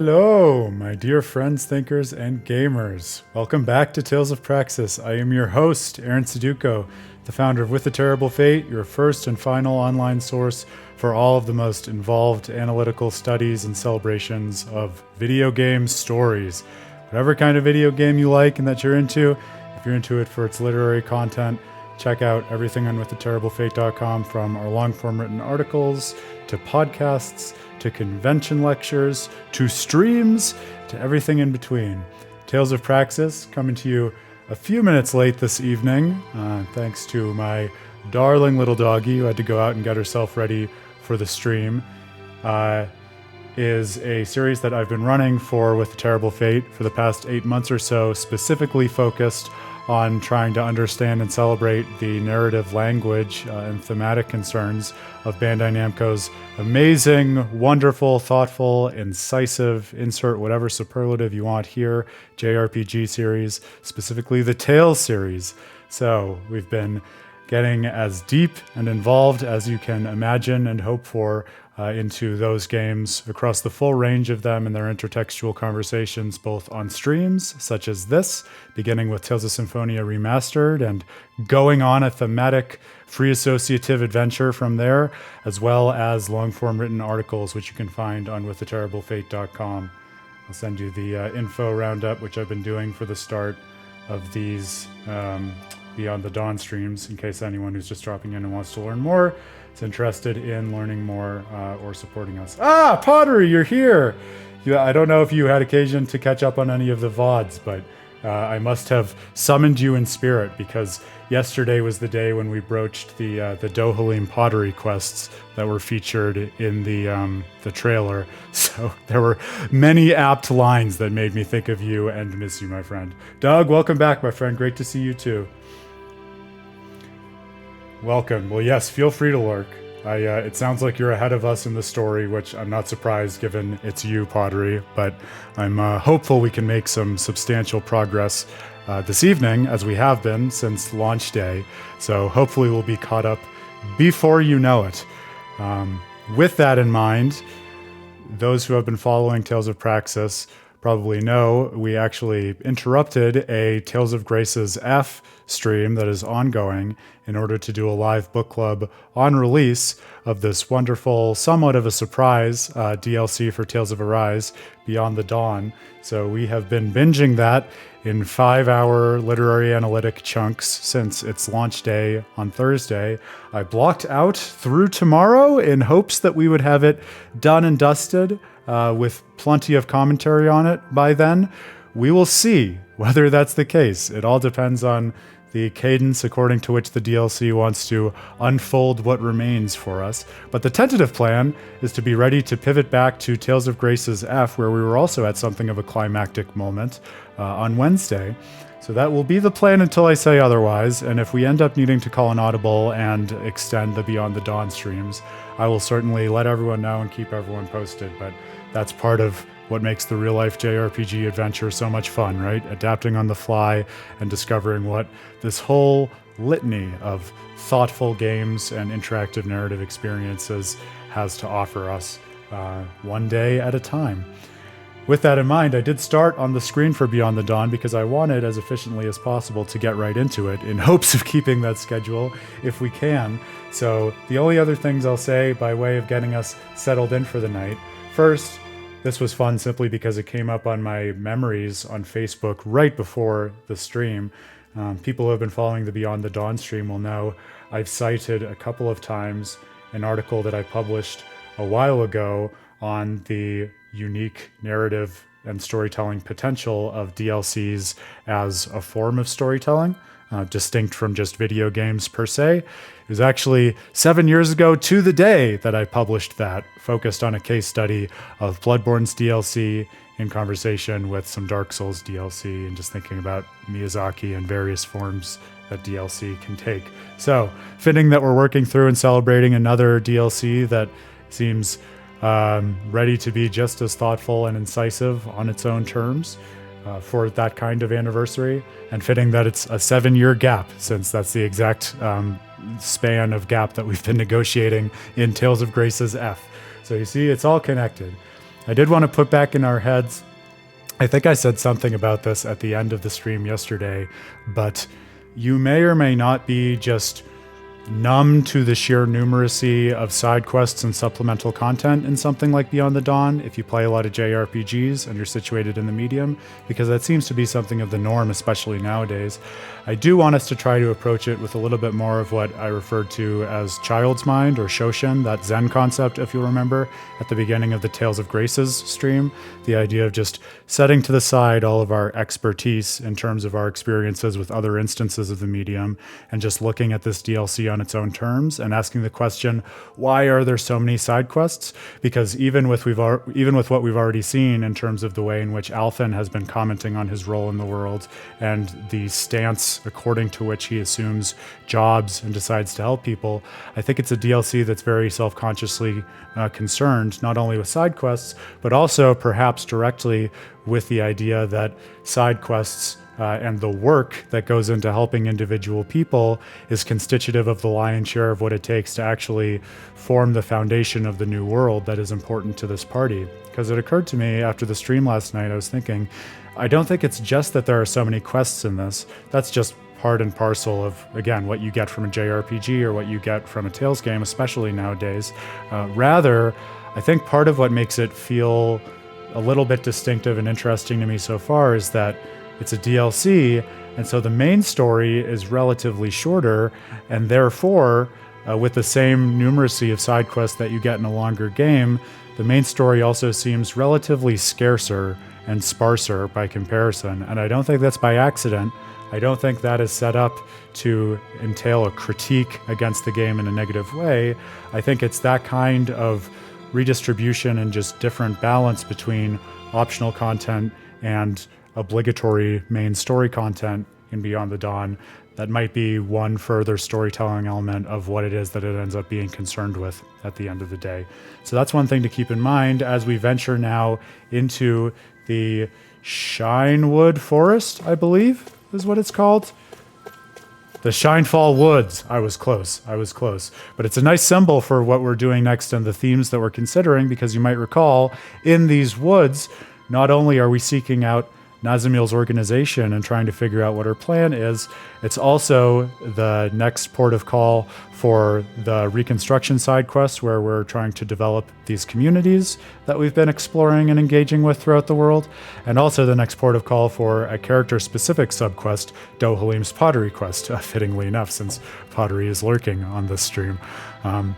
Hello, my dear friends, thinkers, and gamers. Welcome back to Tales of Praxis. I am your host, Aaron Suduko, the founder of With a Terrible Fate, your first and final online source for all of the most involved analytical studies and celebrations of video game stories. Whatever kind of video game you like and that you're into, if you're into it for its literary content, check out everything on withtheterriblefate.com, from our long-form written articles to podcasts to convention lectures to streams to everything in between. Tales of Praxis coming to you a few minutes late this evening, thanks to my darling little doggie who had to go out and get herself ready for the stream. Is a series that I've been running for With the Terrible Fate for the past 8 months or so, specifically focused on trying to understand and celebrate the narrative language and thematic concerns of Bandai Namco's amazing, wonderful, thoughtful, incisive, insert whatever superlative you want here, JRPG series, specifically the Tales series. So we've been getting as deep and involved as you can imagine and hope for into those games across the full range of them and their intertextual conversations, both on streams such as this, beginning with Tales of Symphonia Remastered and going on a thematic free associative adventure from there, as well as long-form written articles, which you can find on withtheterriblefate.com. I'll send you the info roundup, which I've been doing for the start of these Beyond the Dawn streams, in case anyone who's just dropping in and wants to learn more is interested in learning more or supporting us. Pottery, you're here! I don't know if you had occasion to catch up on any of the VODs, but I must have summoned you in spirit, because yesterday was the day when we broached the Dohalim pottery quests that were featured in the trailer. So there were many apt lines that made me think of you and miss you, my friend. Doug, welcome back, my friend. Great to see you too. Welcome. Well, yes, feel free to lurk. It sounds like you're ahead of us in the story, which I'm not surprised given it's you, Pottery, but I'm hopeful we can make some substantial progress this evening, as we have been since launch day. So hopefully we'll be caught up before you know it. With that in mind, those who have been following Tales of Praxis probably know we actually interrupted a Tales of Graces F stream that is ongoing in order to do a live book club on release of this wonderful, somewhat of a surprise DLC for Tales of Arise, Beyond the Dawn. So we have been binging that in 5-hour literary analytic chunks since its launch day on Thursday. I blocked out through tomorrow in hopes that we would have it done and dusted with plenty of commentary on it by then. We will see whether that's the case. It all depends on the cadence according to which the DLC wants to unfold what remains for us. But the tentative plan is to be ready to pivot back to Tales of Graces F, where we were also at something of a climactic moment on Wednesday. So that will be the plan until I say otherwise, and if we end up needing to call an audible and extend the Beyond the Dawn streams, I will certainly let everyone know and keep everyone posted, but that's part of what makes the real-life JRPG adventure so much fun, right? Adapting on the fly and discovering what this whole litany of thoughtful games and interactive narrative experiences has to offer us one day at a time. With that in mind, I did start on the screen for Beyond the Dawn because I wanted, as efficiently as possible, to get right into it in hopes of keeping that schedule if we can. So the only other things I'll say by way of getting us settled in for the night. First, this was fun simply because it came up on my memories on Facebook right before the stream. People who have been following the Beyond the Dawn stream will know I've cited a couple of times an article that I published a while ago on the unique narrative and storytelling potential of DLCs as a form of storytelling, distinct from just video games per se. It was actually 7 years ago to the day that I published that, focused on a case study of Bloodborne's DLC in conversation with some Dark Souls DLC, and just thinking about Miyazaki and various forms that DLC can take. So, fitting that we're working through and celebrating another DLC that seems ready to be just as thoughtful and incisive on its own terms for that kind of anniversary, and fitting that it's a 7-year gap, since that's the exact span of gap that we've been negotiating in Tales of Graces F. So you see, it's all connected. I did want to put back in our heads, I think I said something about this at the end of the stream yesterday, but you may or may not be just numb to the sheer numeracy of side quests and supplemental content in something like Beyond the Dawn if you play a lot of JRPGs and you're situated in the medium, because that seems to be something of the norm, especially nowadays. I do want us to try to approach it with a little bit more of what I referred to as child's mind, or Shoshin, that Zen concept, if you'll remember, at the beginning of the Tales of Graces stream. The idea of just setting to the side all of our expertise in terms of our experiences with other instances of the medium and just looking at this DLC on its own terms and asking the question, why are there so many side quests? Because even with what we've already seen in terms of the way in which Alphen has been commenting on his role in the world and the stance according to which he assumes jobs and decides to help people, I think it's a DLC that's very self-consciously concerned not only with side quests, but also perhaps directly with the idea that side quests and the work that goes into helping individual people is constitutive of the lion's share of what it takes to actually form the foundation of the new world that is important to this party. Because it occurred to me after the stream last night, I was thinking, I don't think it's just that there are so many quests in this. That's just part and parcel of, again, what you get from a JRPG or what you get from a Tales game, especially nowadays. Rather, I think part of what makes it feel a little bit distinctive and interesting to me so far is that it's a DLC, and so the main story is relatively shorter, and therefore, with the same numeracy of side quests that you get in a longer game, the main story also seems relatively scarcer and sparser by comparison. And I don't think that's by accident. I don't think that is set up to entail a critique against the game in a negative way. I think it's that kind of redistribution and just different balance between optional content and obligatory main story content in Beyond the Dawn that might be one further storytelling element of what it is that it ends up being concerned with at the end of the day. So that's one thing to keep in mind as we venture now into the Shinewood Forest, I believe is what it's called. The Shinefall Woods. I was close. But it's a nice symbol for what we're doing next and the themes that we're considering, because you might recall in these woods, not only are we seeking out Nazimil's organization and trying to figure out what her plan is, it's also the next port of call for the reconstruction side quest, where we're trying to develop these communities that we've been exploring and engaging with throughout the world, and also the next port of call for a character-specific subquest, Dohalim's Pottery Quest, fittingly enough, since pottery is lurking on this stream.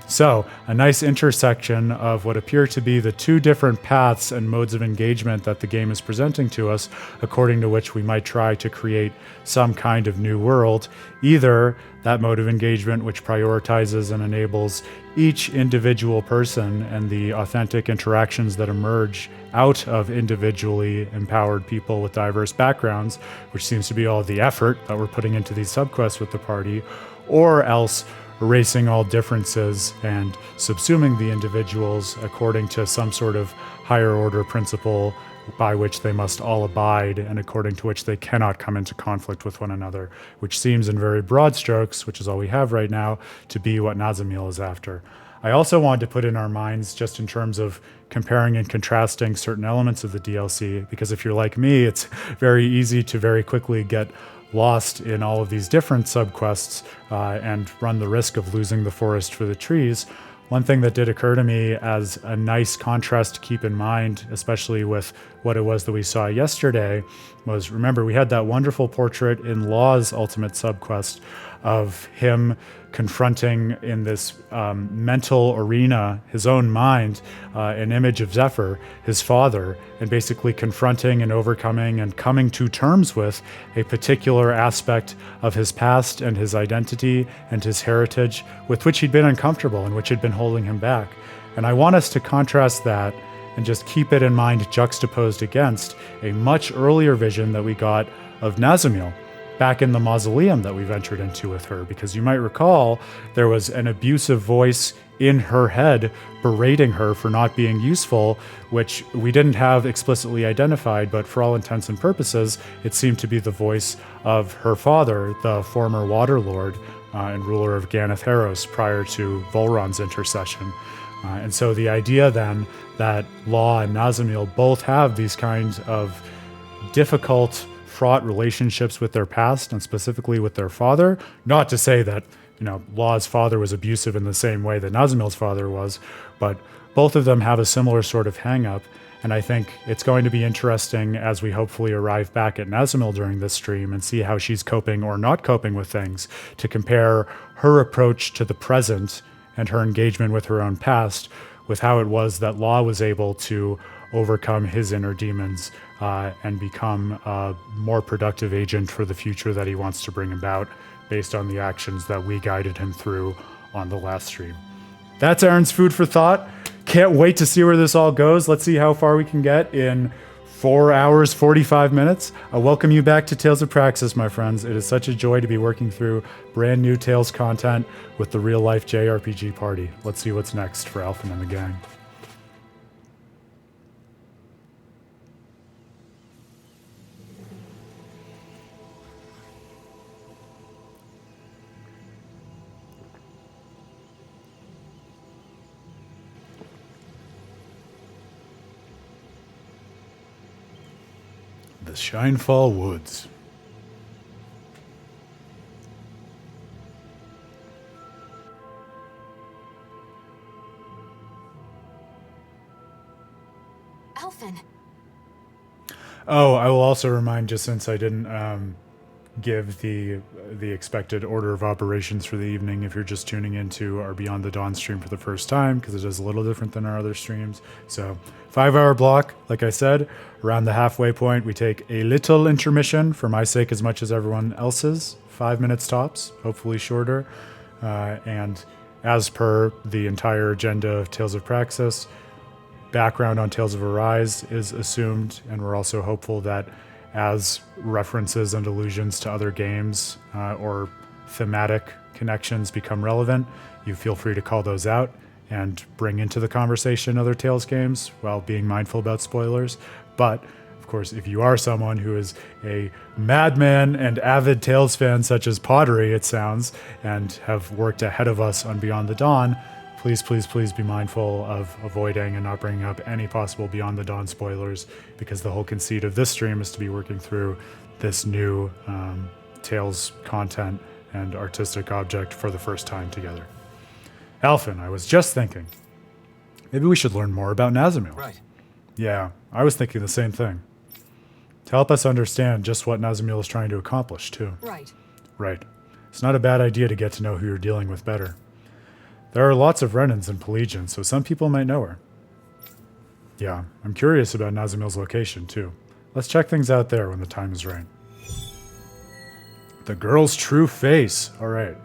So, a nice intersection of what appear to be the two different paths and modes of engagement that the game is presenting to us, according to which we might try to create some kind of new world. Either that mode of engagement which prioritizes and enables each individual person and the authentic interactions that emerge out of individually empowered people with diverse backgrounds, which seems to be all the effort that we're putting into these subquests with the party, or else erasing all differences and subsuming the individuals according to some sort of higher order principle by which they must all abide and according to which they cannot come into conflict with one another, which seems in very broad strokes, which is all we have right now, to be what Nazimil is after. I also wanted to put in our minds, just in terms of comparing and contrasting certain elements of the DLC, because if you're like me, it's very easy to very quickly get lost in all of these different subquests and run the risk of losing the forest for the trees. One thing that did occur to me as a nice contrast to keep in mind, especially with what it was that we saw yesterday, was, remember, we had that wonderful portrait in Law's ultimate subquest of him confronting in this mental arena, his own mind, an image of Zephyr, his father, and basically confronting and overcoming and coming to terms with a particular aspect of his past and his identity and his heritage with which he'd been uncomfortable and which had been holding him back. And I want us to contrast that and just keep it in mind juxtaposed against a much earlier vision that we got of Nazimil back in the mausoleum that we ventured into with her, because you might recall there was an abusive voice in her head berating her for not being useful, which we didn't have explicitly identified, but for all intents and purposes, it seemed to be the voice of her father, the former Water Lord and ruler of Ganatheros prior to Volron's intercession. And so the idea then that Law and Nazamiel both have these kinds of difficult, fraught relationships with their past, and specifically with their father. Not to say that, Law's father was abusive in the same way that Nazamiel's father was, but both of them have a similar sort of hang-up. And I think it's going to be interesting as we hopefully arrive back at Nazamiel during this stream and see how she's coping or not coping with things, to compare her approach to the present and her engagement with her own past with how it was that Law was able to overcome his inner demons and become a more productive agent for the future that he wants to bring about based on the actions that we guided him through on the last stream. That's Aaron's food for thought. Can't wait to see where this all goes. Let's see how far we can get in 4 hours, 45 minutes. I welcome you back to Tales of Praxis, my friends. It is such a joy to be working through brand new Tales content with the real-life JRPG party. Let's see what's next for Alphen and the gang. The Shinefall Woods. Alphen. Oh, I will also remind, just since I didn't give the expected order of operations for the evening, if you're just tuning into our Beyond the Dawn stream for the first time, because it is a little different than our other streams. So 5-hour block, like I said, around the halfway point, we take a little intermission for my sake as much as everyone else's, 5 minutes tops, hopefully shorter. And as per the entire agenda of Tales of Praxis, background on Tales of Arise is assumed, and we're also hopeful that as references and allusions to other games or thematic connections become relevant, you feel free to call those out and bring into the conversation other Tales games while being mindful about spoilers. But, of course, if you are someone who is a madman and avid Tales fan such as Pottery, it sounds, and have worked ahead of us on Beyond the Dawn, please, please, please be mindful of avoiding and not bringing up any possible Beyond the Dawn spoilers, because the whole conceit of this stream is to be working through this new Tales content and artistic object for the first time together. Alphen, I was just thinking, maybe we should learn more about Nazamiel. Right. Yeah, I was thinking the same thing. To help us understand just what Nazamiel is trying to accomplish, too. Right. Right. It's not a bad idea to get to know who you're dealing with better. There are lots of Renans in Pelagian, so some people might know her. Yeah, I'm curious about Nazamiel's location, too. Let's check things out there when the time is right. The girl's true face. All right.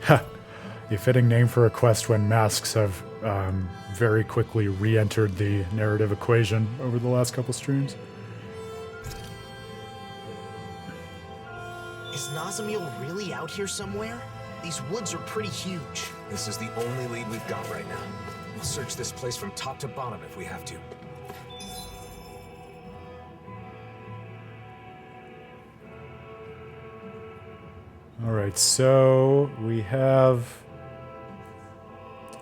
Ha! A fitting name for a quest when masks have very quickly re-entered the narrative equation over the last couple streams. Is Nazamiel really out here somewhere? These woods are pretty huge. This is the only lead we've got right now. We'll search this place from top to bottom if we have to. All right, so we have...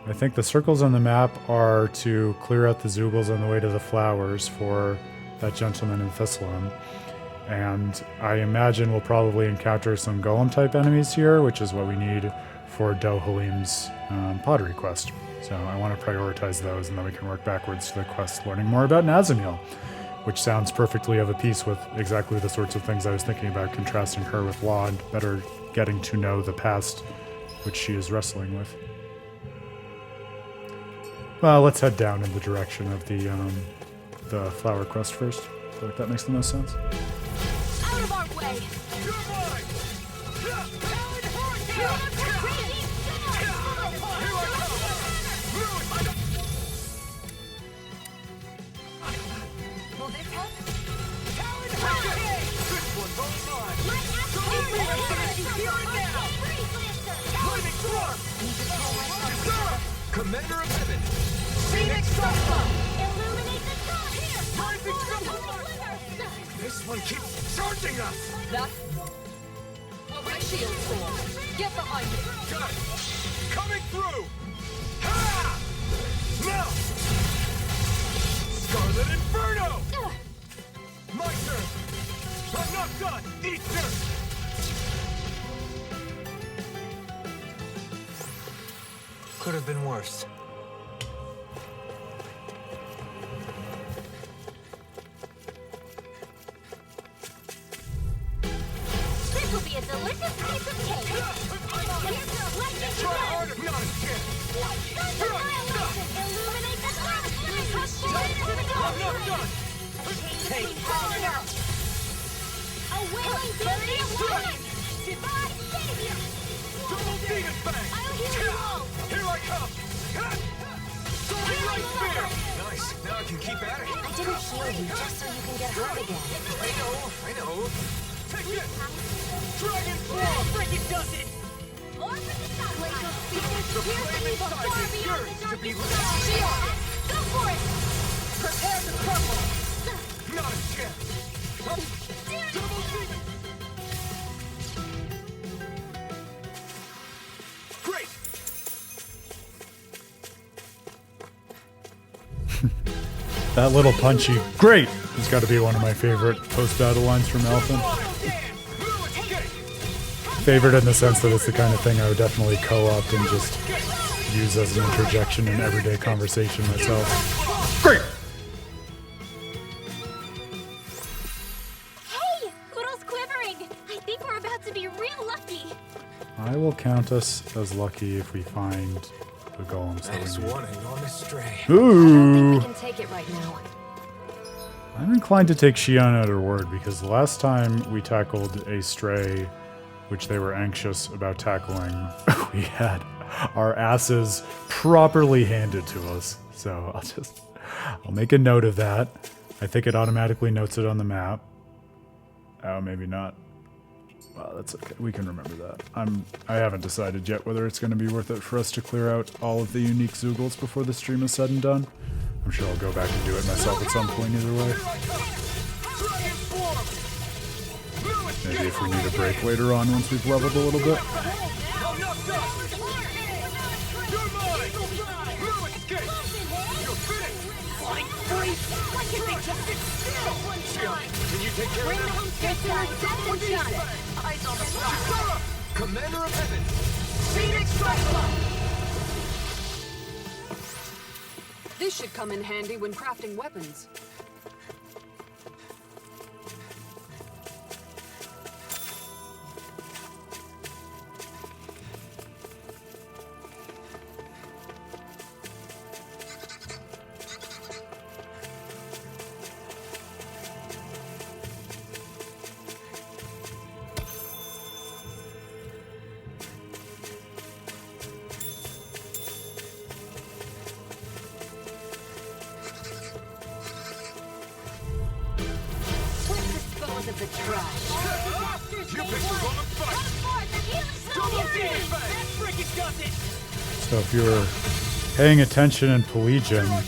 I think the circles on the map are to clear out the Zoogles on the way to the flowers for that gentleman in Thistleon. And I imagine we'll probably encounter some golem-type enemies here, which is what we need for Dohalim's pottery quest. So I want to prioritize those, and then we can work backwards to the quest learning more about Nazamiel, which sounds perfectly of a piece with exactly the sorts of things I was thinking about, contrasting her with Law and better getting to know the past which she is wrestling with. Well, let's head down in the direction of the flower quest first. I feel like that makes the most sense. Out of our way! Will this help? Commander of Heaven! Phoenix Crossbow! Illuminate the sun! Here! This one keeps charging us! That... A shield sword! Get behind me! Got it! Coming through! Ha! Now! Scarlet Inferno! My turn! I'm not done! Eat dirt! Could have been worse. This will be a delicious piece of cake. Here's your legend Try again. harder! Not a chance! Thunder violation. Illuminate the dark. I'm not done! Hey, fire. A willing beauty of life. Divine savior. Double demon bang! I'll heal you all. Here I come! Soaring light spear! Nice. Now I can keep at it. I didn't heal you just so you can get hurt again. I know. Take this! Dragon form! Freaking does it! Or for the sunlight. The flame inside is yours to be lit. Shield! Go for it! Prepare to crumble! Not a chance! Double demon! Great! That little punchy, great! Has got to be one of my favorite post-battle lines from Elfin. Favorite in the sense that it's the kind of thing I would definitely co-opt and just use as an interjection in everyday conversation myself. Great! Hey! Poodle's quivering! I think we're about to be real lucky! I will count us as lucky if we find the golems That is that we need. one enormous stray. Ooh! We can take it right now. I'm inclined to take Shion at her word because the last time we tackled a stray, which they were anxious about tackling, we had our asses properly handed to us. So I'll make a note of that. I think it automatically notes it on the map. Oh, maybe not. Well, that's okay. We can remember that. I haven't decided yet whether it's going to be worth it for us to clear out all of the unique Zoogles before the stream is said and done. I'm sure I'll go back and do it myself at some point either way. Maybe if we need a break later on once we've leveled a little bit. I'm not done! You're mine! No escape! You're finished! Flying free! Why can't they just sit still? Can you take care Bring of them them? to death and shine! Eyes on the prize! Commander of Heaven! Phoenix Strike! This should come in handy when crafting weapons. Of the trash. You picked the wrong fight! Double demon bang! That freaking does it! So if you were paying attention in Pelagian, and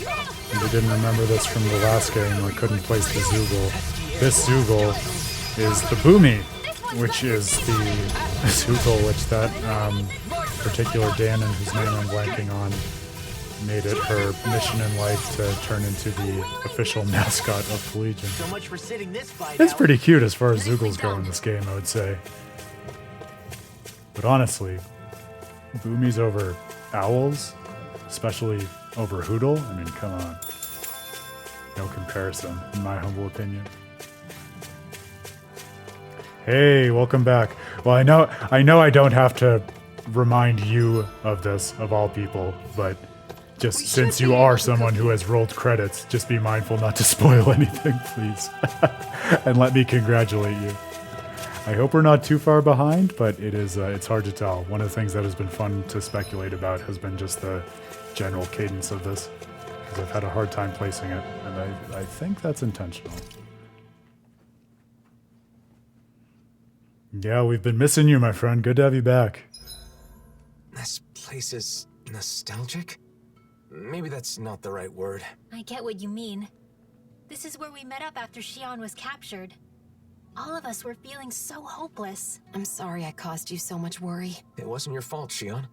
you didn't remember this from the last game or couldn't place the Zoogle, this Zoogle is the Boomy, which is the Zoogle which that particular Danon, whose name I'm blanking on, made it her mission in life to turn into the official mascot of Pelagian. So much for sitting this fight It's out. pretty cute as far as Zoogles go in this game, I would say. But honestly, Boomy's over owls, especially over Hootle. I mean, come on. No comparison, in my humble opinion. Hey, welcome back. Well, I know I don't have to remind you of this, of all people, but just since you are someone who has rolled credits, just be mindful not to spoil anything, please. And let me congratulate you. I hope we're not too far behind, but it's hard to tell. One of the things that has been fun to speculate about has been just the general cadence of this, because I've had a hard time placing it, and I think that's intentional. Yeah, we've been missing you, my friend. Good to have you back. This place is nostalgic? Maybe that's not the right word. I get what you mean. This is where we met up after Shion was captured. All of us were feeling so hopeless. I'm sorry I caused you so much worry. It wasn't your fault, Shion.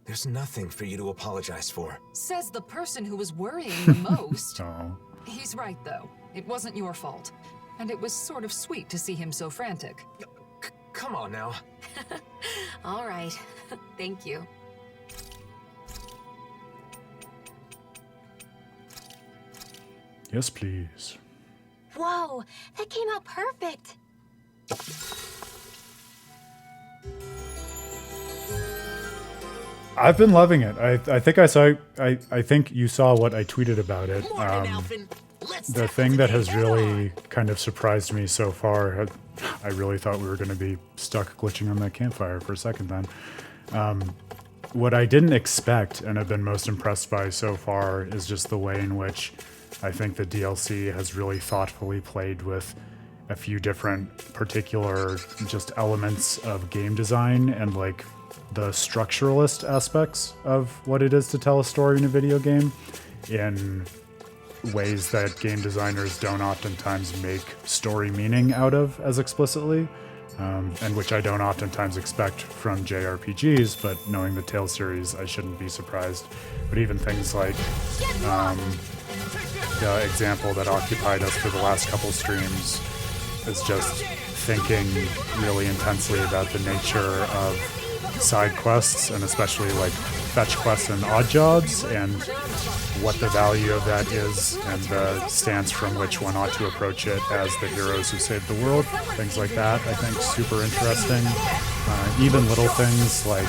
There's nothing for you to apologize for. Says the person who was worrying the most. Oh. He's right, though. It wasn't your fault. And it was sort of sweet to see him so frantic. Come on now. All right. Thank you. Yes, please. Whoa, that came out perfect. I've been loving it. I think I saw. I think you saw what I tweeted about it. Morning, Alphen. Let's The tackle thing that day has head really on. kind of surprised me so far, I really thought we were going to be stuck glitching on that campfire for a second then. What I didn't expect and have been most impressed by so far is just the way in which I think the DLC has really thoughtfully played with a few different particular just elements of game design and like the structuralist aspects of what it is to tell a story in a video game in ways that game designers don't oftentimes make story meaning out of as explicitly, and which I don't oftentimes expect from JRPGs, but knowing the Tales series, I shouldn't be surprised. But even things like the example that occupied us for the last couple streams is just thinking really intensely about the nature of side quests, and especially like fetch quests and odd jobs, and what the value of that is, and the stance from which one ought to approach it as the heroes who saved the world. Things like that, I think, super interesting. Even little things like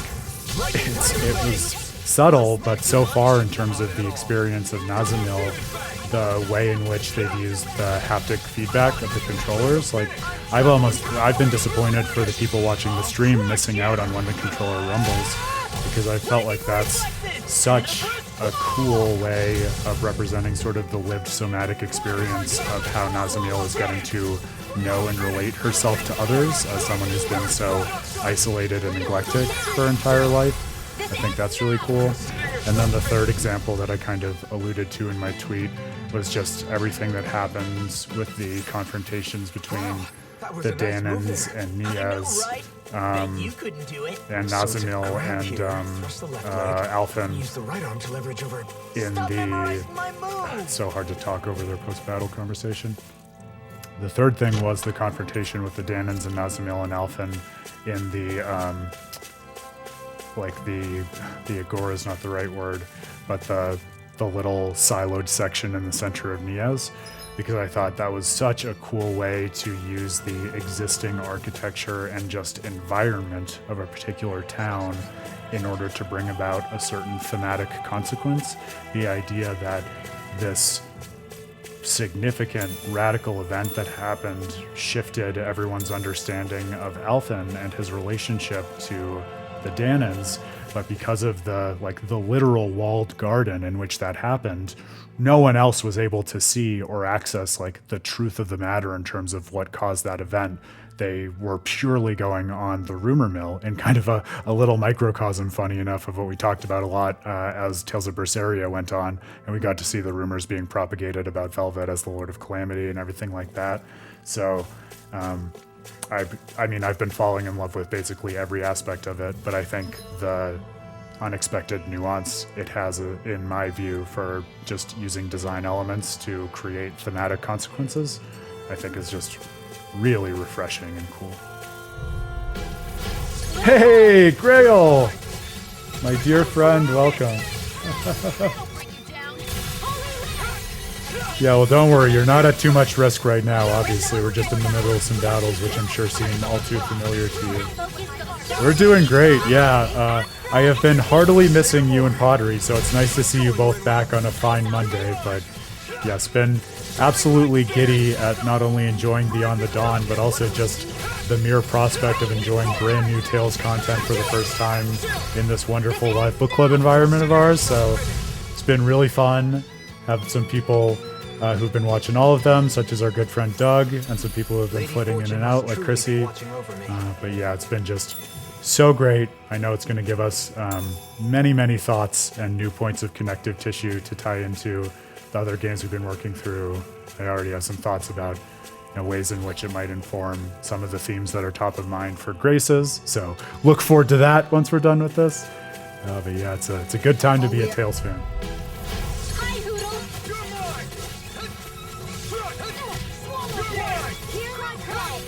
it was subtle, but so far in terms of the experience of Nazamil, the way in which they've used the haptic feedback of the controllers, like I've been disappointed for the people watching the stream missing out on when the controller rumbles, because I felt like that's such a cool way of representing sort of the lived somatic experience of how Nazamil is getting to know and relate herself to others as someone who's been so isolated and neglected for her entire life. I think that's really cool. And then the third example that I kind of alluded to in my tweet was just everything that happens with the confrontations between the Danins and I know, Nias, right? Bet you couldn't do it. and So to Nazamil grab and here, thrust the left leg, Alphen use the right arm to leverage over. in Stop the... memorizing my move. It's so hard to talk over their post-battle conversation. The third thing was the confrontation with the Danins and Nazamil and Alphen in the the agora is not the right word, but the little siloed section in the center of Nias, because I thought that was such a cool way to use the existing architecture and just environment of a particular town in order to bring about a certain thematic consequence. The idea that this significant radical event that happened shifted everyone's understanding of Alphen and his relationship to the Danins, but because of the literal walled garden in which that happened, no one else was able to see or access like the truth of the matter in terms of what caused that event. They were purely going on the rumor mill, in kind of a little microcosm, funny enough, of what we talked about a lot as Tales of Berseria went on, and we got to see the rumors being propagated about Velvet as the Lord of Calamity and everything like that. So I've been falling in love with basically every aspect of it, but I think the unexpected nuance it has, in my view, for just using design elements to create thematic consequences, I think is just really refreshing and cool. Hey, Grail! My dear friend, welcome. Yeah, well, don't worry. You're not at too much risk right now, obviously. We're just in the middle of some battles, which I'm sure seem all too familiar to you. We're doing great, yeah. I have been heartily missing you and Pottery, so it's nice to see you both back on a fine Monday. But yes, been absolutely giddy at not only enjoying Beyond the Dawn, but also just the mere prospect of enjoying brand new Tales content for the first time in this wonderful live book club environment of ours. So it's been really fun. Have some people who've been watching all of them, such as our good friend Doug, and some people who have been flitting in and out, like Chrissy. But yeah, it's been just so great. I know it's going to give us many, many thoughts and new points of connective tissue to tie into the other games we've been working through. I already have some thoughts about ways in which it might inform some of the themes that are top of mind for Graces. So look forward to that once we're done with this. But yeah, it's a good time to be a Tales fan. Hi, Hoodle. Here I come.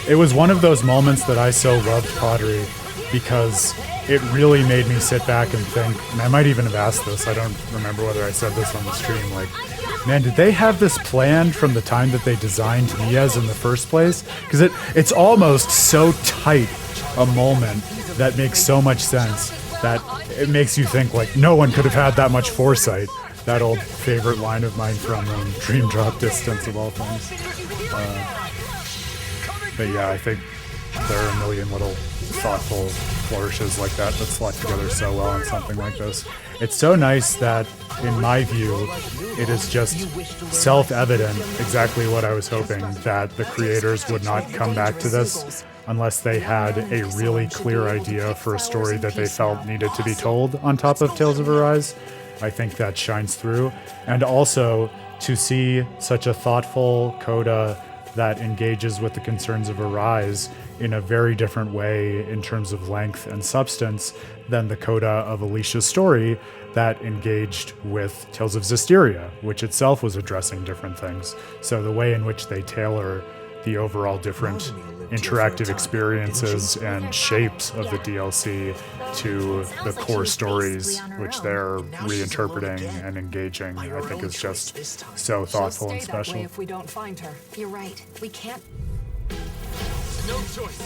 It was one of those moments that I so loved Pottery because it really made me sit back and think, and I might even have asked this, I don't remember whether I said this on the stream, like, man, did they have this planned from the time that they designed Mias in the first place? Because it's almost so tight a moment that makes so much sense that it makes you think, like, no one could have had that much foresight. That old favorite line of mine from Dream Drop Distance of all things. But yeah, I think there are a million little thoughtful flourishes like that that slot together so well on something like this. It's so nice that, in my view, it is just self-evident, exactly what I was hoping, that the creators would not come back to this unless they had a really clear idea for a story that they felt needed to be told on top of Tales of Arise. I think that shines through. And also, to see such a thoughtful coda that engages with the concerns of Arise in a very different way in terms of length and substance than the coda of Alicia's story that engaged with Tales of Zestiria, which itself was addressing different things. So the way in which they tailor the overall different interactive experiences and shapes of the DLC to the core stories, which they're reinterpreting and engaging, I think is just so thoughtful and Stay that way special. if we don't find her. You're right. We can't. No choice.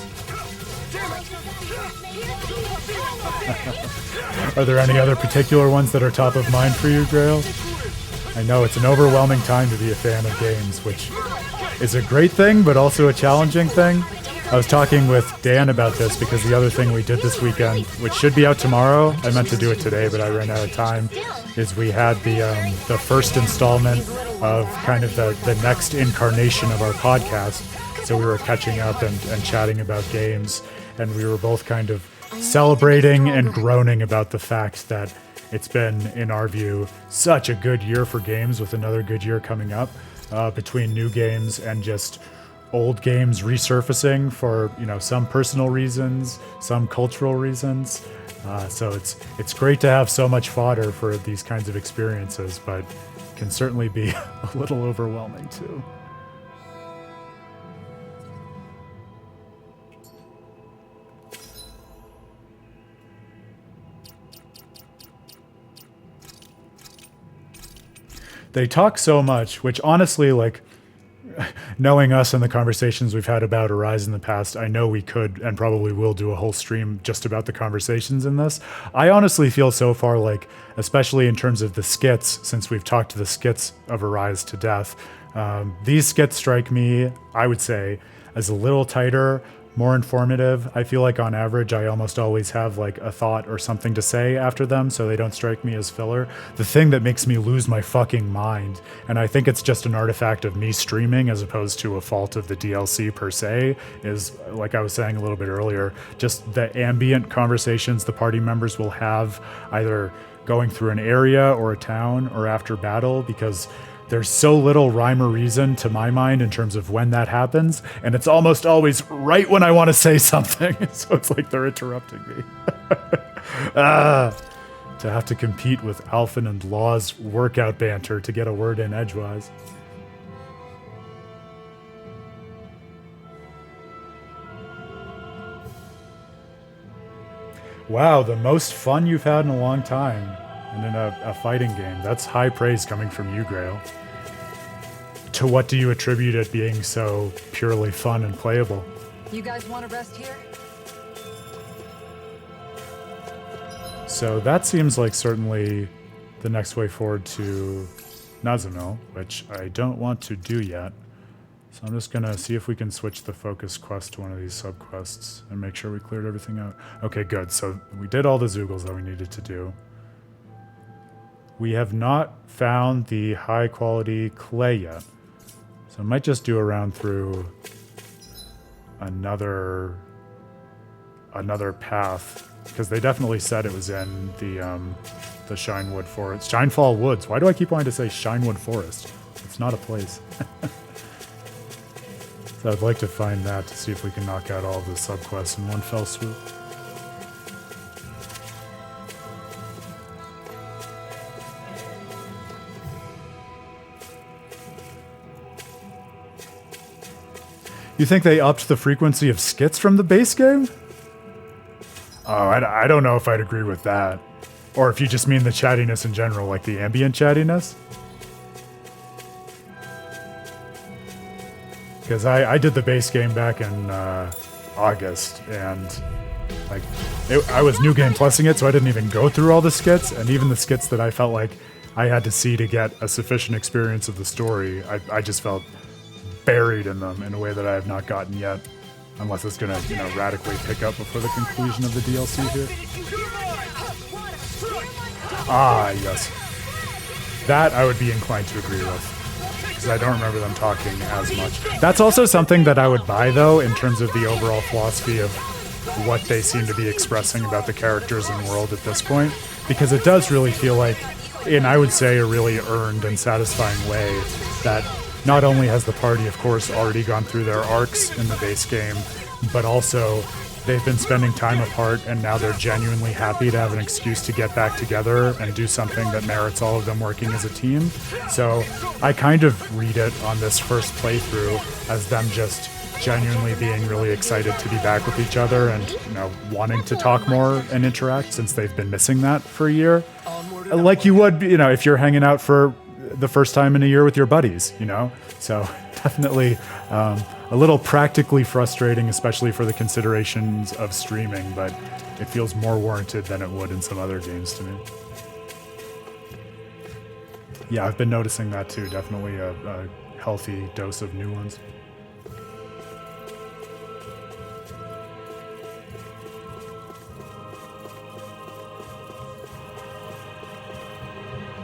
Are there any other particular ones that are top of mind for you, Grail? I know it's an overwhelming time to be a fan of games, which is a great thing, but also a challenging thing. I was talking with Dan about this because the other thing we did this weekend, which should be out tomorrow, I meant to do it today, but I ran out of time, is we had the first installment of kind of the next incarnation of our podcast. So we were catching up and chatting about games, and we were both kind of celebrating and groaning about the fact that it's been, in our view, such a good year for games, with another good year coming up, between new games and just old games resurfacing for, you know, some personal reasons, some cultural reasons. So it's great to have so much fodder for these kinds of experiences, but can certainly be a little overwhelming too. They talk so much, which honestly, like, knowing us and the conversations we've had about Arise in the past, I know we could and probably will do a whole stream just about the conversations in this. I honestly feel so far like, especially in terms of the skits, since we've talked to the skits of Arise to death, these skits strike me, I would say, as a little tighter, more informative. I feel like on average, I almost always have like a thought or something to say after them, so they don't strike me as filler. The thing that makes me lose my fucking mind, and I think it's just an artifact of me streaming as opposed to a fault of the DLC per se, is, like I was saying a little bit earlier, just the ambient conversations the party members will have either going through an area or a town or after battle, because there's so little rhyme or reason to my mind in terms of when that happens, and it's almost always right when I want to say something, so it's like they're interrupting me. To have to compete with Alphen and Law's workout banter to get a word in edgewise. Wow, the most fun you've had in a long time. And in a fighting game. That's high praise coming from you, Grail. To what do you attribute it being so purely fun and playable? You guys want to rest here? So that seems like certainly the next way forward to Nazano, which I don't want to do yet. So I'm just gonna see if we can switch the focus quest to one of these subquests and make sure we cleared everything out. Okay, good. So we did all the Zoogles that we needed to do. We have not found the high quality clay yet. So I might just do a round through another path, because they definitely said it was in the Shinewood Forest. Shinefall Woods. Why do I keep wanting to say Shinewood Forest? It's not a place. So I'd like to find that to see if we can knock out all of the subquests in one fell swoop. You think they upped the frequency of skits from the base game? Oh, I don't know if I'd agree with that. Or if you just mean the chattiness in general, like the ambient chattiness. Because I did the base game back in August, and like I was New Game Plusing it, so I didn't even go through all the skits, and even the skits that I felt like I had to see to get a sufficient experience of the story, I just felt buried in them in a way that I have not gotten yet, unless it's gonna, you know, radically pick up before the conclusion of the DLC here. Ah, yes. That I would be inclined to agree with, because I don't remember them talking as much. That's also something that I would buy, though, in terms of the overall philosophy of what they seem to be expressing about the characters and world at this point, because it does really feel like, in I would say a really earned and satisfying way, that not only has the party, of course, already gone through their arcs in the base game, but also they've been spending time apart, and now they're genuinely happy to have an excuse to get back together and do something that merits all of them working as a team. So I kind of read it on this first playthrough as them just genuinely being really excited to be back with each other and, you know, wanting to talk more and interact since they've been missing that for a year. Like you would, you know, if you're hanging out for the first time in a year with your buddies, you know? So definitely a little practically frustrating, especially for the considerations of streaming, but it feels more warranted than it would in some other games to me. Yeah, I've been noticing that too. Definitely a healthy dose of new ones.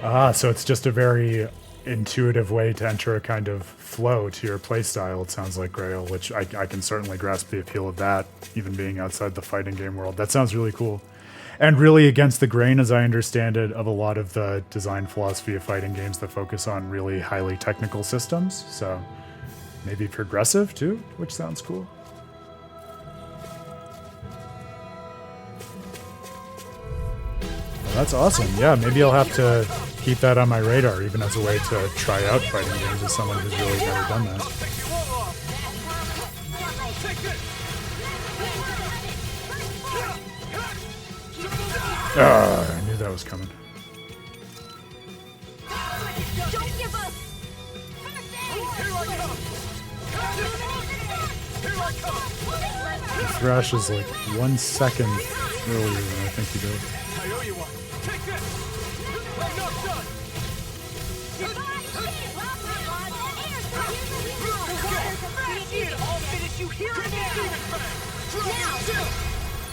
Ah, so it's just a very intuitive way to enter a kind of flow to your playstyle, it sounds like, Grail, which I can certainly grasp the appeal of that, even being outside the fighting game world. That sounds really cool. And really against the grain, as I understand it, of a lot of the design philosophy of fighting games that focus on really highly technical systems. So maybe progressive too, which sounds cool. Well, that's awesome. Yeah, maybe I'll have to keep that on my radar, even as a way to try out fighting games as someone who's really never done that. Ah, I knew that was coming. Don't give up! Thrash is like 1 second earlier than I think he did. I owe you one. Take this. I'm not done. I'll finish you here and now.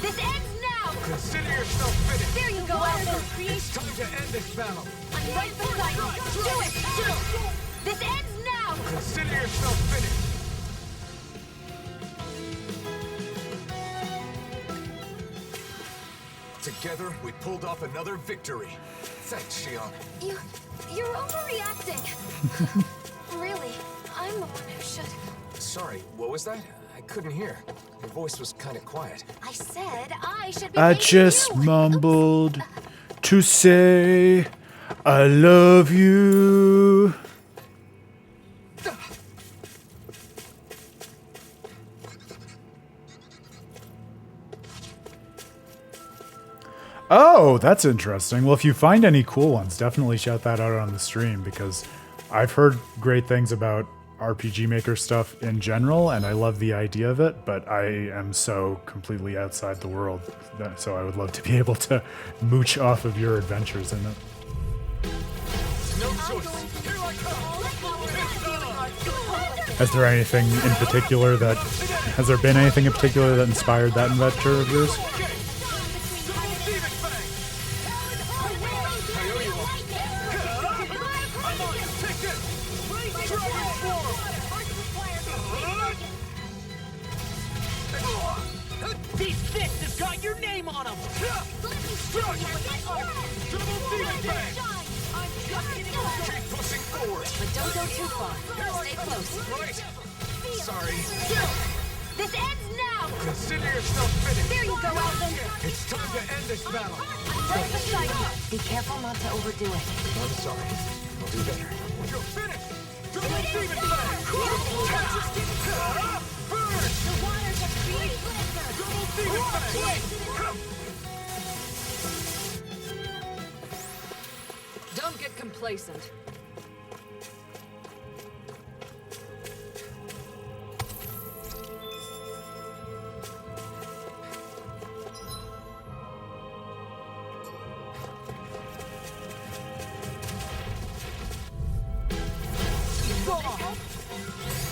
This ends now! Consider yourself finished. There you go, Alpha! It's time to end this battle. I'm right beside you! Do it! This ends now! Consider yourself finished. Together, we pulled off another victory. Thanks, Shion. You're overreacting. Really, I'm the one who should. Sorry, what was that? I couldn't hear. Your voice was kind of quiet. I said I should be I thanking just you. mumbled to say I love you. Oh, that's interesting. Well, if you find any cool ones, definitely shout that out on the stream, because I've heard great things about RPG Maker stuff in general, and I love the idea of it, but I am so completely outside the world, so I would love to be able to mooch off of your adventures in it. No choice. Here I come. Has there been anything in particular that inspired that adventure of yours? These fists have got your name on them! Keep pushing forward. But don't go too far. Stay close. Right. Sorry. This ends now! Consider yourself finished. There you go, Alvin! It's time to end this battle. Right beside you! Be careful not to overdo it. I'm sorry. I'll do better. You're finished. Double demon complacent.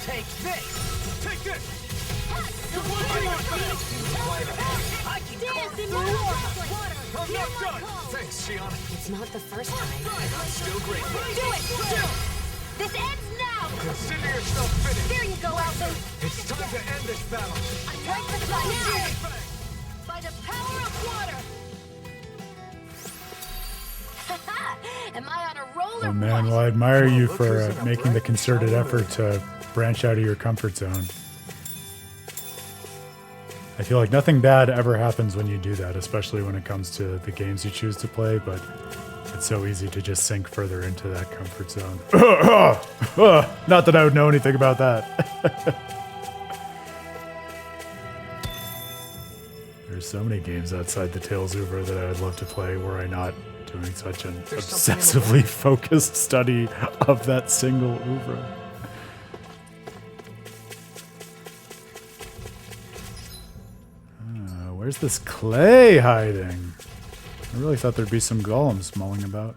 Take this! Take this! Dance in the water! I'm not done! Thanks, Shion. It's not the first time. I'm still grateful. Do it! This ends now! Consider yourself finished. There you go, Alvin! It's time to end this battle. Break the sun now! By the power of water! Am I on a roll or Oh man, what? well I admire you for making the concerted effort to branch out of your comfort zone. I feel like nothing bad ever happens when you do that, especially when it comes to the games you choose to play, but it's so easy to just sink further into that comfort zone. Not that I would know anything about that. There's so many games outside the Tales oeuvre that I would love to play were I not doing such an obsessively focused study of that single oeuvre. Where's this clay hiding? I really thought there'd be some golems mulling about.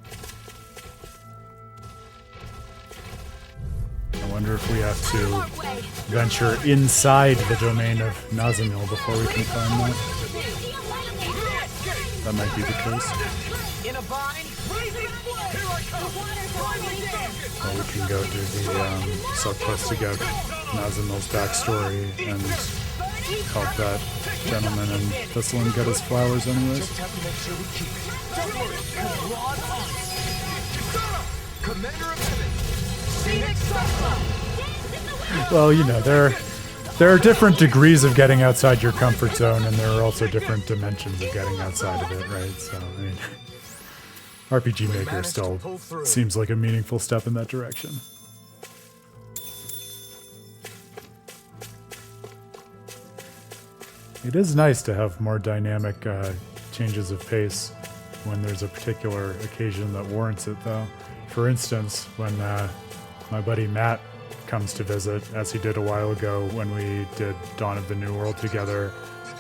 I wonder if we have to venture inside the domain of Nazamil before we can find that. That might be the case. In a bind? Or we can go do the sub-quest to get Nazamil's backstory and help that gentleman in Thistleland get his flowers anyways. Just have to make sure we keep it. Don't worry, we'll rod on. Commander of Heaven. Well, you know, there are different degrees of getting outside your comfort zone, and there are also different dimensions of getting outside of it, right? So, I mean, RPG Maker still seems like a meaningful step in that direction. It is nice to have more dynamic changes of pace when there's a particular occasion that warrants it, though. For instance, when my buddy Matt comes to visit, as he did a while ago when we did Dawn of the New World together,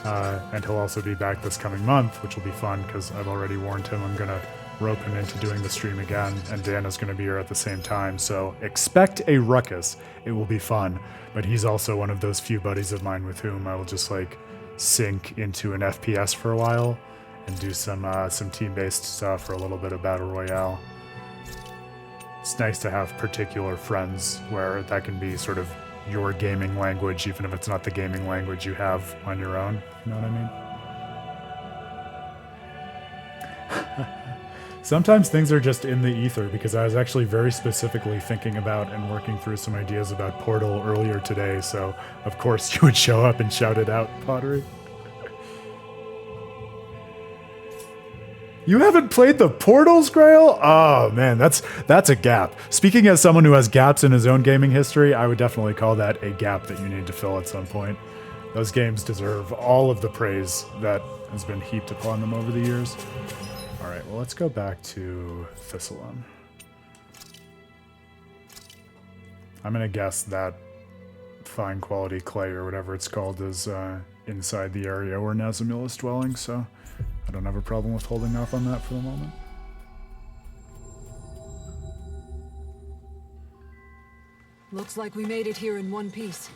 and he'll also be back this coming month, which will be fun because I've already warned him I'm going to rope him into doing the stream again, and Dana's going to be here at the same time, so expect a ruckus. It will be fun, but he's also one of those few buddies of mine with whom I will just like sink into an FPS for a while and do some team-based stuff or a little bit of battle royale. It's nice to have particular friends where that can be sort of your gaming language, even if it's not the gaming language you have on your own. You know what I mean? Sometimes things are just in the ether, because I was actually very specifically thinking about and working through some ideas about Portal earlier today, so of course you would show up and shout it out, Pottery. You haven't played the Portals, Grail? Oh man, that's a gap. Speaking as someone who has gaps in his own gaming history, I would definitely call that a gap that you need to fill at some point. Those games deserve all of the praise that has been heaped upon them over the years. Alright, well let's go back to Thistleland. I'm gonna guess that fine quality clay or whatever it's called is inside the area where Nazamil is dwelling, so I don't have a problem with holding off on that for the moment. Looks like we made it here in one piece.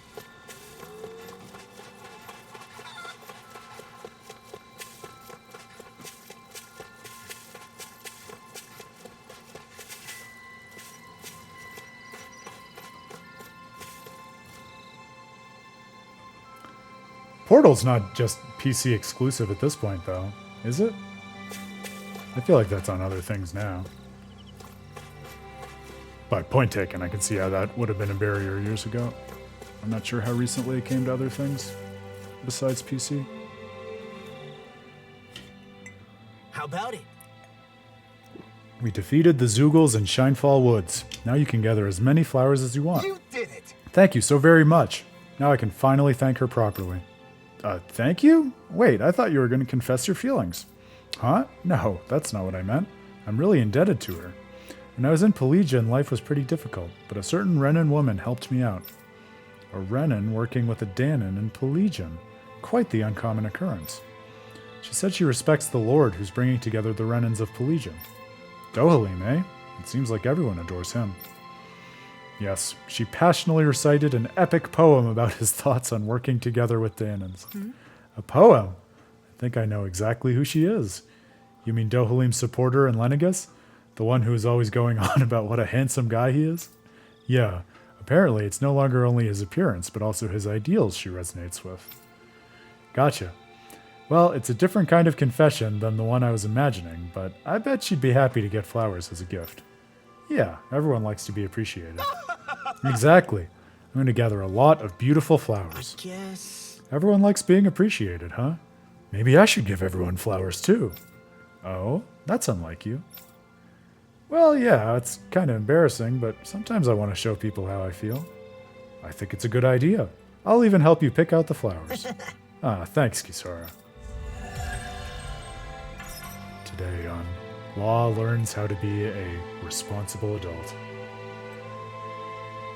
Portal's not just PC exclusive at this point, though, is it? I feel like that's on other things now. But point taken, I can see how that would have been a barrier years ago. I'm not sure how recently it came to other things besides PC. How about it? We defeated the Zoogles in Shinefall Woods. Now you can gather as many flowers as you want. You did it! Thank you so very much. Now I can finally thank her properly. Thank you? Wait, I thought you were going to confess your feelings. Huh? No, that's not what I meant. I'm really indebted to her. When I was in Pelagian, life was pretty difficult, but a certain Renan woman helped me out. A Renan working with a Danon in Pelagian. Quite the uncommon occurrence. She said she respects the Lord who's bringing together the Renans of Pelagian. Dohalim, eh? It seems like everyone adores him. Yes, she passionately recited an epic poem about his thoughts on working together with Danons. A poem? I think I know exactly who she is. You mean Dohalim's supporter in Lenegus? The one who is always going on about what a handsome guy he is? Yeah, apparently it's no longer only his appearance, but also his ideals she resonates with. Gotcha. Well, it's a different kind of confession than the one I was imagining, but I bet she'd be happy to get flowers as a gift. Yeah, everyone likes to be appreciated. Exactly. I'm going to gather a lot of beautiful flowers. Yes. Everyone likes being appreciated, huh? Maybe I should give everyone flowers too. Oh, that's unlike you. Well, yeah, it's kind of embarrassing, but sometimes I want to show people how I feel. I think it's a good idea. I'll even help you pick out the flowers. Thanks, Kisara. Today on Law Learns How to Be a Responsible Adult.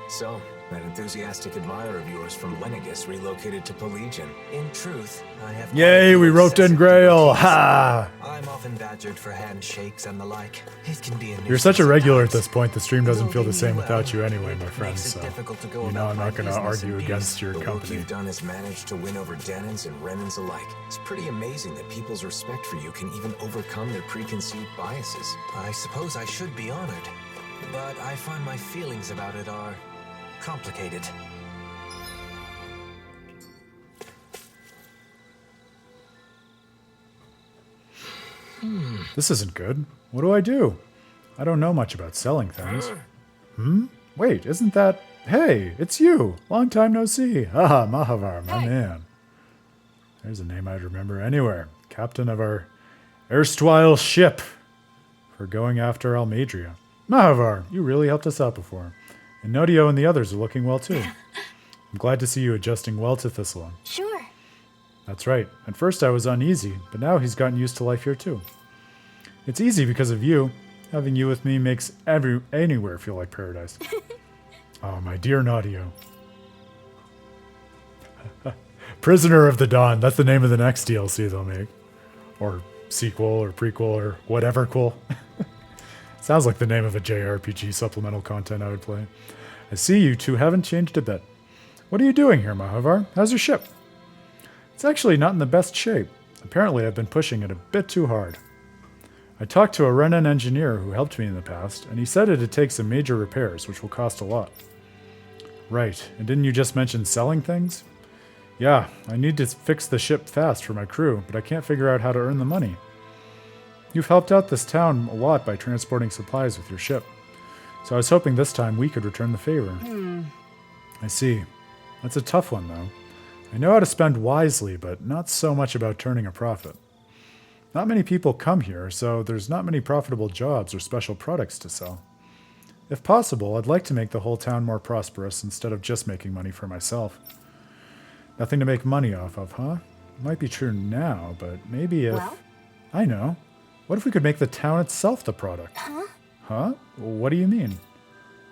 So, that enthusiastic admirer of yours from Lenegus relocated to Pelagian. In truth, I have... Yay, we roped in Grail! Ha! I'm often badgered for handshakes and the like. It can be a You're such a nuisance regular at sometimes. this point, the stream doesn't feel the Though same you, without you anyway, my friend, makes it so difficult to go you know about I'm my not going to business argue in against peace. your The work company. you've done has managed to win over Danons and Renans alike. It's pretty amazing that people's respect for you can even overcome their preconceived biases. I suppose I should be honored, but I find my feelings about it are complicated. This isn't good. What do I do? I don't know much about selling things. Wait, isn't that... Hey, it's you! Long time no see. Haha, Mahavar, my man. There's a name I'd remember anywhere. Captain of our erstwhile ship for going after Almadria. Mahavar, you really helped us out before. And Nodio and the others are looking well too. I'm glad to see you adjusting well to Thistleon. Sure. That's right. At first I was uneasy, but now he's gotten used to life here too. It's easy because of you. Having you with me makes anywhere feel like paradise. Oh, my dear Naudio. Prisoner of the Dawn. That's the name of the next DLC they'll make. Or sequel, or prequel, or whatever cool. Sounds like the name of a JRPG supplemental content I would play. I see you two haven't changed a bit. What are you doing here, Mahavar? How's your ship? It's actually not in the best shape. Apparently I've been pushing it a bit too hard. I talked to a Renan engineer who helped me in the past, and he said it'd take some major repairs, which will cost a lot. Right, and didn't you just mention selling things? Yeah, I need to fix the ship fast for my crew, but I can't figure out how to earn the money. You've helped out this town a lot by transporting supplies with your ship, so I was hoping this time we could return the favor. I see. That's a tough one, though. I know how to spend wisely, but not so much about turning a profit. Not many people come here, so there's not many profitable jobs or special products to sell. If possible, I'd like to make the whole town more prosperous instead of just making money for myself. Nothing to make money off of, huh? Might be true now, but maybe if... Well? I know. What if we could make the town itself the product? Huh? What do you mean?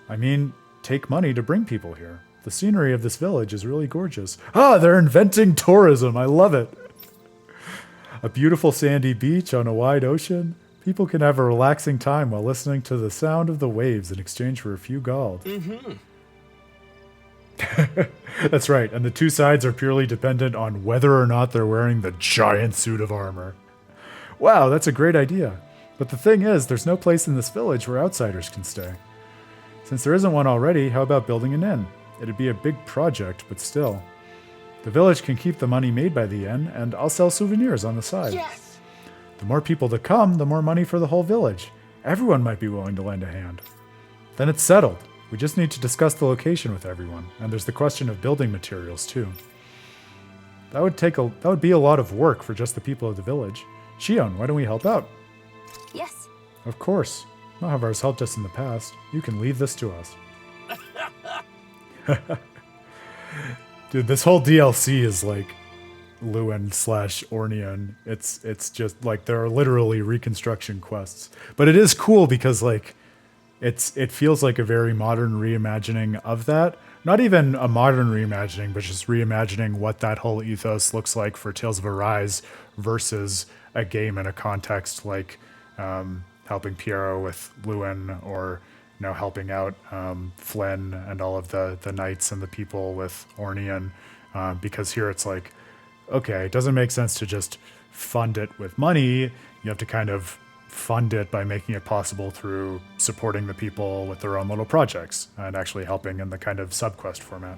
I mean, take money to bring people here. The scenery of this village is really gorgeous. Ah, they're inventing tourism. I love it. A beautiful sandy beach on a wide ocean. People can have a relaxing time while listening to the sound of the waves in exchange for a few gold. That's right, and the two sides are purely dependent on whether or not they're wearing the giant suit of armor. Wow, that's a great idea. But the thing is, there's no place in this village where outsiders can stay. Since there isn't one already, how about building an inn? It'd be a big project, but still. The village can keep the money made by the inn, and I'll sell souvenirs on the side. Yes! The more people that come, the more money for the whole village. Everyone might be willing to lend a hand. Then it's settled. We just need to discuss the location with everyone, and there's the question of building materials too. That would be a lot of work for just the people of the village. Shion, why don't we help out? Yes. Of course. Mahavar's helped us in the past. You can leave this to us. Dude, this whole DLC is like Lewin / Ornian. It's just like there are literally reconstruction quests. But it is cool because like it feels like a very modern reimagining of that. Not even a modern reimagining, but just reimagining what that whole ethos looks like for Tales of Arise versus a game in a context like helping Piero with Lewin, or helping out Flynn and all of the knights and the people with Ornian. Because here it's like, okay, it doesn't make sense to just fund it with money. You have to kind of fund it by making it possible through supporting the people with their own little projects and actually helping in the kind of subquest format,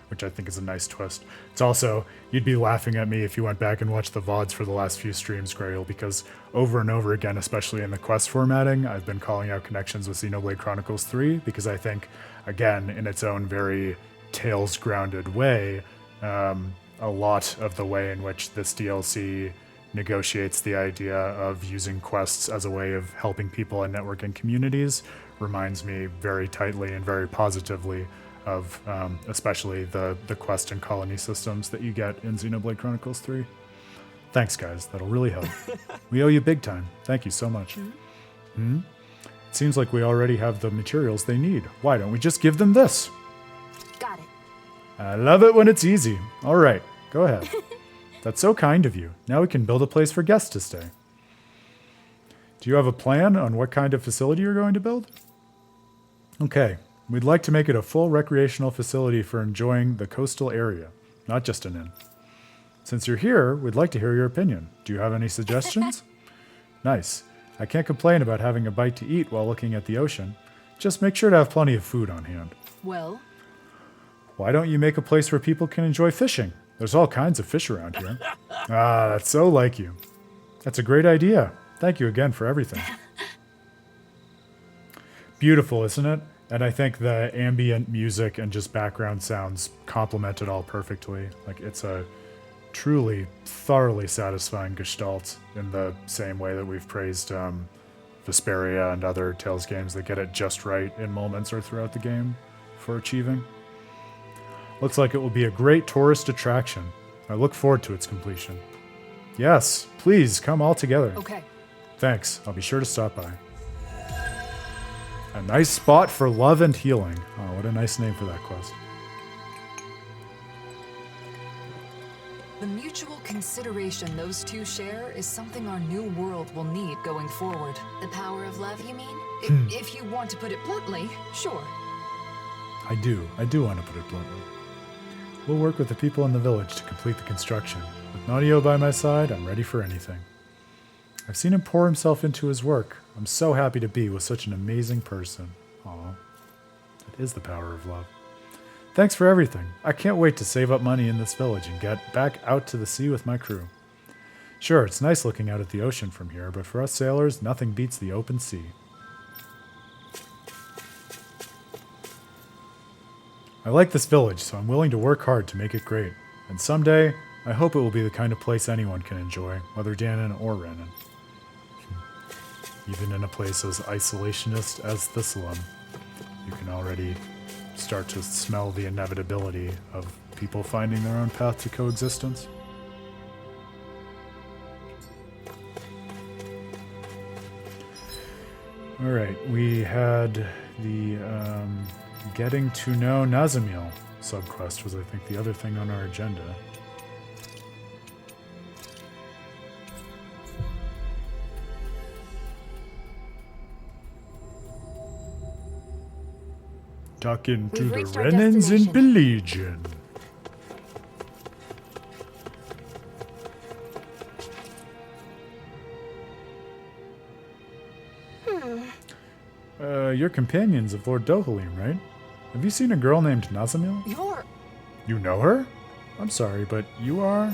which I think is a nice twist. It's also, you'd be laughing at me if you went back and watched the VODs for the last few streams, Grail, because over and over again, especially in the quest formatting, I've been calling out connections with Xenoblade Chronicles 3, because I think, again, in its own very Tales-grounded way, a lot of the way in which this DLC negotiates the idea of using quests as a way of helping people and networking communities reminds me very tightly and very positively of especially the quest and colony systems that you get in Xenoblade Chronicles 3. Thanks, guys. That'll really help. We owe you big time. Thank you so much. It seems like we already have the materials they need. Why don't we just give them this? Got it. I love it when it's easy. All right, go ahead. That's so kind of you. Now we can build a place for guests to stay. Do you have a plan on what kind of facility you're going to build? Okay, we'd like to make it a full recreational facility for enjoying the coastal area, not just an inn. Since you're here, we'd like to hear your opinion. Do you have any suggestions? Nice. I can't complain about having a bite to eat while looking at the ocean. Just make sure to have plenty of food on hand. Well, Why don't you make a place where people can enjoy fishing? There's all kinds of fish around here. Ah, that's so like you. That's a great idea. Thank you again for everything. Beautiful, isn't it? And I think the ambient music and just background sounds complement it all perfectly. Like, it's a truly, thoroughly satisfying gestalt in the same way that we've praised Vesperia and other Tales games that get it just right in moments or throughout the game for achieving. Looks like it will be a great tourist attraction. I look forward to its completion. Yes, please come all together. okay. Thanks, I'll be sure to stop by. A nice spot for love and healing. Oh, what a nice name for that quest. The mutual consideration those two share is something our new world will need going forward. The power of love, you mean? If you want to put it bluntly, sure. I do want to put it bluntly. We'll work with the people in the village to complete the construction. With Nadio by my side, I'm ready for anything. I've seen him pour himself into his work. I'm so happy to be with such an amazing person. Aw, that is the power of love. Thanks for everything. I can't wait to save up money in this village and get back out to the sea with my crew. Sure, it's nice looking out at the ocean from here, but for us sailors, nothing beats the open sea. I like this village, so I'm willing to work hard to make it great. And someday, I hope it will be the kind of place anyone can enjoy, whether Danon or Renan. Even in a place as isolationist as the slum, you can already start to smell the inevitability of people finding their own path to coexistence. Alright, we had the getting to know Nazamil subquest was, I think, the other thing on our agenda. Talking to We've the reached our Renans in destination. Belegion. You're companions of Lord Dohalim, right? Have you seen a girl named Nazamil? You know her? I'm sorry, but you are...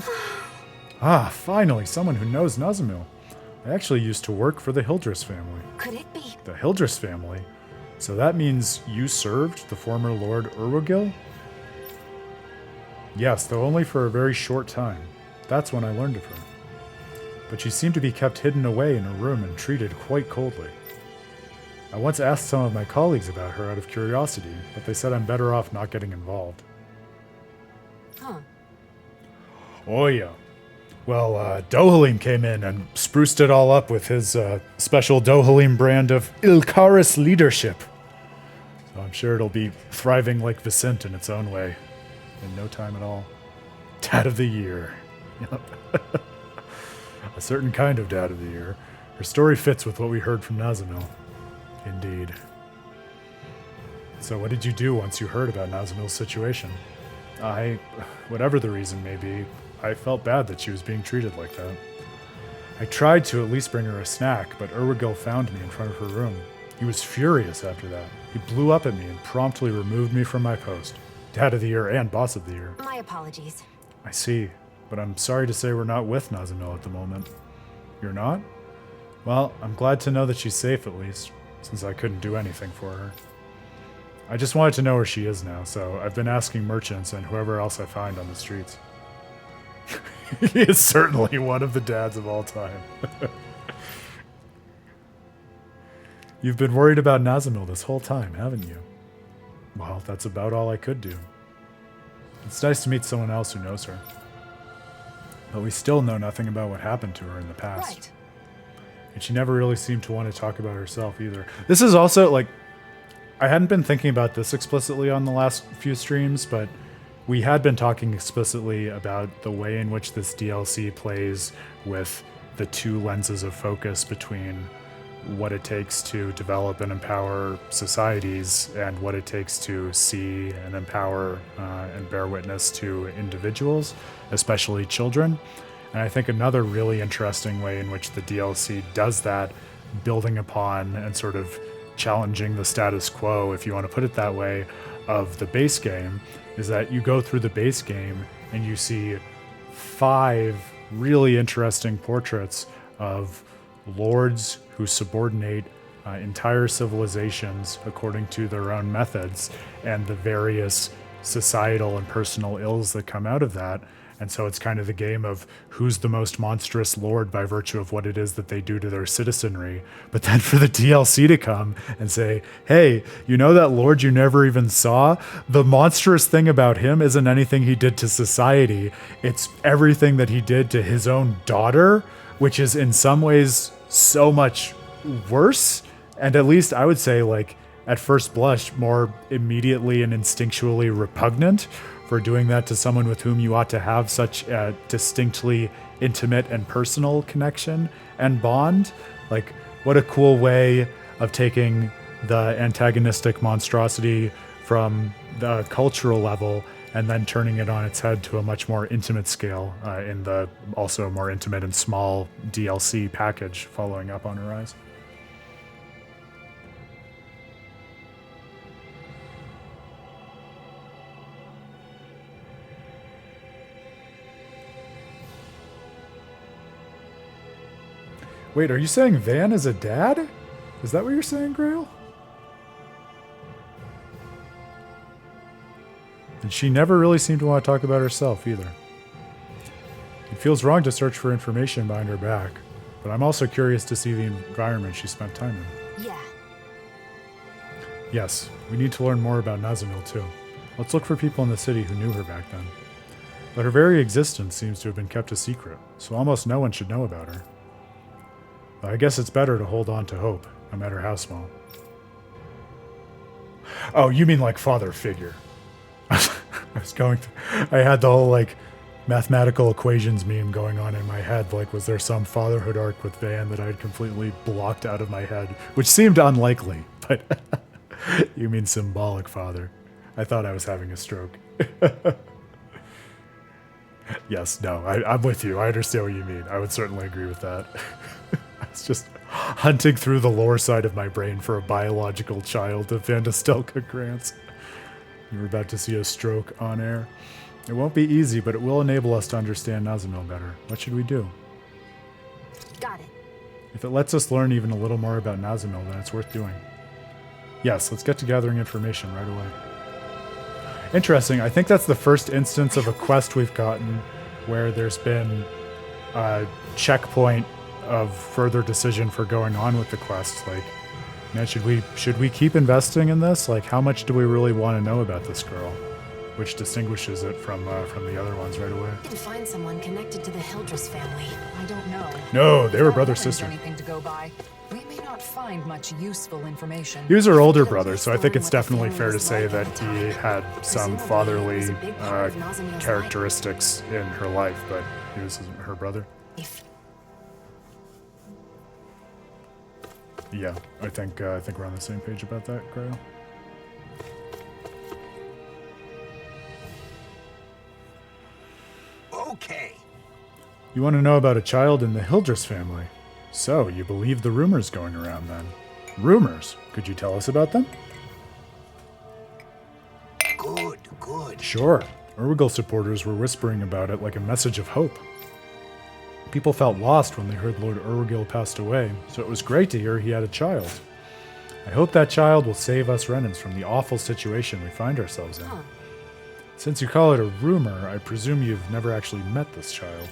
Ah, finally, someone who knows Nazamil. I actually used to work for the Hildress family. Could it be? The Hildress family? So that means you served the former Lord Urwagil? Yes, though only for a very short time. That's when I learned of her. But she seemed to be kept hidden away in a room and treated quite coldly. I once asked some of my colleagues about her out of curiosity, but they said I'm better off not getting involved. Huh. Oh yeah. Well, Dohalim came in and spruced it all up with his special Dohalim brand of Ilkaris leadership. So I'm sure it'll be thriving like Vicent in its own way in no time at all. Dad of the Year. Yep. A certain kind of Dad of the Year. Her story fits with what we heard from Nazamil. Indeed. So what did you do once you heard about Nazamil's situation? Whatever the reason may be, I felt bad that she was being treated like that. I tried to at least bring her a snack, but Urwagil found me in front of her room. He was furious after that. He blew up at me and promptly removed me from my post. Dad of the Year and Boss of the Year. My apologies. I see, but I'm sorry to say we're not with Nazamil at the moment. You're not? Well, I'm glad to know that she's safe at least, since I couldn't do anything for her. I just wanted to know where she is now, so I've been asking merchants and whoever else I find on the streets. He is certainly one of the dads of all time. You've been worried about Nazamil this whole time, haven't you? Well, that's about all I could do. It's nice to meet someone else who knows her. But we still know nothing about what happened to her in the past. Right. And she never really seemed to want to talk about herself either. This is also, like, I hadn't been thinking about this explicitly on the last few streams, but we had been talking explicitly about the way in which this DLC plays with the two lenses of focus between what it takes to develop and empower societies and what it takes to see and empower and bear witness to individuals, especially children. And I think another really interesting way in which the DLC does that, building upon and sort of challenging the status quo, if you want to put it that way, of the base game, is that you go through the base game and you see 5 really interesting portraits of lords who subordinate entire civilizations according to their own methods and the various societal and personal ills that come out of that. And so it's kind of the game of who's the most monstrous lord by virtue of what it is that they do to their citizenry. But then for the DLC to come and say, hey, you know that lord you never even saw? The monstrous thing about him isn't anything he did to society. It's everything that he did to his own daughter, which is in some ways so much worse. And at least I would say, like, at first blush, more immediately and instinctually repugnant for doing that to someone with whom you ought to have such a distinctly intimate and personal connection and bond. Like, what a cool way of taking the antagonistic monstrosity from the cultural level and then turning it on its head to a much more intimate scale in the also more intimate and small DLC package following up on Arise. Wait, are you saying Van is a dad? Is that what you're saying, Grail? And she never really seemed to want to talk about herself either. It feels wrong to search for information behind her back, but I'm also curious to see the environment she spent time in. Yeah. Yes, we need to learn more about Nazamil too. Let's look for people in the city who knew her back then. But her very existence seems to have been kept a secret, so almost no one should know about her. I guess it's better to hold on to hope, no matter how small. Oh, you mean like father figure. I had the whole, like, mathematical equations meme going on in my head. Like, was there some fatherhood arc with Van that I had completely blocked out of my head? Which seemed unlikely, but you mean symbolic father. I thought I was having a stroke. Yes, no, I'm with you. I understand what you mean. I would certainly agree with that. It's just hunting through the lore side of my brain for a biological child of Vandastelka grants. You're about to see a stroke on air. It won't be easy, but it will enable us to understand Nazamil better. What should we do? Got it. If it lets us learn even a little more about Nazamil, then it's worth doing. Yes, let's get to gathering information right away. Interesting. I think that's the first instance of a quest we've gotten where there's been a checkpoint of further decision for going on with the quest. Like, man, should we keep investing in this? Like, how much do we really want to know about this girl? which distinguishes it from the other ones right away. You can find someone connected to the Hildress family. I don't know. No, they were Without brother Reren's sister. Anything to go by. We may not find much useful information. He was her older brother, so I think it's definitely fair to say that he had some fatherly characteristics in her life, but he was her brother. Yeah, I think we're on the same page about that, Grail. Okay. You want to know about a child in the Hildress family? So, you believe the rumors going around then? Rumors? Could you tell us about them? Good, good. Sure. Urwigil supporters were whispering about it like a message of hope. People felt lost when they heard Lord Urwigil passed away, so it was great to hear he had a child. I hope that child will save us Renans from the awful situation we find ourselves in. Since you call it a rumor, I presume you've never actually met this child.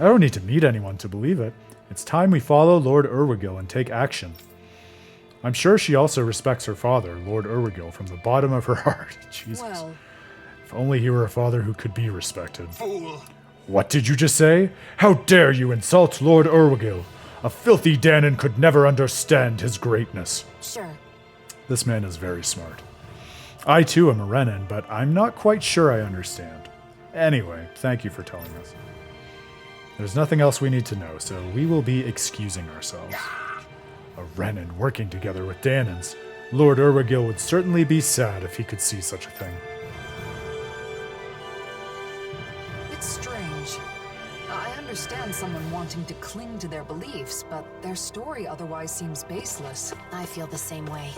I don't need to meet anyone to believe it. It's time we follow Lord Urwigil and take action. I'm sure she also respects her father, Lord Urwigil, from the bottom of her heart. Jesus. Well, If only he were a father who could be respected. Fool. What did you just say? How dare you insult Lord Urwigil? A filthy Danon could never understand his greatness. sure. This man is very smart. I too am a Renan, but I'm not quite sure I understand. Anyway, thank you for telling us. There's nothing else we need to know, so we will be excusing ourselves. A Renan working together with Danons. Lord Urwigil would certainly be sad if he could see such a thing. It's strange. I understand someone wanting to cling to their beliefs, but their story otherwise seems baseless. I feel the same way.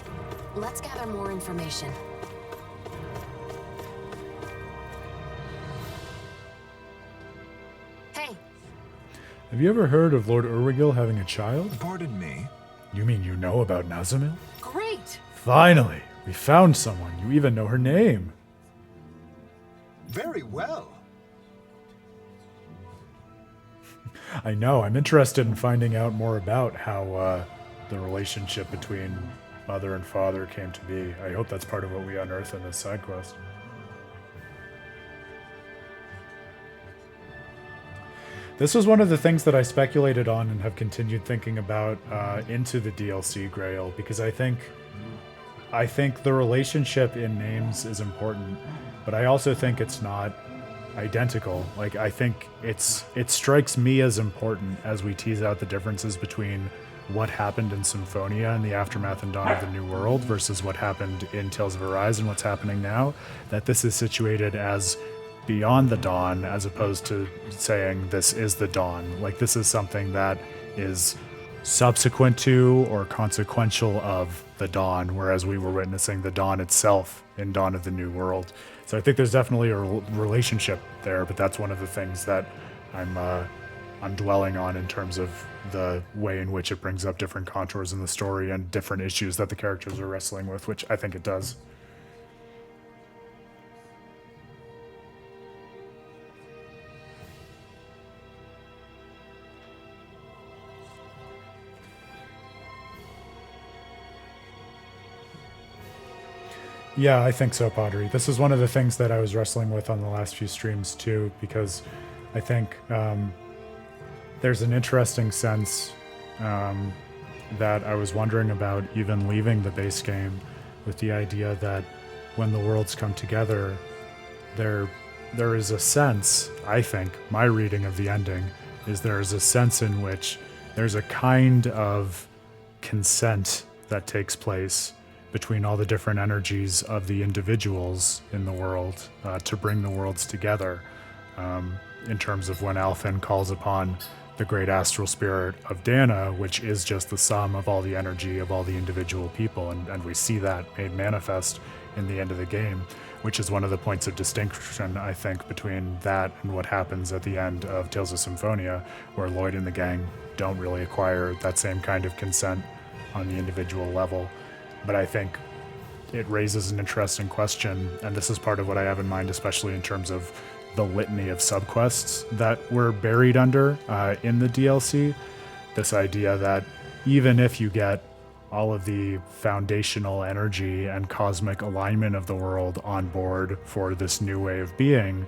Let's gather more information. Hey, Have you ever heard of Lord Urwigil having a child? Pardon me? You mean you know about Nazamil? Great! Finally! We found someone. You even know her name. Very well. I know. I'm interested in finding out more about how the relationship between mother and father came to be. I hope that's part of what we unearth in this side quest. This was one of the things that I speculated on and have continued thinking about into the DLC, Grail, because I think the relationship in names is important, but I also think it's not identical. Like, I think it strikes me as important as we tease out the differences between what happened in Symphonia and the Aftermath and Dawn of the New World versus what happened in Tales of Arise and what's happening now, that this is situated as beyond the dawn as opposed to saying this is the dawn. Like, this is something that is subsequent to or consequential of the dawn, whereas we were witnessing the dawn itself in Dawn of the New World. So I think there's definitely a relationship there, but that's one of the things that I'm dwelling on in terms of the way in which it brings up different contours in the story and different issues that the characters are wrestling with, which I think it does. Yeah, I think so, Pottery. This is one of the things that I was wrestling with on the last few streams too, because I think there's an interesting sense that I was wondering about even leaving the base game, with the idea that when the worlds come together, there is a sense, I think, my reading of the ending, is there is a sense in which there's a kind of consent that takes place between all the different energies of the individuals in the world to bring the worlds together, in terms of when Alfin calls upon the great astral spirit of Dana, which is just the sum of all the energy of all the individual people, and we see that made manifest in the end of the game, which is one of the points of distinction, I think, between that and what happens at the end of Tales of Symphonia, where Lloyd and the gang don't really acquire that same kind of consent on the individual level. But I think it raises an interesting question, and this is part of what I have in mind, especially in terms of the litany of subquests that were buried under in the DLC. This idea that even if you get all of the foundational energy and cosmic alignment of the world on board for this new way of being,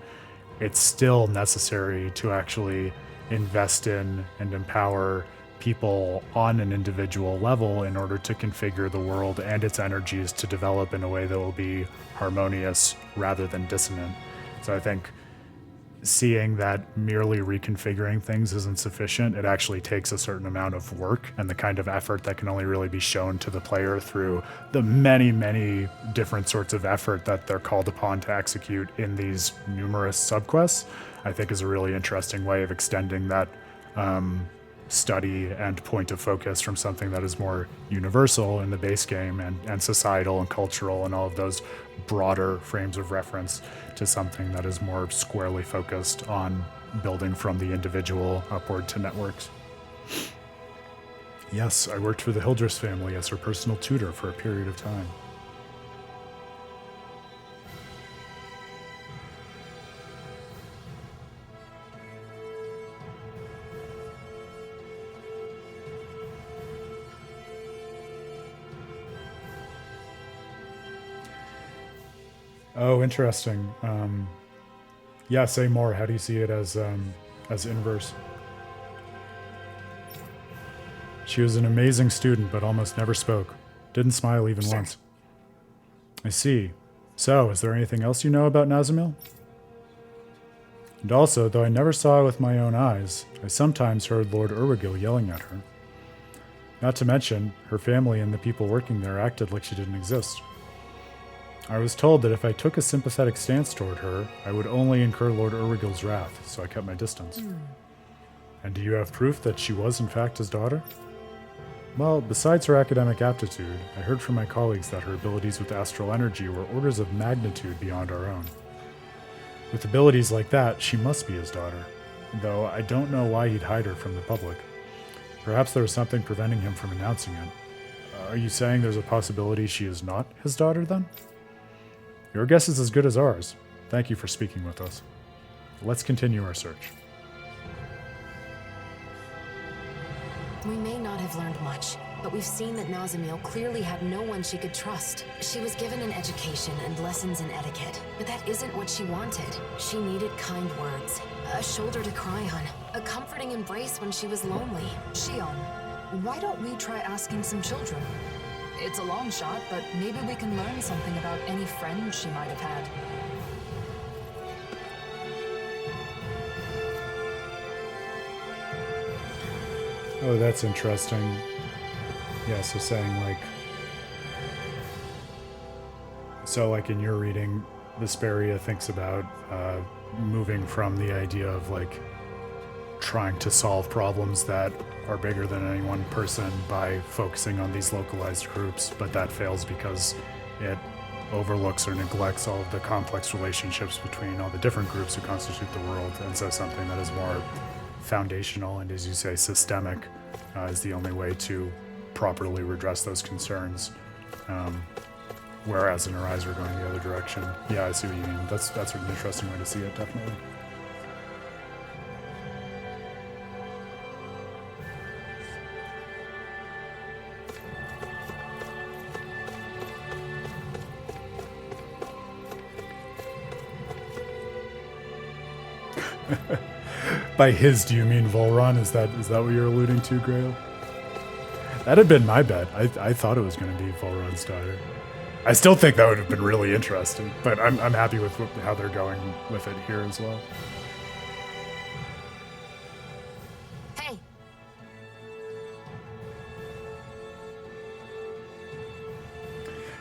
it's still necessary to actually invest in and empower people on an individual level in order to configure the world and its energies to develop in a way that will be harmonious rather than dissonant. So I think seeing that merely reconfiguring things isn't sufficient, it actually takes a certain amount of work and the kind of effort that can only really be shown to the player through the many, many different sorts of effort that they're called upon to execute in these numerous subquests, I think is a really interesting way of extending that study and point of focus from something that is more universal in the base game and societal and cultural and all of those broader frames of reference to something that is more squarely focused on building from the individual upward to networks. Yes, I worked for the Hildress family as her personal tutor for a period of time. Oh, interesting. Yeah, say more. How do you see it as inverse? She was an amazing student, but almost never spoke. Didn't smile even once. I see. So, is there anything else you know about Nazamil? And also, though I never saw her with my own eyes, I sometimes heard Lord Urwigil yelling at her. Not to mention, her family and the people working there acted like she didn't exist. I was told that if I took a sympathetic stance toward her, I would only incur Lord Urwigil's wrath, so I kept my distance. And do you have proof that she was in fact his daughter? Well, besides her academic aptitude, I heard from my colleagues that her abilities with astral energy were orders of magnitude beyond our own. With abilities like that, she must be his daughter, though I don't know why he'd hide her from the public. Perhaps there was something preventing him from announcing it. Are you saying there's a possibility she is not his daughter, then? Your guess is as good as ours. Thank you for speaking with us. Let's continue our search. We may not have learned much, but we've seen that Nazamil clearly had no one she could trust. She was given an education and lessons in etiquette, but that isn't what she wanted. She needed kind words, a shoulder to cry on, a comforting embrace when she was lonely. Shion, why don't we try asking some children? It's a long shot, but maybe we can learn something about any friends she might have had. Oh, that's interesting. Yeah, so saying like in your reading, Vesperia thinks about moving from the idea of like trying to solve problems that are bigger than any one person by focusing on these localized groups, but that fails because it overlooks or neglects all of the complex relationships between all the different groups who constitute the world. And so something that is more foundational and, as you say, systemic is the only way to properly redress those concerns. Whereas in Arise, we're going the other direction. Yeah, I see what you mean. That's an interesting way to see it, definitely. By his, do you mean Volron? Is that what you're alluding to, Grail? That had been my bet. I thought it was going to be Volron's daughter. I still think that would have been really interesting, but I'm happy with how they're going with it here as well. Hey!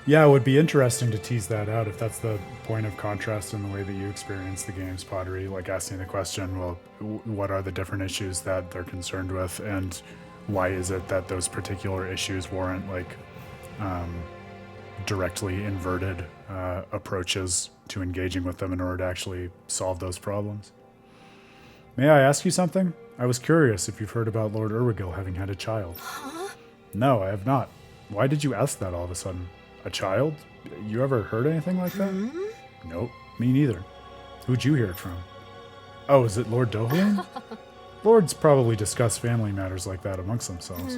Yeah, it would be interesting to tease that out if that's the point of contrast in the way that you experience the game's pottery, like asking the question, well, what are the different issues that they're concerned with, and why is it that those particular issues warrant like directly inverted approaches to engaging with them in order to actually solve those problems. May I ask you something? I was curious if you've heard about Lord Urwigil having had a child. Huh? No, I have not. Why did you ask that all of a sudden? A child? You ever heard anything like that? Nope, me neither. Who'd you hear it from? Oh, is it Lord Dohlian? Lords probably discuss family matters like that amongst themselves.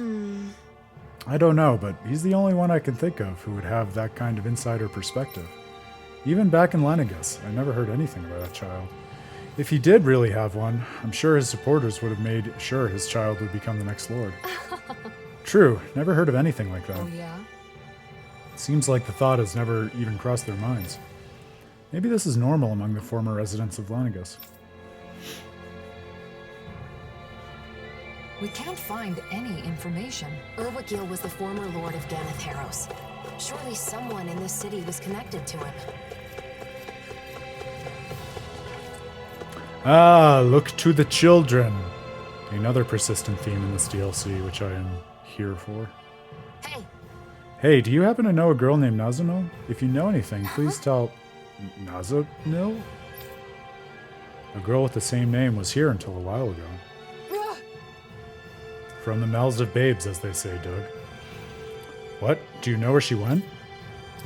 I don't know, but he's the only one I can think of who would have that kind of insider perspective. Even back in Lenegus, I never heard anything about that child. If he did really have one, I'm sure his supporters would have made sure his child would become the next lord. True, never heard of anything like that. Oh, yeah? Seems like the thought has never even crossed their minds. Maybe this is normal among the former residents of Lenegus. We can't find any information. Urwagil was the former lord of Ganeth Harros. Surely someone in this city was connected to him. Ah, look to the children. Another persistent theme in this DLC, which I am here for. Hey! Hey, do you happen to know a girl named Nazamil? If you know anything, please tell... Nazamil? A girl with the same name was here until a while ago. From the mouths of babes, as they say, Doug. What? Do you know where she went?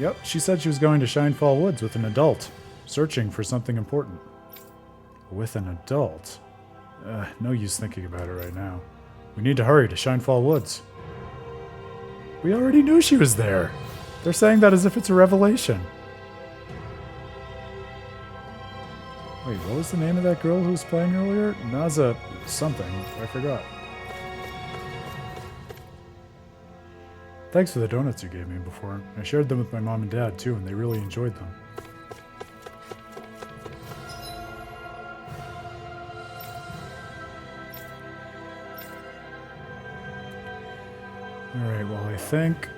Yep, she said she was going to Shinefall Woods with an adult, searching for something important. With an adult? No use thinking about it right now. We need to hurry to Shinefall Woods. We already knew she was there. They're saying that as if it's a revelation. Wait, what was the name of that girl who was playing earlier? Naza something. I forgot. Thanks for the donuts you gave me before. I shared them with my mom and dad too, and they really enjoyed them. Alright, well I think,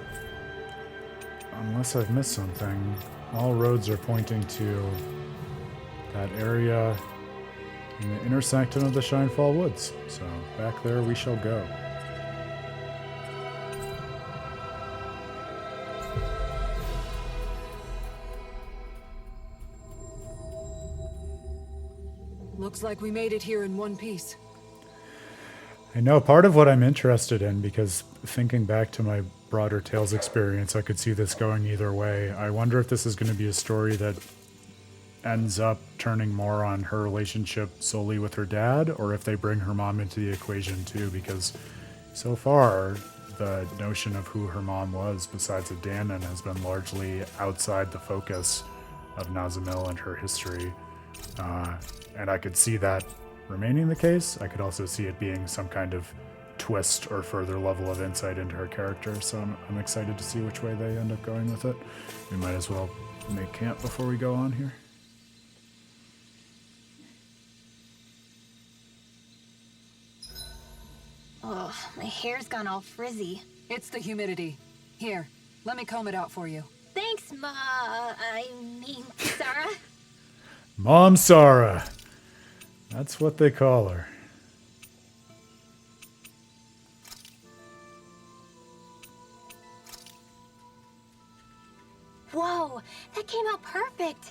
unless I've missed something, all roads are pointing to that area in the inner sanctum of the Shinefall Woods. So back there we shall go. Looks like we made it here in one piece. I know part of what I'm interested in, because thinking back to my broader Tales experience, I could see this going either way. I wonder if this is going to be a story that ends up turning more on her relationship solely with her dad, or if they bring her mom into the equation too, because so far the notion of who her mom was, besides a Danon, has been largely outside the focus of Nazamil and her history. And I could see that remaining the case. I could also see it being some kind of twist or further level of insight into her character, so I'm excited to see which way they end up going with it. We might as well make camp before we go on here. Oh, my hair's gone all frizzy. It's the humidity. Here, let me comb it out for you. Thanks, I mean, Sarah. Mom Sarah. That's what they call her. Whoa, that came out perfect.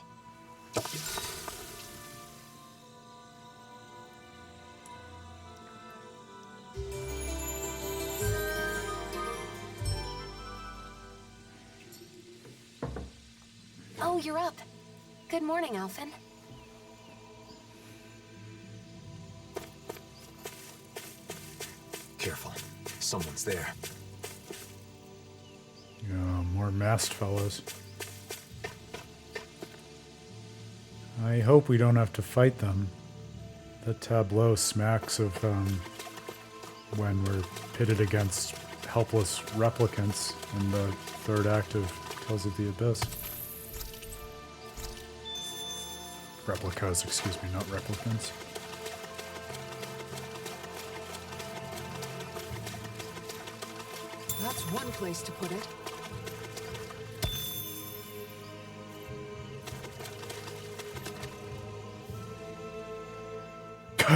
Oh, you're up. Good morning, Alphen. Careful. Someone's there. Yeah, more masked fellows. I hope we don't have to fight them. The tableau smacks of when we're pitted against helpless replicants in the third act of Tales of the Abyss. Replicas, excuse me, not replicants. That's one place to put it.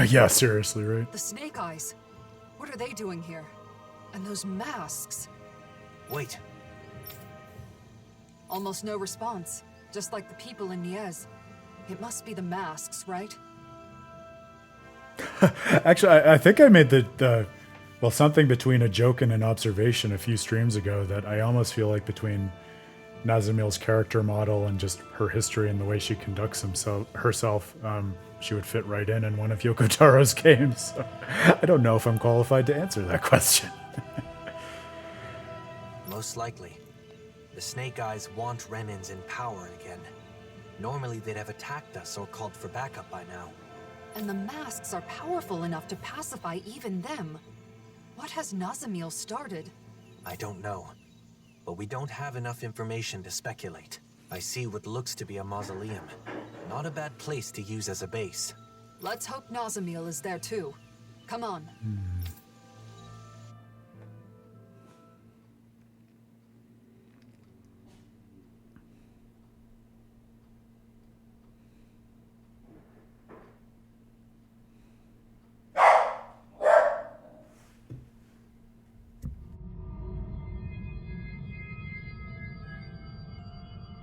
Yeah, seriously, right? The snake eyes. What are they doing here? And those masks. Wait, Almost no response. Just like the people in Niez. It must be the masks, right? Actually, I think I made well, something between a joke and an observation a few streams ago that I almost feel like between Nazamil's character model and just her history and the way she conducts herself, she would fit right in one of Yoko Taro's games. So I don't know if I'm qualified to answer that question. most likely. The Snake Eyes want Renans in power again. Normally they'd have attacked us or called for backup by now. And the masks are powerful enough to pacify even them. What has Nazamiel started? I don't know, but we don't have enough information to speculate. I see what looks to be a mausoleum. Not a bad place to use as a base. Let's hope Nazamiel is there too. Come on.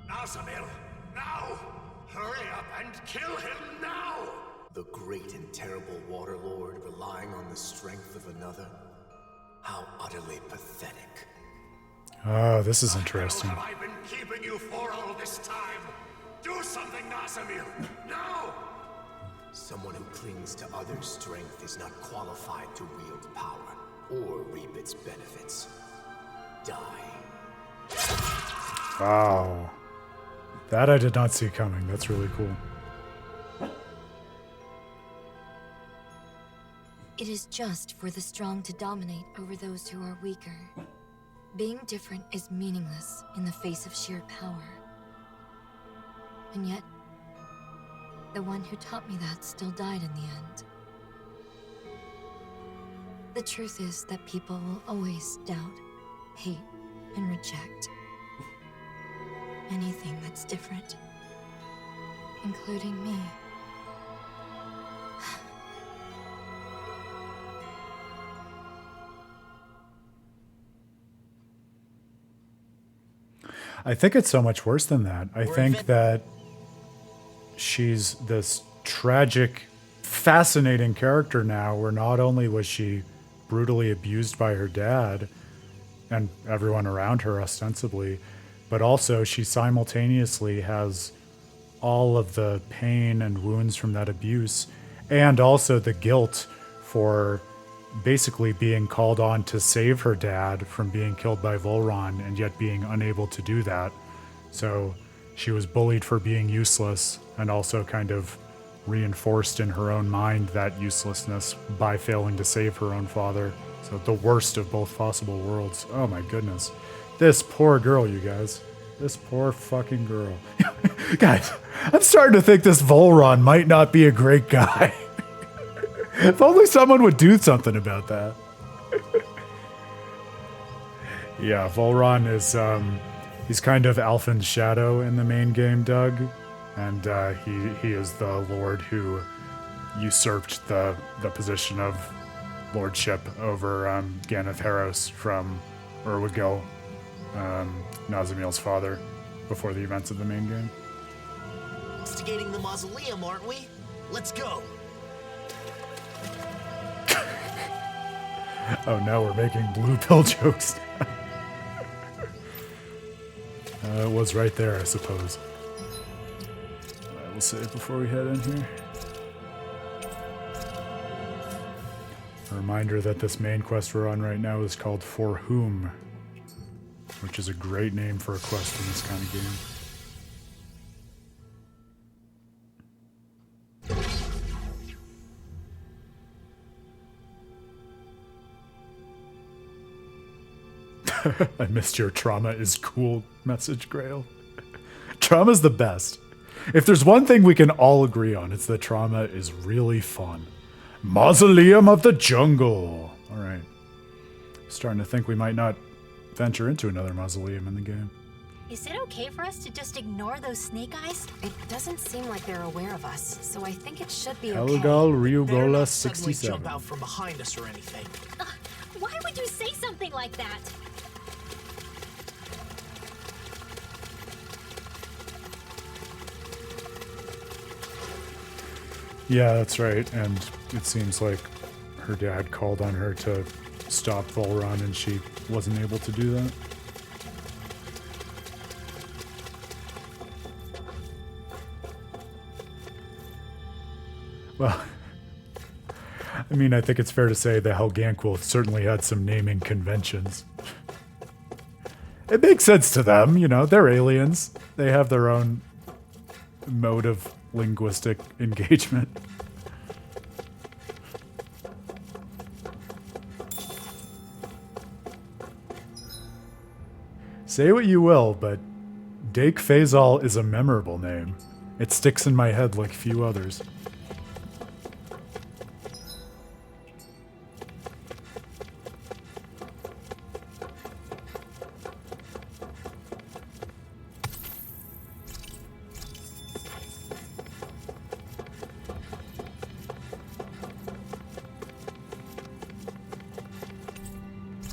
Nazamiel, now! Hurry up and kill him now! The great and terrible Water Lord relying on the strength of another? How utterly pathetic. Oh, this is interesting. How have I been keeping you for all this time? Do something, Nazamiel! Now! Someone who clings to others' strength is not qualified to wield power or reap its benefits. Die. Wow. That I did not see coming. That's really cool. It is just for the strong to dominate over those who are weaker. Being different is meaningless in the face of sheer power. And yet, the one who taught me that still died in the end. The truth is that people will always doubt, hate, and reject anything that's different, including me. I think it's so much worse than that. I think that she's this tragic, fascinating character now where not only was she brutally abused by her dad and everyone around her ostensibly, but also she simultaneously has all of the pain and wounds from that abuse and also the guilt for basically being called on to save her dad from being killed by Volron and yet being unable to do that. So she was bullied for being useless and also kind of reinforced in her own mind that uselessness by failing to save her own father. So the worst of both possible worlds. Oh my goodness. This poor girl, you guys. This poor fucking girl. Guys, I'm starting to think this Volron might not be a great guy. If only someone would do something about that. Yeah, Volron is, he's kind of Alphen's shadow in the main game, Doug. And he is the lord who usurped the position of lordship over Ganeth Haros from Urwagil, Nazamiel's father, before the events of the main game. Investigating the mausoleum, aren't we? Let's go. Oh no, we're making blue pill jokes. It was right there, I suppose. We'll save before we head in here. A reminder that this main quest we're on right now is called For Whom, which is a great name for a quest in this kind of game. I missed your trauma is cool message, Grail. Trauma's the best. If there's one thing we can all agree on, it's that trauma is really fun. Mausoleum of the Jungle. All right. Starting to think we might not venture into another mausoleum in the game. Is it okay for us to just ignore those snake eyes? It doesn't seem like they're aware of us, so I think it should be okay. Helgal They're Ryugola not suddenly 67. jump out from behind us or anything. Why would you say something like that? Yeah, that's right. And it seems like her dad called on her to stop Volron and she wasn't able to do that. Well, I mean, I think it's fair to say that Helganquil certainly had some naming conventions. It makes sense to them, you know, they're aliens. They have their own mode of linguistic engagement. Say what you will, but Dake Faisal is a memorable name. It sticks in my head like few others.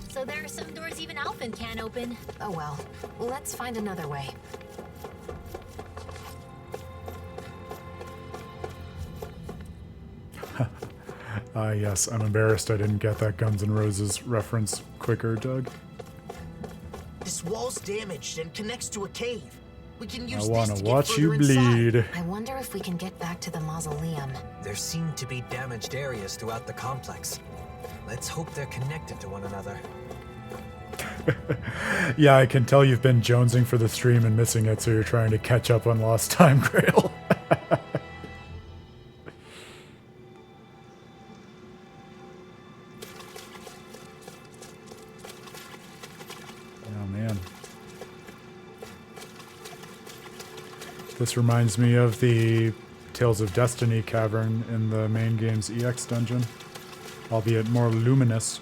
So there are some doors even Alphen can't open. Oh well, let's find another way. Yes, I'm embarrassed I didn't get that Guns N' Roses reference quicker, Doug. This wall's damaged and connects to a cave. We can use I this wanna to get watch you further inside. bleed. I wonder if we can get back to the mausoleum. There seem to be damaged areas throughout the complex. Let's hope they're connected to one another. Yeah, I can tell you've been jonesing for the stream and missing it, so you're trying to catch up on lost time, Grail. Oh, man. This reminds me of the Tales of Destiny cavern in the main game's EX dungeon, albeit more luminous.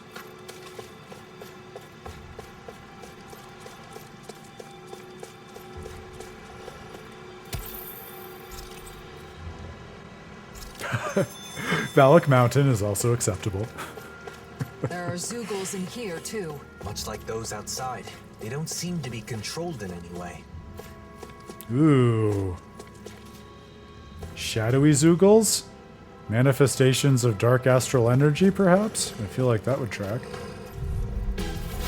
Valak Mountain is also acceptable. There are Zoogles in here, too. Much like those outside, they don't seem to be controlled in any way. Ooh. Shadowy Zoogles? Manifestations of dark astral energy, perhaps? I feel like that would track.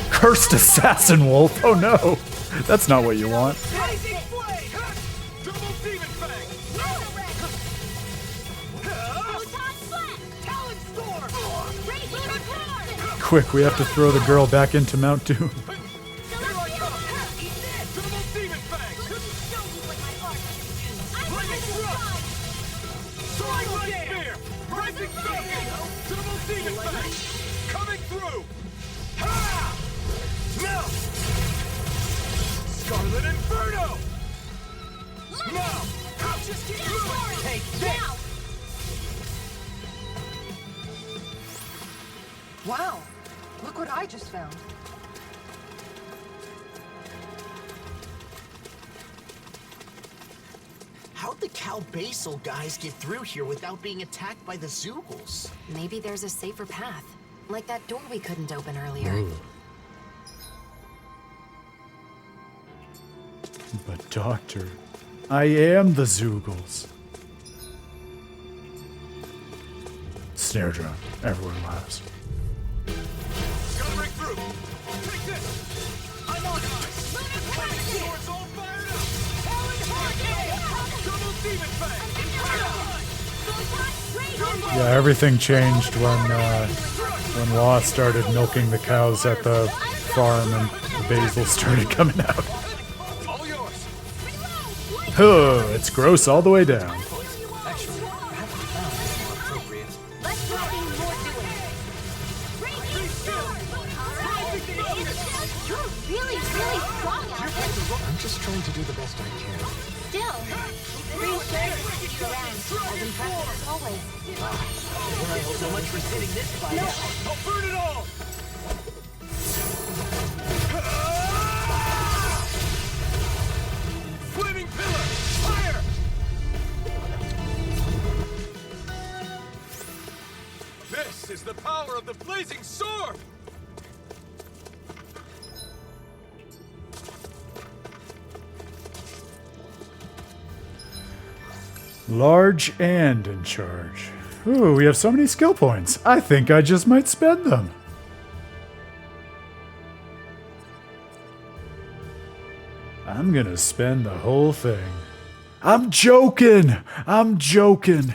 Cursed Assassin Wolf! Oh no! That's not what you want. Quick, we have to throw the girl back into Mount Doom. Scarlet Inferno! Now! Just get take this! Wow! Look what I just found. How'd the Cal Basal guys get through here without being attacked by the Zoogles? Maybe there's a safer path. Like that door we couldn't open earlier. Ooh. But Doctor, I am the Zoogles. Snare drum. Everyone laughs. Gotta break through! Take this! I'm on ice! Swords all fired up! Double demon fang! Yeah, everything changed when Law started milking the cows at the farm and the basil started coming out. All yours! Huh, it's gross all the way down. Actually, I haven't found this more appropriate. Let's try things more doing. You're really, really strong, Alphen. I'm just trying to do the best I can. Still, reassuring to see you around. As impressive as always. So much for sitting this fight. I'll burn it all! Flaming pillar! Fire! This is the power of the blazing sword! Large and in charge. Ooh, we have so many skill points. I think I just might spend them. I'm gonna spend the whole thing. I'm joking! I'm joking!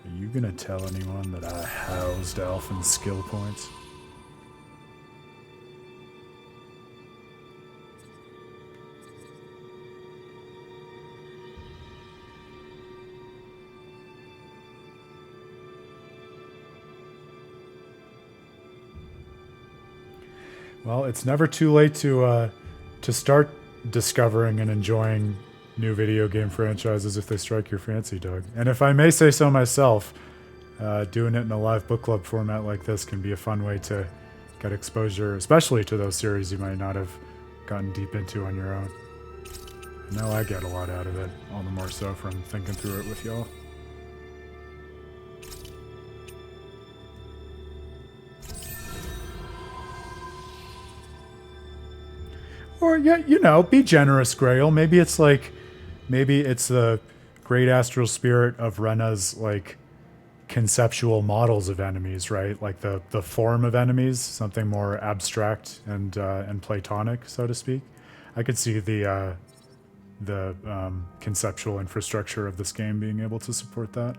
Are you gonna tell anyone that I housed Alphen's skill points? Well, it's never too late to start discovering and enjoying new video game franchises if they strike your fancy, Doug. And if I may say so myself, doing it in a live book club format like this can be a fun way to get exposure, especially to those series you might not have gotten deep into on your own. I know I get a lot out of it, all the more so from thinking through it with y'all. Or, yeah, you know, be generous, Grail. Maybe it's the great astral spirit of Rena's, like, conceptual models of enemies, right? Like the form of enemies, something more abstract and platonic, so to speak. I could see the conceptual infrastructure of this game being able to support that.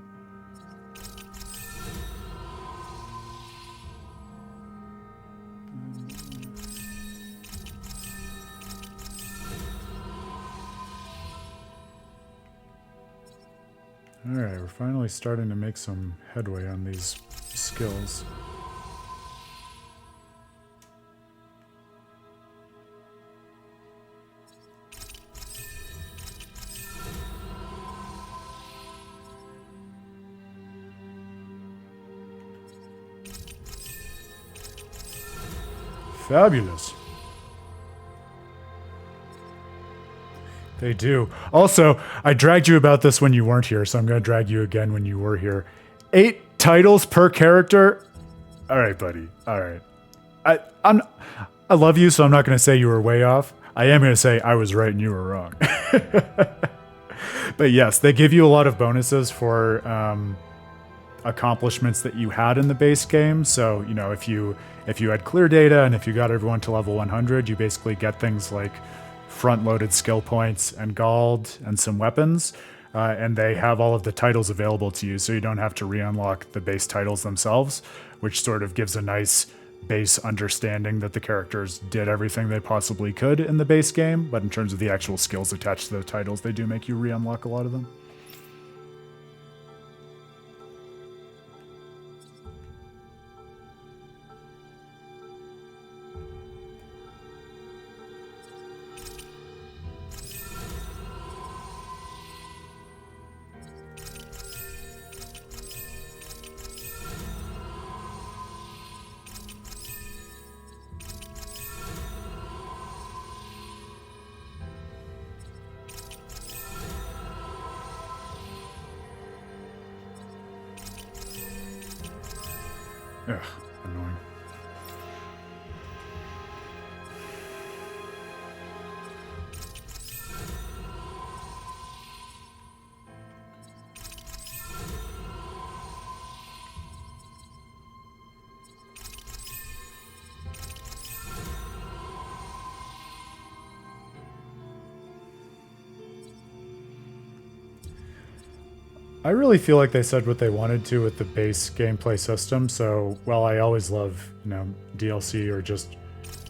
Alright, we're finally starting to make some headway on these skills. Fabulous. They do. Also, I dragged you about this when you weren't here, so I'm going to drag you again when you were here. 8 titles per character? All right, buddy. All right. I love you, so I'm not going to say you were way off. I am going to say I was right and you were wrong. But yes, they give you a lot of bonuses for accomplishments that you had in the base game. So, you know, if you had clear data and if you got everyone to level 100, you basically get things like front-loaded skill points and gold and some weapons, and they have all of the titles available to you, so you don't have to re-unlock the base titles themselves, which sort of gives a nice base understanding that the characters did everything they possibly could in the base game, but in terms of the actual skills attached to the titles, they do make you re-unlock a lot of them. Ugh, annoying. I really feel like they said what they wanted to with the base gameplay system, so while I always love, you know, DLC or just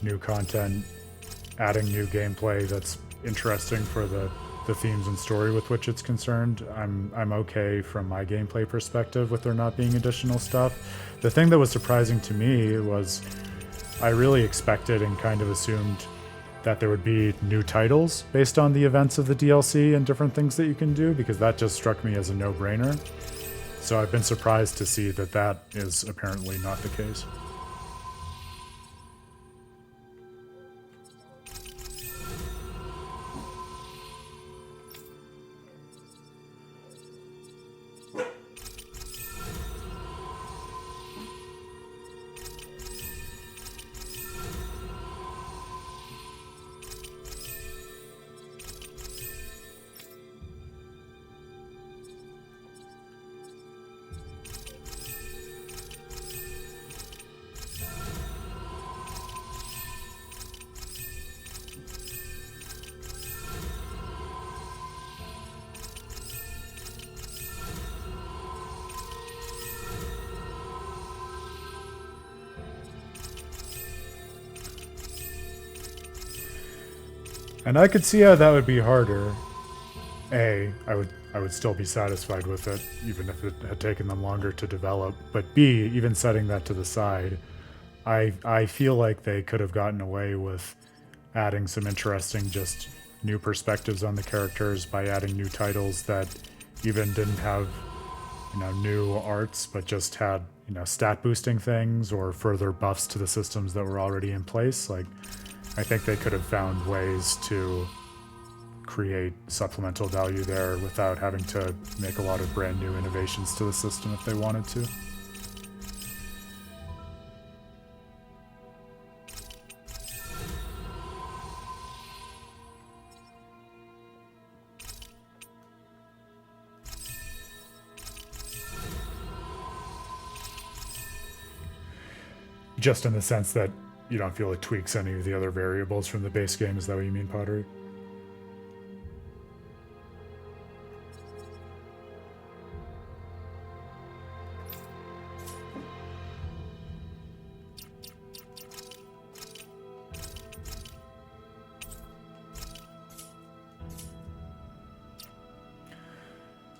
new content, adding new gameplay that's interesting for the themes and story with which it's concerned, I'm okay from my gameplay perspective with there not being additional stuff. The thing that was surprising to me was I really expected and kind of assumed that there would be new titles based on the events of the DLC and different things that you can do, because that just struck me as a no-brainer. So I've been surprised to see that that is apparently not the case. And I could see how that would be harder. A, I would still be satisfied with it, even if it had taken them longer to develop. But B, even setting that to the side, I feel like they could have gotten away with adding some interesting, just new perspectives on the characters by adding new titles that even didn't have, you know, new arts, but just had, you know, stat boosting things or further buffs to the systems that were already in place. Like, I think they could have found ways to create supplemental value there without having to make a lot of brand new innovations to the system if they wanted to. Just in the sense that you don't feel it tweaks any of the other variables from the base game. Is that what you mean, Pottery?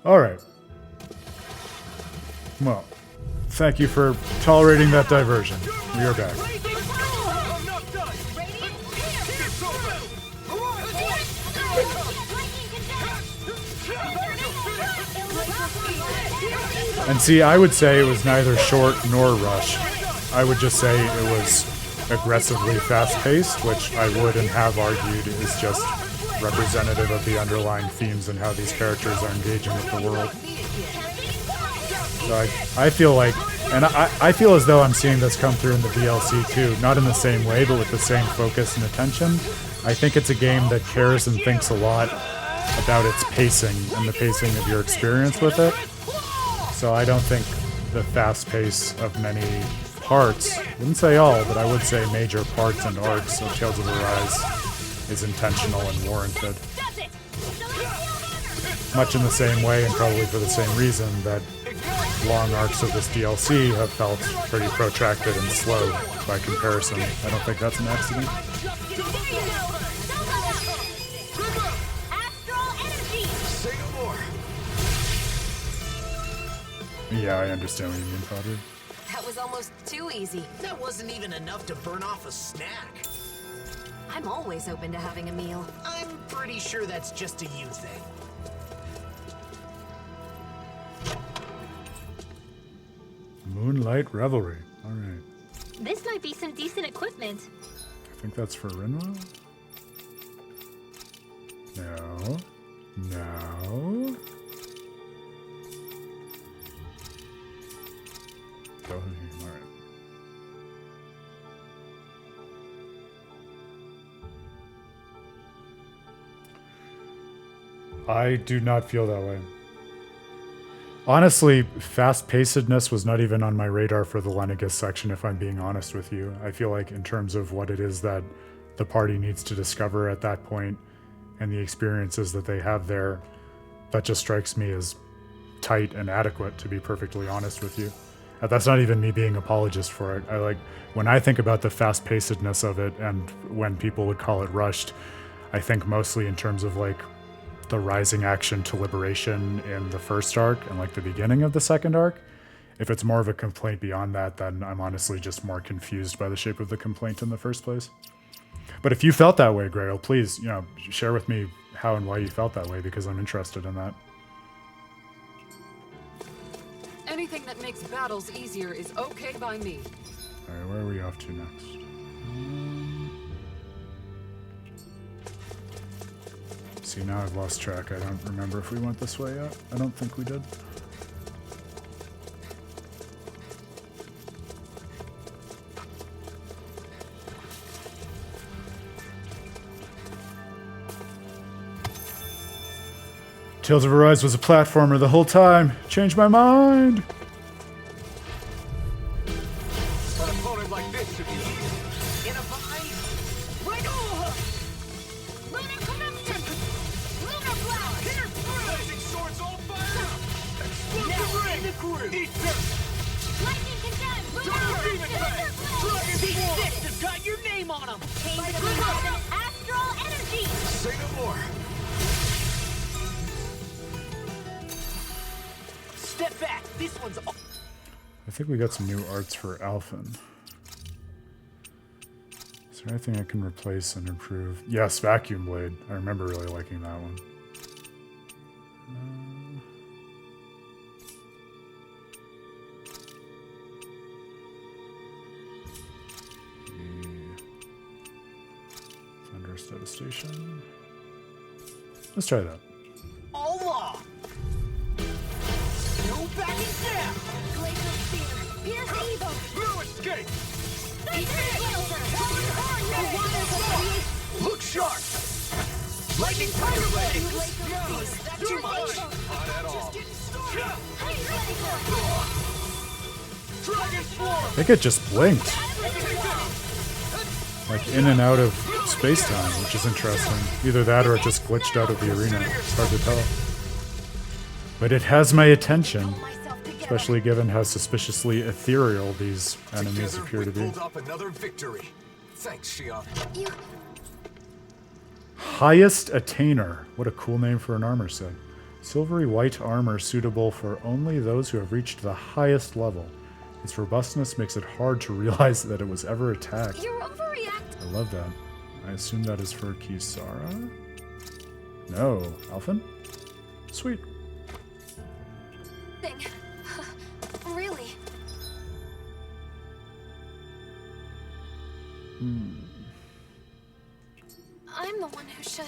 All right. Well, thank you for tolerating that diversion. We are back. And see, I would say it was neither short nor rushed. I would just say it was aggressively fast-paced, which I would and have argued is just representative of the underlying themes and how these characters are engaging with the world. So I feel like, and I feel as though I'm seeing this come through in the DLC too, not in the same way, but with the same focus and attention. I think it's a game that cares and thinks a lot about its pacing and the pacing of your experience with it. So I don't think the fast pace of many parts, I wouldn't say all, but I would say major parts and arcs of Tales of Arise is intentional and warranted. Much in the same way, and probably for the same reason, that long arcs of this DLC have felt pretty protracted and slow by comparison. I don't think that's an accident. Yeah, I understand what you mean, Potter. That was almost too easy. That wasn't even enough to burn off a snack. I'm always open to having a meal. I'm pretty sure that's just a you thing. Moonlight Revelry. All right. This might be some decent equipment. I think that's for Rinwa. No. No. All right. I do not feel that way. Honestly, fast-pacedness was not even on my radar for the Lenegus section, if I'm being honest with you. I feel like in terms of what it is that the party needs to discover at that point and the experiences that they have there, that just strikes me as tight and adequate, to be perfectly honest with you. That's not even me being apologist for it. I like, when I think about the fast-pacedness of it and when people would call it rushed, I think mostly in terms of like the rising action to liberation in the first arc and like the beginning of the second arc. If it's more of a complaint beyond that, then I'm honestly just more confused by the shape of the complaint in the first place. But if you felt that way, Grail, please, you know, share with me how and why you felt that way, because I'm interested in that. Anything that makes battles easier is okay by me. All right, where are we off to next? See, now I've lost track. I don't remember if we went this way yet. I don't think we did. Tales of Arise was a platformer the whole time. Changed my mind. An opponent like this should be easy. In a bind? Lunar connection! Lunar blast! Blazing swords all fired up! Explosive ring! Eat dirt! Lightning condemned! Lunar Dark demon fang! Dragon These swarm! fists have got your name on them! Chains of Lunar astral energy! Say no more! Step back! This one's... I think we got some new arts for Alphen. there anything I can replace and improve? Yes, vacuum blade. I remember really liking that one. Thunderous devastation. Let's try that. Allah! No backing down! Glacial spear. Pierce evil. No escape! Look sharp! Lightning tiger blade! No! Too much! Not at all. Dragon swarm! I think it just blinked. Like in and out of space-time, which is interesting. Either that or it just glitched out of the arena. It's hard to tell. But it has my attention, especially given how suspiciously ethereal these enemies Together, appear to we be. pulled up another victory. Thanks, Shion. You. Highest Attainer. What a cool name for an armor set. Silvery white armor suitable for only those who have reached the highest level. Its robustness makes it hard to realize that it was ever attacked. You're overreacting. I love that. I assume that is for Kisara? No. Alphen? Sweet. Really? I'm the one who should.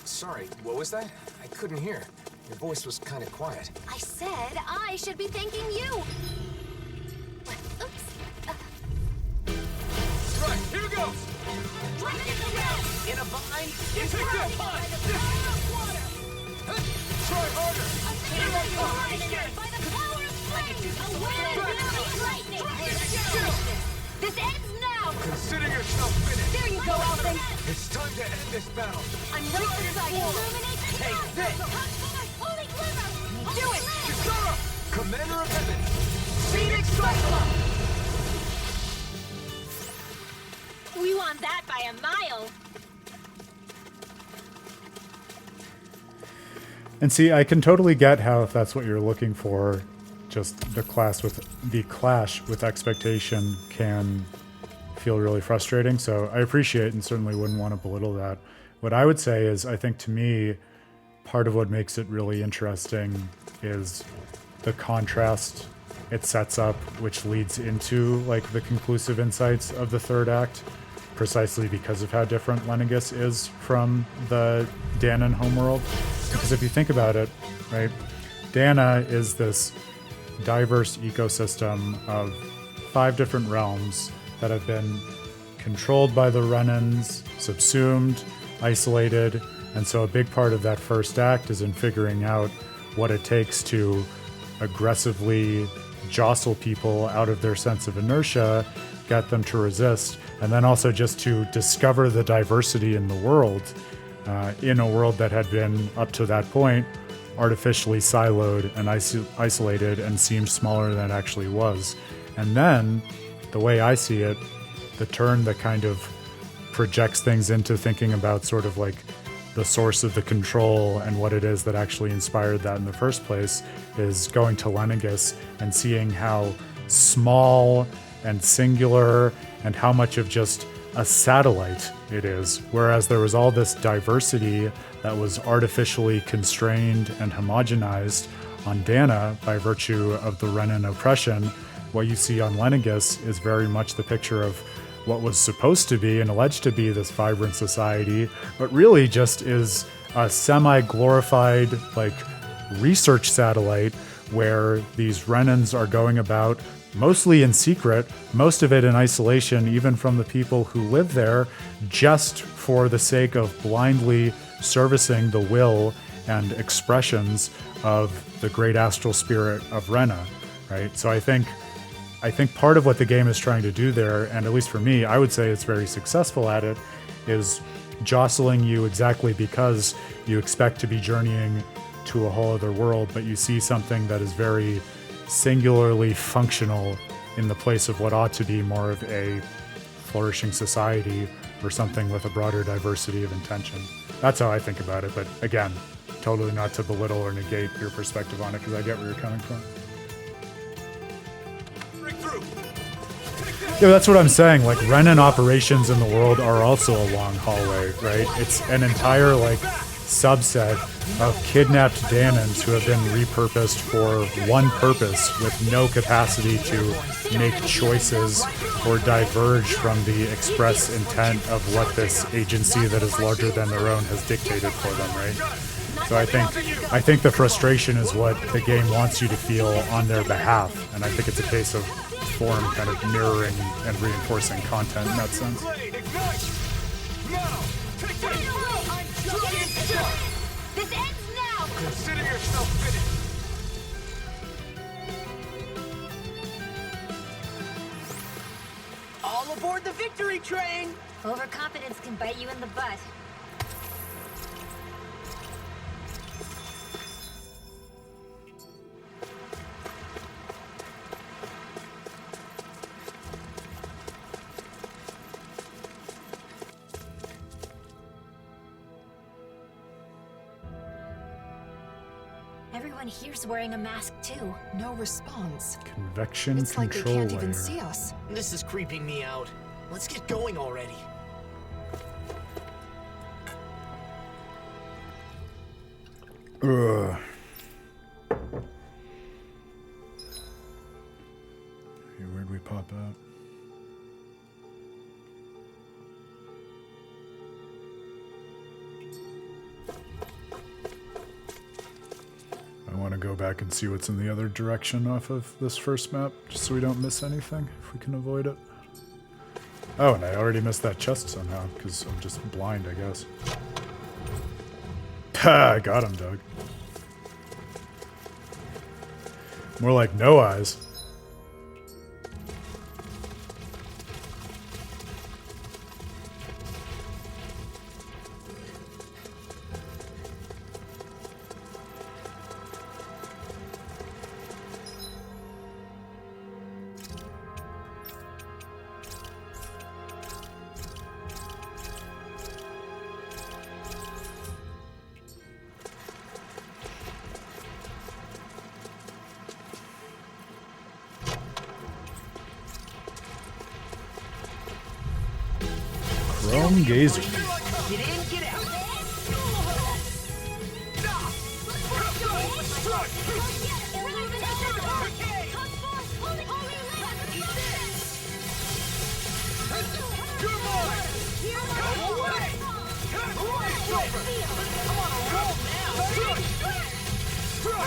Sorry, what was that? I couldn't hear. Your voice was kind of quiet. I said I should be thanking you. Oops. Right, here goes! In a bind? Take that! Try harder! By the power of flame! A wind lightning! This ends now! Consider yourself finished! There you go, Alvin! It's time to end this battle! I'm right beside you! Illuminate the Take this! Holy glimmer! Do it! Kisara! Commander of Heaven! Phoenix Cyclone! We won that by a mile! And see, I can totally get how, if that's what you're looking for, just the clash with expectation can feel really frustrating. So I appreciate and certainly wouldn't want to belittle that. What I would say is, I think to me, part of what makes it really interesting is the contrast it sets up, which leads into like the conclusive insights of the third act, precisely because of how different Lenegis is from the Danon homeworld. Because if you think about it, right, Dana is this diverse ecosystem of 5 different realms that have been controlled by the Renans, subsumed, isolated, and so a big part of that first act is in figuring out what it takes to aggressively jostle people out of their sense of inertia, get them to resist, and then also just to discover the diversity in the world, in a world that had been, up to that point, artificially siloed and isolated and seemed smaller than it actually was. And then, the way I see it, the turn that kind of projects things into thinking about sort of like the source of the control and what it is that actually inspired that in the first place is going to Lenegis and seeing how small and singular and how much of just a satellite it is. Whereas there was all this diversity that was artificially constrained and homogenized on Dana by virtue of the Renan oppression, what you see on Lenegis is very much the picture of what was supposed to be and alleged to be this vibrant society, but really just is a semi-glorified like research satellite where these Renans are going about mostly in secret, most of it in isolation, even from the people who live there, just for the sake of blindly servicing the will and expressions of the great astral spirit of Rena, right? So I think part of what the game is trying to do there, and at least for me, I would say it's very successful at it, is jostling you exactly because you expect to be journeying to a whole other world, but you see something that is very singularly functional in the place of what ought to be more of a flourishing society or something with a broader diversity of intention. That's how I think about it, but again, totally not to belittle or negate your perspective on it, because I get where you're coming from. Break through! Take Yeah, that's what I'm saying. Like, Renan operations in the world are also a long hallway, right? It's an entire, like, subset of kidnapped Daemons who have been repurposed for one purpose with no capacity to make choices or diverge from the express intent of what this agency that is larger than their own has dictated for them, right? So I think the frustration is what the game wants you to feel on their behalf, and I think it's a case of form kind of mirroring and reinforcing content in that sense. This ends now! Consider yourself finished. All aboard the victory train! Overconfidence can bite you in the butt. Everyone here's wearing a mask too. No response. Convection It's like they control can't layer. even see us. This is creeping me out. Let's get going already. Ugh. Hey, where'd we pop out? I want to go back and see what's in the other direction off of this first map, just so we don't miss anything, if we can avoid it. Oh, and I already missed that chest somehow, because I'm just blind, I guess. Ha! Got him, Doug. More like no eyes. Chrome Gazer. Get in, get out.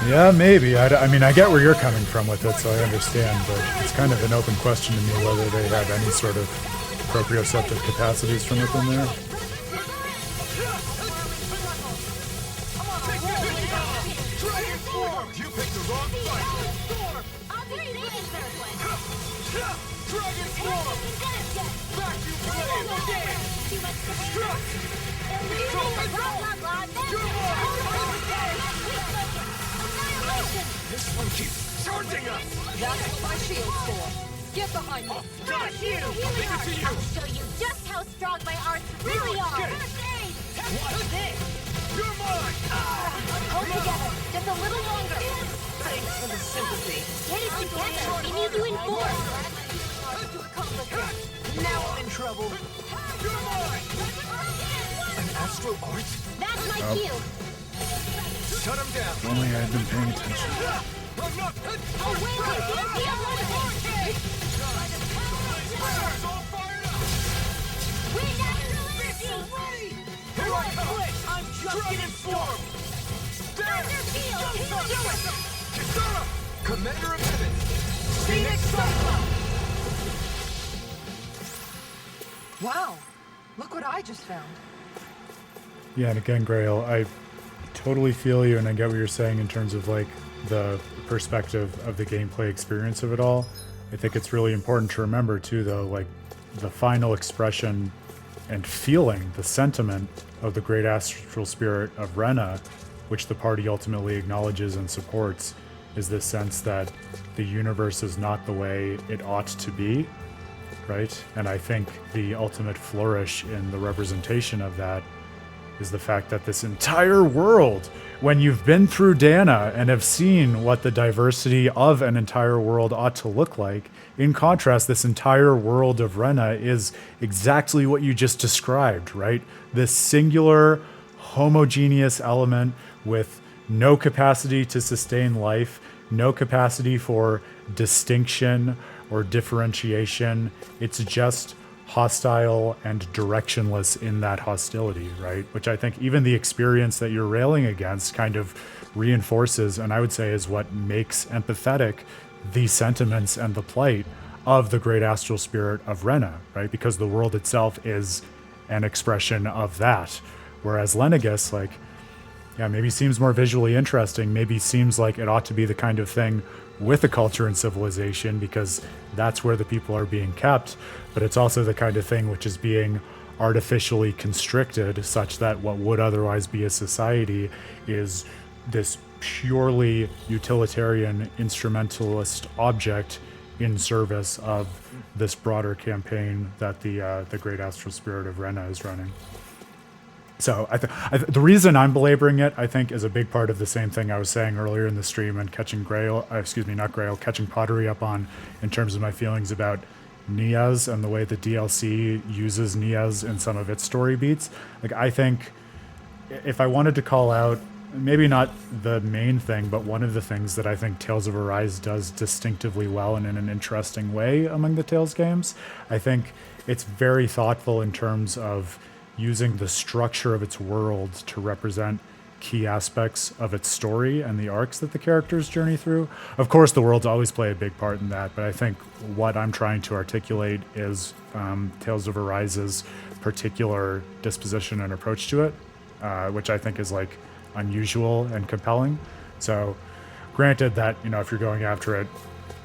Yeah, maybe. I mean, I get where you're coming from with it, so I understand, but it's kind of an open question to me whether they have any sort of proprioceptive capacities from within there. You picked the wrong fight. Dragon form. Vacuum This one keeps charging us. That's what my shield's for. Get behind me. Got you. I'll leave it to you. I'll show you just how strong my arts really are. Get it. First aid! What's this? You're mine. Hold together, just a little longer. Thanks for the sympathy. Get it together. We need to enforce. Now I'm in trouble. You're mine. An astral art? That's my cue. Shut him down. If only I had been paying attention. I'm not. Oh, wait, the unlimited. Fire's all fired up. Wind after Ready. Here I come. I'm just getting formed. Thunder field. Kisara. Commander of Heaven. Phoenix Cyclone. Wow. Look what I just found. Yeah, and again, Grail, I totally feel you, and I get what you're saying in terms of like the perspective of the gameplay experience of it all. I think it's really important to remember too, though, like the final expression and feeling, the sentiment of the great astral spirit of Rena, which the party ultimately acknowledges and supports, is this sense that the universe is not the way it ought to be, right? And I think the ultimate flourish in the representation of that is the fact that this entire world, when you've been through Dana and have seen what the diversity of an entire world ought to look like, in contrast, this entire world of Rena is exactly what you just described, right? This singular, homogeneous element with no capacity to sustain life, no capacity for distinction or differentiation. It's just hostile and directionless in that hostility, right? Which I think even the experience that you're railing against kind of reinforces, and I would say is what makes empathetic the sentiments and the plight of the great astral spirit of Rena, right? Because the world itself is an expression of that. Whereas Lenegus, like, yeah, maybe seems more visually interesting, maybe seems like it ought to be the kind of thing with a culture and civilization because that's where the people are being kept, but it's also the kind of thing which is being artificially constricted such that what would otherwise be a society is this purely utilitarian instrumentalist object in service of this broader campaign that the great astral spirit of Rena is running. So the reason I'm belaboring it, I think, is a big part of the same thing I was saying earlier in the stream and catching catching Pottery up on in terms of my feelings about Niaz and the way the DLC uses Niaz in some of its story beats. Like, I think if I wanted to call out, maybe not the main thing, but one of the things that I think Tales of Arise does distinctively well and in an interesting way among the Tales games, I think it's very thoughtful in terms of using the structure of its world to represent key aspects of its story and the arcs that the characters journey through. Of course, the worlds always play a big part in that, but I think what I'm trying to articulate is Tales of Arise's particular disposition and approach to it, which I think is like unusual and compelling. So granted that, you know, if you're going after it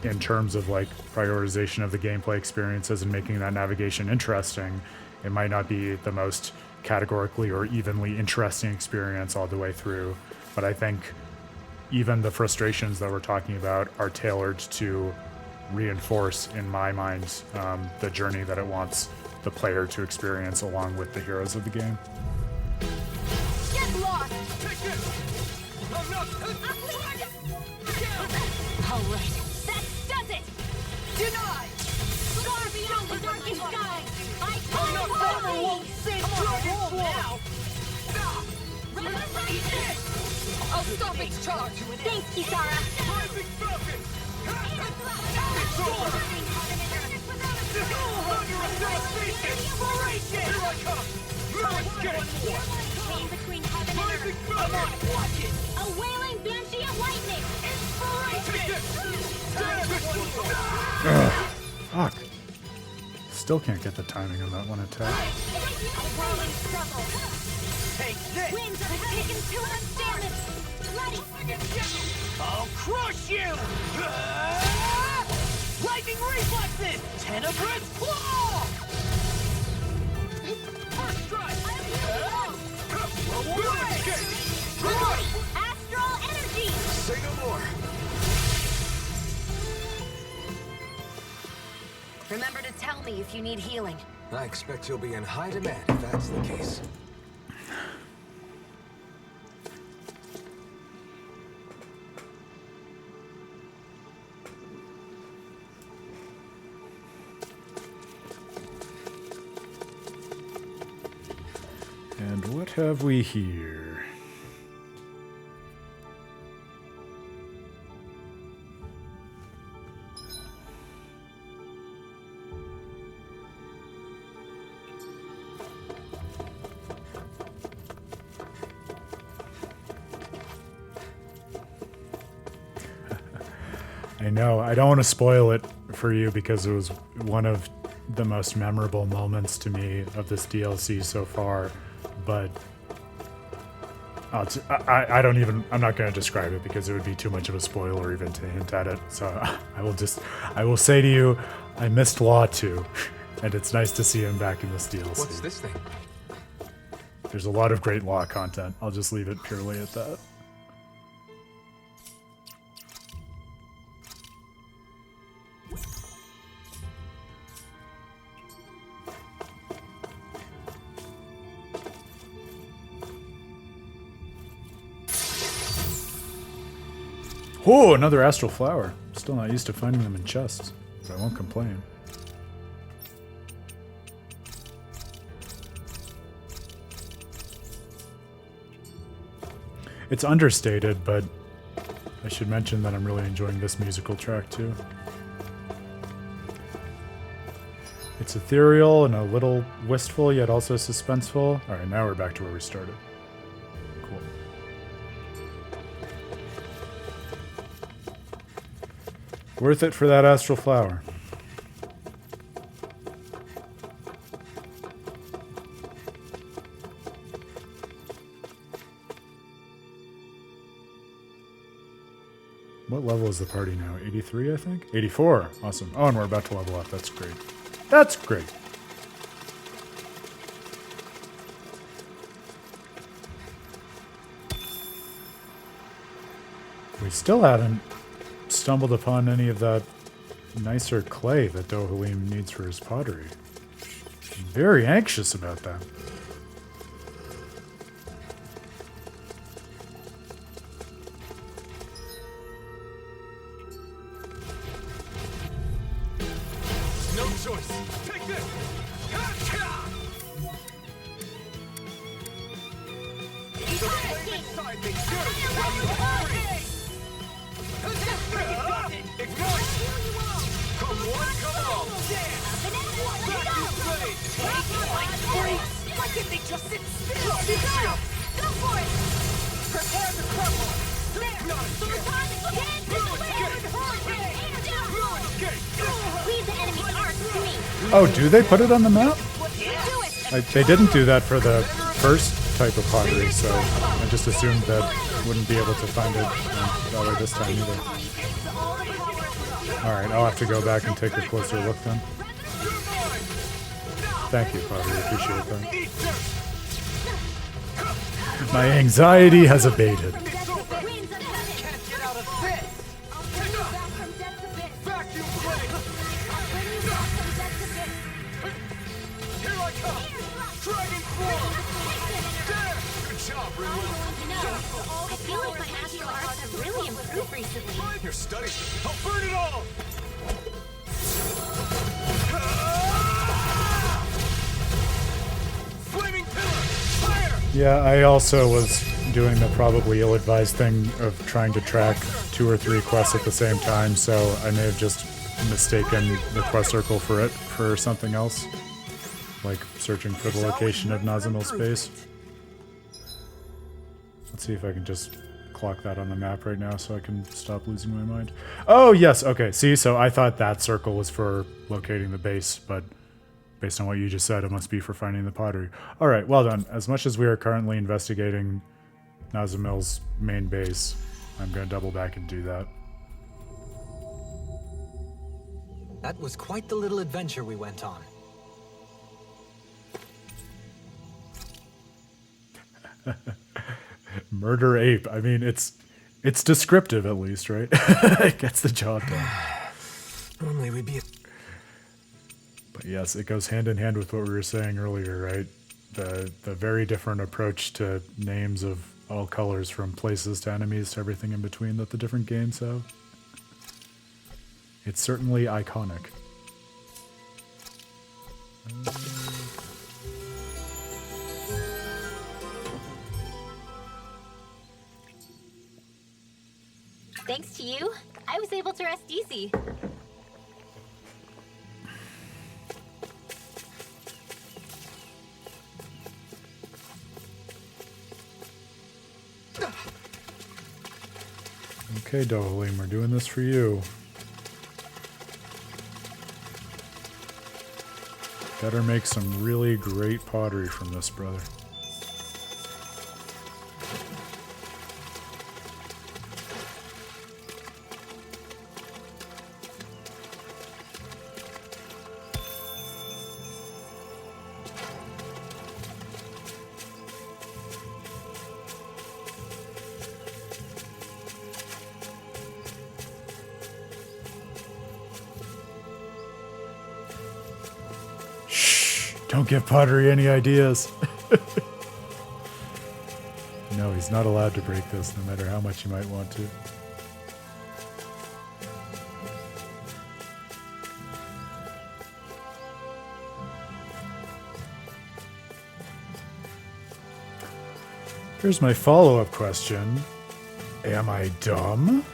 in terms of like prioritization of the gameplay experiences and making that navigation interesting, it might not be the most categorically or evenly interesting experience all the way through, but I think even the frustrations that we're talking about are tailored to reinforce, in my mind, the journey that it wants the player to experience along with the heroes of the game. Get lost! Take this! I'm not... All right, that does it! Deny! Far beyond the darkest sky! I I'm not finally won't save Dragon now! I'll stop its charge! Thanks, Kisara! Rising Falcon! It's over! This is under assassination! Here I come! Let's get more! Between heaven and Rising earth! Falcon! Watch it! A wailing banshee of lightning! Take Inspiration! this! This one's over! Fuck. Still can't get the timing on that one attack. A whirling struggle! Take this! Winds of taken to understand it! Bloody! I'll crush you! Lightning reflexes! Tenebrous claw! First strike! Astral energy! Say no more! Remember to tell me if you need healing. I expect you'll be in high demand if that's the case. And what have we here? I know, I don't want to spoil it for you because it was one of the most memorable moments to me of this DLC so far, but I don't even, I'm not going to describe it because it would be too much of a spoiler even to hint at it, so I will say to you, I missed Law 2, and it's nice to see him back in this DLC. What's this thing? There's a lot of great Law content, I'll just leave it purely at that. Oh, another astral flower. Still not used to finding them in chests, but I won't complain. It's understated, but I should mention that I'm really enjoying this musical track too. It's ethereal and a little wistful, yet also suspenseful. Alright, now we're back to where we started. Cool. Worth it for that astral flower. What level is the party now? 83, I think? 84. Awesome. Oh, and we're about to level up. That's great. That's great. We still haven't stumbled upon any of that nicer clay that Dohalim needs for his pottery. I'm very anxious about that. No choice. Take this. The flame inside me. Ignite. Come one, come all. Back you flame. Why can't they just sit still? Go for it! Prepare to crumble. Not So the time again to the wind! Leave the enemy's arcs to me! Oh, do they put it on the map? Do it! They didn't do that for the first type of pottery, so I just assumed that wouldn't be able to find it probably this time either. Alright, I'll have to go back and take a closer look then. Thank you, Pottery. Appreciate that. My anxiety has abated. Can't get out of this. Vacuum flame. Here I come. Dragon form. There. Good job, Rinwell. I feel like my astral arts have really improved recently. Your studies. I'll burn it all. Flaming pillar. Fire. Yeah, I also was doing the probably ill-advised thing of trying to track 2 or 3 quests at the same time, so I may have just mistaken the quest circle for something else, like searching for the location of Nazimil's base. Let's see if I can just clock that on the map right now so I can stop losing my mind. Oh, yes, okay, see, so I thought that circle was for locating the base, but based on what you just said, it must be for finding the pottery. Alright, well done. As much as we are currently investigating Nazimil's main base, I'm going to double back and do that. That was quite the little adventure we went on. Murder ape. I mean, it's descriptive at least, right? It gets the job done. Normally we'd be... But yes, it goes hand in hand with what we were saying earlier, right? The very different approach to names of all colors, from places to enemies to everything in between, that the different games have. It's certainly iconic. Thanks to you, I was able to rest easy. Okay, Dohalim, we're doing this for you. Better make some really great pottery from this, brother. Don't give Pottery any ideas. No, he's not allowed to break this, no matter how much he might want to. Here's my follow-up question. Am I dumb?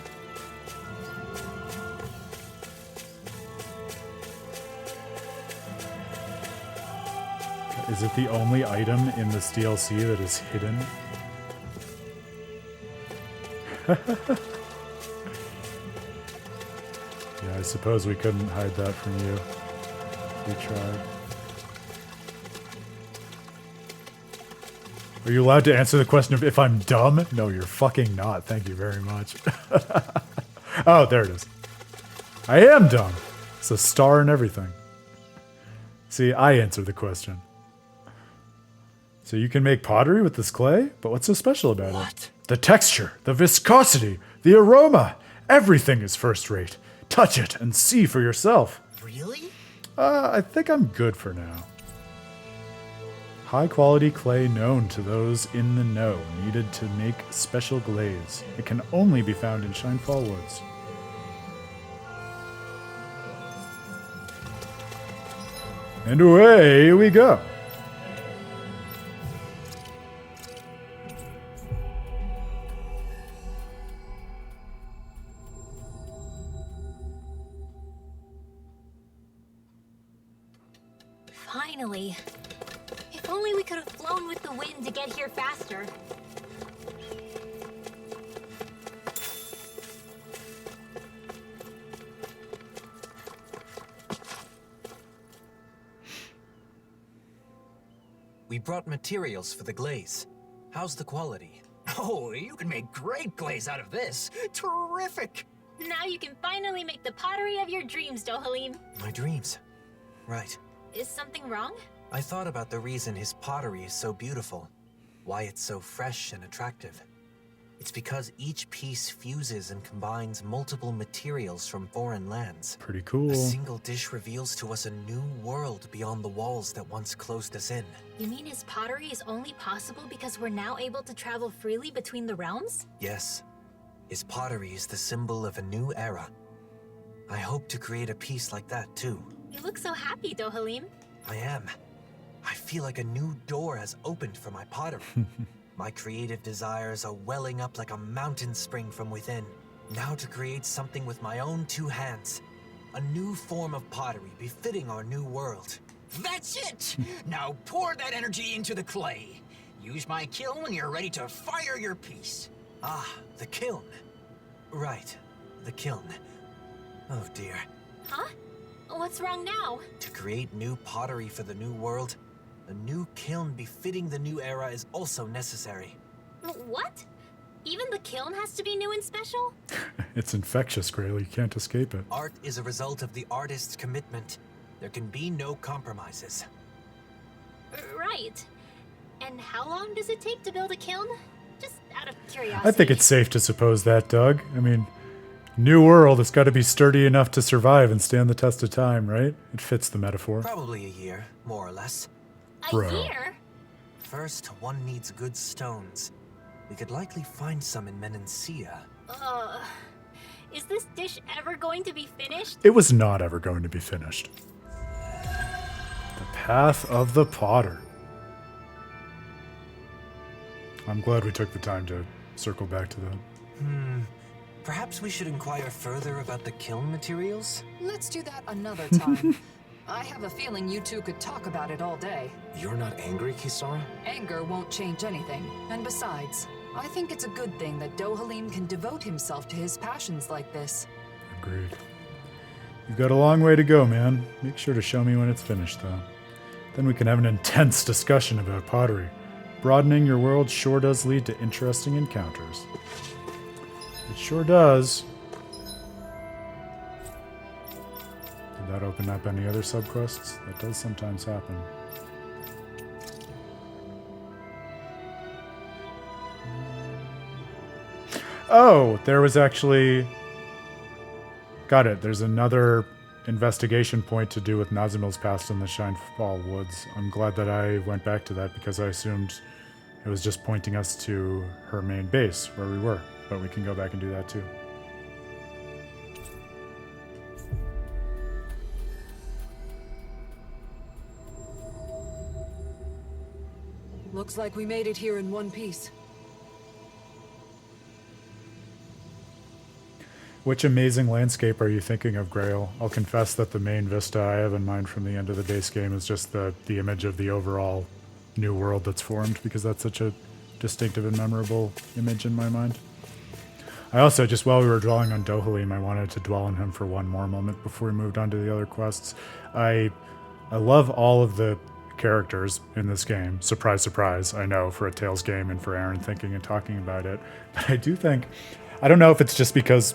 Is it the only item in this DLC that is hidden? Yeah, I suppose we couldn't hide that from you. We tried. Are you allowed to answer the question of if I'm dumb? No, you're fucking not. Thank you very much. Oh, there it is. I am dumb. It's a star and everything. See, I answered the question. So you can make pottery with this clay? But what's so special about it? The texture, the viscosity, the aroma. Everything is first rate. Touch it and see for yourself. Really? I think I'm good for now. High quality clay known to those in the know, needed to make special glaze. It can only be found in Shinefall Woods. And away we go. Finally. If only we could have flown with the wind to get here faster. We brought materials for the glaze. How's the quality? Oh, you can make great glaze out of this. Terrific! Now you can finally make the pottery of your dreams, Dohalim. My dreams. Right. Is something wrong? I thought about the reason his pottery is so beautiful. Why it's so fresh and attractive. It's because each piece fuses and combines multiple materials from foreign lands. Pretty cool. A single dish reveals to us a new world beyond the walls that once closed us in. You mean his pottery is only possible because we're now able to travel freely between the realms? Yes. His pottery is the symbol of a new era. I hope to create a piece like that too. You look so happy, Dohalim. I am. I feel like a new door has opened for my pottery. My creative desires are welling up like a mountain spring from within. Now to create something with my own two hands. A new form of pottery befitting our new world. That's it! Now pour that energy into the clay. Use my kiln when you're ready to fire your piece. Ah, the kiln. Right, the kiln. Oh dear. Huh? What's wrong now? To create new pottery for the new world, a new kiln befitting the new era is also necessary. What? Even the kiln has to be new and special? It's infectious, Grayle. You can't escape it. Art is a result of the artist's commitment. There can be no compromises. Right. And how long does it take to build a kiln? Just out of curiosity. I think it's safe to suppose that, Doug. I mean, new world has got to be sturdy enough to survive and stand the test of time, right? It fits the metaphor. Probably a year, more or less. A Bro. year? First, one needs good stones. We could likely find some in Menancia. Is this dish ever going to be finished? It was not ever going to be finished. The Path of the Potter. I'm glad we took the time to circle back to that. Perhaps we should inquire further about the kiln materials? Let's do that another time. I have a feeling you two could talk about it all day. You're not angry, Kisara? Anger won't change anything. And besides, I think it's a good thing that Dohalim can devote himself to his passions like this. Agreed. You've got a long way to go, man. Make sure to show me when it's finished, though. Then we can have an intense discussion about pottery. Broadening your world sure does lead to interesting encounters. It sure does. Did that open up any other subquests? That does sometimes happen. Oh, there was actually... Got it. There's another investigation point to do with Nazimil's past in the Shinefall Woods. I'm glad that I went back to that because I assumed it was just pointing us to her main base where we were. But we can go back and do that too. Looks like we made it here in one piece. Which amazing landscape are you thinking of, Grail? I'll confess that the main vista I have in mind from the end of the base game is just the image of the overall new world that's formed, because that's such a distinctive and memorable image in my mind. I also, just while we were dwelling on Dohalim, I wanted to dwell on him for one more moment before we moved on to the other quests. I love all of the characters in this game. Surprise, surprise, I know, for a Tales game and for Aaron thinking and talking about it. But I do think, I don't know if it's just because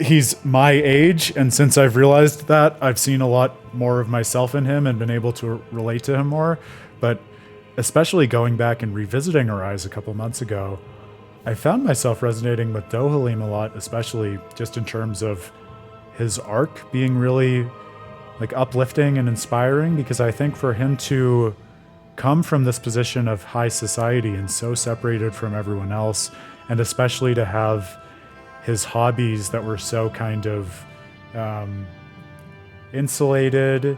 he's my age, and since I've realized that, I've seen a lot more of myself in him and been able to relate to him more. But especially going back and revisiting Arise a couple months ago, I found myself resonating with Dohalim a lot, especially just in terms of his arc being really like uplifting and inspiring, because I think for him to come from this position of high society and so separated from everyone else, and especially to have his hobbies that were so kind of insulated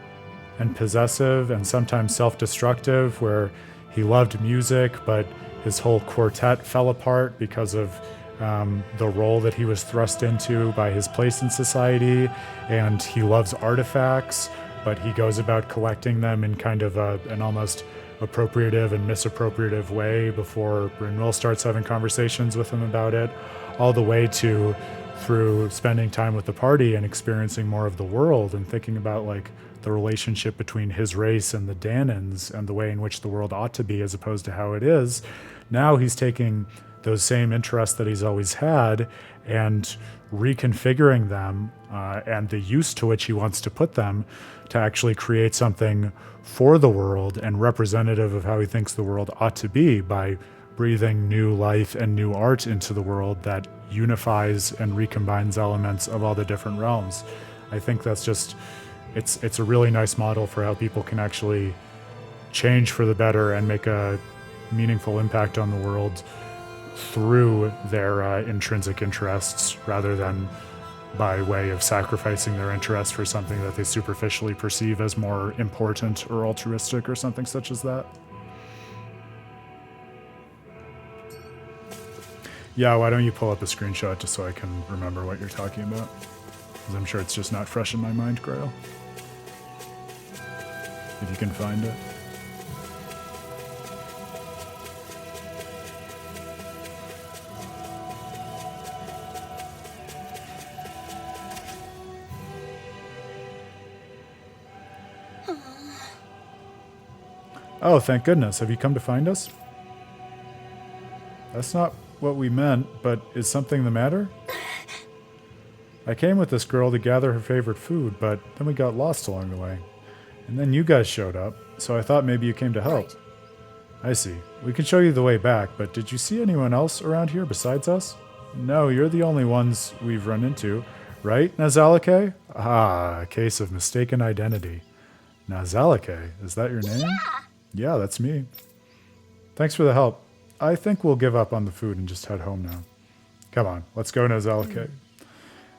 and possessive and sometimes self-destructive, where he loved music, but his whole quartet fell apart because of the role that he was thrust into by his place in society, and he loves artifacts, but he goes about collecting them in kind of an almost appropriative and misappropriative way before Brynwil starts having conversations with him about it, all the way to through spending time with the party and experiencing more of the world and thinking about like the relationship between his race and the Danins and the way in which the world ought to be as opposed to how it is. Now he's taking those same interests that he's always had and reconfiguring them and the use to which he wants to put them to actually create something for the world and representative of how he thinks the world ought to be, by breathing new life and new art into the world that unifies and recombines elements of all the different realms. I think that's just, it's a really nice model for how people can actually change for the better and make a meaningful impact on the world through their intrinsic interests, rather than by way of sacrificing their interest for something that they superficially perceive as more important or altruistic or something such as that. Yeah, why don't you pull up a screenshot just so I can remember what you're talking about? Because I'm sure it's just not fresh in my mind, Grail. If you can find it. Oh, thank goodness. Have you come to find us? That's not what we meant, but is something the matter? I came with this girl to gather her favorite food, but then we got lost along the way. And then you guys showed up, so I thought maybe you came to help. Right. I see. We can show you the way back, but did you see anyone else around here besides us? No, you're the only ones we've run into. Right, Nazalake? Ah, a case of mistaken identity. Nazalake, is that your name? Yeah, that's me. Thanks for the help. I think we'll give up on the food and just head home now. Come on, let's go, Nazalake.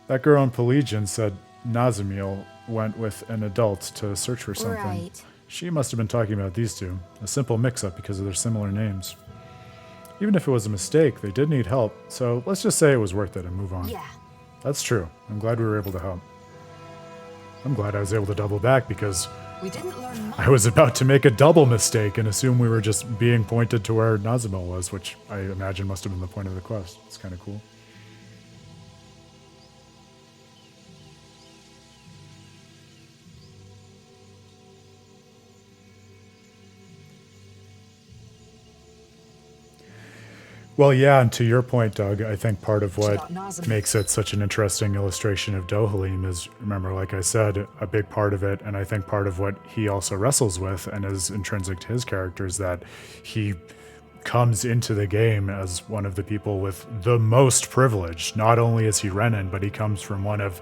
That girl in Pelagian said Nazamiel went with an adult to search for something. Right. She must have been talking about these two. A simple mix-up because of their similar names. Even if it was a mistake, they did need help, so let's just say it was worth it and move on. Yeah. That's true. I'm glad we were able to help. I'm glad I was able to double back because We didn't learn much. I was about to make a double mistake and assume we were just being pointed to where Nazamil was, which I imagine must have been the point of the quest. It's kind of cool. Well, yeah, and to your point, Doug, I think part of what makes it such an interesting illustration of Dohalim is, remember, like I said, a big part of it, and I think part of what he also wrestles with and is intrinsic to his character, is that he comes into the game as one of the people with the most privilege. Not only is he Renan, but he comes from one of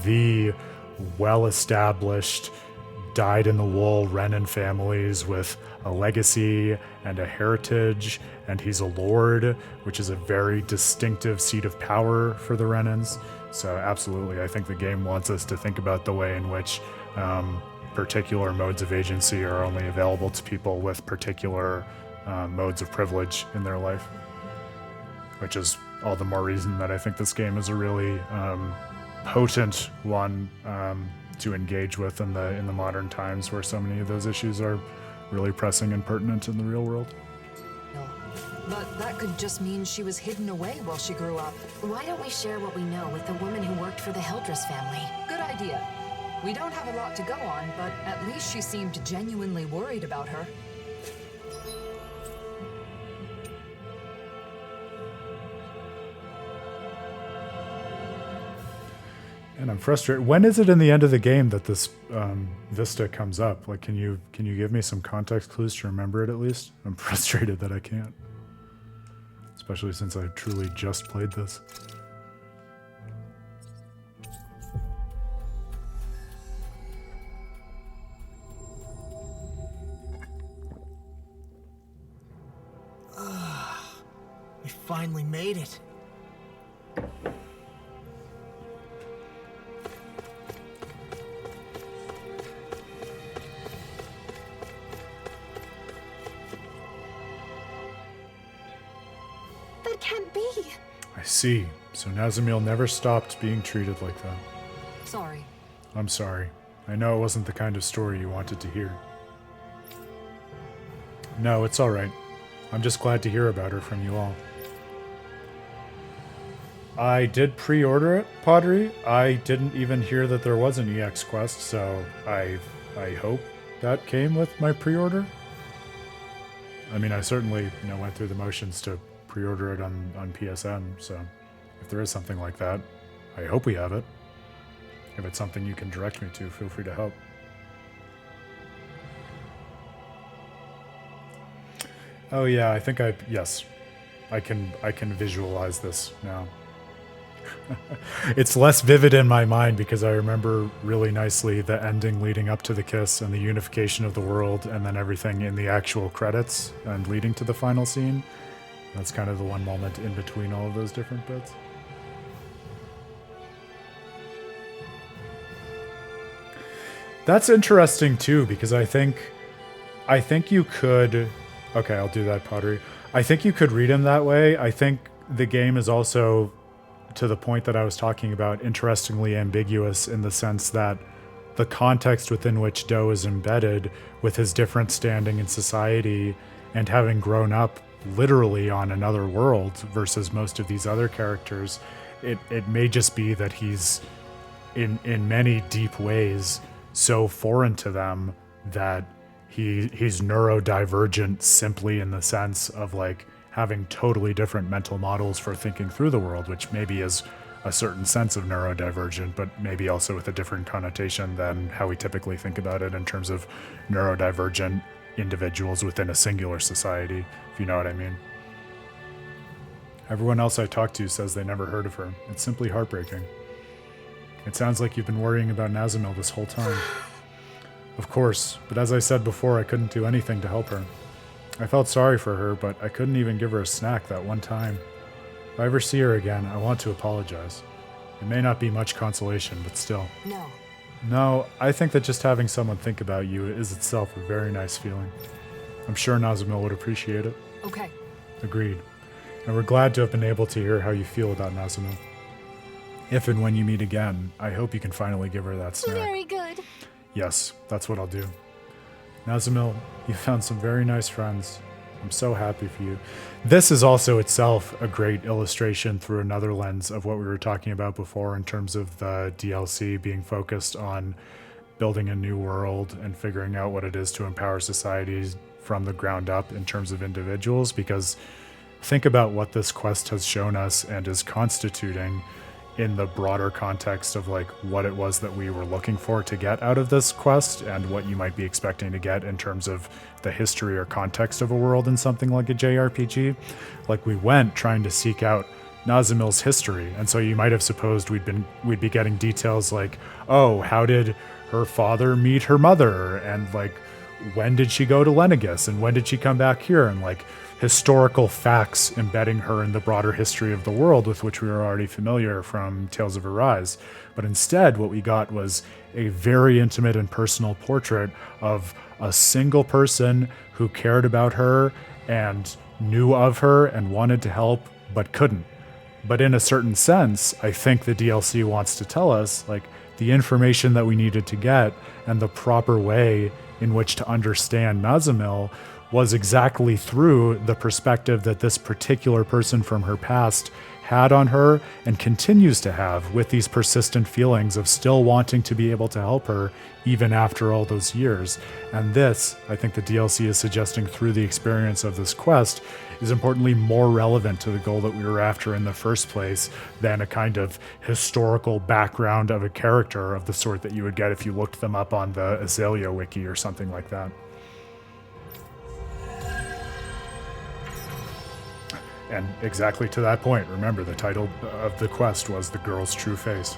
the well-established, dyed-in-the-wool Renan families with a legacy and a heritage, and he's a lord, which is a very distinctive seat of power for the Renans. So absolutely, I think the game wants us to think about the way in which particular modes of agency are only available to people with particular modes of privilege in their life, which is all the more reason that I think this game is a really potent one to engage with in the modern times, where so many of those issues are really pressing and pertinent in the real world. But that could just mean she was hidden away while she grew up. Why don't we share what we know with the woman who worked for the Hildress family? Good idea. We don't have a lot to go on, but at least she seemed genuinely worried about her. And I'm frustrated. When is it in the end of the game that this vista comes up? Like, can you give me some context clues to remember it at least? I'm frustrated that I can't. Especially since I truly just played this. We finally made it. That can't be. I see. So Nazamiel never stopped being treated like that. Sorry. I'm sorry. I know it wasn't the kind of story you wanted to hear. No, it's alright. I'm just glad to hear about her from you all. I did pre-order it, Pottery. I didn't even hear that there was an EX quest, so I hope that came with my pre-order. I mean, I certainly, went through the motions to pre-order it on PSN, so if there is something like that, I hope we have it. If it's something you can direct me to, feel free to help. Oh yeah, I think yes. I can visualize this now. It's less vivid in my mind because I remember really nicely the ending leading up to the kiss and the unification of the world, and then everything in the actual credits and leading to the final scene. That's kind of the one moment in between all of those different bits. That's interesting too, because I think you could... Okay, I'll do that, Pottery. I think you could read him that way. I think the game is also, to the point that I was talking about, interestingly ambiguous in the sense that the context within which Do is embedded, with his different standing in society and having grown up literally on another world versus most of these other characters, it may just be that he's in many deep ways so foreign to them that he's neurodivergent simply in the sense of like having totally different mental models for thinking through the world, which maybe is a certain sense of neurodivergent, but maybe also with a different connotation than how we typically think about it in terms of neurodivergent individuals within a singular society, if you know what I mean. Everyone else I talked to says they never heard of her. It's simply heartbreaking. It sounds like you've been worrying about Nazamiel this whole time. Of course, but as I said before, I couldn't do anything to help her. I felt sorry for her, but I couldn't even give her a snack that one time. If I ever see her again, I want to apologize. It may not be much consolation, but still. No. No, I think that just having someone think about you is itself a very nice feeling. I'm sure Nazamiel would appreciate it. Okay. Agreed. And we're glad to have been able to hear how you feel about Nazamiel. If and when you meet again, I hope you can finally give her that snack. Very good. Yes, that's what I'll do. Nazamiel, you found some very nice friends. I'm so happy for you. This is also itself a great illustration through another lens of what we were talking about before in terms of the DLC being focused on building a new world and figuring out what it is to empower societies from the ground up in terms of individuals, because think about what this quest has shown us and is constituting in the broader context of like what it was that we were looking for to get out of this quest and what you might be expecting to get in terms of the history or context of a world in something like a JRPG. Like, we went trying to seek out Nazamiel's history, and so you might have supposed we'd be getting details like, oh, how did her father meet her mother, and like when did she go to Lenegus, and when did she come back here, and like historical facts embedding her in the broader history of the world with which we were already familiar from Tales of Arise. But instead, what we got was a very intimate and personal portrait of a single person who cared about her and knew of her and wanted to help but couldn't. But in a certain sense, I think the DLC wants to tell us, like, the information that we needed to get and the proper way in which to understand Nazamil was exactly through the perspective that this particular person from her past had on her and continues to have, with these persistent feelings of still wanting to be able to help her even after all those years. And this, I think the DLC is suggesting through the experience of this quest, is importantly more relevant to the goal that we were after in the first place than a kind of historical background of a character of the sort that you would get if you looked them up on the Azalea wiki or something like that. And exactly to that point, remember, the title of the quest was The Girl's True Face.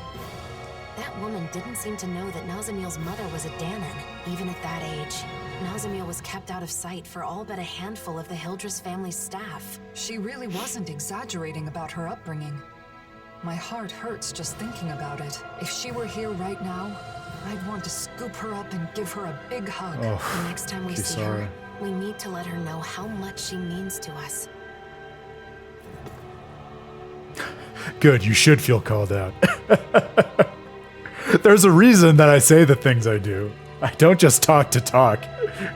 That woman didn't seem to know that Nazamil's mother was a Danon, even at that age. Nazamil was kept out of sight for all but a handful of the Hildress family's staff. She really wasn't exaggerating about her upbringing. My heart hurts just thinking about it. If she were here right now, I'd want to scoop her up and give her a big hug. The next time we see her, we need to let her know how much she means to us. Good, you should feel called out. There's a reason that I say the things I do. I don't just talk to talk,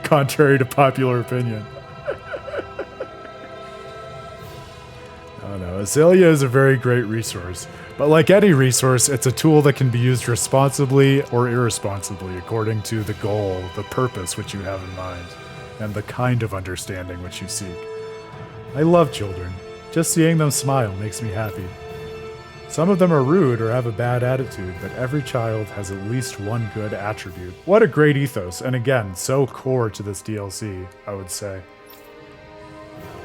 contrary to popular opinion. No, Azalea is a very great resource. But like any resource, it's a tool that can be used responsibly or irresponsibly according to the goal, the purpose which you have in mind, and the kind of understanding which you seek. I love children. Just seeing them smile makes me happy. Some of them are rude or have a bad attitude, but every child has at least one good attribute. What a great ethos, and again, so core to this DLC, I would say.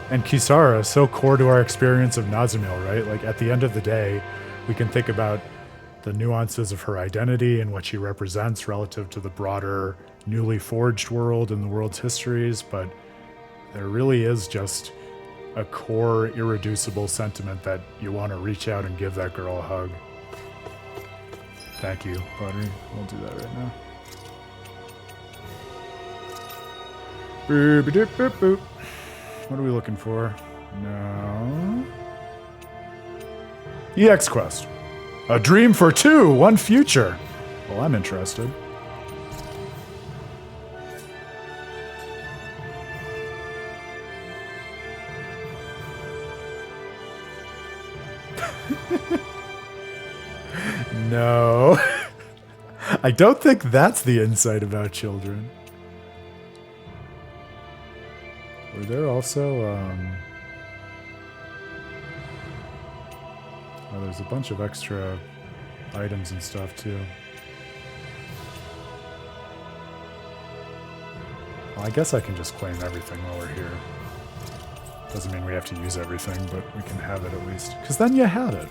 And Kisara, so core to our experience of Nazamil, right? Like, at the end of the day, we can think about the nuances of her identity and what she represents relative to the broader, newly forged world and the world's histories, but there really is just a core, irreducible sentiment that you want to reach out and give that girl a hug. Thank you, Pottery. We'll do that right now. Boop, boop, boop, boop. What are we looking for? No. EX Quest. A dream for two, one future. Well, I'm interested. No. I don't think that's the insight about children. Were there also, oh, there's a bunch of extra items and stuff, too. Well, I guess I can just claim everything while we're here. Doesn't mean we have to use everything, but we can have it at least. Because then you had it.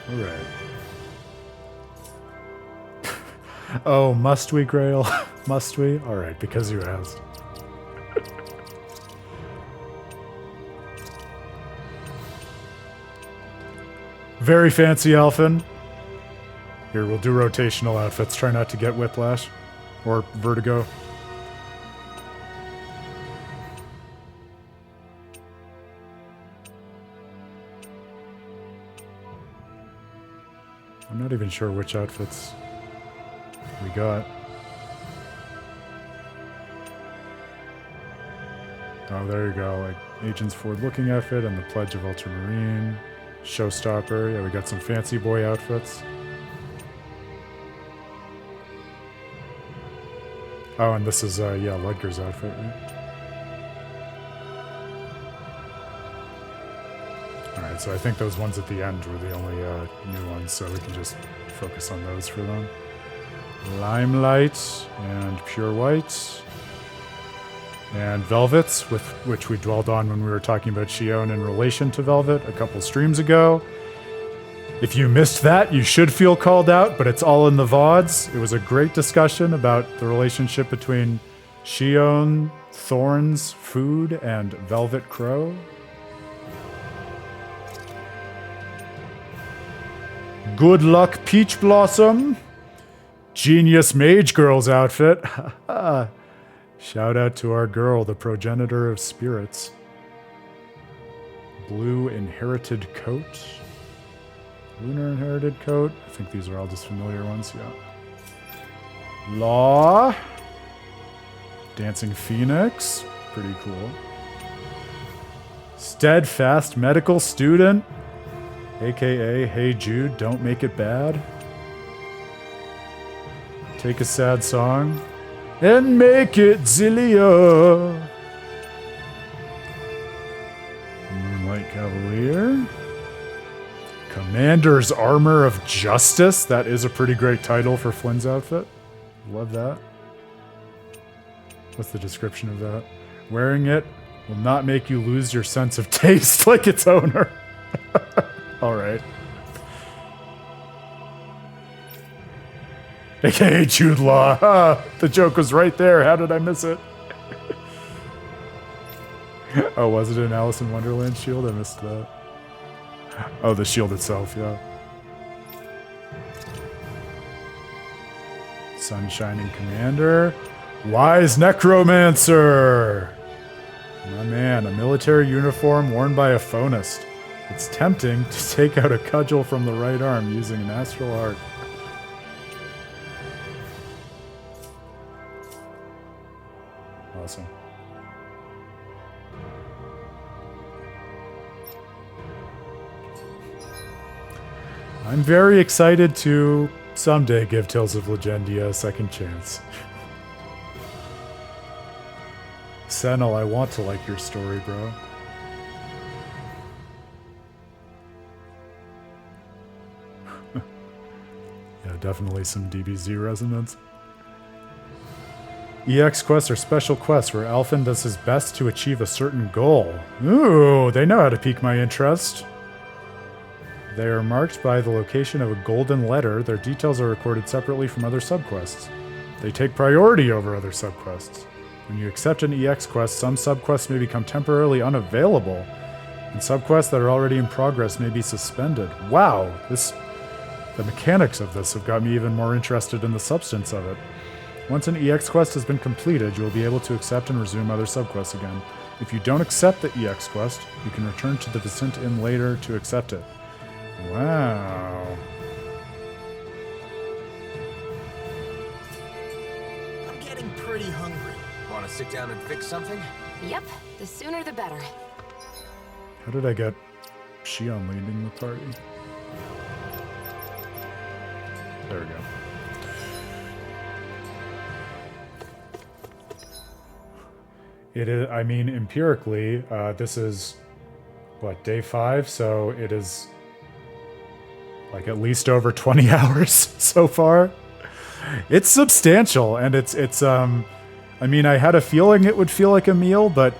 Alright. Oh, must we, Grail? Must we? Alright, because you asked. Very fancy, Alphin. Here, we'll do rotational outfits. Try not to get whiplash. Or vertigo. I'm not even sure which outfits we got. Oh, there you go. Like Agent's forward-looking outfit and the Pledge of Ultramarine. Showstopper. Yeah, we got some fancy boy outfits. Oh, and this is, yeah, Ludger's outfit, right? Alright, so I think those ones at the end were the only new ones, so we can just focus on those for them. Limelight and Pure White. And Velvets, with which we dwelled on when we were talking about Shion in relation to Velvet a couple streams ago. If you missed that, you should feel called out, but it's all in the VODs. It was a great discussion about the relationship between Shion, Thorns, Food, and Velvet Crow. Good luck, Peach Blossom. Genius Mage Girl's outfit. Shout out to our girl, the progenitor of spirits. Blue inherited coat. Lunar inherited coat. I think these are all just familiar ones, yeah. Law. Dancing Phoenix. Pretty cool. Steadfast medical student. AKA, hey Jude, don't make it bad. Take a sad song and make it Zillia. Moonlight Cavalier. Commander's Armor of Justice. That is a pretty great title for Flynn's outfit. Love that. What's the description of that? Wearing it will not make you lose your sense of taste like its owner. Alright. AKA Jude Law. The joke was right there. How did I miss it? Oh, was it an Alice in Wonderland shield? I missed that. Oh, the shield itself, yeah. Sun Shining Commander. Wise Necromancer! My man, a military uniform worn by a phonist. It's tempting to take out a cudgel from the right arm using an astral art. Awesome. I'm very excited to someday give Tales of Legendia a second chance. Senel, I want to like your story, bro. Yeah, definitely some DBZ resonance. EX quests are special quests where Alphen does his best to achieve a certain goal. Ooh, they know how to pique my interest. They are marked by the location of a golden letter. Their details are recorded separately from other subquests. They take priority over other subquests. When you accept an EX quest, some subquests may become temporarily unavailable, and subquests that are already in progress may be suspended. Wow, the mechanics of this have got me even more interested in the substance of it. Once an EX quest has been completed, you will be able to accept and resume other subquests again. If you don't accept the EX quest, you can return to the Descent Inn later to accept it. Wow. I'm getting pretty hungry. Want to sit down and fix something? Yep, the sooner the better. How did I get Shion leading the party? There we go. It is, I mean, empirically, this is, what, day 5? So it is like at least over 20 hours so far. It's substantial, and it's I mean, I had a feeling it would feel like a meal, but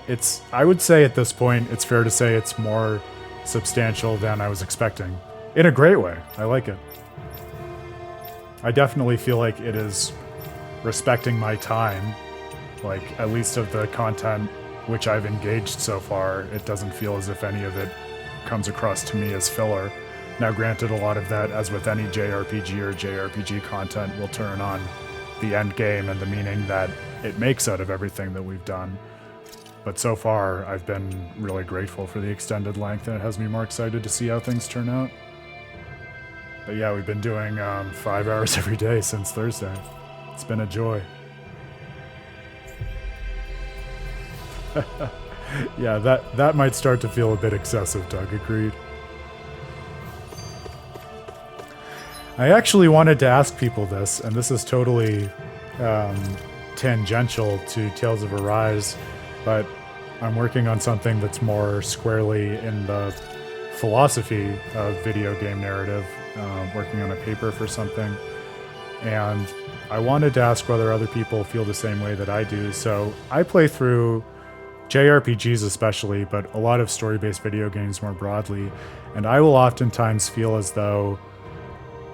I would say at this point, it's fair to say it's more substantial than I was expecting. In a great way. I like it. I definitely feel like it is respecting my time. Like, at least of the content which I've engaged so far, it doesn't feel as if any of it comes across to me as filler. Now, granted, a lot of that, as with any JRPG or JRPG content, will turn on the end game and the meaning that it makes out of everything that we've done. But so far, I've been really grateful for the extended length, and it has me more excited to see how things turn out. But yeah, we've been doing 5 hours every day since Thursday. It's been a joy. Yeah, that might start to feel a bit excessive, Doug. Agreed. I actually wanted to ask people this, and this is totally tangential to Tales of Arise, but I'm working on something that's more squarely in the philosophy of video game narrative, working on a paper for something, and I wanted to ask whether other people feel the same way that I do. So I play through JRPGs especially, but a lot of story-based video games more broadly, and I will oftentimes feel as though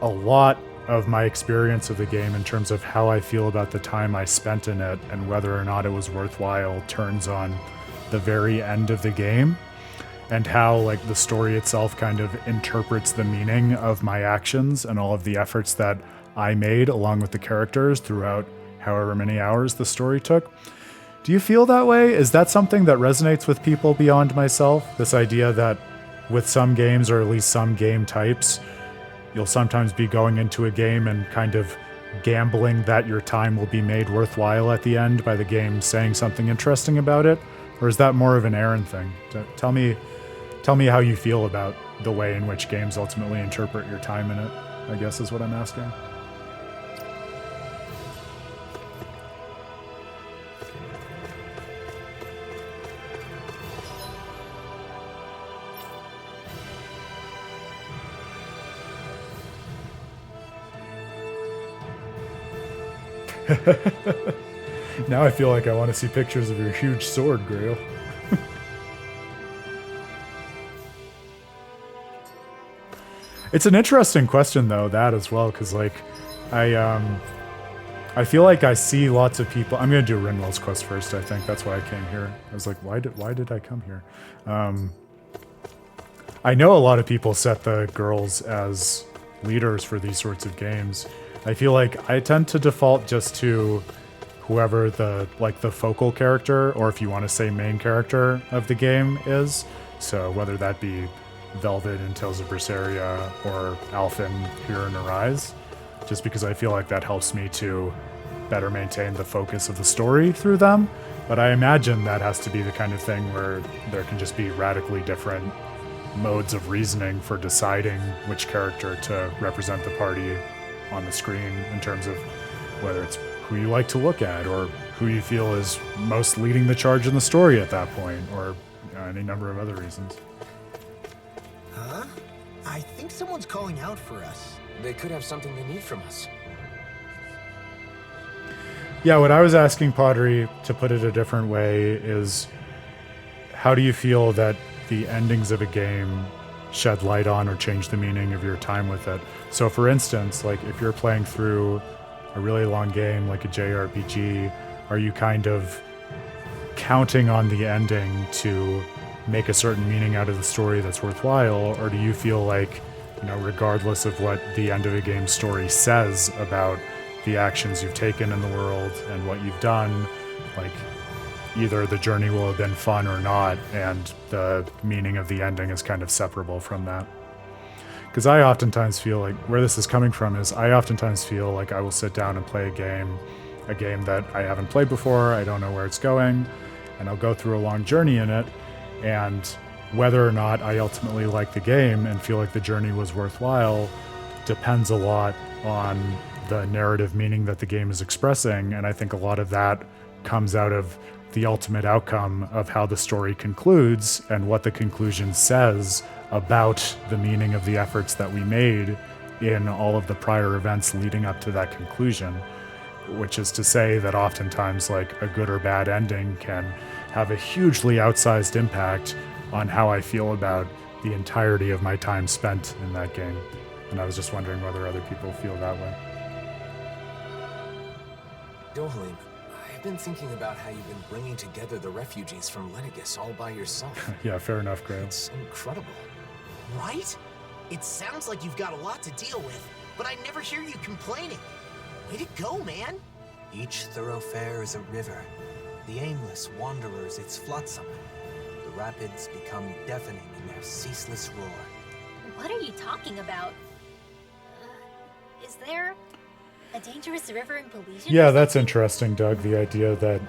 a lot of my experience of the game in terms of how I feel about the time I spent in it and whether or not it was worthwhile turns on the very end of the game. and how like the story itself kind of interprets the meaning of my actions and all of the efforts that I made along with the characters throughout however many hours the story took. Do you feel that way? Is that something that resonates with people beyond myself? This idea that with some games, or at least some game types, you'll sometimes be going into a game and kind of gambling that your time will be made worthwhile at the end by the game saying something interesting about it? Or is that more of an Aaron thing? Tell me how you feel about the way in which games ultimately interpret your time in it, I guess is what I'm asking. Now I feel like I want to see pictures of your huge sword, Grail. It's an interesting question, though, that as well, because like I feel like I see lots of people. I'm gonna do Rinwell's quest first. I think that's why I came here. I was like, why did I come here? I know a lot of people set the girls as leaders for these sorts of games. I feel like I tend to default just to whoever the focal character, or if you want to say main character of the game is. So whether that be Velvet in Tales of Berseria or Alphen here in Arise, just because I feel like that helps me to better maintain the focus of the story through them. But I imagine that has to be the kind of thing where there can just be radically different modes of reasoning for deciding which character to represent the party on the screen, in terms of whether it's who you like to look at or who you feel is most leading the charge in the story at that point, or any number of other reasons. Huh? I think someone's calling out for us. They could have something they need from us. Yeah, what I was asking Pottery, to put it a different way, is how do you feel that the endings of a game shed light on or change the meaning of your time with it? So for instance, like if you're playing through a really long game like a JRPG, are you kind of counting on the ending to make a certain meaning out of the story that's worthwhile? Or do you feel like, regardless of what the end of a game story says about the actions you've taken in the world and what you've done, like either the journey will have been fun or not, and the meaning of the ending is kind of separable from that? Because I oftentimes feel like, where this is coming from is, I oftentimes feel like I will sit down and play a game that I haven't played before, I don't know where it's going, and I'll go through a long journey in it, and whether or not I ultimately like the game and feel like the journey was worthwhile depends a lot on the narrative meaning that the game is expressing, and I think a lot of that comes out of the ultimate outcome of how the story concludes and what the conclusion says about the meaning of the efforts that we made in all of the prior events leading up to that conclusion. Which is to say that oftentimes, like, a good or bad ending can have a hugely outsized impact on how I feel about the entirety of my time spent in that game. And I was just wondering whether other people feel that way. Dohalim, I've been thinking about how you've been bringing together the refugees from Lenegus all by yourself. Yeah, fair enough, Grail. It's incredible. Right? It sounds like you've got a lot to deal with, but I never hear you complaining. Way to go, man! Each thoroughfare is a river. The aimless wanderers its flotsam. The rapids become deafening in their ceaseless roar. What are you talking about? Is there a dangerous river in Polynesian? Yeah, that's interesting, Doug. The idea that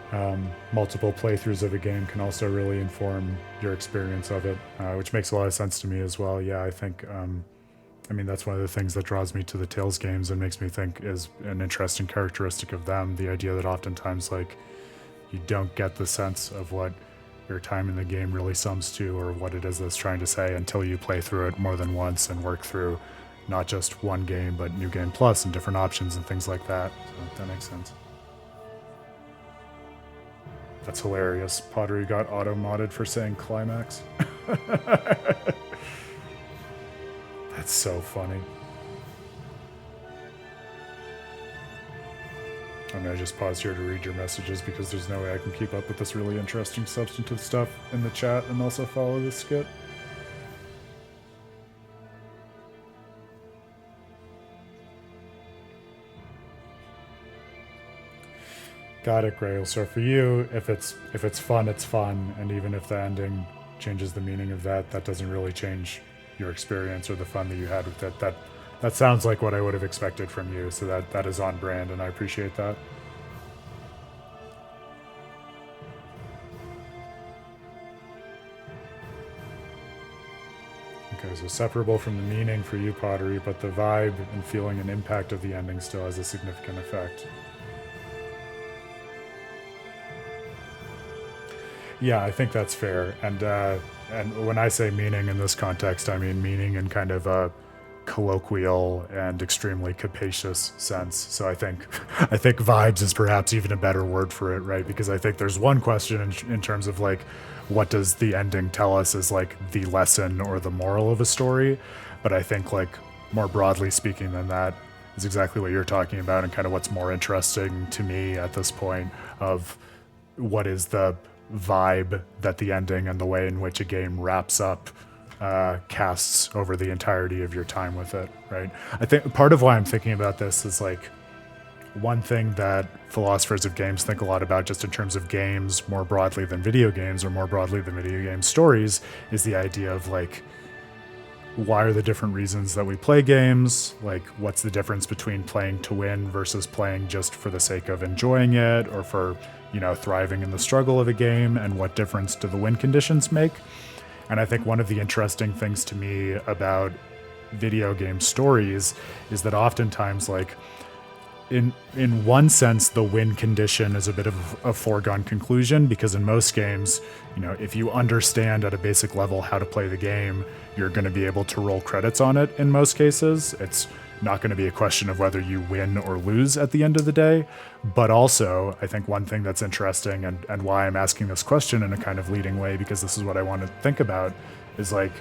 multiple playthroughs of a game can also really inform your experience of it, which makes a lot of sense to me as well. Yeah, I think, that's one of the things that draws me to the Tales games and makes me think is an interesting characteristic of them. The idea that oftentimes, like, you don't get the sense of what your time in the game really sums to, or what it is that's trying to say, until you play through it more than once and work through not just one game, but New Game Plus and different options and things like that. So that makes sense. That's hilarious. Pottery got auto-modded for saying climax. That's so funny. I'm gonna just pause here to read your messages because there's no way I can keep up with this really interesting substantive stuff in the chat and also follow this skit. Got it, Grail. So for you, if it's fun, it's fun, and even if the ending changes the meaning of that, that doesn't really change your experience or the fun that you had with it. That sounds like what I would have expected from you. So that is on brand, and I appreciate that. Okay, so separable from the meaning for you, Pottery, but the vibe and feeling and impact of the ending still has a significant effect. Yeah, I think that's fair. And when I say meaning in this context, I mean meaning in kind of a colloquial and extremely capacious sense. So I think vibes is perhaps even a better word for it, right? Because I think there's one question in terms of like, what does the ending tell us is like the lesson or the moral of a story? But I think like more broadly speaking than that is exactly what you're talking about, and kind of what's more interesting to me at this point of what is the vibe that the ending and the way in which a game wraps up casts over the entirety of your time with it, right? I think part of why I'm thinking about this is like one thing that philosophers of games think a lot about just in terms of games more broadly than video games or more broadly than video game stories is the idea of like, why are the different reasons that we play games? Like, what's the difference between playing to win versus playing just for the sake of enjoying it or for, you know, thriving in the struggle of a game? And what difference do the win conditions make? And I think one of the interesting things to me about video game stories is that oftentimes, like, in one sense, the win condition is a bit of a foregone conclusion, because in most games, you know, if you understand at a basic level how to play the game, you're going to be able to roll credits on it in most cases. It's not going to be a question of whether you win or lose at the end of the day. But also, I think one thing that's interesting and why I'm asking this question in a kind of leading way, because this is what I want to think about, is like,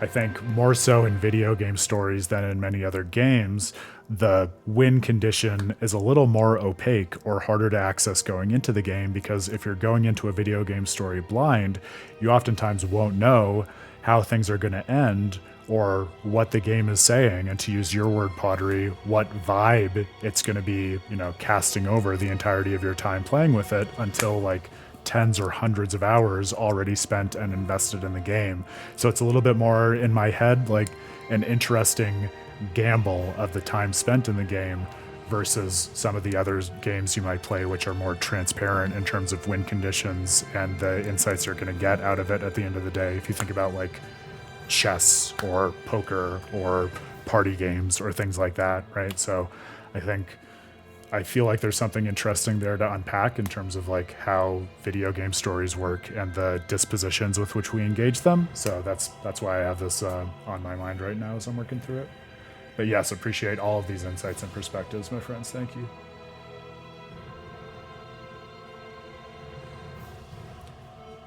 I think more so in video game stories than in many other games, the win condition is a little more opaque or harder to access going into the game, because if you're going into a video game story blind, you oftentimes won't know how things are going to end or what the game is saying, and to use your word, Pottery, what vibe it's going to be, you know, casting over the entirety of your time playing with it until like tens or hundreds of hours already spent and invested in the game. So it's a little bit more in my head like an interesting gamble of the time spent in the game versus some of the other games you might play, which are more transparent in terms of win conditions and the insights you're going to get out of it at the end of the day. If you think about like chess or poker or party games or things like that, right? So I feel like there's something interesting there to unpack in terms of like how video game stories work and the dispositions with which we engage them. So that's why I have this on my mind right now as I'm working through it. But yes, appreciate all of these insights and perspectives, my friends. Thank you.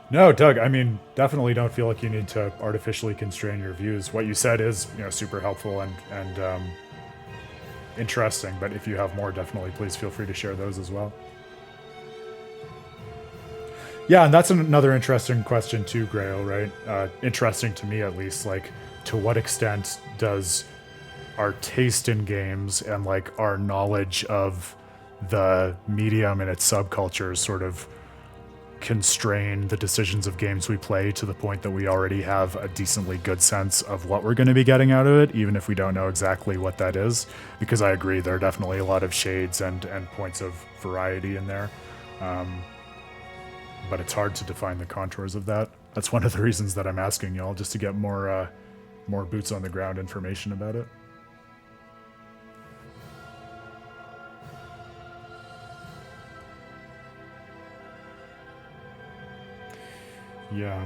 No, Doug, I mean, definitely don't feel like you need to artificially constrain your views. What you said is, you know, super helpful and interesting, but if you have more, definitely please feel free to share those as well. Yeah, and that's another interesting question too, Grail, right? Interesting to me at least, like, to what extent does our taste in games and like our knowledge of the medium and its subcultures sort of constrain the decisions of games we play to the point that we already have a decently good sense of what we're going to be getting out of it, even if we don't know exactly what that is. Because I agree, there are definitely a lot of shades and points of variety in there. But it's hard to define the contours of that. That's one of the reasons that I'm asking y'all, just to get more boots on the ground information about it. Yeah,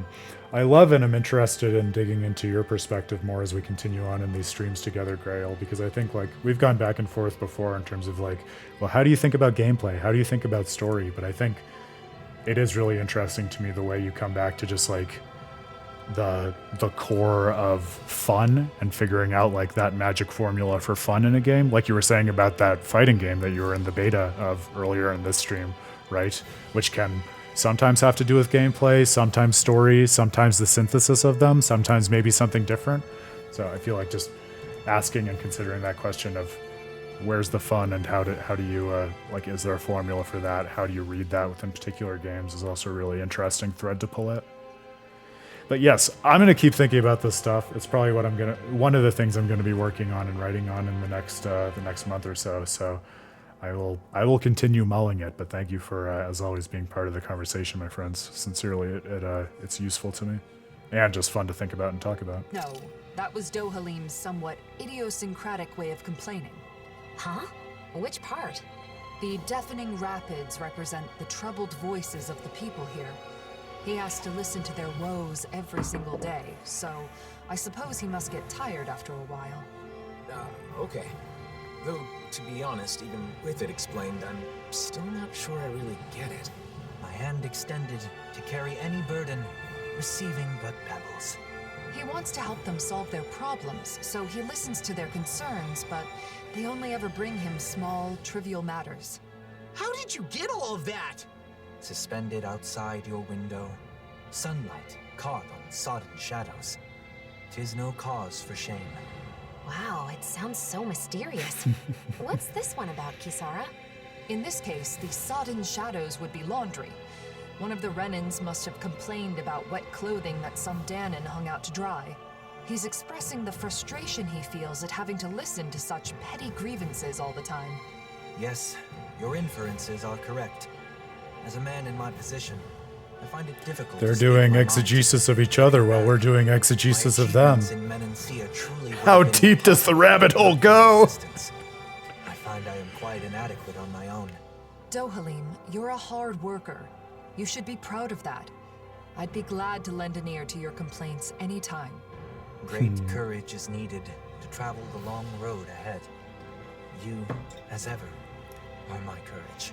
I love and I'm interested in digging into your perspective more as we continue on in these streams together, Grail, because I think like we've gone back and forth before in terms of like, well, how do you think about gameplay? How do you think about story? But I think it is really interesting to me the way you come back to just like the core of fun and figuring out like that magic formula for fun in a game. Like you were saying about that fighting game that you were in the beta of earlier in this stream, right? Which can sometimes have to do with gameplay, sometimes story, sometimes the synthesis of them, sometimes maybe something different. So I feel like just asking and considering that question of where's the fun, and how do you like, is there a formula for that? How do you read that within particular games is also a really interesting thread to pull at. But yes, I'm gonna keep thinking about this stuff. It's probably one of the things I'm gonna be working on and writing on in the next month or so. So I will continue mulling it. But thank you for, as always, being part of the conversation, my friends. Sincerely, it's useful to me, and just fun to think about and talk about. No, that was Dohalim's somewhat idiosyncratic way of complaining. Huh? Which part? The deafening rapids represent the troubled voices of the people here. He has to listen to their woes every single day, so I suppose he must get tired after a while. Okay. Though, to be honest, even with it explained, I'm still not sure I really get it. My hand extended to carry any burden, receiving but pebbles. He wants to help them solve their problems, so he listens to their concerns, but they only ever bring him small, trivial matters. How did you get all of that? Suspended outside your window, sunlight caught on sodden shadows. 'Tis no cause for shame. Wow, it sounds so mysterious. What's this one about, Kisara? In this case, the sodden shadows would be laundry. One of the Renans must have complained about wet clothing that some Danon hung out to dry. He's expressing the frustration he feels at having to listen to such petty grievances all the time. Yes, your inferences are correct. As a man in my position, I find it difficult. They're doing exegesis of each other while we're doing exegesis of them. How deep does the rabbit hole go? I find I am quite inadequate on my own. Dohalim, you're a hard worker. You should be proud of that. I'd be glad to lend an ear to your complaints anytime. Great courage is needed to travel the long road ahead. You, as ever, are my courage.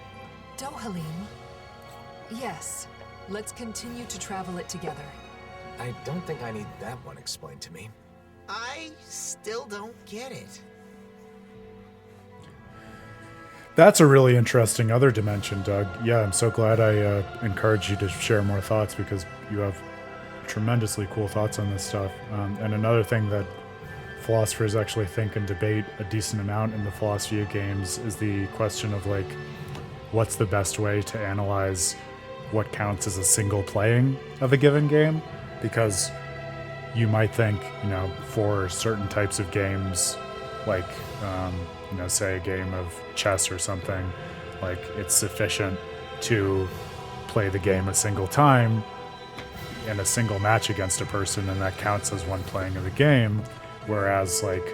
Dohalim, yes, let's continue to travel it together. I don't think I need that one explained to me. I still don't get it. That's a really interesting other dimension, Doug. Yeah, I'm so glad I encouraged you to share more thoughts, because you have tremendously cool thoughts on this stuff. And another thing that philosophers actually think and debate a decent amount in the philosophy of games is the question of, like, what's the best way to analyze what counts as a single playing of a given game? Because you might think, for certain types of games, like, say a game of chess or something, like, it's sufficient to play the game a single time in a single match against a person, and that counts as one playing of the game. Whereas, like,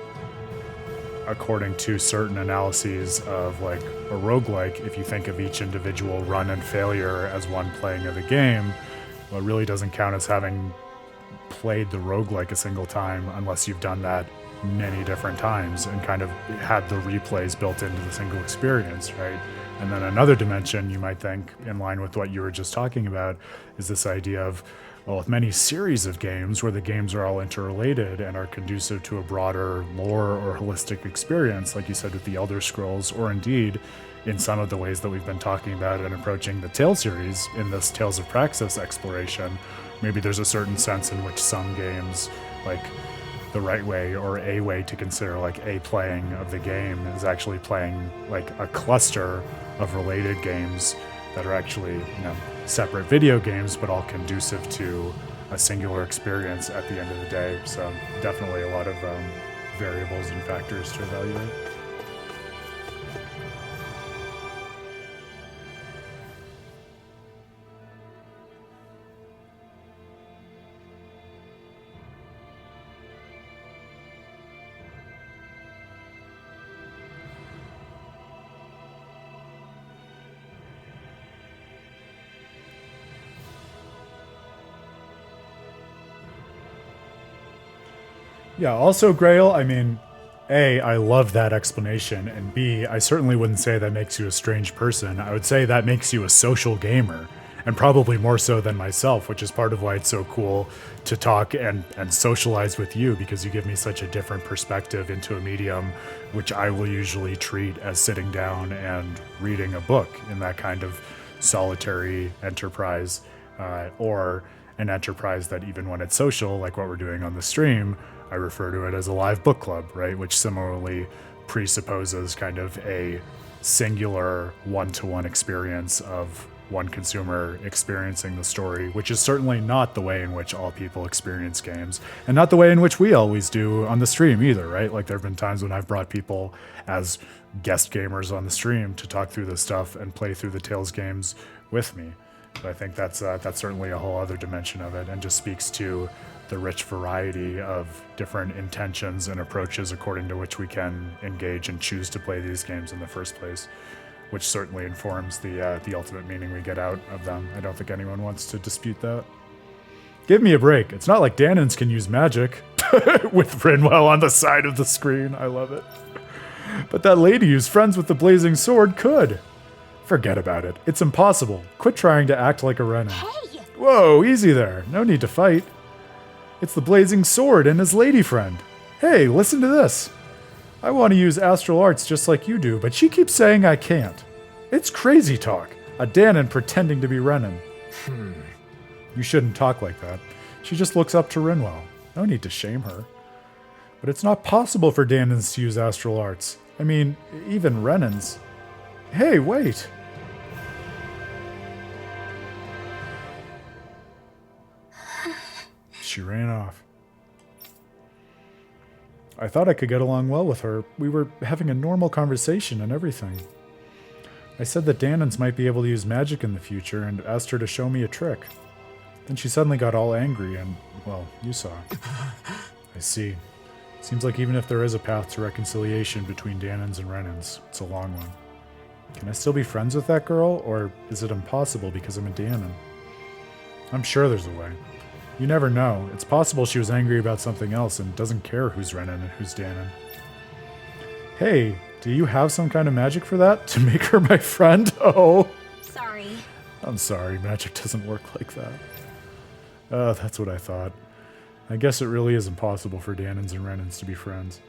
according to certain analyses of, like, a roguelike, if you think of each individual run and failure as one playing of the game, well, it really doesn't count as having played the roguelike a single time unless you've done that many different times and kind of had the replays built into the single experience, right? And then another dimension you might think, in line with what you were just talking about, is this idea of, well, with many series of games where the games are all interrelated and are conducive to a broader lore or holistic experience, like you said with the Elder Scrolls, or indeed in some of the ways that we've been talking about and approaching the Tale series in this Tales of Praxis exploration, maybe there's a certain sense in which some games, like, the right way or a way to consider, like, a playing of the game is actually playing, like, a cluster of related games that are actually, separate video games, but all conducive to a singular experience at the end of the day. So definitely a lot of variables and factors to evaluate. Yeah, also, Grail, I mean, A, I love that explanation, and B, I certainly wouldn't say that makes you a strange person. I would say that makes you a social gamer, and probably more so than myself, which is part of why it's so cool to talk and socialize with you, because you give me such a different perspective into a medium which I will usually treat as sitting down and reading a book in that kind of solitary enterprise, or an enterprise that even when it's social, like what we're doing on the stream, I refer to it as a live book club, right? Which similarly presupposes kind of a singular one-to-one experience of one consumer experiencing the story, which is certainly not the way in which all people experience games, and not the way in which we always do on the stream either, right? Like there have been times when I've brought people as guest gamers on the stream to talk through this stuff and play through the Tales games with me. But I think that's certainly a whole other dimension of it, and just speaks to the rich variety of different intentions and approaches according to which we can engage and choose to play these games in the first place, which certainly informs the ultimate meaning we get out of them. I don't think anyone wants to dispute that. Give me a break. It's not like Danons can use magic. With Rinwell on the side of the screen. I love it. But that lady who's friends with the blazing sword could. Forget about it. It's impossible. Quit trying to act like a Renin. Hey! Whoa, easy there. No need to fight. It's the blazing sword and his lady friend. Hey, listen to this. I want to use astral arts just like you do, but she keeps saying I can't. It's crazy talk. A Danon pretending to be Renin. You shouldn't talk like that. She just looks up to Rinwell. No need to shame her. But it's not possible for Danons to use astral arts. I mean, even Renins. Hey, wait. She ran off. I thought I could get along well with her. We were having a normal conversation and everything. I said that Danons might be able to use magic in the future and asked her to show me a trick. Then she suddenly got all angry and, well, you saw. I see. Seems like even if there is a path to reconciliation between Danons and Renins, it's a long one. Can I still be friends with that girl, or is it impossible because I'm a Danon? I'm sure there's a way. You never know. It's possible she was angry about something else and doesn't care who's Renin and who's Danon. Hey, do you have some kind of magic for that? To make her my friend? Oh. Sorry. I'm sorry, magic doesn't work like that. That's what I thought. I guess it really is impossible for Danons and Renins to be friends.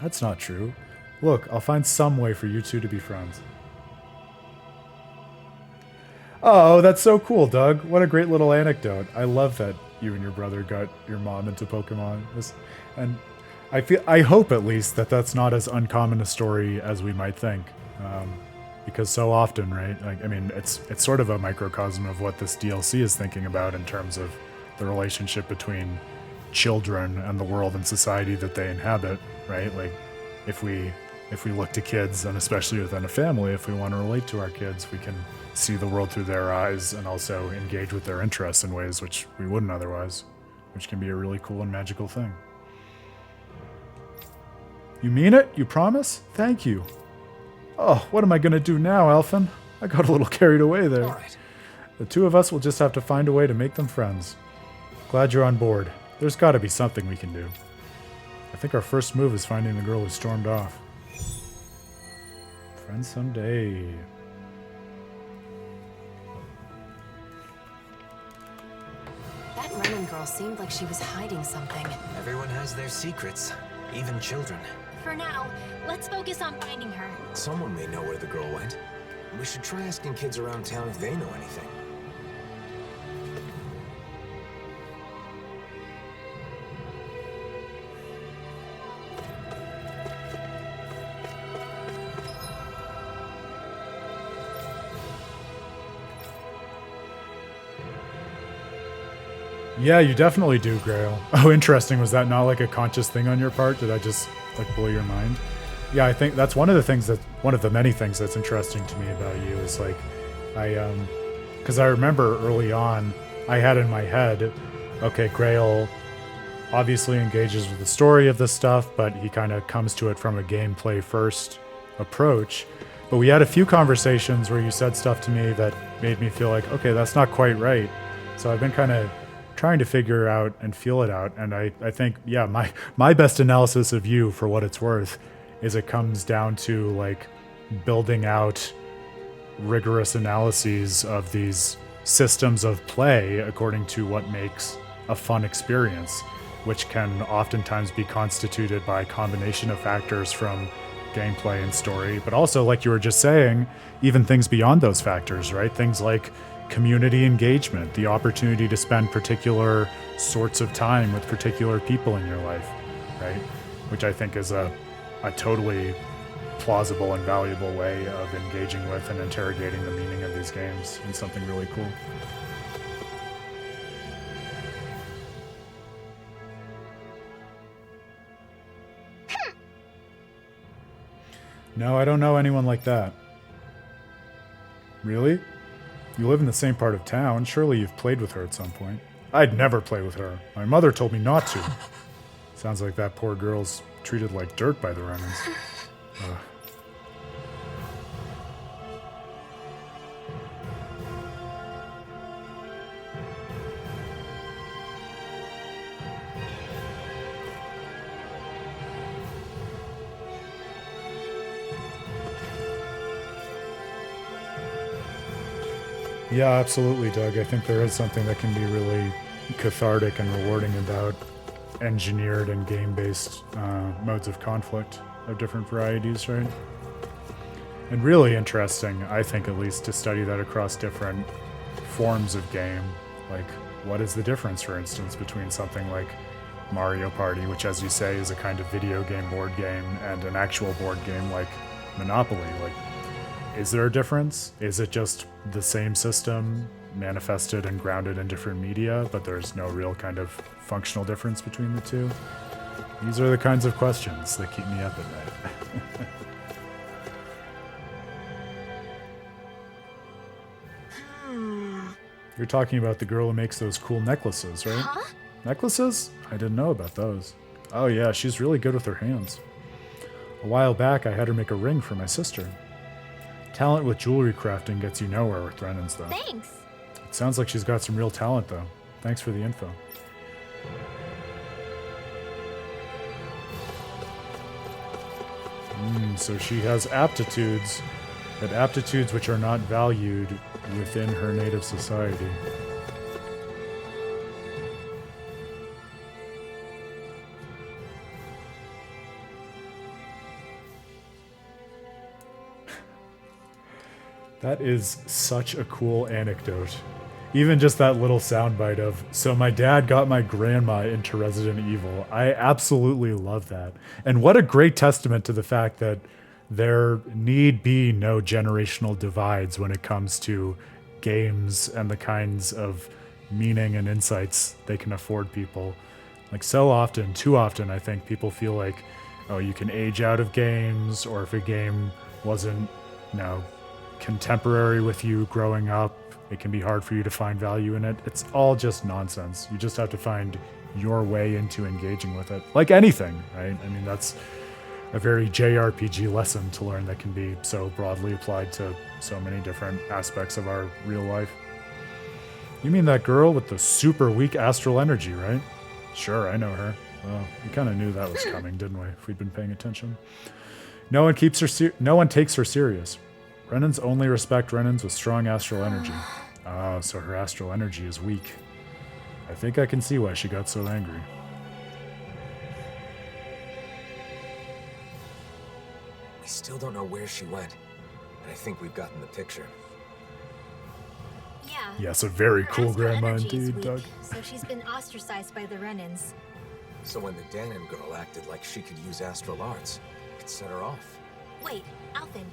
That's not true. Look, I'll find some way for you two to be friends. Oh, that's so cool, Doug. What a great little anecdote. I love that you and your brother got your mom into Pokemon. And I hope at least that that's not as uncommon a story as we might think. Because so often, right? Like, I mean, it's sort of a microcosm of what this DLC is thinking about in terms of the relationship between children and the world and society that they inhabit, right? Like, if we look to kids, and especially within a family, if we want to relate to our kids, we can see the world through their eyes and also engage with their interests in ways which we wouldn't otherwise, which can be a really cool and magical thing. You mean it? You promise? Thank you. Oh, what am I going to do now, Alphen? I got a little carried away there. All right. The two of us will just have to find a way to make them friends. Glad you're on board. There's got to be something we can do. I think our first move is finding the girl who stormed off. Friends someday. That Renin girl seemed like she was hiding something. Everyone has their secrets, even children. For now, let's focus on finding her. Someone may know where the girl went. We should try asking kids around town if they know anything. Yeah, you definitely do, Grail. Oh, interesting. Was that not like a conscious thing on your part? Did I just like blow your mind? Yeah, I think that's one of the many things that's interesting to me about you is like, because I remember early on, I had in my head, okay, Grail obviously engages with the story of this stuff, but he kind of comes to it from a gameplay first approach. But we had a few conversations where you said stuff to me that made me feel like, okay, that's not quite right. So I've been kind of trying to figure out and feel it out. And I think, yeah, my best analysis of you, for what it's worth, is it comes down to like building out rigorous analyses of these systems of play according to what makes a fun experience, which can oftentimes be constituted by a combination of factors from gameplay and story, but also, like you were just saying, even things beyond those factors, right? Things like community engagement, the opportunity to spend particular sorts of time with particular people in your life, right? which I think is a totally plausible and valuable way of engaging with and interrogating the meaning of these games, and something really cool. No, I don't know anyone like that. Really? You live in the same part of town. Surely you've played with her at some point. I'd never play with her. My mother told me not to. Sounds like that poor girl's treated like dirt by the Renans. Yeah, absolutely, Doug. I think there is something that can be really cathartic and rewarding about engineered and game-based modes of conflict of different varieties, right? And really interesting, I think at least, to study that across different forms of game. Like, what is the difference, for instance, between something like Mario Party, which, as you say, is a kind of video game board game, and an actual board game like Monopoly? Like, is there a difference? Is it just the same system manifested and grounded in different media, but there's no real kind of functional difference between the two? These are the kinds of questions that keep me up at night. You're talking about the girl who makes those cool necklaces, right? Huh? Necklaces? I didn't know about those. Oh yeah, she's really good with her hands. A while back, I had her make a ring for my sister. Talent with jewelry crafting gets you nowhere with Renans, though. Thanks. It sounds like she's got some real talent, though. Thanks for the info. So she has aptitudes, but aptitudes which are not valued within her native society. That is such a cool anecdote. Even just that little soundbite of, so my dad got my grandma into Resident Evil. I absolutely love that. And what a great testament to the fact that there need be no generational divides when it comes to games and the kinds of meaning and insights they can afford people. Like, so often, too often, I think people feel like, oh, you can age out of games, or if a game wasn't, contemporary with you growing up, it can be hard for you to find value in it. It's all just nonsense. You just have to find your way into engaging with it. Like anything, right? I mean, that's a very JRPG lesson to learn that can be so broadly applied to so many different aspects of our real life. You mean that girl with the super weak astral energy, right? Sure, I know her. Well, we kind of knew that was coming, didn't we? If we'd been paying attention. No one takes her serious. Renans only respect Renans with strong astral energy. So her astral energy is weak. I think I can see why she got so angry. We still don't know where she went, but I think we've gotten the picture. Yeah. Yes, a very Her cool astral grandma energy is indeed, weak, Doug. So she's been ostracized by the Renans. So when the Danon girl acted like she could use astral arts, it set her off. Wait, Alphen,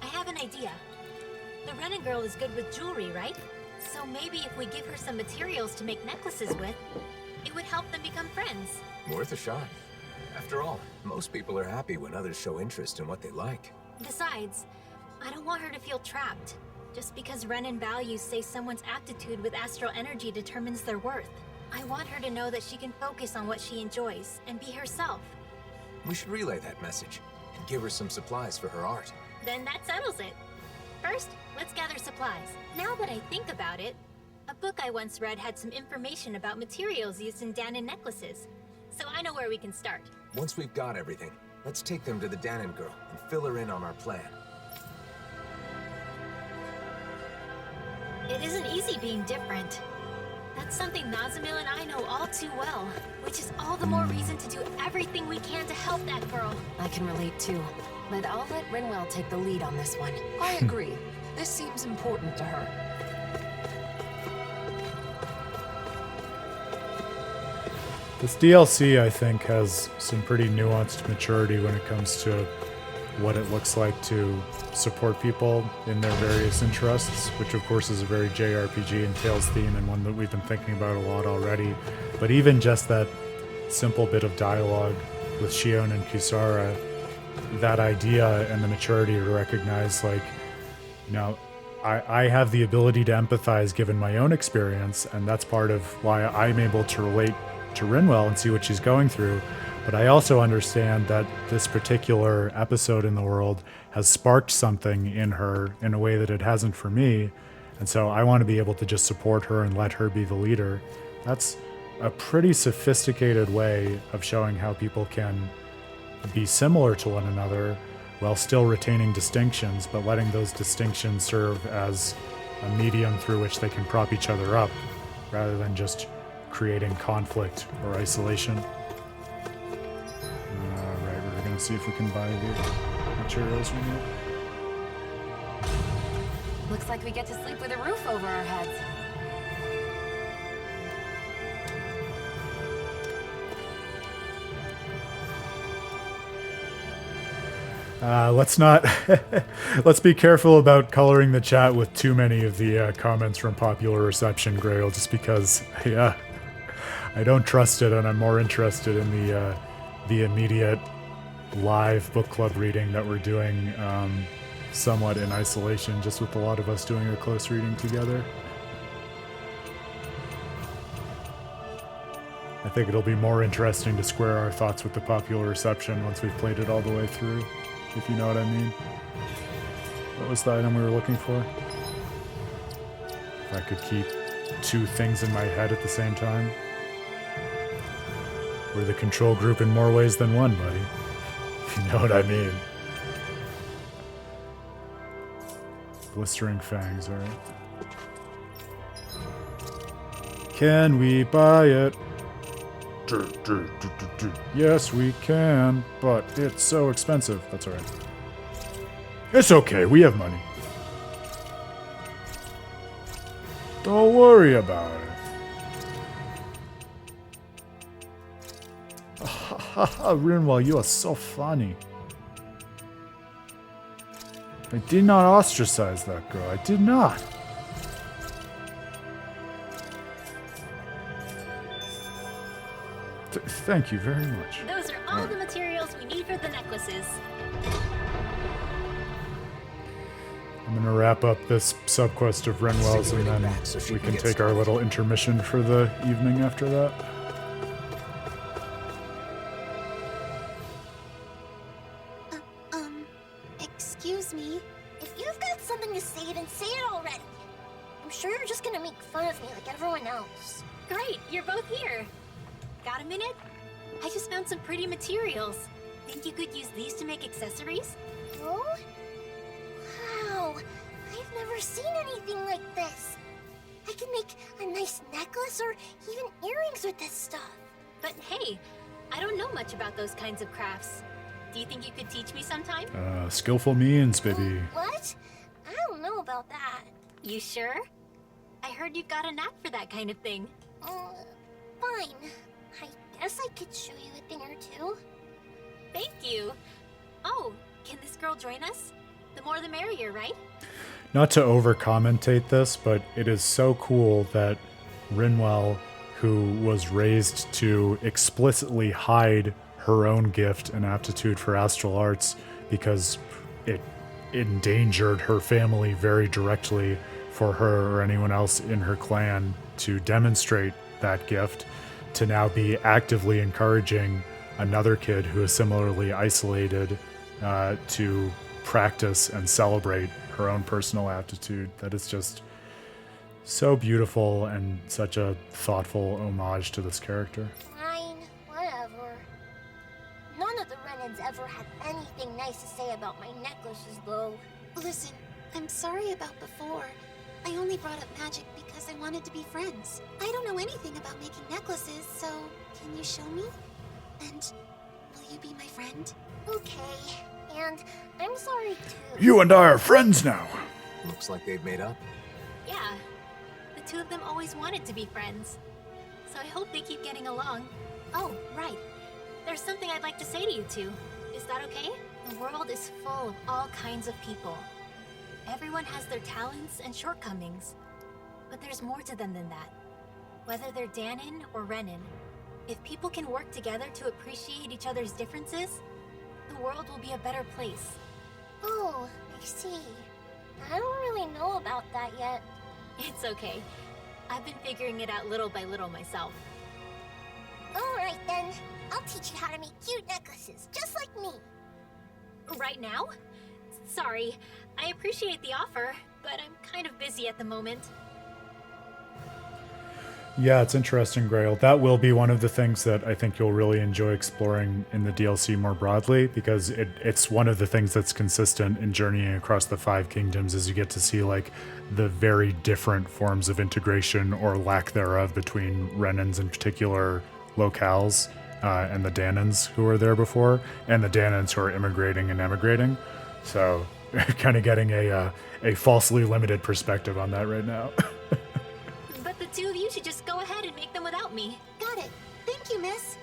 I have an idea. The Renan girl is good with jewelry, right? So maybe if we give her some materials to make necklaces with, it would help them become friends. Worth a shot. After all, most people are happy when others show interest in what they like. Besides, I don't want her to feel trapped. Just because Renan values say someone's aptitude with astral energy determines their worth. I want her to know that she can focus on what she enjoys and be herself. We should relay that message and give her some supplies for her art. Then that settles it. First, let's gather supplies. Now that I think about it, a book I once read had some information about materials used in Danon necklaces. So I know where we can start. Once we've got everything, let's take them to the Danon girl and fill her in on our plan. It isn't easy being different. That's something Nazamil and I know all too well, which is all the more reason to do everything we can to help that girl. I can relate too, but I'll let Rinwell take the lead on this one. I agree. This seems important to her. This DLC, I think, has some pretty nuanced maturity when it comes to what it looks like to support people in their various interests, which of course is a very JRPG and Tales theme and one that we've been thinking about a lot already. But even just that simple bit of dialogue with Shion and Kisara, that idea and the maturity to recognize, like, you know, I have the ability to empathize given my own experience, and that's part of why I'm able to relate to Rinwell and see what she's going through. But I also understand that this particular episode in the world has sparked something in her in a way that it hasn't for me. And so I want to be able to just support her and let her be the leader. That's a pretty sophisticated way of showing how people can be similar to one another while still retaining distinctions, but letting those distinctions serve as a medium through which they can prop each other up, rather than just creating conflict or isolation. Right, we're gonna see if we can buy the materials we need. Looks like we get to sleep with a roof over our heads. Let's be careful about coloring the chat with too many of the comments from popular reception, Grail, just because, yeah, I don't trust it, and I'm more interested in the immediate live book club reading that we're doing somewhat in isolation, just with a lot of us doing a close reading together. I think it'll be more interesting to square our thoughts with the popular reception once we've played it all the way through, if you know what I mean. What was the item we were looking for? If I could keep two things in my head at the same time. We're the control group in more ways than one, buddy. If you know what I mean. Blistering fangs, alright. Can we buy it? Yes, we can, but it's so expensive. That's alright. It's okay, we have money. Don't worry about it. Rinwell, you are so funny. I did not ostracize that girl. I did not. Thank you very much. Those are all the materials we need for the necklaces. I'm gonna wrap up this subquest of Rinwell's, and then we can take our little intermission for the evening after that. Excuse me. If you've got something to say, then say it already. I'm sure you're just gonna make fun of me like everyone else. Great, you're both here. Got a minute? I just found some pretty materials. Think you could use these to make accessories? Oh? Wow. I've never seen anything like this. I can make a nice necklace or even earrings with this stuff. But hey, I don't know much about those kinds of crafts. Do you think you could teach me sometime? Skillful means, baby. What? I don't know about that. You sure? I heard you've got a knack for that kind of thing. Fine. I guess I could show you a thing or two. Thank you. Oh, can this girl join us? The more the merrier, right? Not to over-commentate this, but it is so cool that Rinwell, who was raised to explicitly hide her own gift and aptitude for astral arts because it endangered her family very directly for her or anyone else in her clan to demonstrate that gift, to now be actively encouraging another kid who is similarly isolated to practice and celebrate her own personal aptitude. That is just so beautiful and such a thoughtful homage to this character. Fine, whatever. None of the Renans ever had anything nice to say about my necklaces, though. Listen, I'm sorry about before. I only brought up magic because I wanted to be friends. I don't know anything about making necklaces, so can you show me? And will you be my friend? Okay, and I'm sorry too. You and I are friends now. Looks like they've made up. Yeah. The two of them always wanted to be friends. So I hope they keep getting along. Oh, right. There's something I'd like to say to you two. Is that okay? The world is full of all kinds of people. Everyone has their talents and shortcomings. But there's more to them than that. Whether they're Danin or Renin, if people can work together to appreciate each other's differences, the world will be a better place. Oh, I see. I don't really know about that yet. It's okay. I've been figuring it out little by little myself. Alright then. I'll teach you how to make cute necklaces, just like me. Right now? Sorry, I appreciate the offer, but I'm kind of busy at the moment. Yeah, it's interesting, Grail. That will be one of the things that I think you'll really enjoy exploring in the DLC more broadly, because it's one of the things that's consistent in journeying across the 5 kingdoms, is you get to see like the very different forms of integration or lack thereof between Renins in particular locales and the Danins who were there before, and the Danins who are immigrating and emigrating. So kind of getting a falsely limited perspective on that right now. But the two of you should just go ahead and make them without me. Got it. Thank you, miss.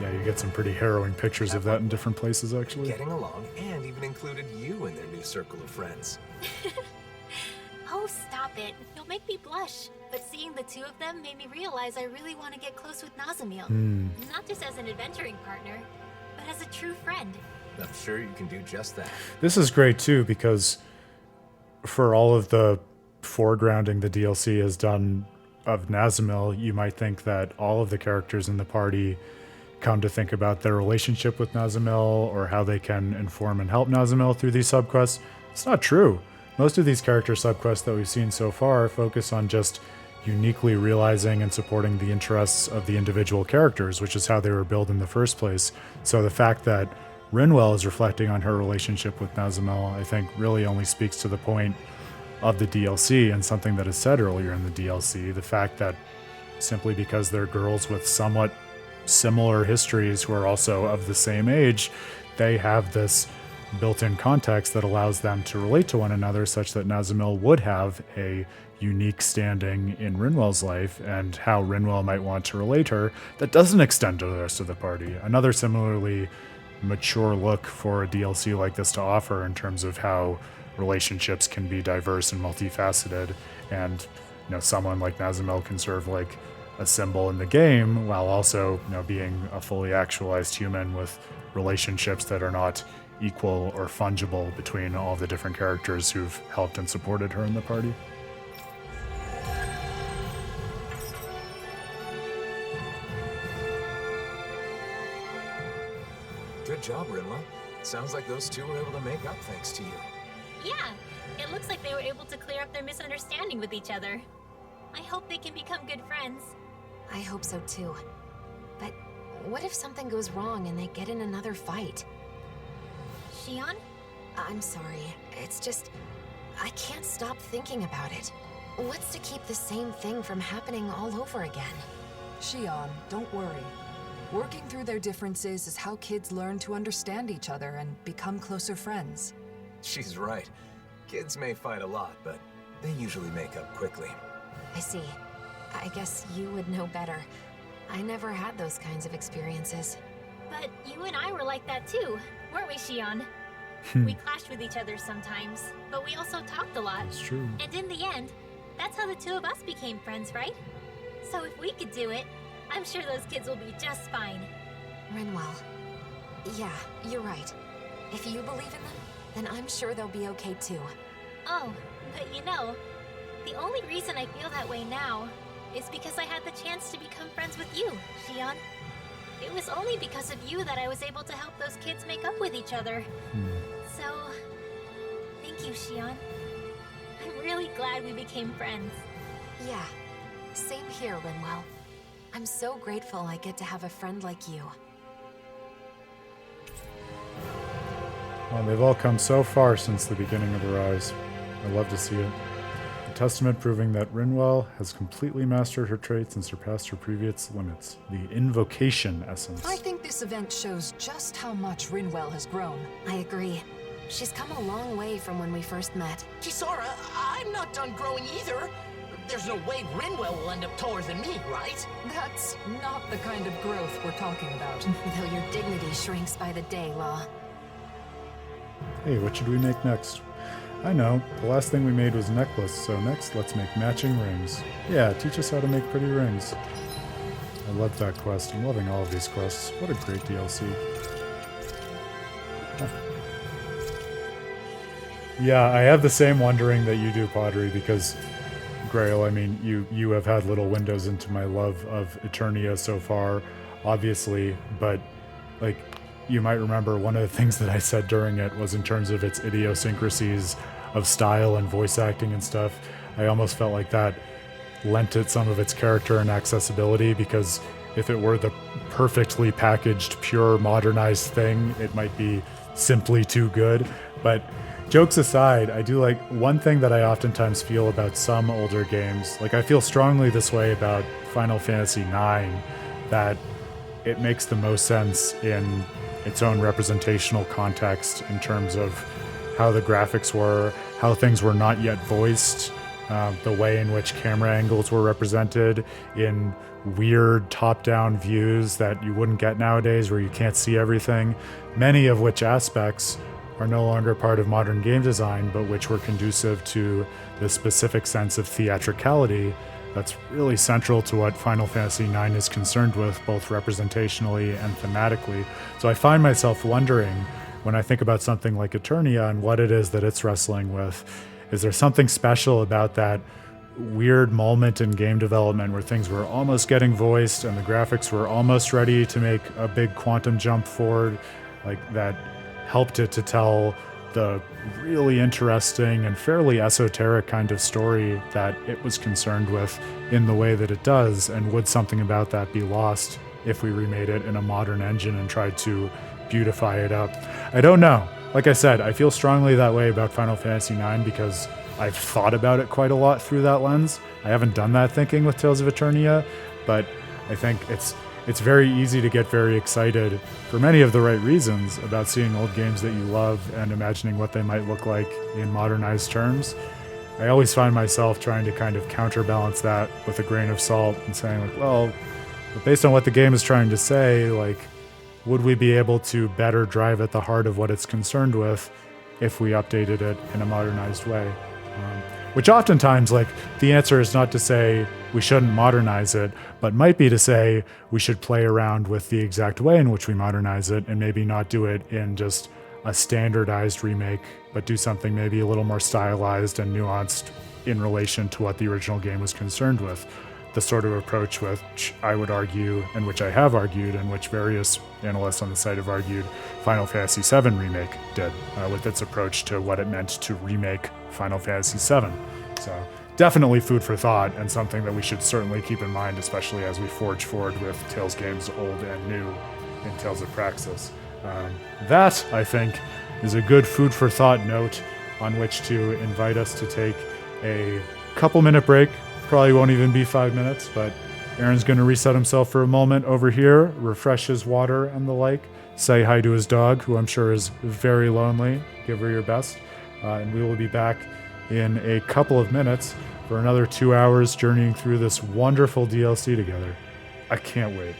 Yeah, you get some pretty harrowing pictures of that in different places, actually. Getting along, and even included you in their new circle of friends. Oh, stop it. You'll make me blush. But seeing the two of them made me realize I really want to get close with Nazamiel. Not just as an adventuring partner, but as a true friend. I'm sure you can do just that. This is great, too, because for all of the foregrounding the DLC has done of Nazamiel, you might think that all of the characters in the party come to think about their relationship with Nazamiel or how they can inform and help Nazamiel through these subquests. It's not true. Most of these character subquests that we've seen so far focus on just uniquely realizing and supporting the interests of the individual characters, which is how they were built in the first place. So the fact that Rinwell is reflecting on her relationship with Nazamiel, I think really only speaks to the point of the DLC and something that is said earlier in the DLC. The fact that simply because they're girls with somewhat similar histories who are also of the same age, they have this built-in context that allows them to relate to one another, such that Nazamiel would have a unique standing in Rinwell's life, and how Rinwell might want to relate her that doesn't extend to the rest of the party. Another similarly mature look for a DLC like this to offer in terms of how relationships can be diverse and multifaceted, and someone like Nazamiel can serve like a symbol in the game while also being a fully actualized human with relationships that are not equal or fungible between all the different characters who've helped and supported her in the party. Good job, Rinwell. Sounds like those two were able to make up thanks to you. Yeah, it looks like they were able to clear up their misunderstanding with each other. I hope they can become good friends. I hope so too. But what if something goes wrong and they get in another fight? Shion? I'm sorry. It's just, I can't stop thinking about it. What's to keep the same thing from happening all over again? Shion, don't worry. Working through their differences is how kids learn to understand each other and become closer friends. She's right. Kids may fight a lot, but they usually make up quickly. I see. I guess you would know better. I never had those kinds of experiences. But you and I were like that too, weren't we, Shion? We clashed with each other sometimes, but we also talked a lot. It's true. And in the end, that's how the two of us became friends, right? So if we could do it, I'm sure those kids will be just fine. Rinwell. Yeah, you're right. If you believe in them, then I'm sure they'll be okay too. Oh, but the only reason I feel that way now is because I had the chance to become friends with you, Shion. It was only because of you that I was able to help those kids make up with each other. So, thank you, Shion. I'm really glad we became friends. Yeah, same here, Rinwell. I'm so grateful I get to have a friend like you. Well, they've all come so far since the beginning of Arise. I love to see it. A testament proving that Rinwell has completely mastered her traits and surpassed her previous limits. The invocation essence. I think this event shows just how much Rinwell has grown. I agree. She's come a long way from when we first met. Kisara, I'm not done growing either. There's no way Rinwell will end up taller than me, right? That's not the kind of growth we're talking about. Though your dignity shrinks by the day, Law. Hey, what should we make next? I know, the last thing we made was a necklace, so next let's make matching rings. Yeah, teach us how to make pretty rings. I love that quest. I'm loving all of these quests. What a great DLC. Huh. Yeah, I have the same wondering that you do, Pottery, because Grail, I mean, you have had little windows into my love of Eternia so far, obviously, but like, you might remember one of the things that I said during it was in terms of its idiosyncrasies of style and voice acting and stuff, I almost felt like that lent it some of its character and accessibility, because if it were the perfectly packaged, pure, modernized thing, it might be simply too good. But jokes aside, I do like one thing that I oftentimes feel about some older games, like I feel strongly this way about Final Fantasy IX, that it makes the most sense in its own representational context in terms of how the graphics were, how things were not yet voiced, the way in which camera angles were represented in weird top-down views that you wouldn't get nowadays where you can't see everything, many of which aspects are no longer part of modern game design, but which were conducive to the specific sense of theatricality that's really central to what Final Fantasy IX is concerned with, both representationally and thematically. So I find myself wondering, when I think about something like Eternia and what it is that it's wrestling with, is there something special about that weird moment in game development where things were almost getting voiced and the graphics were almost ready to make a big quantum jump forward, like that helped it to tell the really interesting and fairly esoteric kind of story that it was concerned with in the way that it does? And would something about that be lost if we remade it in a modern engine and tried to beautify it up? I don't know. Like I said, I feel strongly that way about Final Fantasy IX because I've thought about it quite a lot through that lens. I haven't done that thinking with Tales of Eternia, but I think it's very easy to get very excited, for many of the right reasons, about seeing old games that you love and imagining what they might look like in modernized terms. I always find myself trying to kind of counterbalance that with a grain of salt and saying, like, well, but based on what the game is trying to say, like, would we be able to better drive at the heart of what it's concerned with if we updated it in a modernized way? Which oftentimes, like, the answer is not to say we shouldn't modernize it, but might be to say we should play around with the exact way in which we modernize it and maybe not do it in just a standardized remake, but do something maybe a little more stylized and nuanced in relation to what the original game was concerned with. The sort of approach which I would argue, and which I have argued, and which various analysts on the site have argued Final Fantasy VII Remake did, with its approach to what it meant to remake Final Fantasy VII. So definitely food for thought, and something that we should certainly keep in mind, especially as we forge forward with Tales games old and new in Tales of Praxis. That, I think, is a good food for thought note on which to invite us to take a couple-minute break. Probably won't even be 5 minutes, but Aaron's going to reset himself for a moment over here, refresh his water and the like, say hi to his dog, who I'm sure is very lonely. Give her your best. And we will be back in a couple of minutes for another 2 hours journeying through this wonderful DLC together. I can't wait.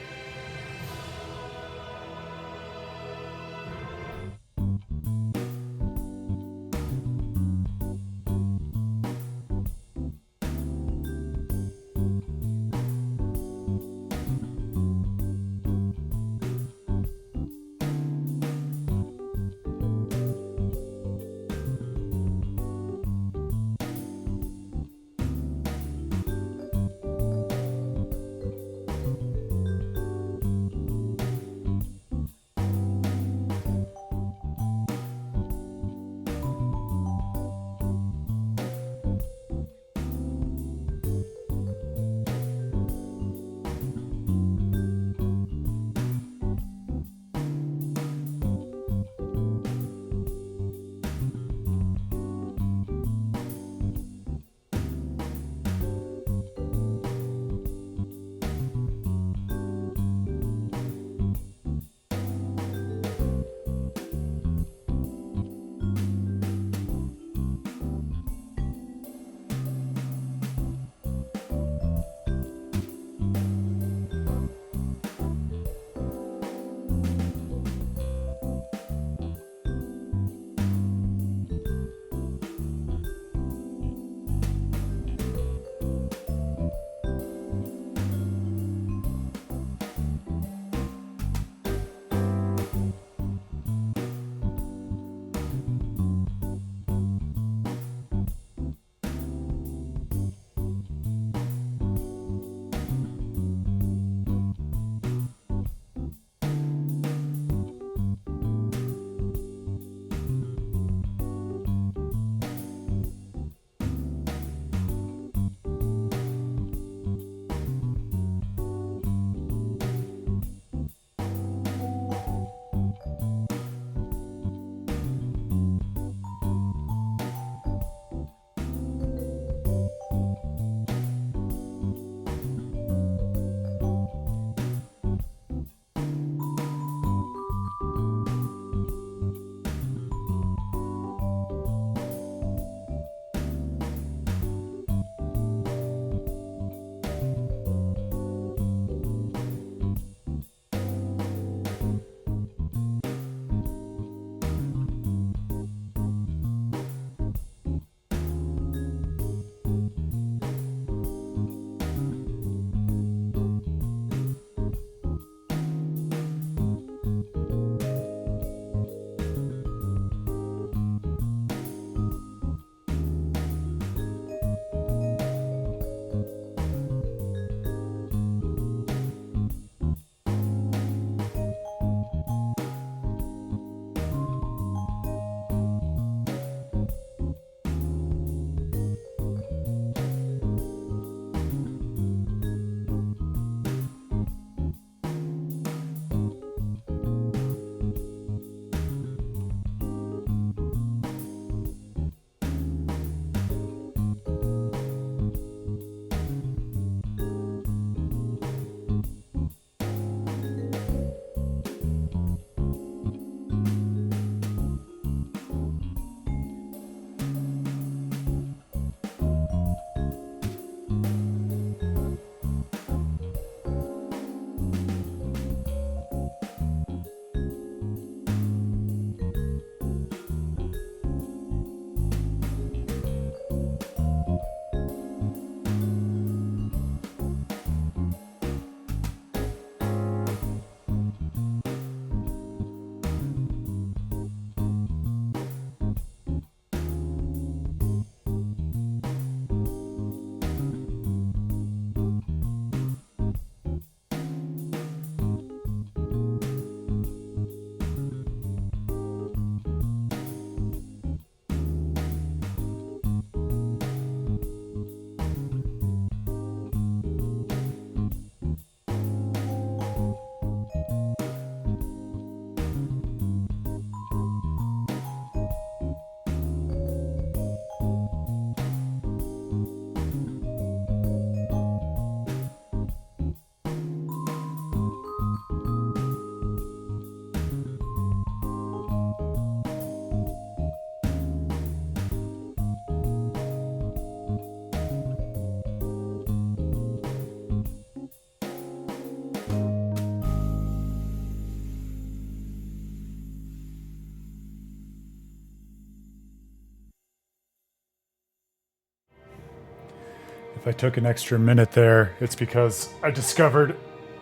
If I took an extra minute there, it's because I discovered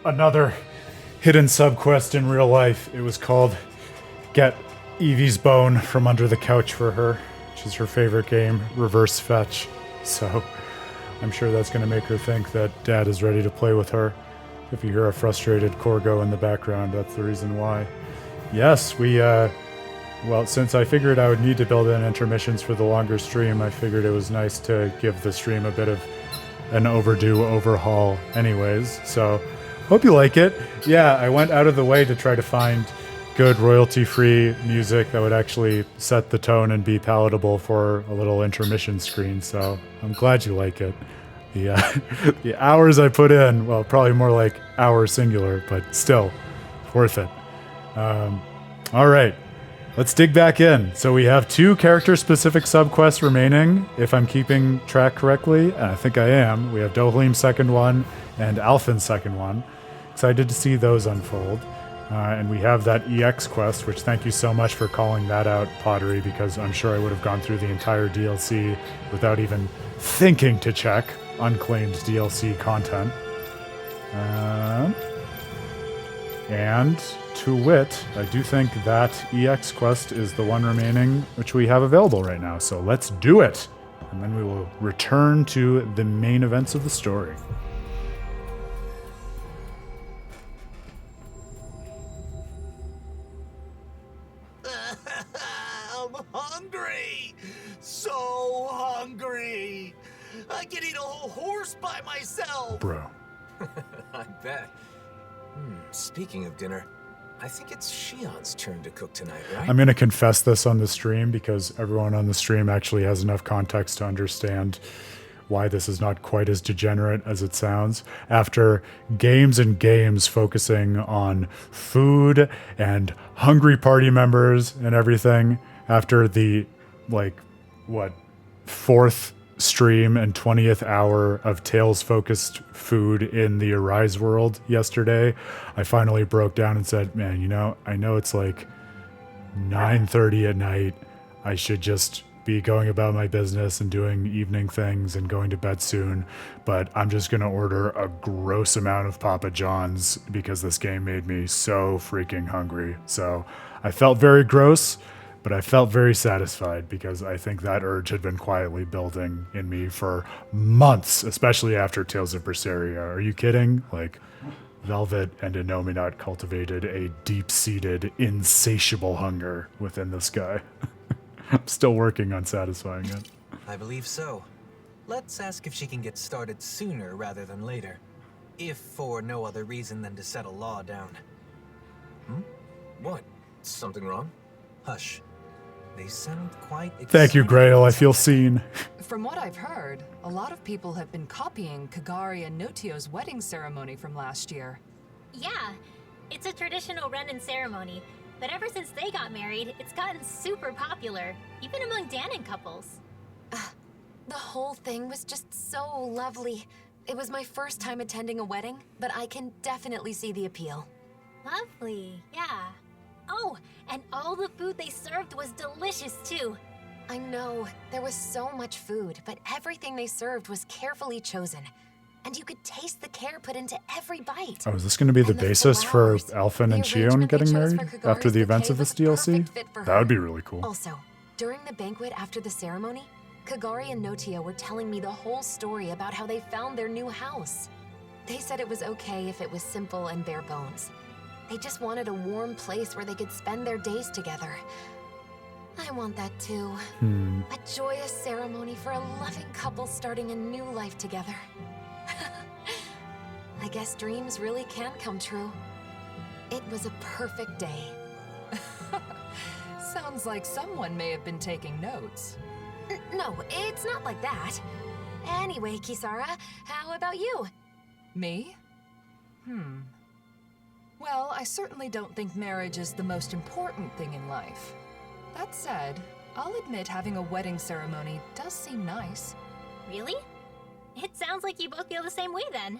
another hidden subquest in real life. It was called Get Evie's Bone from Under the Couch for Her, which is her favorite game, Reverse Fetch. So I'm sure that's going to make her think that Dad is ready to play with her. If you hear a frustrated Corgo in the background, that's the reason why. Yes, well, since I figured I would need to build in intermissions for the longer stream, I figured it was nice to give the stream a bit of an overdue overhaul anyways. So, hope you like it. Yeah, I went out of the way to try to find good royalty-free music that would actually set the tone and be palatable for a little intermission screen, so I'm glad you like it. The hours I put in, well, probably more like hour singular, but still, worth it. All right, let's dig back in. So we have 2 character-specific subquests remaining, if I'm keeping track correctly, and I think I am. We have Dohalim's second one and Alphin's second one. Excited to see those unfold. And we have that EX quest, which thank you so much for calling that out, Pottery, because I'm sure I would have gone through the entire DLC without even thinking to check unclaimed DLC content. And to wit, I do think that EX quest is the one remaining which we have available right now. So let's do it! And then we will return to the main events of the story. I'm hungry! So hungry! I can eat a whole horse by myself! Bro. I bet. Speaking of dinner, I think it's Shion's turn to cook tonight, right? I'm going to confess this on the stream because everyone on the stream actually has enough context to understand why this is not quite as degenerate as it sounds. After games and games focusing on food and hungry party members and everything, after the, fourth stream and 20th hour of Tales-focused food in the Arise world yesterday, I finally broke down and said, man, I know it's like 9:30 at night. I should just be going about my business and doing evening things and going to bed soon, but I'm just going to order a gross amount of Papa John's because this game made me so freaking hungry. So I felt very gross, but I felt very satisfied because I think that urge had been quietly building in me for months, especially after Tales of Berseria. Are you kidding? Velvet and Innominat cultivated a deep-seated, insatiable hunger within this guy. I'm still working on satisfying it. I believe so. Let's ask if she can get started sooner rather than later. If for no other reason than to settle law down. What? Something wrong? Hush. They sound quite excited. Thank you, Grail. I feel seen. From what I've heard, a lot of people have been copying Kagari and Notio's wedding ceremony from last year. Yeah, it's a traditional Renin ceremony, but ever since they got married, it's gotten super popular, even among Danon couples. The whole thing was just so lovely. It was my first time attending a wedding, but I can definitely see the appeal. Lovely, yeah. Oh, and all the food they served was delicious too. I know, there was so much food, but everything they served was carefully chosen. And you could taste the care put into every bite. Oh, is this going to be the basis for Alphin and Shion getting married after the Kagari's events of this bouquet was a DLC? perfect fit for That would her. be really cool. Also, during the banquet after the ceremony, Kagari and Notio were telling me the whole story about how they found their new house. They said it was okay if it was simple and bare bones. They just wanted a warm place where they could spend their days together. I want that too. A joyous ceremony for a loving couple starting a new life together. I guess dreams really can come true. It was a perfect day. Sounds like someone may have been taking notes. No, it's not like that. Anyway, Kisara, how about you? Me? Well, I certainly don't think marriage is the most important thing in life. That said, I'll admit having a wedding ceremony does seem nice. Really? It sounds like you both feel the same way then.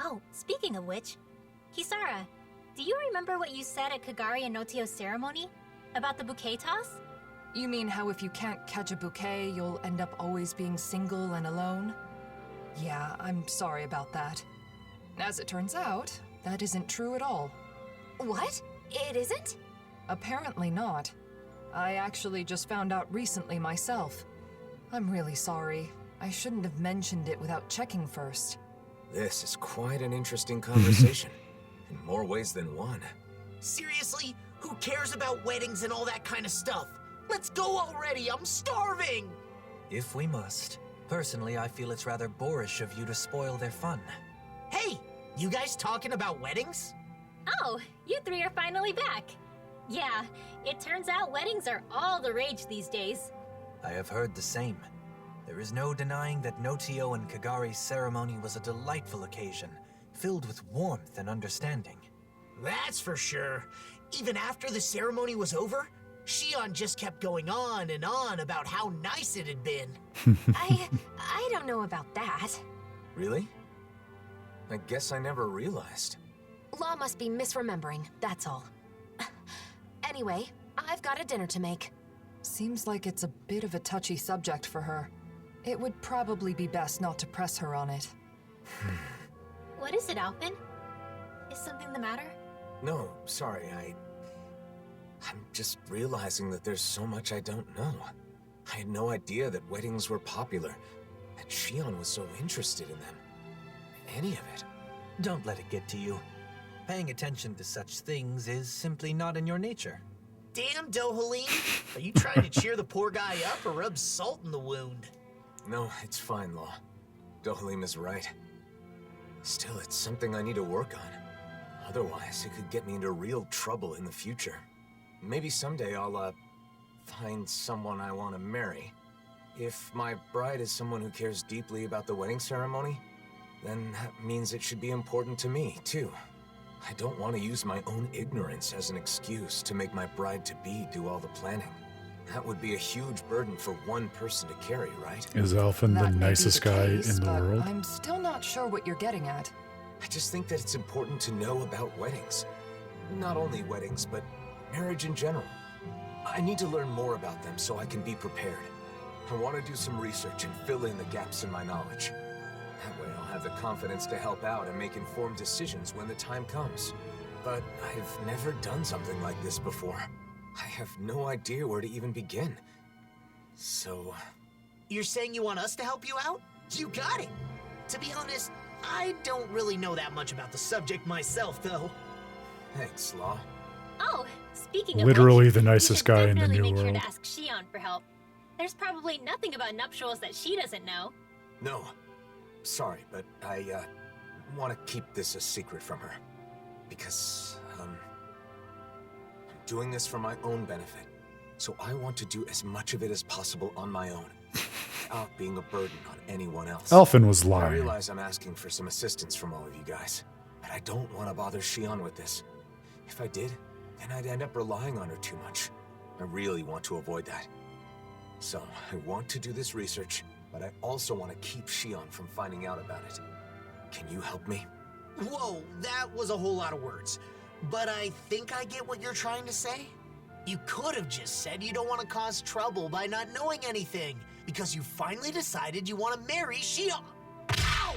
Oh, speaking of which, Kisara, do you remember what you said at Kagari and Notio's ceremony? About the bouquet toss? You mean how if you can't catch a bouquet, you'll end up always being single and alone? Yeah, I'm sorry about that. As it turns out, that isn't true at all. What? It isn't? Apparently not. I actually just found out recently myself. I'm really sorry. I shouldn't have mentioned it without checking first. This is quite an interesting conversation. In more ways than one. Seriously? Who cares about weddings and all that kind of stuff? Let's go already, I'm starving! If we must. Personally, I feel it's rather boorish of you to spoil their fun. Hey, you guys talking about weddings? Oh, you three are finally back. Yeah, it turns out weddings are all the rage these days. I have heard the same. There is no denying that Notio and Kagari's ceremony was a delightful occasion, filled with warmth and understanding. That's for sure. Even after the ceremony was over, Shion just kept going on and on about how nice it had been. I don't know about that. Really? I guess I never realized. Law must be misremembering, that's all. Anyway, I've got a dinner to make. Seems like it's a bit of a touchy subject for her. It would probably be best not to press her on it. What is it, Alphen? Is something the matter? No, sorry, I'm just realizing that there's so much I don't know. I had no idea that weddings were popular, and Shion was so interested in them. Any of it. Don't let it get to you. Paying attention to such things is simply not in your nature. Damn, Dohalim! Are you trying to cheer the poor guy up or rub salt in the wound? No, it's fine, Law. Dohalim is right. Still, it's something I need to work on. Otherwise, it could get me into real trouble in the future. Maybe someday I'll, find someone I want to marry. If my bride is someone who cares deeply about the wedding ceremony, then that means it should be important to me, too. I don't want to use my own ignorance as an excuse to make my bride-to-be do all the planning. That would be a huge burden for one person to carry, right? Is Alphen the That may be nicest guy case, in the but world? I'm still not sure what you're getting at. I just think that it's important to know about weddings. Not only weddings, but marriage in general. I need to learn more about them so I can be prepared. I want to do some research and fill in the gaps in my knowledge. That way I'll have the confidence to help out and make informed decisions when the time comes. But I've never done something like this before. I have no idea where to even begin. So... You're saying you want us to help you out? You got it! To be honest, I don't really know that much about the subject myself, though. Thanks, Law. Oh, speaking of Literally which, the you nicest should guy in the definitely new make sure world. to ask Shion for help. There's probably nothing about nuptials that she doesn't know. No. Sorry, but I, want to keep this a secret from her. Because, I'm doing this for my own benefit. So I want to do as much of it as possible on my own, without being a burden on anyone else. Alphen was I lying. realize I'm asking for some assistance from all of you guys, but I don't want to bother Shion with this. If I did, then I'd end up relying on her too much. I really want to avoid that. So, I want to do this research, but I also want to keep Shion from finding out about it. Can you help me? Whoa, that was a whole lot of words. But I think I get what you're trying to say. You could have just said you don't want to cause trouble by not knowing anything, because you finally decided you want to marry Shion. Ow!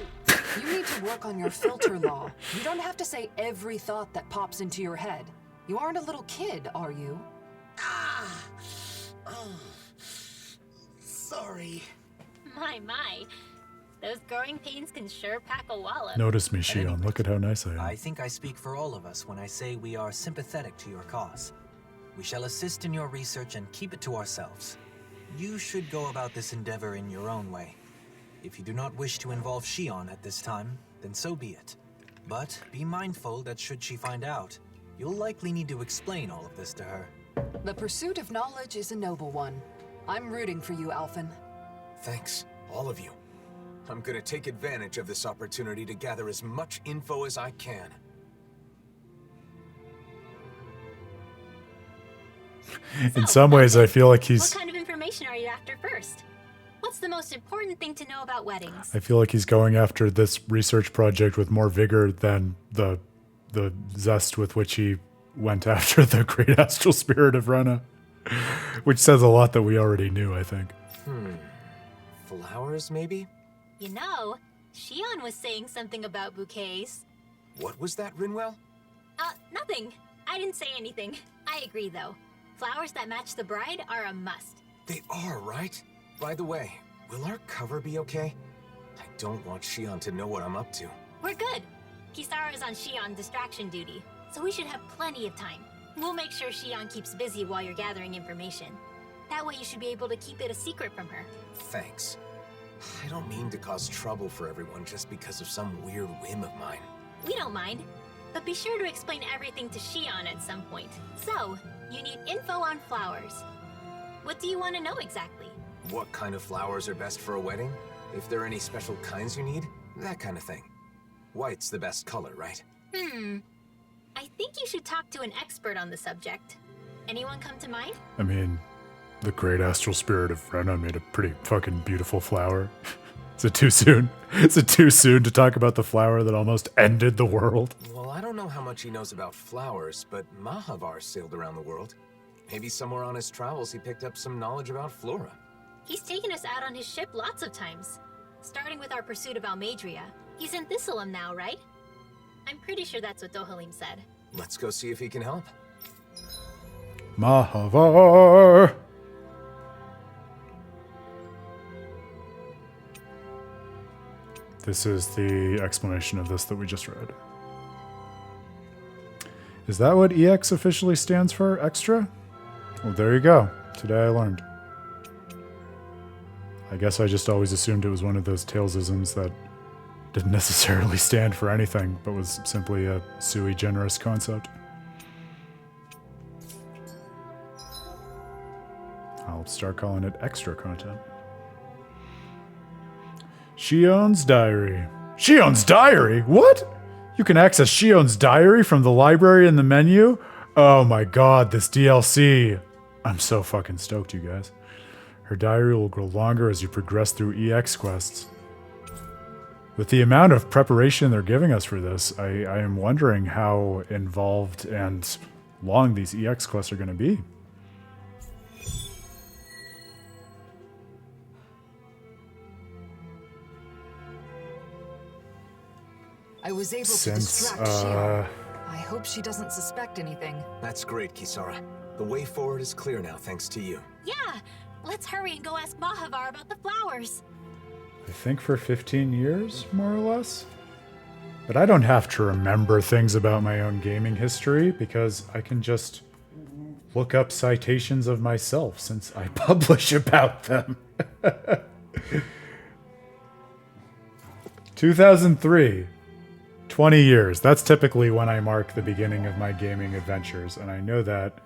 You need to work on your filter, Law. You don't have to say every thought that pops into your head. You aren't a little kid, are you? Ah! Oh. Sorry. My. Those growing pains can sure pack a wallop. Notice me, Shion. Look at how nice I am. I think I speak for all of us when I say we are sympathetic to your cause. We shall assist in your research and keep it to ourselves. You should go about this endeavor in your own way. If you do not wish to involve Shion at this time, then so be it. But be mindful that should she find out, you'll likely need to explain all of this to her. The pursuit of knowledge is a noble one. I'm rooting for you, Alphen. Thanks, all of you. I'm gonna take advantage of this opportunity to gather as much info as I can. In some ways, I feel like What he's... kind of information are you after first? What's the most important thing to know about weddings? I feel like he's going after this research project with more vigor than the zest with which he went after the great astral spirit of Rena. Which says a lot that we already knew, I think. Flowers, maybe? You know, Shion was saying something about bouquets. What was that, Rinwell? Nothing. I didn't say anything. I agree, though. Flowers that match the bride are a must. They are, right? By the way, will our cover be okay? I don't want Shion to know what I'm up to. We're good. Kisara is on Shion distraction duty, so we should have plenty of time. We'll make sure Shion keeps busy while you're gathering information. That way you should be able to keep it a secret from her. Thanks. I don't mean to cause trouble for everyone just because of some weird whim of mine. We don't mind, but be sure to explain everything to Shion at some point. So, you need info on flowers. What do you want to know exactly? What kind of flowers are best for a wedding? If there are any special kinds you need? That kind of thing. White's the best color, right? I think you should talk to an expert on the subject. Anyone come to mind? I mean, the great astral spirit of Rena made a pretty fucking beautiful flower. Is it too soon? Is it too soon to talk about the flower that almost ended the world? Well, I don't know how much he knows about flowers, but Mahavar sailed around the world. Maybe somewhere on his travels he picked up some knowledge about flora. He's taken us out on his ship lots of times. Starting with our pursuit of Almadria. He's in Thistleum now, right? I'm pretty sure that's what Dohalim said. Let's go see if he can help. Mahavar! This is the explanation of this that we just read. Is that what EX officially stands for? Extra? Well, there you go. Today I learned. I guess I just always assumed it was one of those Talesisms that didn't necessarily stand for anything, but was simply a sui generis concept. I'll start calling it extra content. Shion's Diary. Shion's Diary? What? You can access Shion's Diary from the library in the menu? Oh my god, this DLC. I'm so fucking stoked, you guys. Her diary will grow longer as you progress through EX quests. With the amount of preparation they're giving us for this, I am wondering how involved and long these EX quests are going to be. I was able to distract Shion. I hope she doesn't suspect anything. That's great, Kisara. The way forward is clear now, thanks to you. Yeah! Let's hurry and go ask Mahavar about the flowers. I think for 15 years, more or less. But I don't have to remember things about my own gaming history because I can just look up citations of myself since I publish about them. 2003. 20 years. That's typically when I mark the beginning of my gaming adventures, and I know that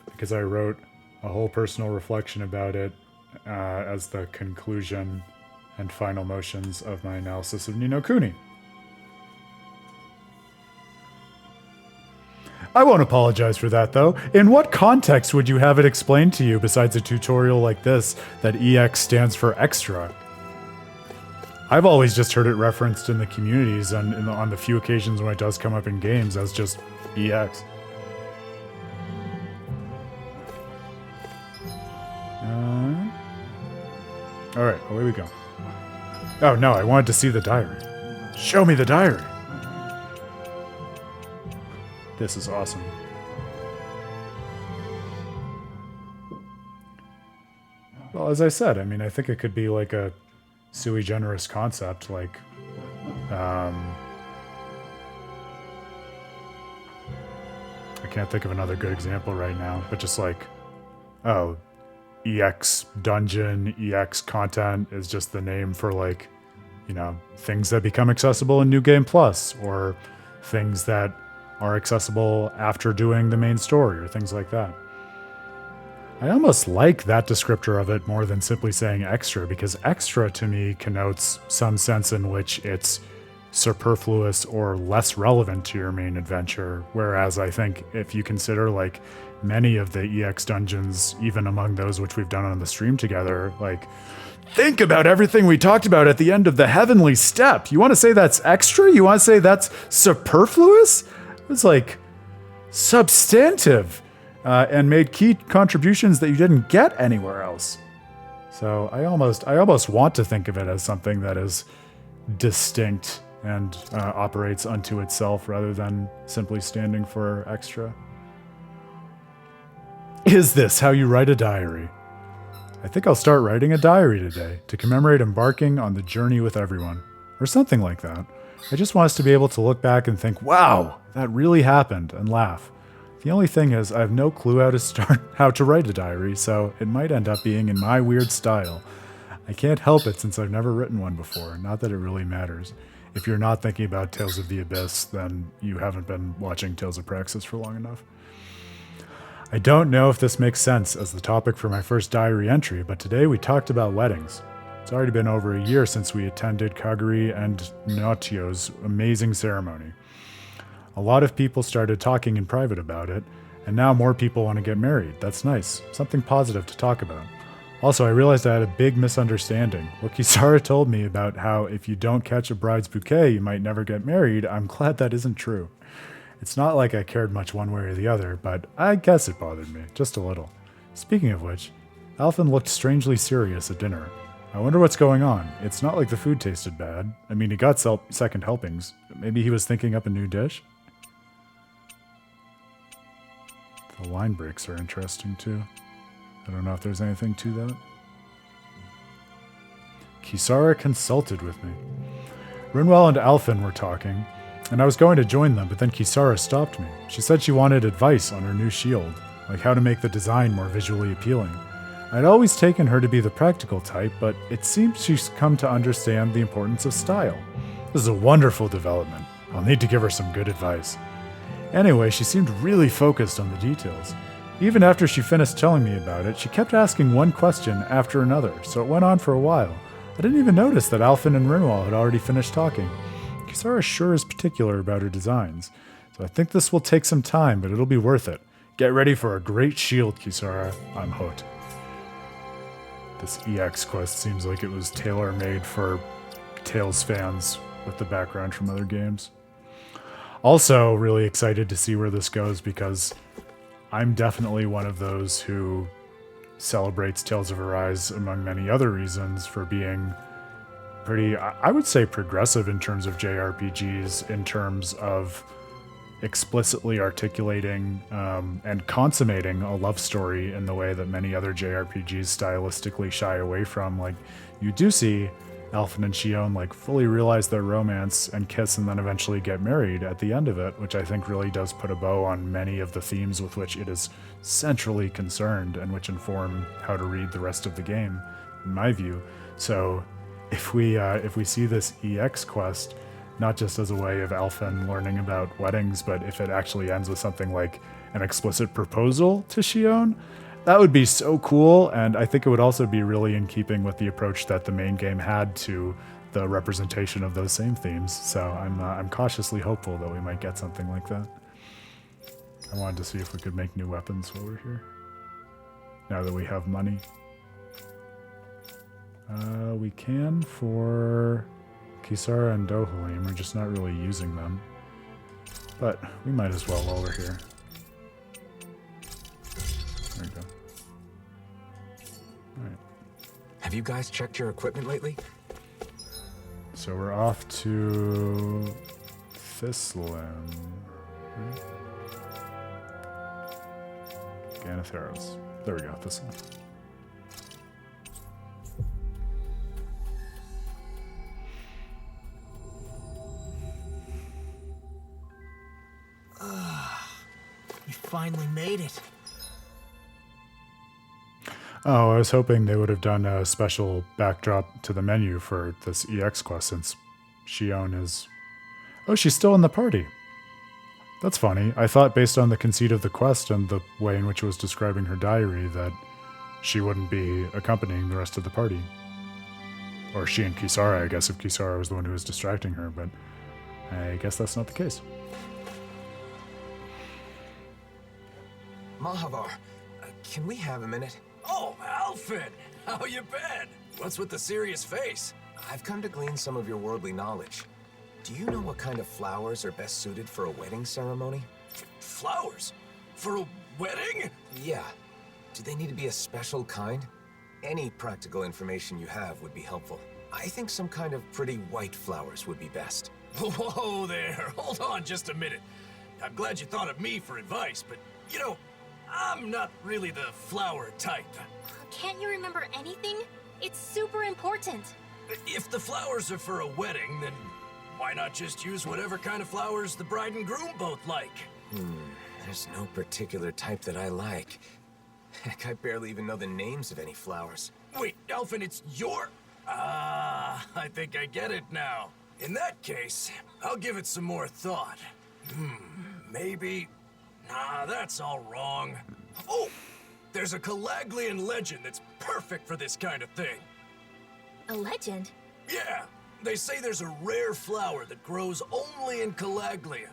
because I wrote a whole personal reflection about it as the conclusion and final motions of my analysis of Ni no Kuni. I won't apologize for that, though. In what context would you have it explained to you besides a tutorial like this that EX stands for extra? I've always just heard it referenced in the communities and on the few occasions when it does come up in games as just EX. Alright, away we go. Oh no, I wanted to see the diary. Show me the diary! This is awesome. Well, as I said, I mean, I think it could be like a sui generis concept, like, I can't think of another good example right now, but just like, oh, EX dungeon, EX content is just the name for like, you know, things that become accessible in New Game Plus, or things that are accessible after doing the main story, or things like that. I almost like that descriptor of it more than simply saying extra, because extra to me connotes some sense in which it's superfluous or less relevant to your main adventure, whereas I think if you consider like many of the EX dungeons, even among those which we've done on the stream together, like, think about everything we talked about at the end of the Heavenly Step. You want to say that's extra? You want to say that's superfluous? It's like substantive. And made key contributions that you didn't get anywhere else. So I almost want to think of it as something that is distinct and operates unto itself rather than simply standing for extra. Is this how you write a diary? I think I'll start writing a diary today to commemorate embarking on the journey with everyone, or something like that. I just want us to be able to look back and think, wow, that really happened, and laugh. The only thing is, I have no clue how to write a diary, so it might end up being in my weird style. I can't help it since I've never written one before, not that it really matters. If you're not thinking about Tales of the Abyss, then you haven't been watching Tales of Praxis for long enough. I don't know if this makes sense as the topic for my first diary entry, but today we talked about weddings. It's already been over a year since we attended Kaguri and Naotio's amazing ceremony. A lot of people started talking in private about it, and now more people want to get married. That's nice. Something positive to talk about. Also, I realized I had a big misunderstanding. What Kisara told me about how if you don't catch a bride's bouquet, you might never get married, I'm glad that isn't true. It's not like I cared much one way or the other, but I guess it bothered me, just a little. Speaking of which, Alphen looked strangely serious at dinner. I wonder what's going on. It's not like the food tasted bad. I mean, he got second helpings. Maybe he was thinking up a new dish? The line breaks are interesting too. I don't know if there's anything to that. Kisara consulted with me. Rinwell and Alphen were talking, and I was going to join them, but then Kisara stopped me. She said she wanted advice on her new shield, like how to make the design more visually appealing. I'd always taken her to be the practical type, but it seems she's come to understand the importance of style. This is a wonderful development. I'll need to give her some good advice. Anyway, she seemed really focused on the details. Even after she finished telling me about it, she kept asking one question after another, so it went on for a while. I didn't even notice that Alphen and Rinwell had already finished talking. Kisara sure is particular about her designs, so I think this will take some time, but it'll be worth it. Get ready for a great shield, Kisara. I'm hooked. This EX quest seems like it was tailor-made for Tales fans with the background from other games. Also, really excited to see where this goes because I'm definitely one of those who celebrates Tales of Arise, among many other reasons, for being pretty, I would say, progressive in terms of JRPGs, in terms of explicitly articulating and consummating a love story in the way that many other JRPGs stylistically shy away from. Like, you do see Alphen and Shion like fully realize their romance and kiss and then eventually get married at the end of it, which I think really does put a bow on many of the themes with which it is centrally concerned and which inform how to read the rest of the game, in my view. So if we see this EX quest not just as a way of Alphen learning about weddings, but if it actually ends with something like an explicit proposal to Shion, that would be so cool, and I think it would also be really in keeping with the approach that the main game had to the representation of those same themes. So I'm cautiously hopeful that we might get something like that. I wanted to see if we could make new weapons while we're here, now that we have money. We can for Kisara and Dohalim. We're just not really using them, but we might as well while we're here. There we go. Alright. Have you guys checked your equipment lately? So we're off to Thislim. Right? Ganatheros. There we go, Thislim. You finally made it. Oh, I was hoping they would have done a special backdrop to the menu for this EX quest since Shion is... Oh, she's still in the party. That's funny. I thought based on the conceit of the quest and the way in which it was describing her diary that she wouldn't be accompanying the rest of the party. Or she and Kisara, I guess, if Kisara was the one who was distracting her, but I guess that's not the case. Mahavar, can we have a minute? Oh, Alphen! How you been? What's with the serious face? I've come to glean some of your worldly knowledge. Do you know what kind of flowers are best suited for a wedding ceremony? Flowers? For a wedding? Yeah. Do they need to be a special kind? Any practical information you have would be helpful. I think some kind of pretty white flowers would be best. Whoa there, hold on just a minute. I'm glad you thought of me for advice, but, you know, I'm not really the flower type. Can't you remember anything? It's super important. If the flowers are for a wedding, then why not just use whatever kind of flowers the bride and groom both like? There's no particular type that I like. Heck, I barely even know the names of any flowers. Wait, Elfin, it's your... Ah, I think I get it now. In that case, I'll give it some more thought. Maybe... Nah, that's all wrong. Oh! There's a Calaglian legend that's perfect for this kind of thing. A legend? Yeah, they say there's a rare flower that grows only in Calaglia.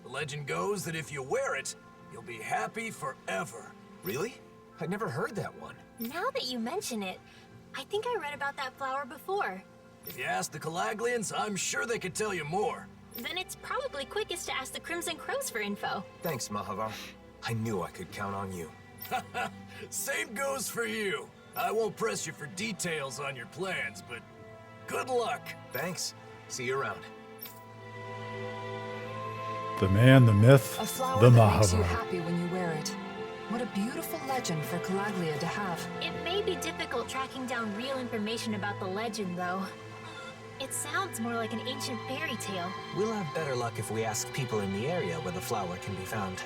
The legend goes that if you wear it, you'll be happy forever. Really? I'd never heard that one. Now that you mention it, I think I read about that flower before. If you ask the Calaglians, I'm sure they could tell you more. Then it's probably quickest to ask the Crimson Crows for info. Thanks, Mahavar. I knew I could count on you. Same goes for you. I won't press you for details on your plans, but good luck. Thanks. See you around. The man, the myth, A flower the that makes you Mahavar. happy when you wear it. What a beautiful legend for Calaglia to have. It may be difficult tracking down real information about the legend, though. It sounds more like an ancient fairy tale. We'll have better luck if we ask people in the area where the flower can be found.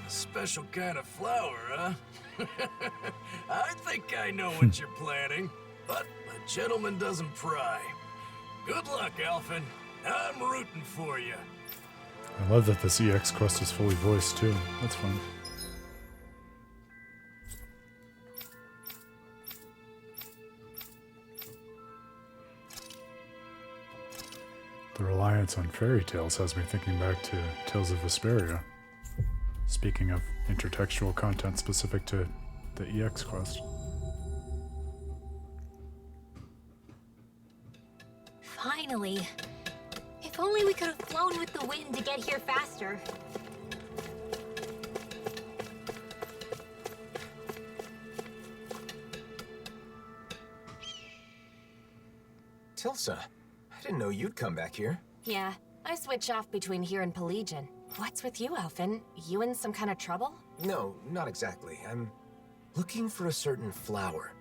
Special kind of flower, huh? I think I know what you're planning, but a gentleman doesn't pry. Good luck, Alphen. I'm rooting for you. I love that this EX quest is fully voiced too. That's fun. The reliance on fairy tales has me thinking back to Tales of Vesperia. Speaking of intertextual content specific to the EX quest. Finally. If only we could have flown with the wind to get here faster. Tilsa, I didn't know you'd come back here. Yeah, I switch off between here and Pelagian. What's with you, Elfin? You in some kind of trouble? No, not exactly. I'm looking for a certain flower.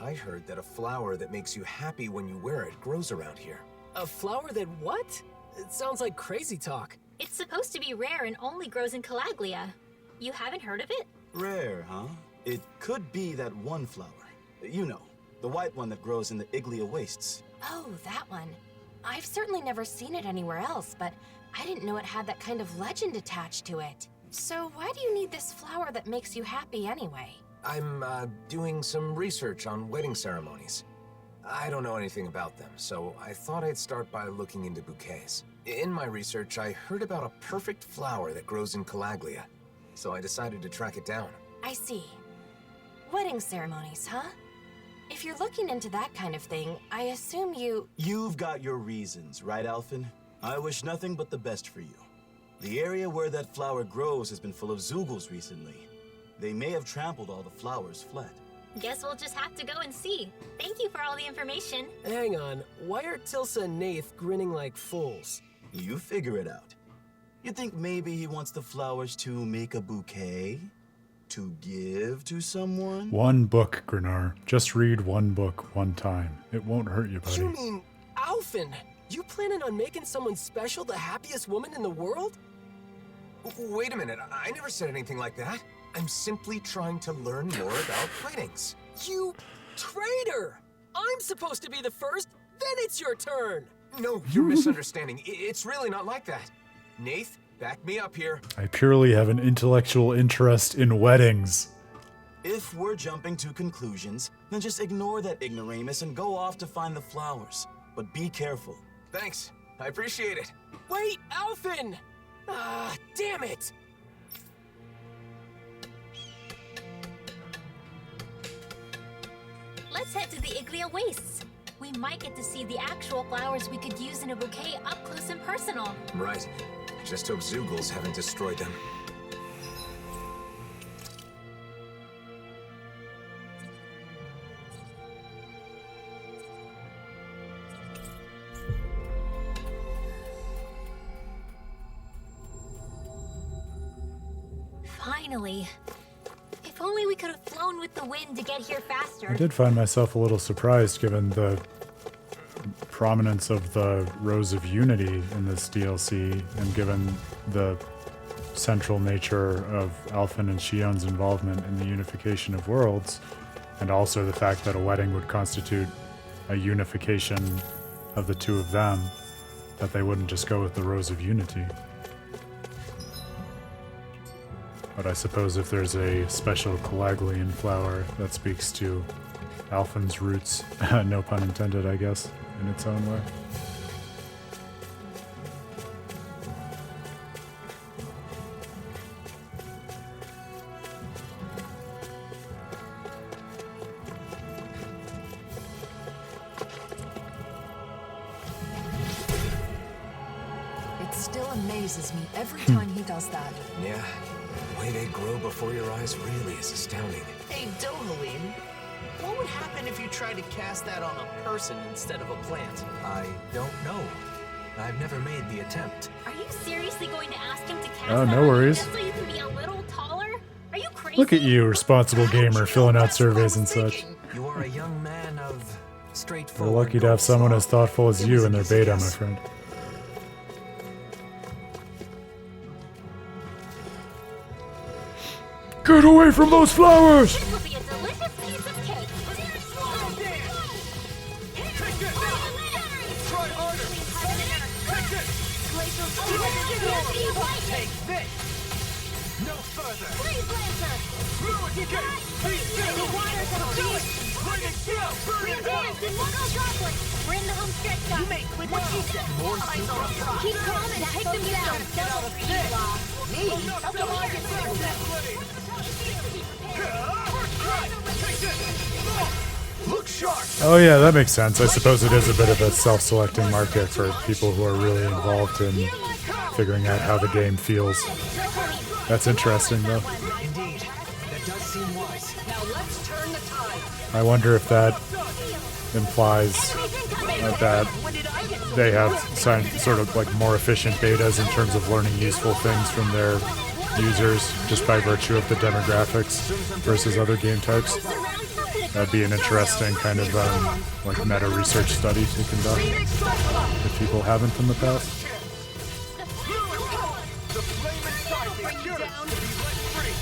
I heard that a flower that makes you happy when you wear it grows around here. A flower that what? It sounds like crazy talk. It's supposed to be rare and only grows in Calaglia. You haven't heard of it? Rare, huh? It could be that one flower. You know, the white one that grows in the Iglia wastes. Oh, that one. I've certainly never seen it anywhere else, but I didn't know it had that kind of legend attached to it. So why do you need this flower that makes you happy anyway? I'm doing some research on wedding ceremonies. I don't know anything about them, so I thought I'd start by looking into bouquets. In my research, I heard about a perfect flower that grows in Calaglia, so I decided to track it down. I see. Wedding ceremonies, huh? If you're looking into that kind of thing, I assume you... You've got your reasons, right, Alphen? I wish nothing but the best for you. The area where that flower grows has been full of Zoogles recently. They may have trampled all the flowers fled. Guess we'll just have to go and see. Thank you for all the information. Hang on, why are Tilsa and Nath grinning like fools? You figure it out. You think maybe he wants the flowers to make a bouquet? To give to someone? One book, Grenar. Just read one book one time. It won't hurt you, buddy. You mean, Alphen? You planning on making someone special the happiest woman in the world? Wait a minute, I never said anything like that. I'm simply trying to learn more about weddings. You traitor! I'm supposed to be the first, then it's your turn! No, you're misunderstanding. It's really not like that. Nath, back me up here. I purely have an intellectual interest in weddings. If we're jumping to conclusions, then just ignore that ignoramus and go off to find the flowers. But be careful. Thanks, I appreciate it. Wait, Alphen! Ah, damn it! Let's head to the Iglia Wastes. We might get to see the actual flowers we could use in a bouquet up close and personal. Right. Just hope Zoogles haven't destroyed them. Finally. If only we could have flown with the wind to get here faster. I did find myself a little surprised given the prominence of the Rose of Unity in this DLC, and given the central nature of Alphen and Shion's involvement in the unification of worlds, and also the fact that a wedding would constitute a unification of the two of them, that they wouldn't just go with the Rose of Unity. But I suppose if there's a special Calaglian flower that speaks to Alphen's roots, no pun intended, I guess, in its own way. It still amazes me every time he does that. Yeah, the way they grow before your eyes really is astounding. Hey, Dohalim, what would happen if you tried to cast that on a person instead of a plant? I don't know. I've never made the attempt. Are you seriously going to ask him to cast Oh, that no on worries. just so you can be a little taller? Are you crazy? Look at you, responsible gamer, filling out surveys and such. You are a young man of We're straightforward. lucky to have someone as thoughtful as you in their beta, my friend. Get away from those flowers! This will be a delicious piece of cake. Try harder! Take this! No further! Throw it again! Please do it! Bring it down! Burn it out! We're in the home stretch now. You may quit what you said. More eyes on the prize. Keep calm and take them down. Get out of this! Me? Enough to hide inside that blade! Take this! Look sharp! Oh yeah, that makes sense. I suppose it is a bit of a self-selecting market for people who are really involved in figuring out how the game feels. That's interesting, though. Indeed. That does seem wise. Now let's turn the tide. I wonder if that implies that they have sort of like more efficient betas in terms of learning useful things from their users just by virtue of the demographics versus other game types. That'd be an interesting kind of like meta research study to conduct if people haven't in the past. The flame inside is yours to be let free!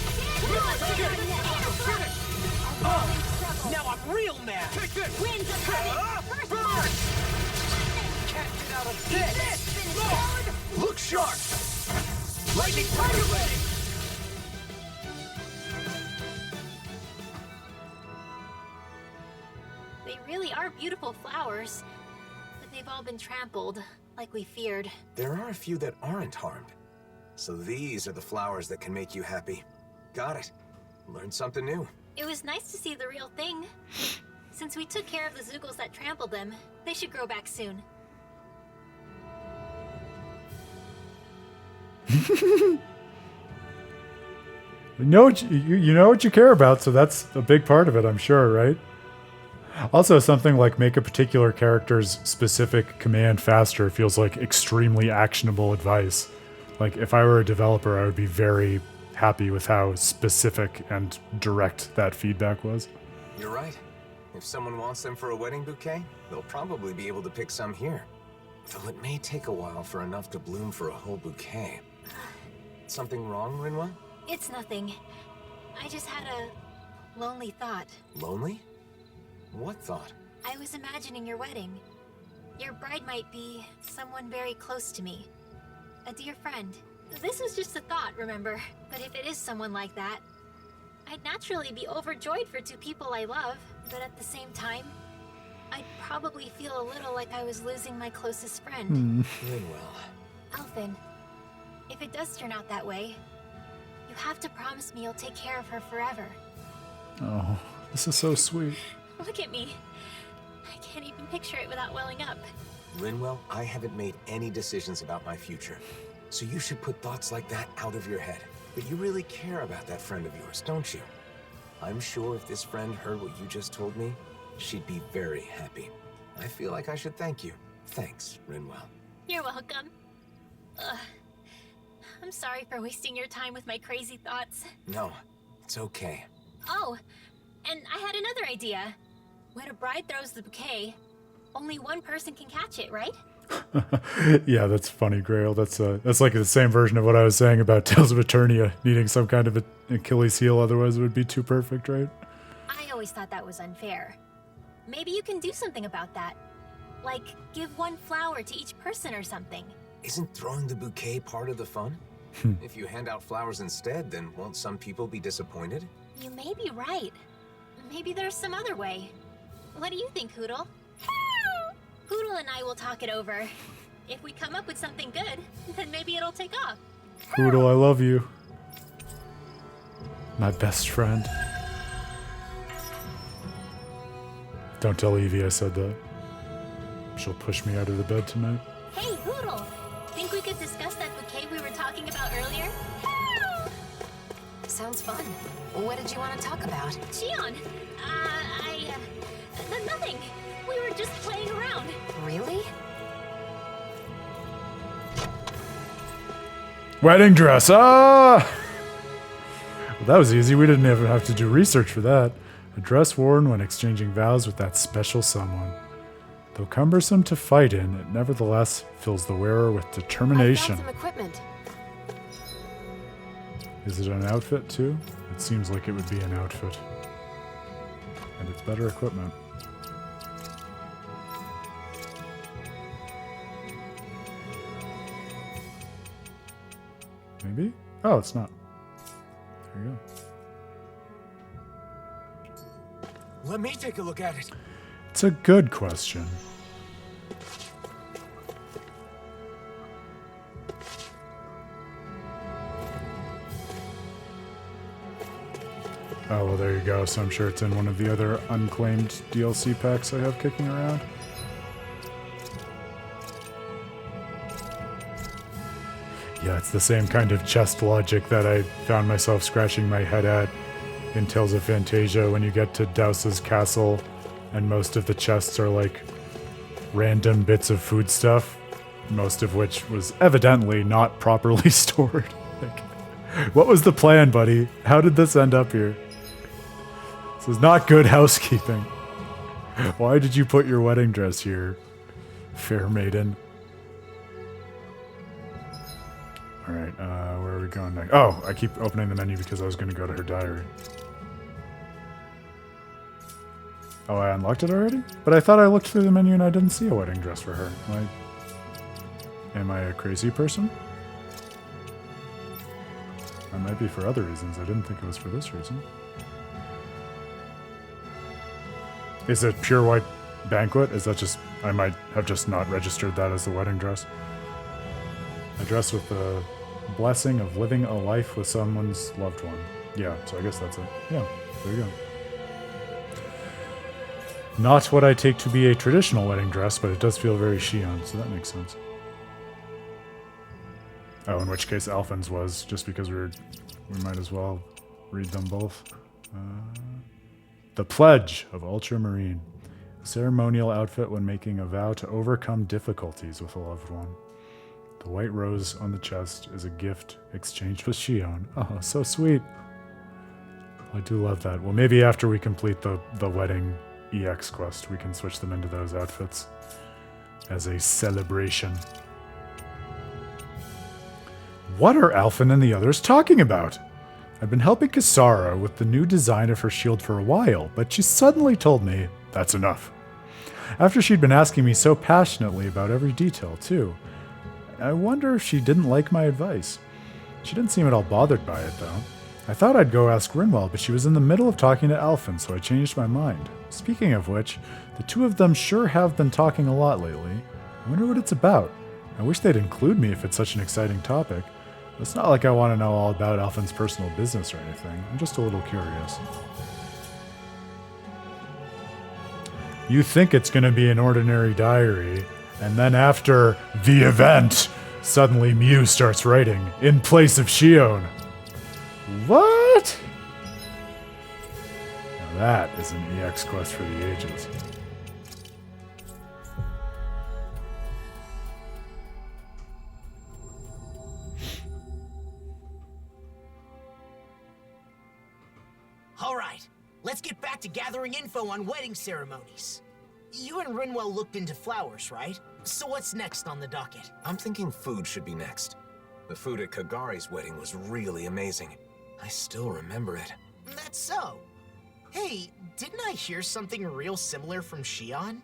Now I'm real mad. Take this! Winds of heaven. Burn! Can't get out of this! Look sharp! Lightning ready! They really are beautiful flowers, but they've all been trampled, like we feared. There are a few that aren't harmed. So these are the flowers that can make you happy. Got it. Learned something new. It was nice to see the real thing. Since we took care of the Zoogles that trampled them, they should grow back soon. You know what you care about, so that's a big part of it, I'm sure, right? Also, something like make a particular character's specific command faster feels like extremely actionable advice. Like, if I were a developer, I would be very happy with how specific and direct that feedback was. You're right. If someone wants them for a wedding bouquet, they'll probably be able to pick some here. Though it may take a while for enough to bloom for a whole bouquet. Something wrong, Rinwa? It's nothing. I just had a lonely thought. Lonely? What thought? I was imagining your wedding. Your bride might be someone very close to me. A dear friend. This was just a thought, remember? But if it is someone like that, I'd naturally be overjoyed for two people I love, but at the same time, I'd probably feel a little like I was losing my closest friend. Rinwell. Alphen, if it does turn out that way, you have to promise me you'll take care of her forever. Oh, this is so sweet. Look at me. I can't even picture it without welling up. Rinwell, I haven't made any decisions about my future. So you should put thoughts like that out of your head. But you really care about that friend of yours, don't you? I'm sure if this friend heard what you just told me, she'd be very happy. I feel like I should thank you. Thanks, Rinwell. You're welcome. I'm sorry for wasting your time with my crazy thoughts. No, it's okay. Oh, and I had another idea. When a bride throws the bouquet, only one person can catch it, right? Yeah, that's funny, Grail. That's like the same version of what I was saying about Tales of Eternia needing some kind of an Achilles heel, otherwise it would be too perfect, right? I always thought that was unfair. Maybe you can do something about that. Like, give one flower to each person or something. Isn't throwing the bouquet part of the fun? If you hand out flowers instead, then won't some people be disappointed? You may be right. Maybe there's some other way. What do you think, Hoodle? Hoodle and I will talk it over. If we come up with something good, then maybe it'll take off. Hoodle, I love you. My best friend. Don't tell Evie I said that. She'll push me out of the bed tonight. Hey, Hoodle! Think we could discuss that bouquet we were talking about earlier? Sounds fun. What did you want to talk about? Shion! Nothing! We were just playing around. Really? Wedding dress! Ah! Well, that was easy. We didn't even have to do research for that. A dress worn when exchanging vows with that special someone. Though cumbersome to fight in, it nevertheless fills the wearer with determination. I've got some equipment. Is it an outfit too? It seems like it would be an outfit. And it's better equipment. Maybe? Oh, it's not. There you go. Let me take a look at it. It's a good question. Oh, well, there you go. So I'm sure it's in one of the other unclaimed DLC packs I have kicking around. Yeah, it's the same kind of chest logic that I found myself scratching my head at in Tales of Phantasia when you get to Douse's castle and most of the chests are like random bits of food stuff, most of which was evidently not properly stored. Like, what was the plan, buddy? How did this end up here? This is not good housekeeping. Why did you put your wedding dress here, fair maiden? Alright, where are we going next? Oh, I keep opening the menu because I was going to go to her diary. Oh, I unlocked it already? But I thought I looked through the menu and I didn't see a wedding dress for her. Am I a crazy person? That might be for other reasons. I didn't think it was for this reason. Is it pure white banquet? Is that just... I might have just not registered that as the wedding dress. A dress with the blessing of living a life with someone's loved one. Yeah, so I guess that's it. Yeah, there you go. Not what I take to be a traditional wedding dress, but it does feel very Shion, so that makes sense. Oh, in which case Alphen's was, just because we might as well read them both. The Pledge of Ultramarine. A ceremonial outfit when making a vow to overcome difficulties with a loved one. The white rose on the chest is a gift exchanged with Shion. Oh, so sweet. I do love that. Well, maybe after we complete the wedding EX quest, we can switch them into those outfits as a celebration. What are Alphen and the others talking about? I've been helping Kisara with the new design of her shield for a while, but she suddenly told me that's enough. After she'd been asking me so passionately about every detail, too. I wonder if she didn't like my advice. She didn't seem at all bothered by it, though. I thought I'd go ask Rinwell, but she was in the middle of talking to Alphen, so I changed my mind. Speaking of which, the two of them sure have been talking a lot lately. I wonder what it's about. I wish they'd include me if it's such an exciting topic. It's not like I want to know all about Alphen's personal business or anything. I'm just a little curious. You think it's going to be an ordinary diary, and then after the event, suddenly Mew starts writing in place of Shion. What? Now that is an EX quest for the ages. All right, let's get back to gathering info on wedding ceremonies. You and Rinwell looked into flowers, right? So what's next on the docket? I'm thinking food should be next. The food at Kagari's wedding was really amazing. I still remember it. That's so. Hey, didn't I hear something real similar from Shion?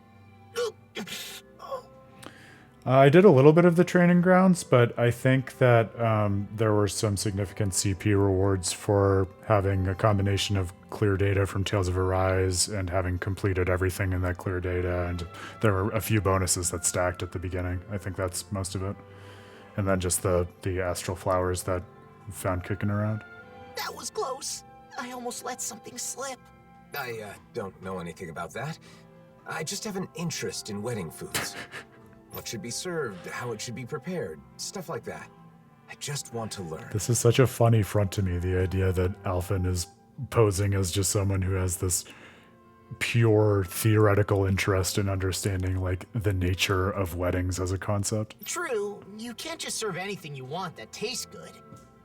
I did a little bit of the training grounds, but I think that there were some significant CP rewards for having a combination of clear data from Tales of Arise and having completed everything in that clear data. And there were a few bonuses that stacked at the beginning. I think that's most of it. And then just the astral flowers that found kicking around. That was close. I almost let something slip. I don't know anything about that. I just have an interest in wedding foods. What should be served, how it should be prepared, stuff like that. I just want to learn. This is such a funny front to me, the idea that Alphen is posing as just someone who has this pure theoretical interest in understanding, like, the nature of weddings as a concept. True, you can't just serve anything you want that tastes good.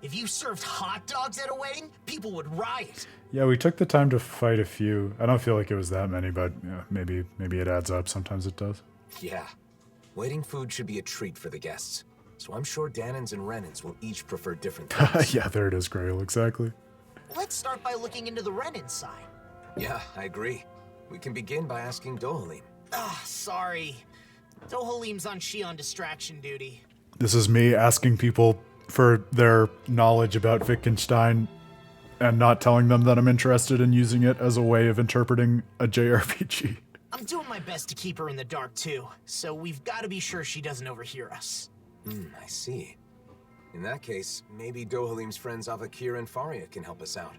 If you served hot dogs at a wedding, people would riot. Yeah, we took the time to fight a few. I don't feel like it was that many, but yeah, maybe it adds up. Sometimes it does. Yeah. Wedding food should be a treat for the guests. So I'm sure Danins and Renins will each prefer different things. Yeah, there it is, Grail, exactly. Let's start by looking into the Renin side. Yeah, I agree. We can begin by asking Dohalim. Sorry. Dohalim's on Shion distraction duty. This is me asking people for their knowledge about Wittgenstein and not telling them that I'm interested in using it as a way of interpreting a JRPG. I'm doing my best to keep her in the dark too, so we've got to be sure she doesn't overhear us. I see. In that case, maybe Dohalim's friends Avakir and Faria can help us out.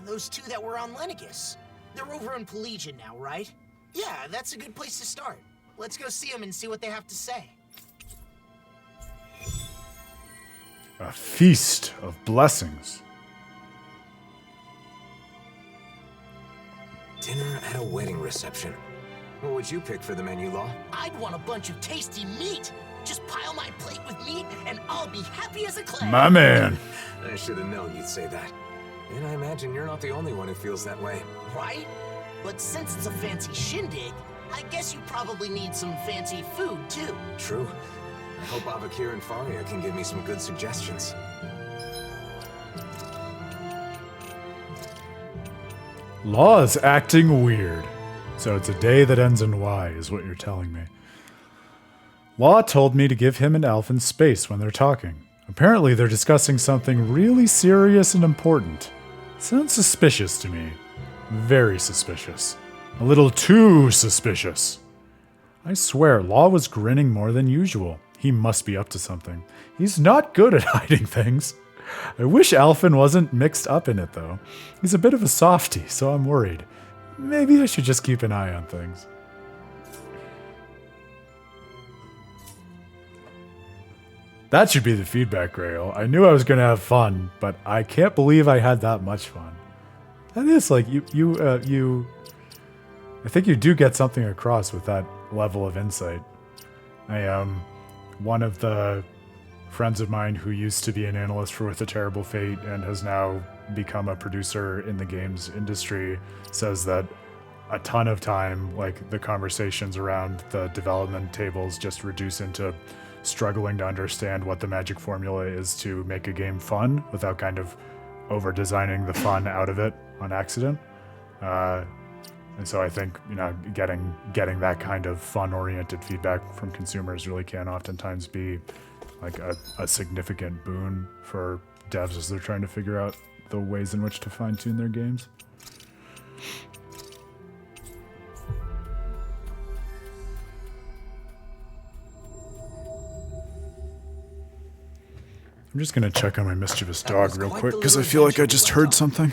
Those two that were on Lenegus. They're over in Pelagian now, right? Yeah, that's a good place to start. Let's go see them and see what they have to say. A feast of blessings. Dinner at a wedding reception. What would you pick for the menu, Law? I'd want a bunch of tasty meat. Just pile my plate with meat and I'll be happy as a clam. My man. I should have known you'd say that. And I imagine you're not the only one who feels that way. Right? But since it's a fancy shindig, I guess you probably need some fancy food too. True. I hope Avakir and Faria can give me some good suggestions. Law is acting weird. So it's a day that ends in Y, is what you're telling me. Law told me to give him and Alphen space when they're talking. Apparently they're discussing something really serious and important. Sounds suspicious to me. Very suspicious. A little too suspicious. I swear, Law was grinning more than usual. He must be up to something. He's not good at hiding things. I wish Alphen wasn't mixed up in it, though. He's a bit of a softie, so I'm worried. Maybe I should just keep an eye on things. That should be the feedback, Grail. I knew I was going to have fun, but I can't believe I had that much fun. That is like, I think you do get something across with that level of insight. One of the friends of mine who used to be an analyst for With a Terrible Fate and has now become a producer in the games industry says that a ton of time, like the conversations around the development tables just reduce into struggling to understand what the magic formula is to make a game fun without kind of over designing the fun out of it on accident. And so I think, getting that kind of fun-oriented feedback from consumers really can oftentimes be like a significant boon for devs as they're trying to figure out the ways in which to fine-tune their games. I'm just gonna check on my mischievous dog real quick because I feel like I just heard something.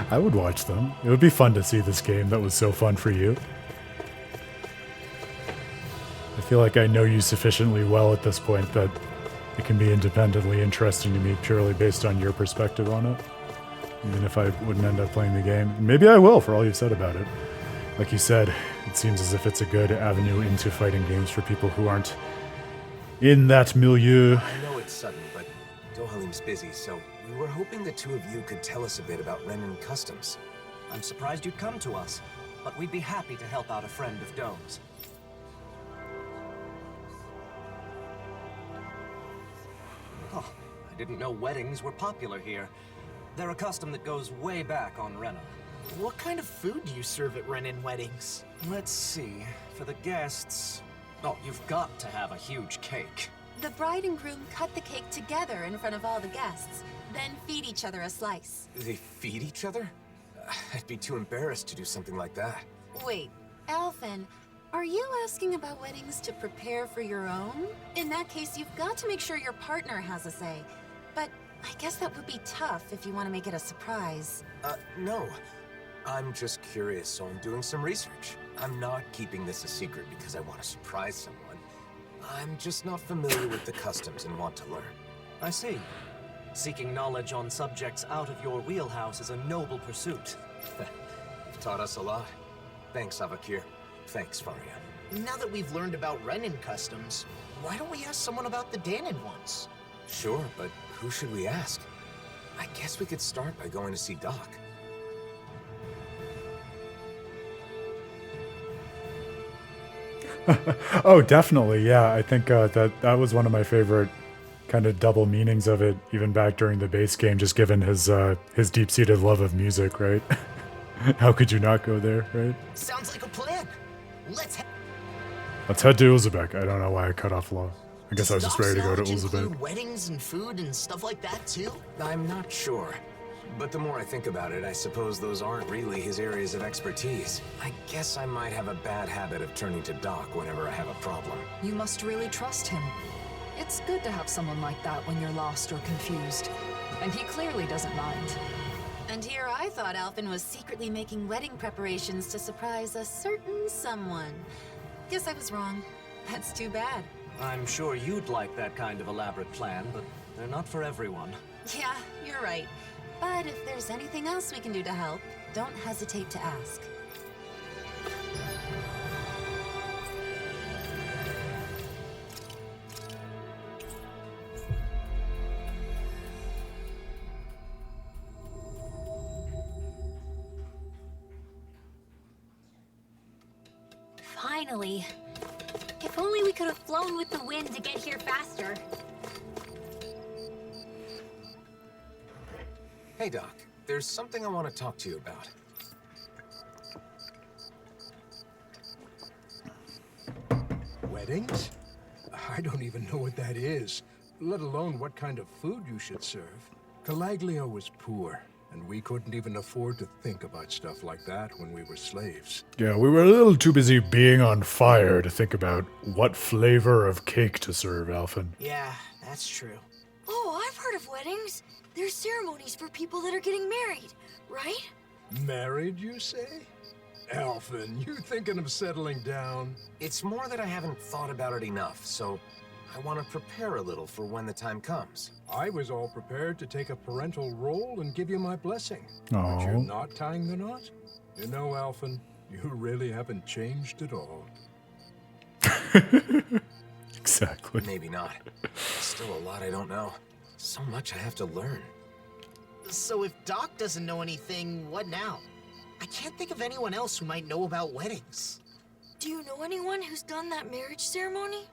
I would watch them. It would be fun to see this game that was so fun for you. I feel like I know you sufficiently well at this point that it can be independently interesting to me purely based on your perspective on it. Even if I wouldn't end up playing the game. Maybe I will, for all you've said about it. Like you said, it seems as if it's a good avenue into fighting games for people who aren't in that milieu. I know it's sudden, but Dohalim's busy, so we were hoping the two of you could tell us a bit about Renan Customs. I'm surprised you'd come to us, but we'd be happy to help out a friend of Dome's. Oh, I didn't know weddings were popular here. They're a custom that goes way back on Rena. What kind of food do you serve at Renan weddings? Let's see. For the guests... Oh, you've got to have a huge cake. The bride and groom cut the cake together in front of all the guests, then feed each other a slice. They feed each other? I'd be too embarrassed to do something like that. Wait, Alphen, are you asking about weddings to prepare for your own? In that case, you've got to make sure your partner has a say. But I guess that would be tough if you want to make it a surprise. No. I'm just curious, so I'm doing some research. I'm not keeping this a secret because I want to surprise someone. I'm just not familiar with the customs and want to learn. I see. Seeking knowledge on subjects out of your wheelhouse is a noble pursuit. You've taught us a lot. Thanks, Avakir. Thanks, Faria. Now that we've learned about Renan customs, why don't we ask someone about the Danon ones? Sure, but who should we ask? I guess we could start by going to see Doc. Oh, definitely, yeah. I think that was one of my favorite kind of double meanings of it, even back during the base game, just given his deep-seated love of music, right? How could you not go there, right? Sounds like a plan. Let's head to Ulzebek. I don't know why I cut off Law. I guess I was just ready to go to Ulzebek. Weddings and food and stuff like that too? I'm not sure. But the more I think about it, I suppose those aren't really his areas of expertise. I guess I might have a bad habit of turning to Doc whenever I have a problem. You must really trust him. It's good to have someone like that when you're lost or confused. And he clearly doesn't mind. And here I thought Alphen was secretly making wedding preparations to surprise a certain someone. Guess I was wrong. That's too bad. I'm sure you'd like that kind of elaborate plan, but they're not for everyone. Yeah, you're right. But if there's anything else we can do to help, don't hesitate to ask. Finally. If only we could have flown with the wind to get here faster. Hey, Doc. There's something I want to talk to you about. Weddings? I don't even know what that is, let alone what kind of food you should serve. Calaglio was poor, and we couldn't even afford to think about stuff like that when we were slaves. Yeah, we were a little too busy being on fire to think about what flavor of cake to serve, Alphen. Yeah, that's true. Oh, I've heard of weddings. There's ceremonies for people that are getting married, right? Married, you say? Alphen, you thinking of settling down? It's more that I haven't thought about it enough, so I want to prepare a little for when the time comes. I was all prepared to take a parental role and give you my blessing. Aw. But you're not tying the knot? You know, Alphen, you really haven't changed at all. Exactly. Maybe not. Still a lot I don't know. So much I have to learn. So if Doc doesn't know anything, what now? I can't think of anyone else who might know about weddings. Do you know anyone who's done that marriage ceremony?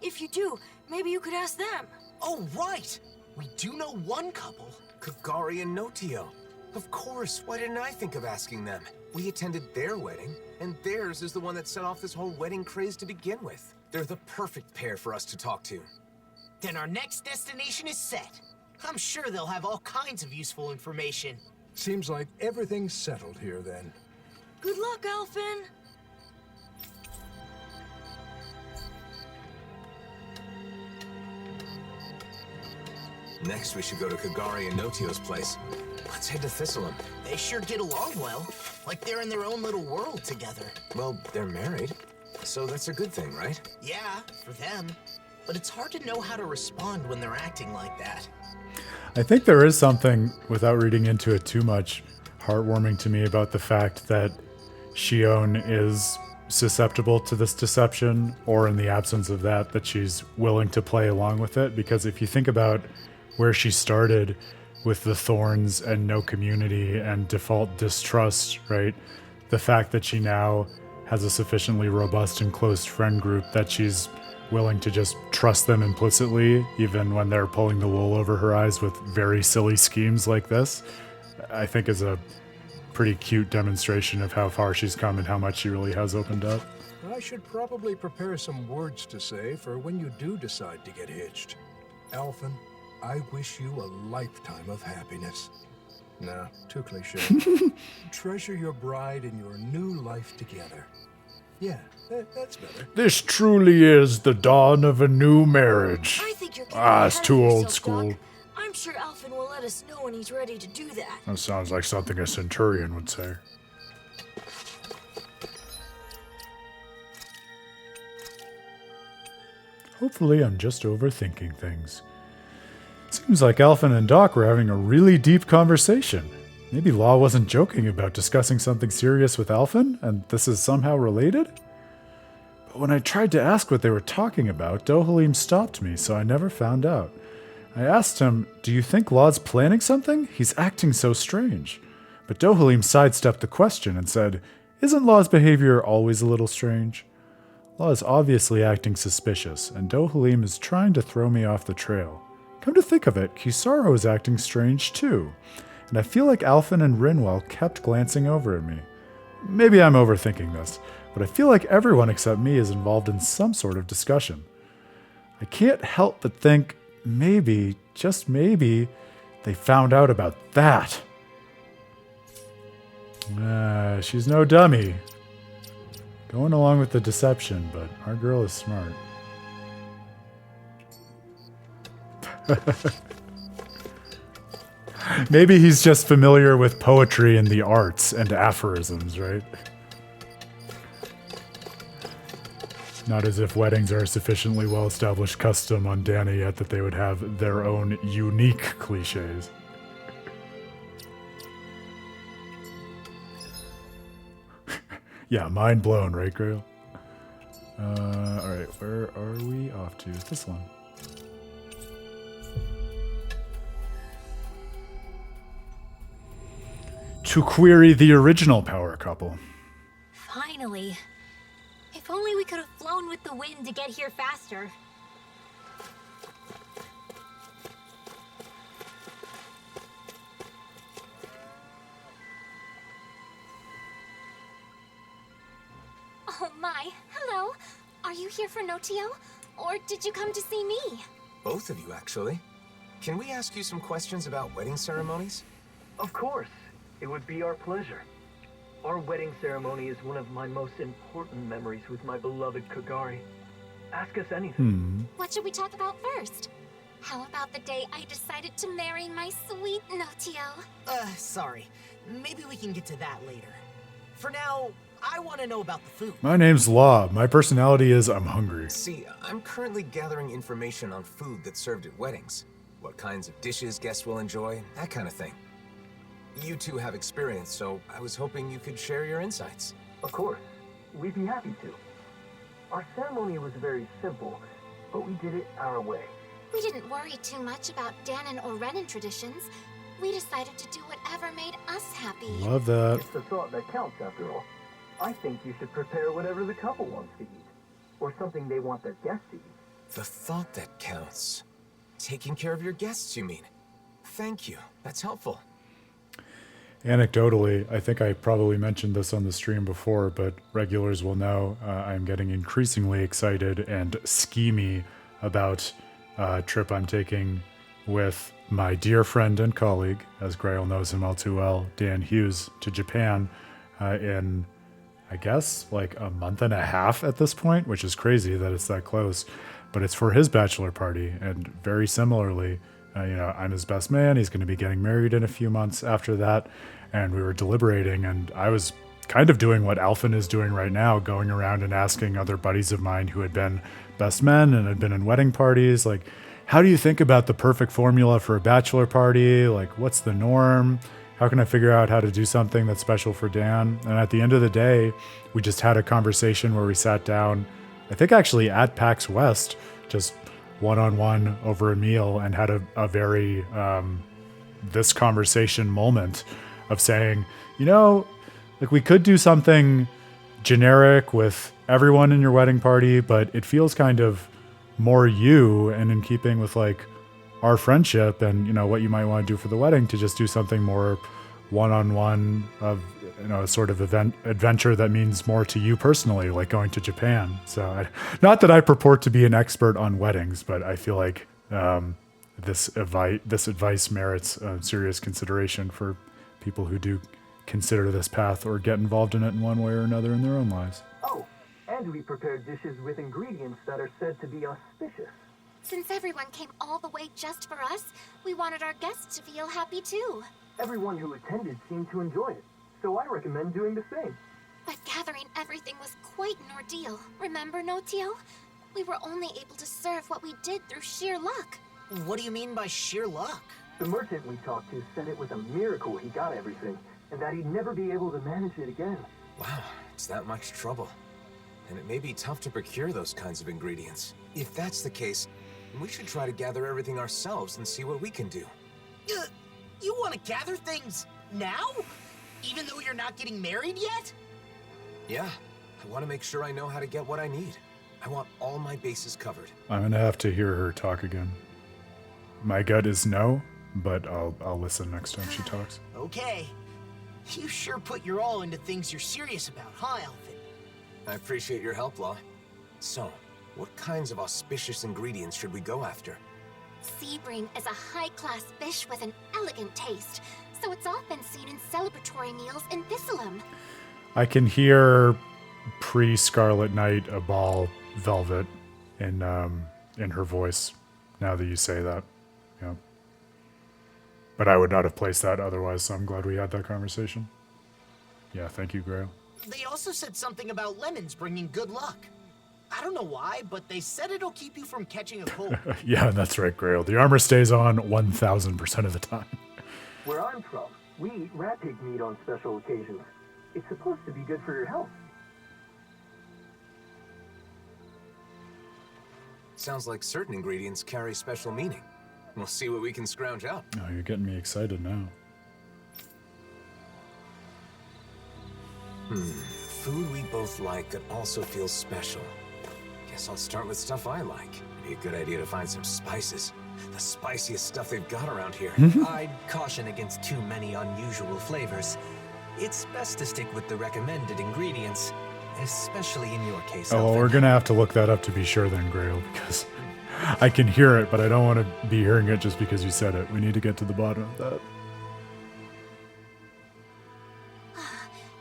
If you do, maybe you could ask them. Oh, right! We do know one couple. Kagari and Notio. Of course, why didn't I think of asking them? We attended their wedding, and theirs is the one that set off this whole wedding craze to begin with. They're the perfect pair for us to talk to. Then our next destination is set. I'm sure they'll have all kinds of useful information. Seems like everything's settled here then. Good luck, Alphen. Next, we should go to Kagari and Notio's place. Let's head to Thistleum. They sure get along well. Like they're in their own little world together. Well, they're married, so that's a good thing, right? Yeah, for them. But it's hard to know how to respond when they're acting like that. I think there is something, without reading into it too much, heartwarming to me about the fact that Shion is susceptible to this deception, or in the absence of that, that she's willing to play along with it. Because if you think about where she started with the thorns and no community and default distrust, right? The fact that she now has a sufficiently robust and close friend group that she's willing to just trust them implicitly, even when they're pulling the wool over her eyes with very silly schemes like this, I think is a pretty cute demonstration of how far she's come and how much she really has opened up. I should probably prepare some words to say for when you do decide to get hitched. Alphen, I wish you a lifetime of happiness. Nah, too cliche. Treasure your bride and your new life together. Yeah, that's better. This truly is the dawn of a new marriage. I think you're It's too old school. Doc. I'm sure Alphen will let us know when he's ready to do that. That sounds like something a centurion would say. Hopefully I'm just overthinking things. Seems like Alphen and Doc were having a really deep conversation. Maybe Law wasn't joking about discussing something serious with Alphen, and this is somehow related? But when I tried to ask what they were talking about, Dohalim stopped me, so I never found out. I asked him, do you think Law's planning something? He's acting so strange. But Dohalim sidestepped the question and said, isn't Law's behavior always a little strange? Law is obviously acting suspicious, and Dohalim is trying to throw me off the trail. Come to think of it, Kisaro is acting strange too, and I feel like Alphen and Rinwell kept glancing over at me. Maybe I'm overthinking this, but I feel like everyone except me is involved in some sort of discussion. I can't help but think maybe, just maybe, they found out about that. She's no dummy. Going along with the deception, but our girl is smart. Maybe he's just familiar with poetry and the arts and aphorisms, right? Not as if weddings are a sufficiently well-established custom on Dana yet that they would have their own unique cliches. Yeah, mind blown, right, Grail? Alright, where are we off to? This one. To query the original power couple. Finally. If only we could have flown with the wind to get here faster. Oh my, hello. Are you here for Notio? Or did you come to see me? Both of you, actually. Can we ask you some questions about wedding ceremonies? Of course. It would be our pleasure. Our wedding ceremony is one of my most important memories with my beloved Kagari. Ask us anything. What should we talk about first? How about the day I decided to marry my sweet Notio? Sorry. Maybe we can get to that later. For now, I want to know about the food. My name's Law. My personality is I'm hungry. See, I'm currently gathering information on food that's served at weddings. What kinds of dishes guests will enjoy, that kind of thing. You two have experience, so I was hoping you could share your insights. Of course. We'd be happy to. Our ceremony was very simple, but we did it our way. We didn't worry too much about Danon or Renan traditions. We decided to do whatever made us happy. Love that. It's the thought that counts, after all. I think you should prepare whatever the couple wants to eat, or something they want their guests to eat. The thought that counts. Taking care of your guests, you mean? Thank you. That's helpful. Anecdotally, I think I probably mentioned this on the stream before, but regulars will know I'm getting increasingly excited and schemy about a trip I'm taking with my dear friend and colleague, as Grail knows him all too well, Dan Hughes, to Japan in, I guess, like a month and a half at this point, which is crazy that it's that close. But it's for his bachelor party, and very similarly, I'm his best man. He's going to be getting married in a few months after that. And we were deliberating, and I was kind of doing what Alphen is doing right now, going around and asking other buddies of mine who had been best men and had been in wedding parties, like, how do you think about the perfect formula for a bachelor party? Like, what's the norm? How can I figure out how to do something that's special for Dan? And at the end of the day, we just had a conversation where we sat down, I think actually at PAX West, just one-on-one over a meal, and had a very this conversation moment of saying, like, we could do something generic with everyone in your wedding party, but it feels kind of more you and in keeping with like our friendship and what you might want to do for the wedding, to just do something more one-on-one of a sort of adventure that means more to you personally, like going to Japan. So not that I purport to be an expert on weddings, but I feel like this advice merits serious consideration for people who do consider this path or get involved in it in one way or another in their own lives. Oh, and we prepared dishes with ingredients that are said to be auspicious. Since everyone came all the way just for us, we wanted our guests to feel happy too. Everyone who attended seemed to enjoy it, so I recommend doing the same. But gathering everything was quite an ordeal. Remember, Notio? We were only able to serve what we did through sheer luck. What do you mean by sheer luck? The merchant we talked to said it was a miracle he got everything, and that he'd never be able to manage it again. Wow, it's that much trouble. And it may be tough to procure those kinds of ingredients. If that's the case, we should try to gather everything ourselves and see what we can do. You want to gather things now? Even though you're not getting married yet? Yeah, I want to make sure I know how to get what I need. I want all my bases covered. I'm gonna have to hear her talk again. My gut is no, but I'll listen next time she talks. Okay. You sure put your all into things you're serious about, huh, Alphen? I appreciate your help, Law. So, what kinds of auspicious ingredients should we go after? Sebring is a high-class fish with an elegant taste, so it's often seen in celebratory meals in Thistleum. I can hear pre-Scarlet Night a ball velvet in her voice now that you say that. Yeah. But I would not have placed that otherwise, so I'm glad we had that conversation. Yeah, thank you, Grail. They also said something about lemons bringing good luck. I don't know why, but they said it'll keep you from catching a cold. Yeah, that's right, Grail. The armor stays on 1,000% of the time. Where I'm from, we eat rat pig meat on special occasions. It's supposed to be good for your health. Sounds like certain ingredients carry special meaning. We'll see what we can scrounge out. Oh, you're getting me excited now. Food we both like that also feels special. Guess I'll start with stuff I like. Be a good idea to find some spices. The spiciest stuff they've got around here. I'd caution against too many unusual flavors. It's best to stick with the recommended ingredients, especially in your case. Oh, well, we're gonna have to look that up to be sure then, Grail, because I can hear it, but I don't want to be hearing it just because you said it. We need to get to the bottom of that.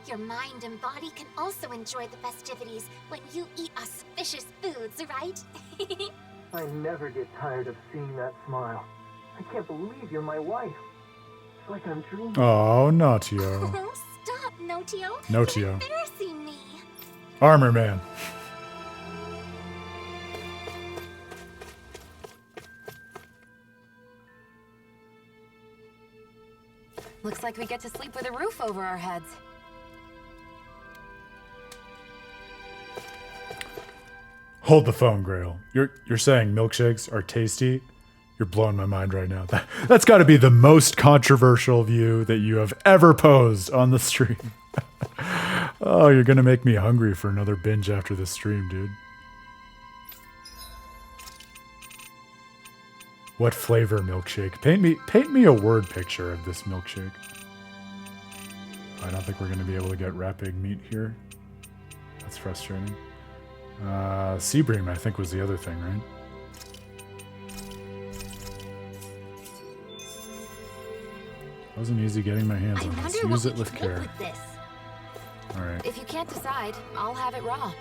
Your mind and body can also enjoy the festivities when you eat auspicious foods, right? I never get tired of seeing that smile. I can't believe you're my wife. It's like I'm dreaming. Oh, Notio. Oh, stop, Notio. Notio. You're embarrassing me. Armor Man. Looks like we get to sleep with a roof over our heads. Hold the phone, Grail. You're saying milkshakes are tasty? You're blowing my mind right now. That's got to be the most controversial view that you have ever posed on the stream. Oh, you're going to make me hungry for another binge after this stream, dude. What flavor milkshake? Paint me a word picture of this milkshake. I don't think we're going to be able to get rat pig meat here. That's frustrating. Sebring, I think, was the other thing, right? Wasn't easy getting my hands on this. Use it with care. All right. If you can't decide, I'll have it raw.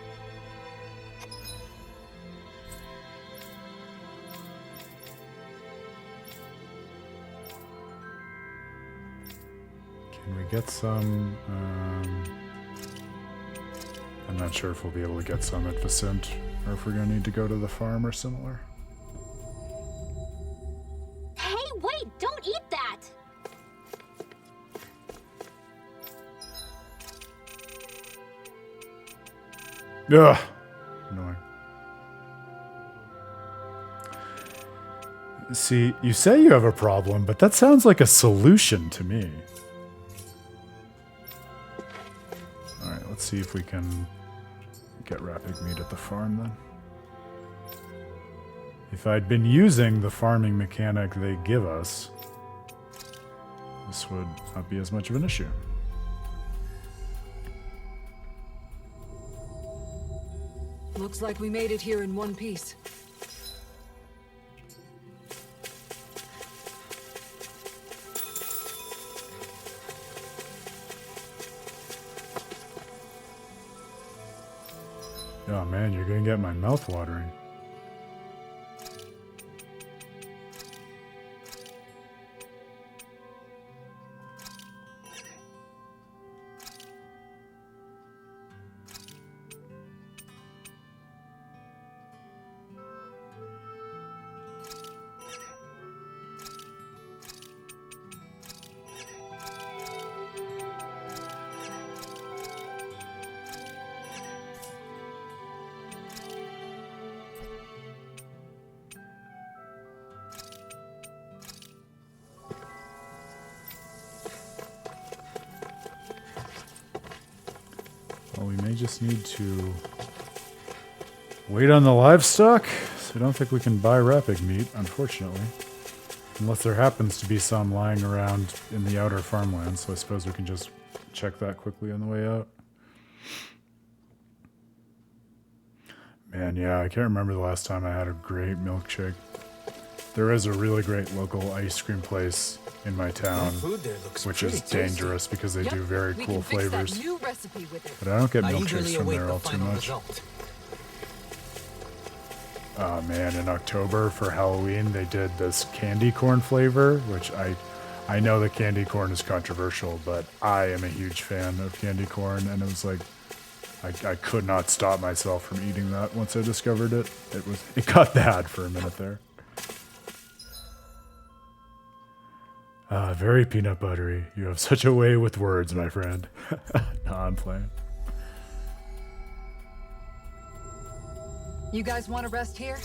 Can we get some? I'm not sure if we'll be able to get some at Vicent, or if we're going to need to go to the farm or similar. Hey, wait! Don't eat that! Ugh! Annoying. See, you say you have a problem, but that sounds like a solution to me. Alright, let's see if we can get rapid meat at the farm then. If I'd been using the farming mechanic they give us, this would not be as much of an issue. Looks like we made it here in one piece. Oh man, you're gonna get my mouth watering. Well, we may just need to wait on the livestock. So I don't think we can buy rapid meat, unfortunately. Unless there happens to be some lying around in the outer farmlands, so I suppose we can just check that quickly on the way out. Man, yeah, I can't remember the last time I had a great milkshake. There is a really great local ice cream place in my town, which is dangerous because they do very cool flavors. But I don't get milkshakes from there all too much. Oh man, in October for Halloween they did this candy corn flavor, which I know that candy corn is controversial, but I am a huge fan of candy corn, and it was like I could not stop myself from eating that once I discovered it. It got bad for a minute there. Very peanut buttery. You have such a way with words, my friend. No, I'm playing. You guys want to rest here?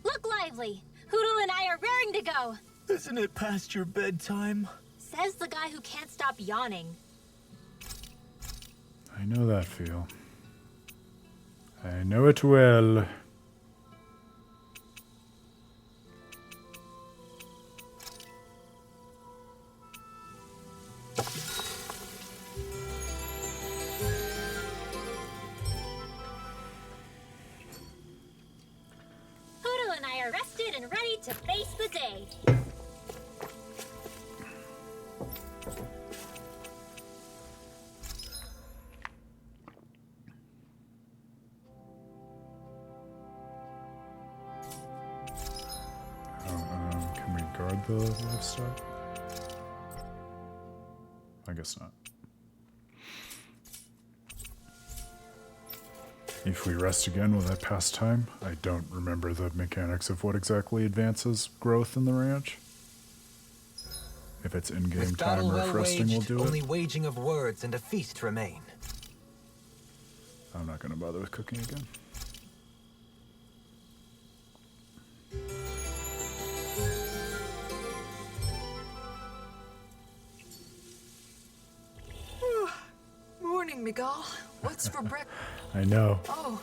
Look lively! Hoodle and I are raring to go! Isn't it past your bedtime? Says the guy who can't stop yawning. I know that feel. I know it well. Hoodle and I are rested and ready to face the day. Can we guard the livestock? I guess not. If we rest again, will that pass time? I don't remember the mechanics of what exactly advances growth in the ranch. If it's in-game time or if resting will do only it. waging of words and a feast remain. I'm not going to bother with cooking again. Morning, Miguel. What's for breakfast? I know. Oh,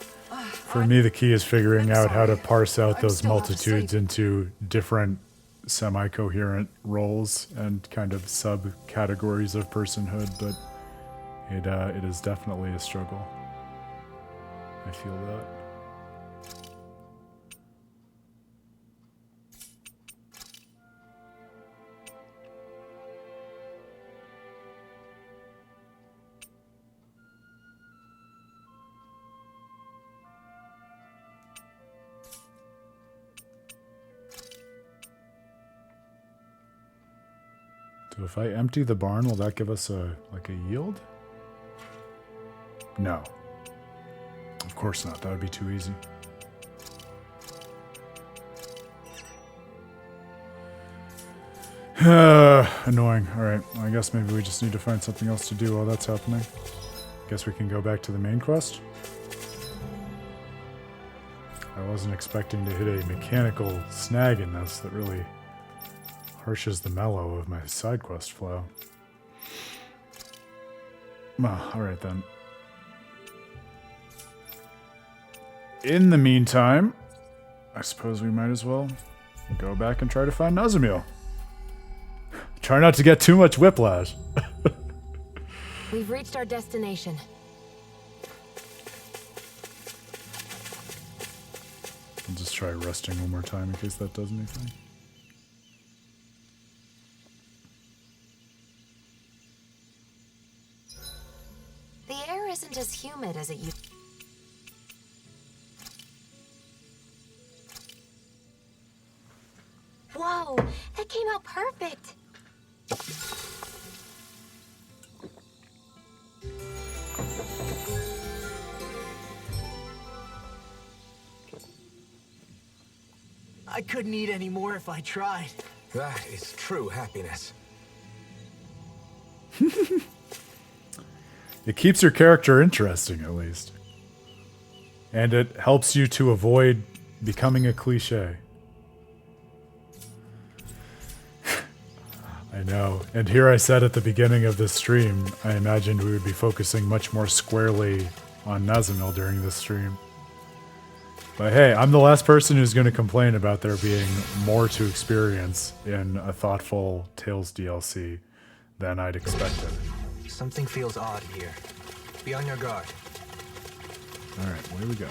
For me, the key is figuring out how to parse out I'm those still out of multitudes into different semi-coherent roles and kind of subcategories of personhood, but it is definitely a struggle. I feel that. So if I empty the barn, will that give us a yield? No. Of course not. That would be too easy. Annoying. Alright, well, I guess maybe we just need to find something else to do while that's happening. Guess we can go back to the main quest. I wasn't expecting to hit a mechanical snag in this that really harshes the mellow of my side quest flow. Alright then. In the meantime, I suppose we might as well go back and try to find Nazamiel. Try not to get too much whiplash. We've reached our destination. I'll just try resting one more time in case that does anything. The air isn't as humid as it used. Whoa, that came out perfect. I couldn't eat any more if I tried. That is true happiness. It keeps your character interesting, at least. And it helps you to avoid becoming a cliche. I know. And here I said at the beginning of this stream, I imagined we would be focusing much more squarely on Nazamiel during this stream. But hey, I'm the last person who's going to complain about there being more to experience in a thoughtful Tales DLC than I'd expected. Something feels odd here. Be on your guard. Alright, where we go?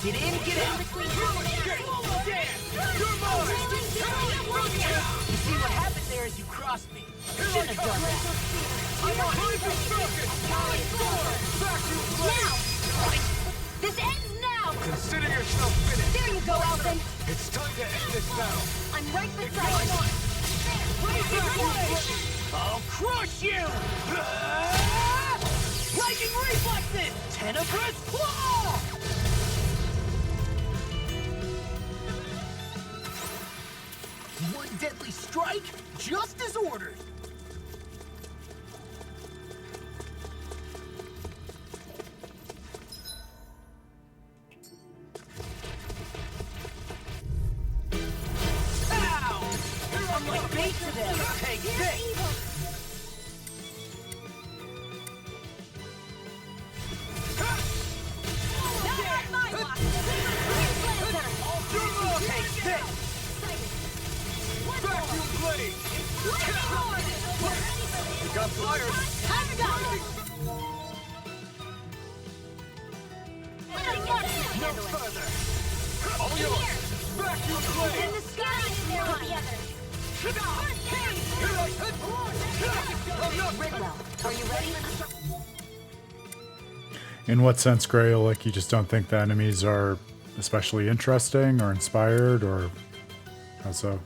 Get in, get out! You see what happened there is you crossed me. Shouldn't have done that. Now! This ends now! Consider yourself finished. There you go, Alvin! It's time to end this battle. I'm right beside you! I'll crush you! Lightning reflexes! Tenebrous claw! One deadly strike, just as ordered. Ow! I'm like bait to them. Take this! Got fired. No further. All yours. Vacuum blade. In the sky, Rigwell, are you ready? In what sense, Grail? Like, you just don't think the enemies are especially interesting or inspired, or how so?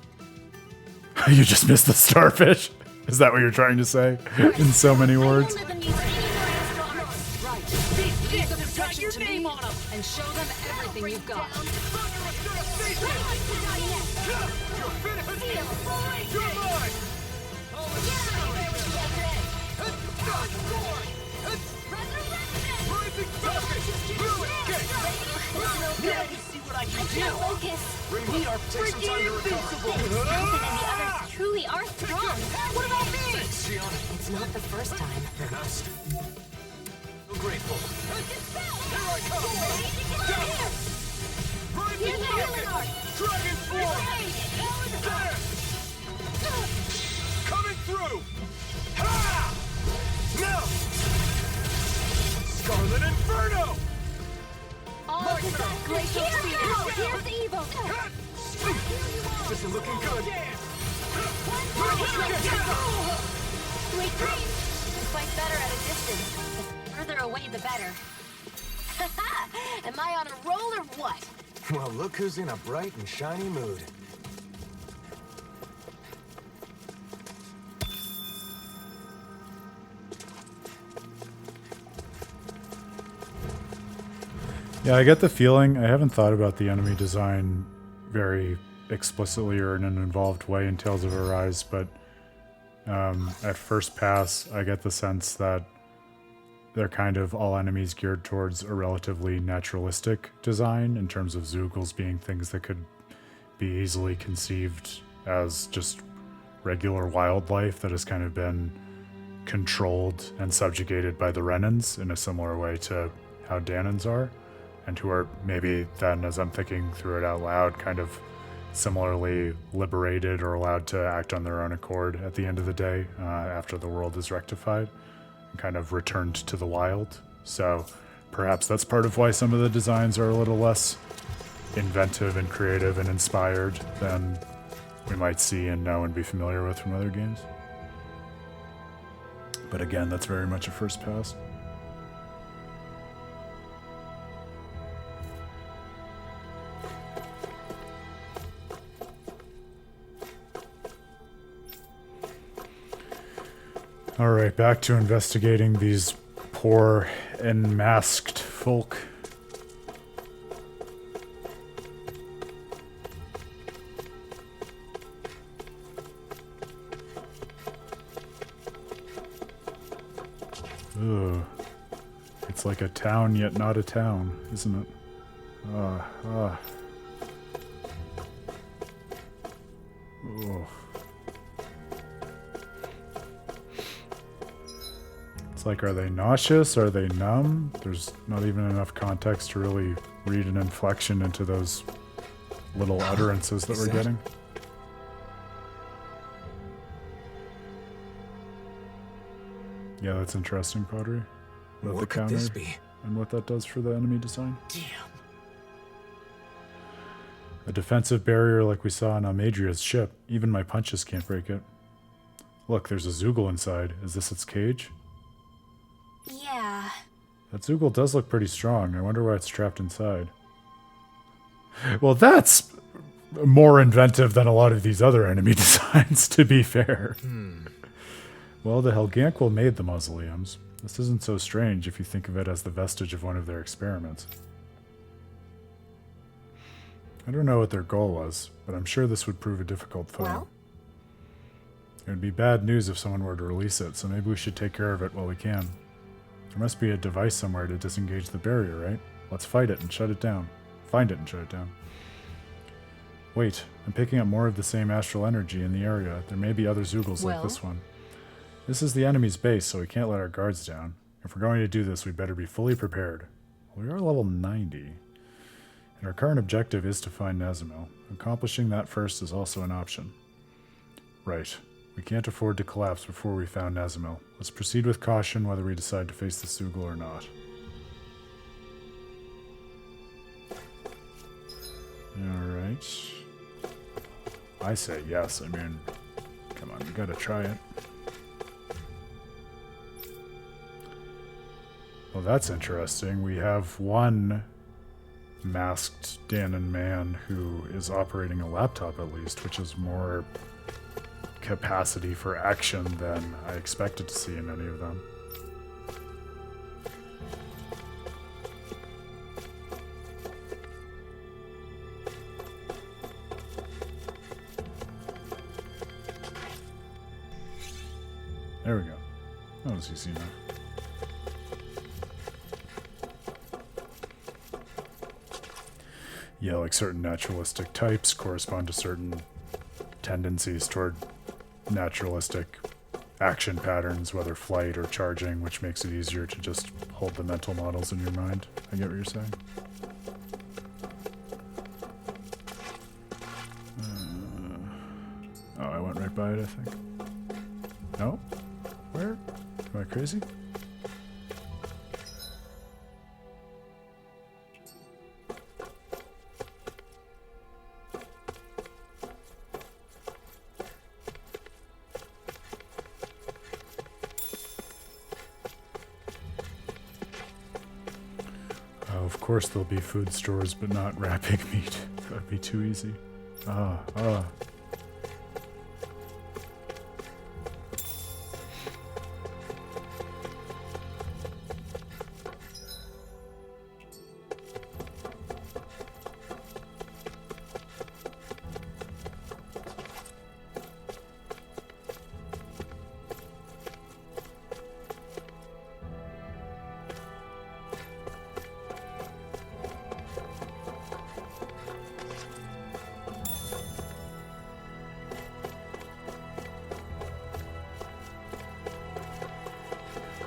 You just missed the starfish? Is that what you're trying to say? In so many words? Right. Leave the protection to me and show them everything you've got. Now you see what I can do! focus. We are take some time to recover. Nelson and the others truly are strong. What about me? Thanks, Gianna. It's not the first time. And I'm so grateful. Here I come! Right in the pocket! Dragon form! There! Coming through! Ha! Now! Scarlet Inferno! All possessed glacial speed. Here's evil. This is looking good. Wait, you fight better at a distance. The further away, the better. Am I on a roll or what? Well, look who's in a bright and shiny mood. Yeah, I get the feeling, I haven't thought about the enemy design very explicitly or in an involved way in Tales of Arise, but at first pass, I get the sense that they're kind of all enemies geared towards a relatively naturalistic design in terms of Zeugles being things that could be easily conceived as just regular wildlife that has kind of been controlled and subjugated by the Renans in a similar way to how Danins are, and who are maybe then, as I'm thinking through it out loud, kind of similarly liberated or allowed to act on their own accord at the end of the day after the world is rectified and kind of returned to the wild. So perhaps that's part of why some of the designs are a little less inventive and creative and inspired than we might see and know and be familiar with from other games. But again, that's very much a first pass. Alright, back to investigating these poor enmasked folk. Ugh. It's like a town yet not a town, isn't it? Oh. It's like, are they nauseous? Are they numb? There's not even enough context to really read an inflection into those little utterances that we're getting. Yeah, that's interesting, Pottery. What could this be? And what that does for the enemy design. Damn. A defensive barrier like we saw on Almadria's ship. Even my punches can't break it. Look, there's a Zeugle inside. Is this its cage? Yeah. That Zeugle does look pretty strong. I wonder why it's trapped inside. Well, that's more inventive than a lot of these other enemy designs, to be fair. Well, the Helganquil made the mausoleums. This isn't so strange if you think of it as the vestige of one of their experiments. I don't know what their goal was, but I'm sure this would prove a difficult foe. Well? It would be bad news if someone were to release it, so maybe we should take care of it while we can. There must be a device somewhere to disengage the barrier, right? Let's fight it and shut it down. Find it and shut it down. Wait, I'm picking up more of the same astral energy in the area. There may be other Zeugles like this one. This is the enemy's base, so we can't let our guards down. If we're going to do this, we better be fully prepared. We are level 90. And our current objective is to find Nazimil. Accomplishing that first is also an option. Right. We can't afford to collapse before we found Nazimil. Let's proceed with caution whether we decide to face the Zeugle or not. Alright. I say yes. I mean, come on, we gotta try it. Well, that's interesting. We have one masked Danon man who is operating a laptop at least, which is more capacity for action than I expected to see in any of them. There we go. Oh, does he see now? Yeah, like certain naturalistic types correspond to certain tendencies toward naturalistic action patterns, whether flight or charging, which makes it easier to just hold the mental models in your mind. I get what you're saying. Oh, I went right by it, I think. No? Where? Am I crazy? Of course there'll be food stores, but not wrapping meat. That'd be too easy. Ah.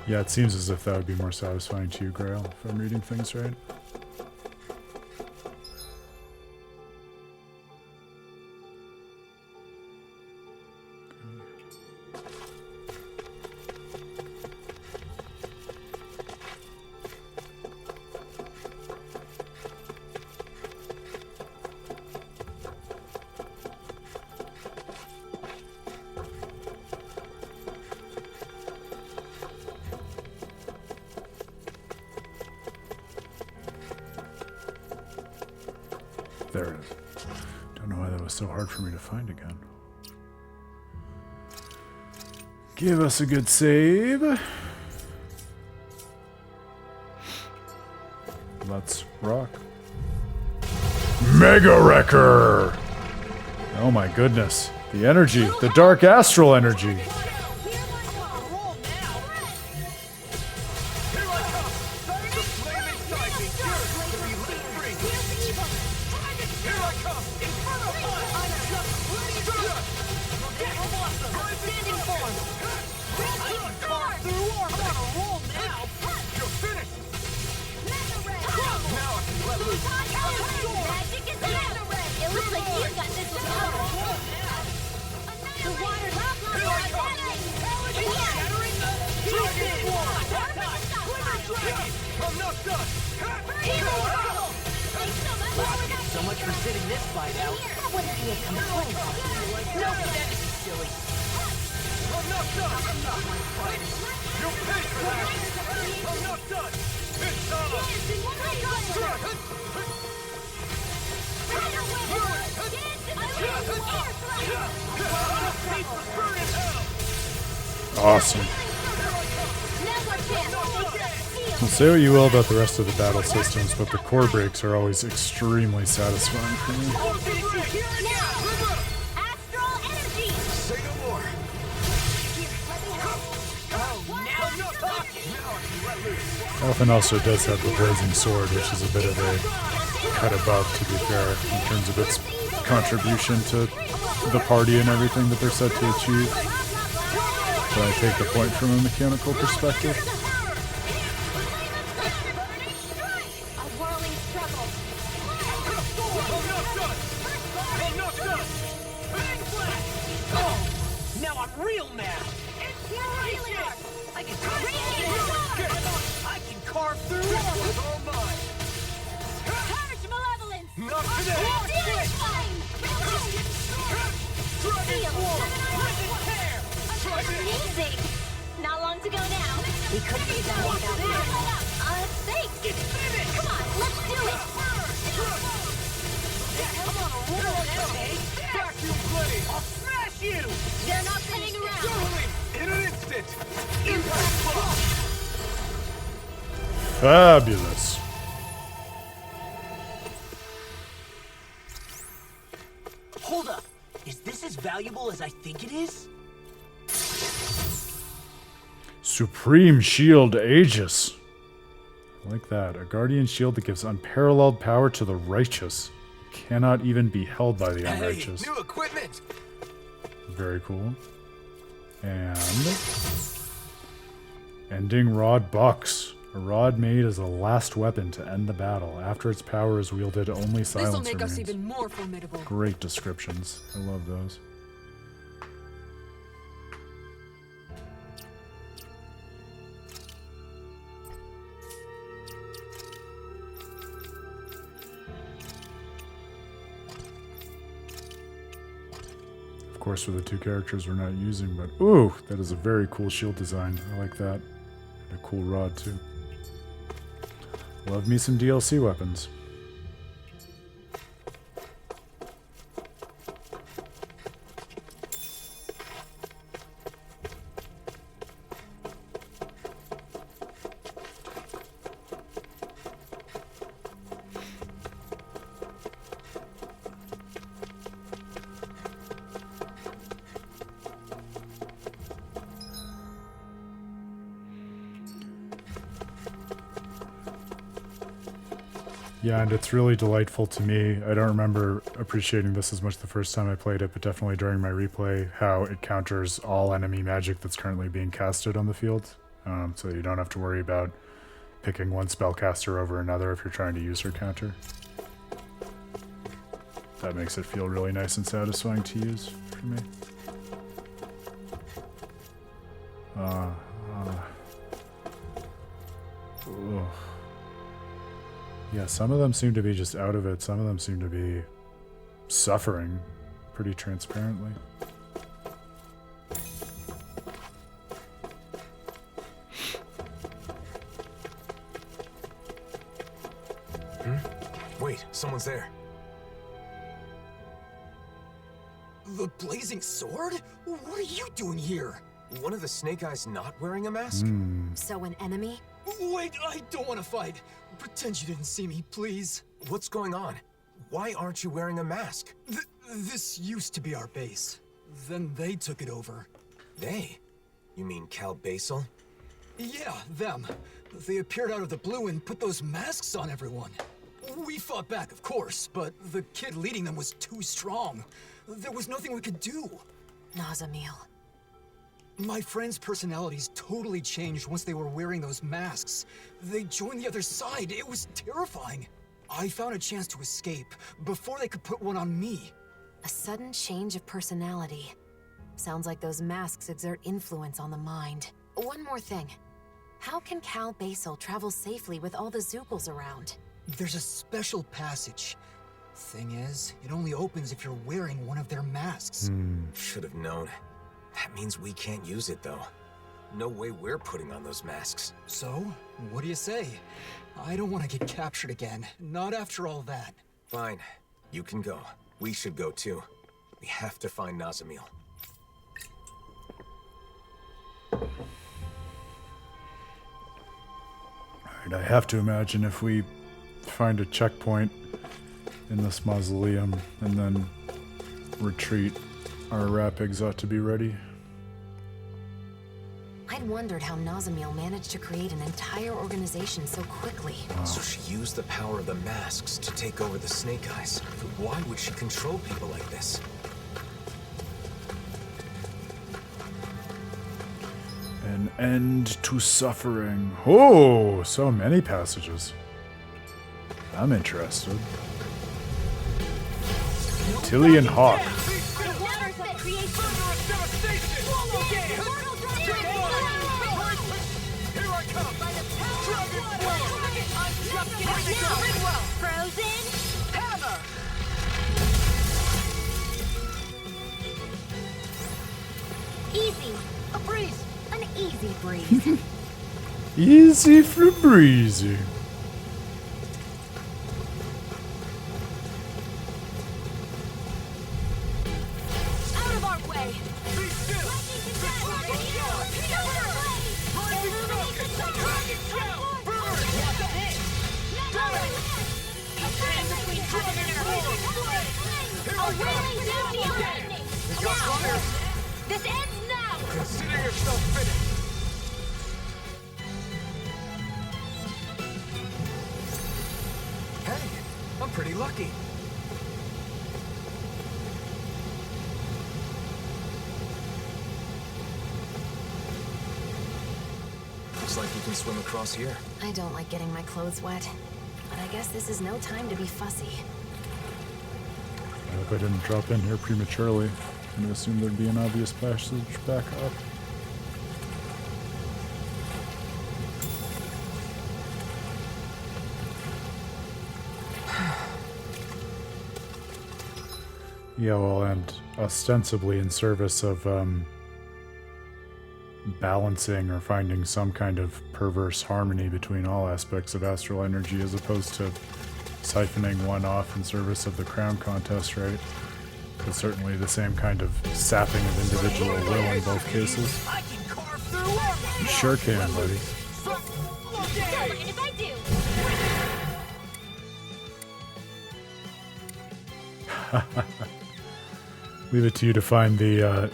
Yeah, it seems as if that would be more satisfying to you, Grail, if I'm reading things right. There it is. Don't know why that was so hard for me to find again. Give us a good save. Let's rock. Mega Wrecker! Oh my goodness. The energy. The dark astral energy. So much for sitting this fight out. That wouldn't be a complaint. No, that is silly. I'm not done. I'm not fighting. You'll pay for that. I'm not done. It's Awesome. Well, say what you will about the rest of the battle systems, but the core breaks are always extremely satisfying for me. Elfin also does have the blazing sword, which is a bit of a cut above, to be fair, in terms of its contribution to the party and everything that they're set to achieve. But I take the point from a mechanical perspective. Now I'm real mad. I can carve through it with all mine. Purge malevolence! Not today. Amazing! Not long to go now. We couldn't be done without that. Thanks! Come on, let's do it! I'm on a roll now. Vacuum blade. I'll smash you. They're not playing around. Totally. In an instant. Impact block. Fabulous. Hold up. Is this as valuable as I think it is? Supreme Shield Aegis. I like that. A guardian shield that gives unparalleled power to the righteous. cannot even be held by the unrighteous. New equipment. Very cool. And ending rod bucks. A rod made as a last weapon to end the battle. After its power is wielded, only silence This'll make remains. us even more formidable. Great descriptions. I love those. Of course, for the two characters we're not using, but ooh, that is a very cool shield design. I like that. And a cool rod too. Love me some DLC weapons. Yeah, and it's really delightful to me. I don't remember appreciating this as much the first time I played it, but definitely during my replay, how it counters all enemy magic that's currently being casted on the field. So you don't have to worry about picking one spellcaster over another if you're trying to use her counter. That makes it feel really nice and satisfying to use for me. Ugh. Yeah, some of them seem to be just out of it. Some of them seem to be suffering pretty transparently. Wait, someone's there. The blazing sword? What are you doing here? One of the Snake Eyes not wearing a mask? So an enemy? Wait, I don't want to fight. Pretend you didn't see me, please. What's going on? Why aren't you wearing a mask? This used to be our base. Then they took it over. They? You mean Cal Basel? Yeah, them. They appeared out of the blue and put those masks on everyone. We fought back, of course, but the kid leading them was too strong. There was nothing we could do. Nazamiel. My friends' personalities totally changed once they were wearing those masks. They joined the other side. It was terrifying. I found a chance to escape before they could put one on me. A sudden change of personality. Sounds like those masks exert influence on the mind. One more thing. How can Cal Basel travel safely with all the Zoogles around? There's a special passage. Thing is, it only opens if you're wearing one of their masks. Should have known. That means we can't use it, though. No way we're putting on those masks. So, what do you say? I don't want to get captured again. Not after all that. Fine. You can go. We should go, too. We have to find Nazamiel. Alright, I have to imagine if we find a checkpoint in this mausoleum and then retreat, our rapigs ought to be ready. I'd wondered how Nazamiel managed to create an entire organization so quickly. Wow. So she used the power of the masks to take over the Snake Eyes. But why would she control people like this? An end to suffering. Oh, so many passages. I'm interested. Tillian Hawk. Frozen hammer. Easy, a breeze, an easy breeze. Easy for breezy. Out of our way. Be still. This ends now! Consider yourself finished. Hey, I'm pretty lucky. like you can swim across here. I don't like getting my clothes wet, but I guess this is no time to be fussy. I hope I didn't drop in here prematurely. I'm gonna assume there'd be an obvious passage back up. Yeah, well, and ostensibly in service of balancing or finding some kind of perverse harmony between all aspects of astral energy as opposed to siphoning one off in service of the crown contest, right? But certainly the same kind of sapping of individual will in both cases. You sure can, buddy. Don't mind if I do. Leave it to you to find the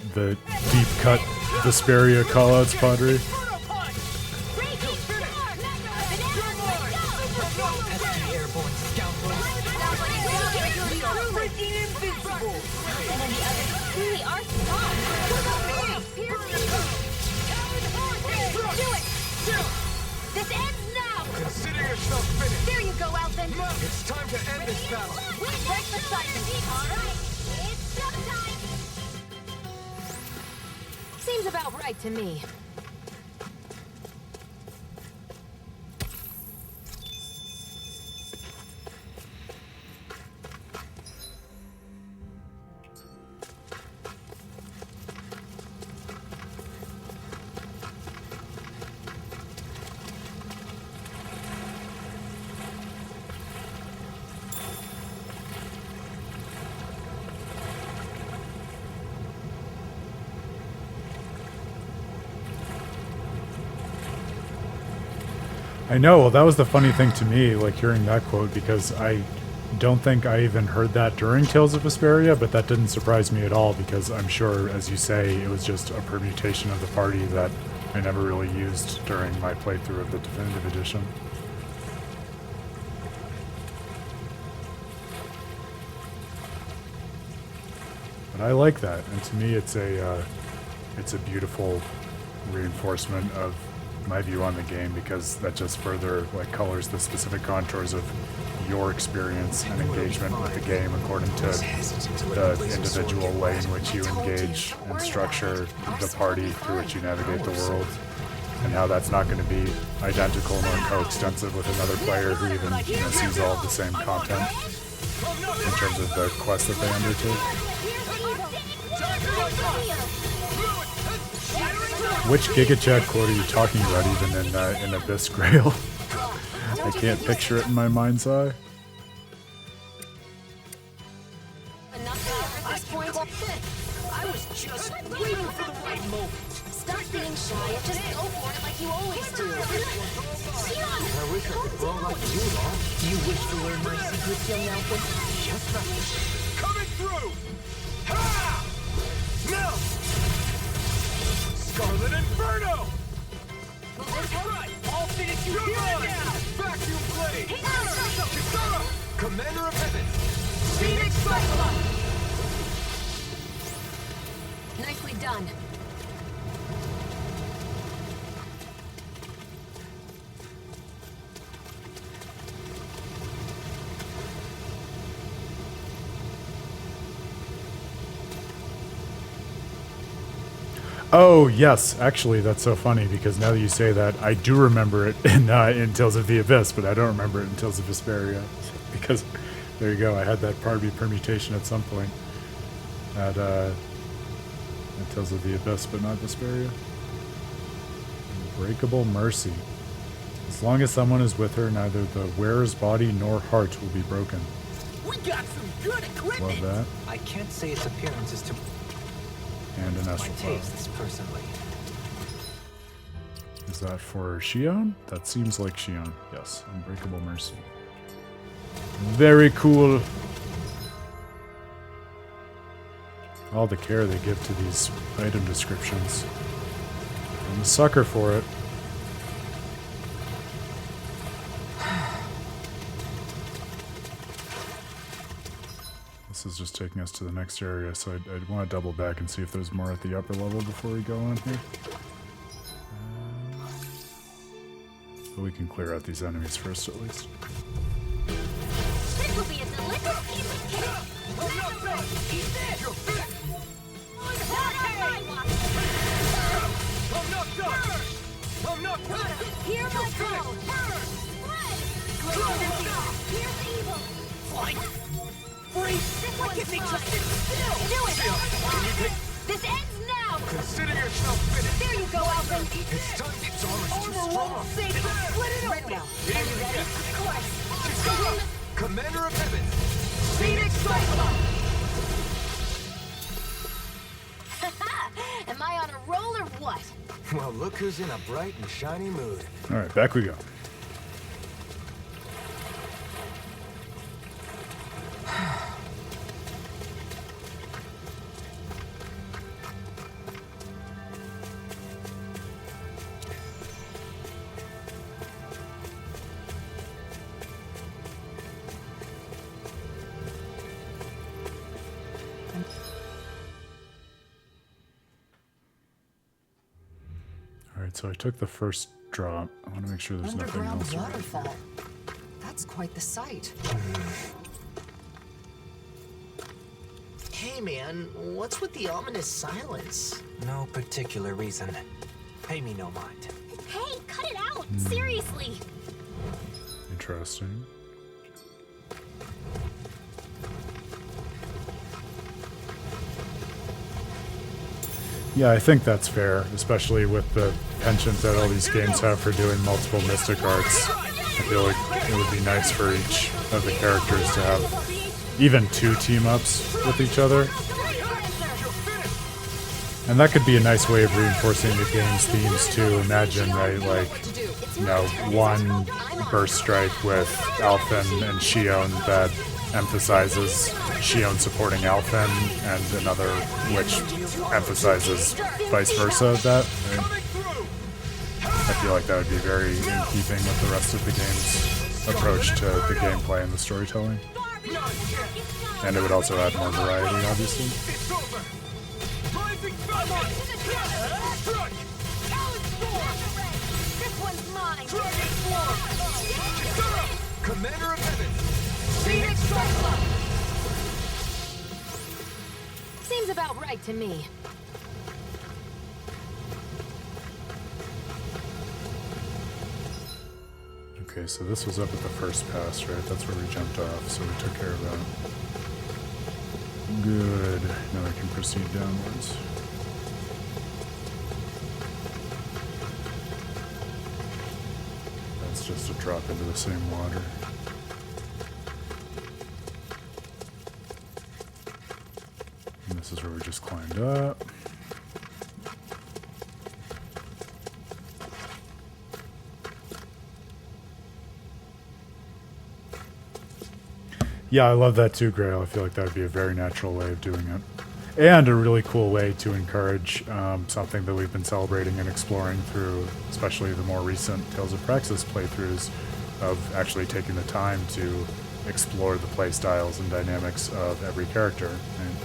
deep cut Vesperia callouts, Padre. We are strong. This ends now. Consider yourself finished. There you go, Elfin. It's time to end this battle. Right beside me. All right. It's showtime. Seems about right to me. I know, well, that was the funny thing to me, like hearing that quote, because I don't think I even heard that during Tales of Vesperia, but that didn't surprise me at all, because I'm sure, as you say, it was just a permutation of the party that I never really used during my playthrough of the Definitive Edition. But I like that, and to me it's a beautiful reinforcement of my view on the game, because that just further like colors the specific contours of your experience and engagement with the game according to the individual way in which you engage and structure the party through which you navigate the world, and how that's not going to be identical nor coextensive with another player who even sees all of the same content in terms of the quest that they undertake. Which Gigachad quote are you talking about, even in Abyss Grail? I can't picture it in my mind's eye. Enough at this point. I was just waiting for the right moment. Stop being shy and just go for it like you always do. I wish I could blow like you, Mom. Do you wish to learn my secrets, young Alpha? Yes, Master. Coming through! Ha! No! Scarlet Inferno! Alright, I'll finish you here now! Vacuum Blade! Kisara! Commander of Heaven! Phoenix Cyclops! Nicely done. Oh, yes. Actually, that's so funny, because now that you say that, I do remember it in Tales of the Abyss, but I don't remember it in Tales of Vesperia. Because, there you go, I had that Parby permutation at some point at Tales of the Abyss, but not Vesperia. Unbreakable Mercy. As long as someone is with her, neither the wearer's body nor heart will be broken. We got some good equipment. Love that. I can't say its appearance is to And an my astral cloud. tastes, personally. Is that for Shion? That seems like Shion. Yes, Unbreakable Mercy. Very cool. All the care they give to these item descriptions. I'm a sucker for it. This is just taking us to the next area, so I'd want to double back and see if there's more at the upper level before we go on here. But we can clear out these enemies first, at least. This will be a delicious piece of cake. Eat this. Not on my watch. I'm not done! I'm not done! Hear my call. Here's evil. Flight! Freeze! This one gives me justice. Do it. This ends now. Consider yourself finished! There you go, Alvin. It's time to armor's too strong! Split it open. Are you ready? Of course. Commander of Heaven! Phoenix Cyclone. Am I on a roll or what? Well, look who's in a bright and shiny mood. All right, back we go. Alright, so I took the first drop. I want to make sure there's nothing Underground else around. waterfall. That's quite the sight. Hey man, what's with the ominous silence? No particular reason. Pay me no mind. Hey, cut it out! Seriously! Interesting. Yeah, I think that's fair, especially with the penchant that all these games have for doing multiple mystic arts. I feel like it would be nice for each of the characters to have even 2 team-ups with each other. And that could be a nice way of reinforcing the game's themes too. Imagine, right, like, you know, one burst strike with Alphen and Shion that emphasizes Shion supporting Alphen, and another which emphasizes vice versa of that. Right? I feel like that would be very in keeping with the rest of the game's approach to the gameplay and the storytelling. And it would also add more variety, obviously. This one's mine. Commander of Heaven! Phoenix Cyclone. Seems about right to me. Okay, so this was up at the first pass, right? That's where we jumped off, so we took care of that. Good. Now we can proceed downwards. That's just a drop into the same water. And this is where we just climbed up. Yeah, I love that too, Grail. I feel like that would be a very natural way of doing it. And a really cool way to encourage something that we've been celebrating and exploring through, especially the more recent Tales of Praxis playthroughs, of actually taking the time to explore the play styles and dynamics of every character. And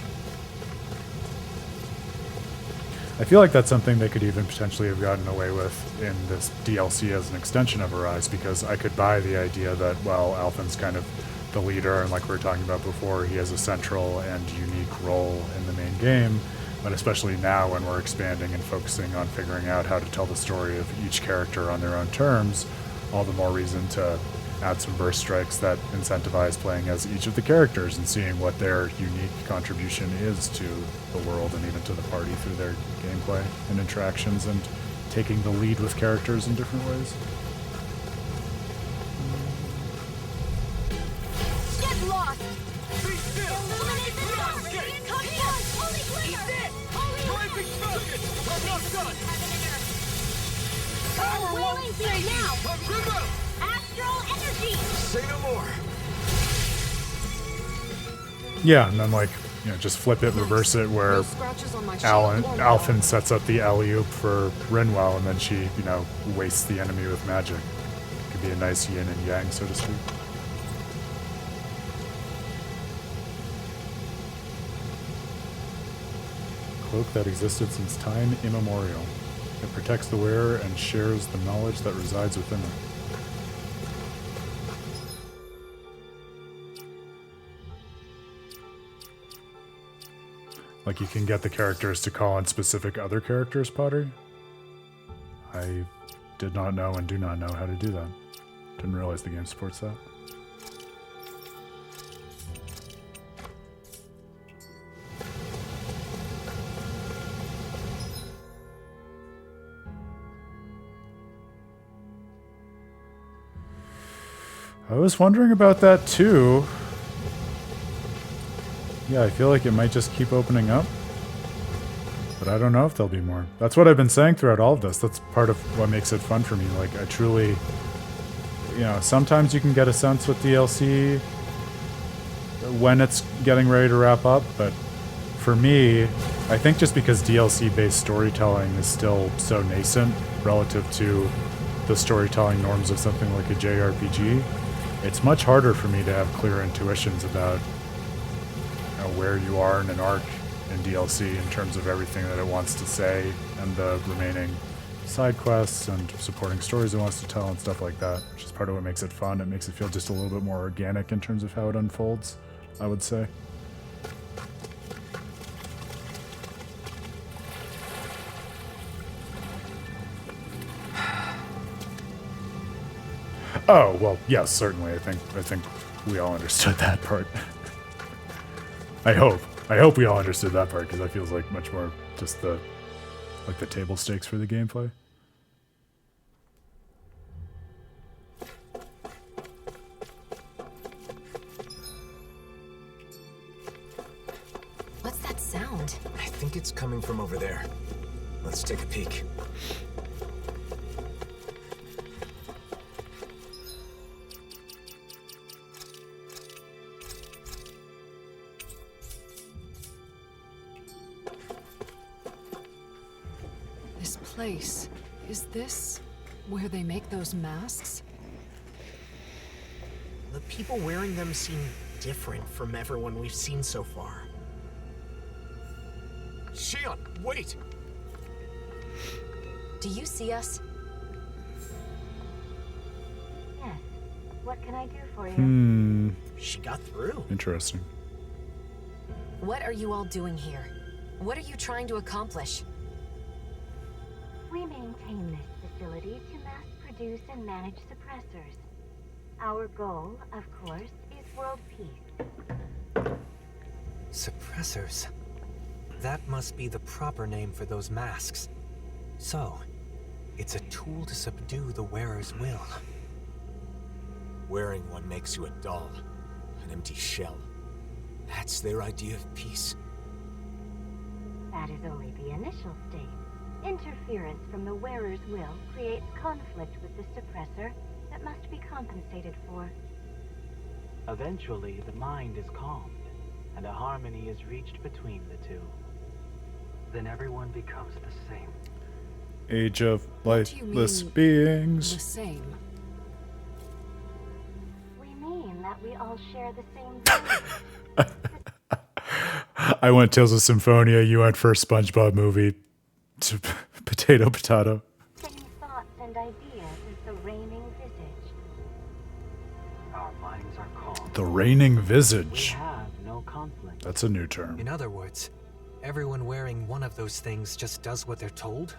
I feel like that's something they could even potentially have gotten away with in this DLC as an extension of Arise, because I could buy the idea that, well, Alphen's kind of the leader, and like we were talking about before, he has a central and unique role in the main game, but especially now when we're expanding and focusing on figuring out how to tell the story of each character on their own terms, all the more reason to add some burst strikes that incentivize playing as each of the characters and seeing what their unique contribution is to the world and even to the party through their gameplay and interactions, and taking the lead with characters in different ways. Get lost. Illuminate the dark. Come on. Holy glimmer. Rising Falcon! I'm not done! Power wheeling beam now. I'm out! Astral energy. Say no more! Yeah, and then like, you know, just flip it, reverse it, where Alphen sets up the alley-oop for Rinwell, and then she, you know, wastes the enemy with magic. It could be a nice yin and yang, so to speak. Cloak that existed since time immemorial. It protects the wearer and shares the knowledge that resides within it. Like you can get the characters to call on specific other characters, Pottery? I did not know and do not know how to do that. Didn't realize the game supports that. I was wondering about that too. Yeah, I feel like it might just keep opening up. But I don't know if there'll be more. That's what I've been saying throughout all of this. That's part of what makes it fun for me. Like, I truly... You know, sometimes you can get a sense with DLC when it's getting ready to wrap up, but for me, I think just because DLC-based storytelling is still so nascent relative to the storytelling norms of something like a JRPG, it's much harder for me to have clear intuitions about where you are in an arc in DLC in terms of everything that it wants to say and the remaining side quests and supporting stories it wants to tell and stuff like that, which is part of what makes it fun. It makes it feel just a little bit more organic in terms of how it unfolds, I would say. Oh, well, yes, certainly. I think we all understood that part. I hope we all understood that part, because that feels like much more just the table stakes for the gameplay. What's that sound? I think it's coming from over there. Let's take a peek. This place, is this where they make those masks? The people wearing them seem different from everyone we've seen so far. Shion, wait! Do you see us? Yes. What can I do for you? She got through. Interesting. What are you all doing here? What are you trying to accomplish? We maintain this facility to mass produce and manage suppressors. Our goal, of course, is world peace. Suppressors. That must be the proper name for those masks. So, it's a tool to subdue the wearer's will. Wearing one makes you a doll, an empty shell. That's their idea of peace. That is only the initial state. Interference from the wearer's will creates conflict with the suppressor that must be compensated for. Eventually, the mind is calmed, and a harmony is reached between the two. Then everyone becomes the same. Age of lifeless beings. The same. We mean that we all share the same values. I went Tales of Symphonia, you went first SpongeBob movie. Potato. Same thoughts and ideas as the reigning visage. Our minds are calm. The reigning We visage. have no conflict. That's a new term. In other words, everyone wearing one of those things just does what they're told?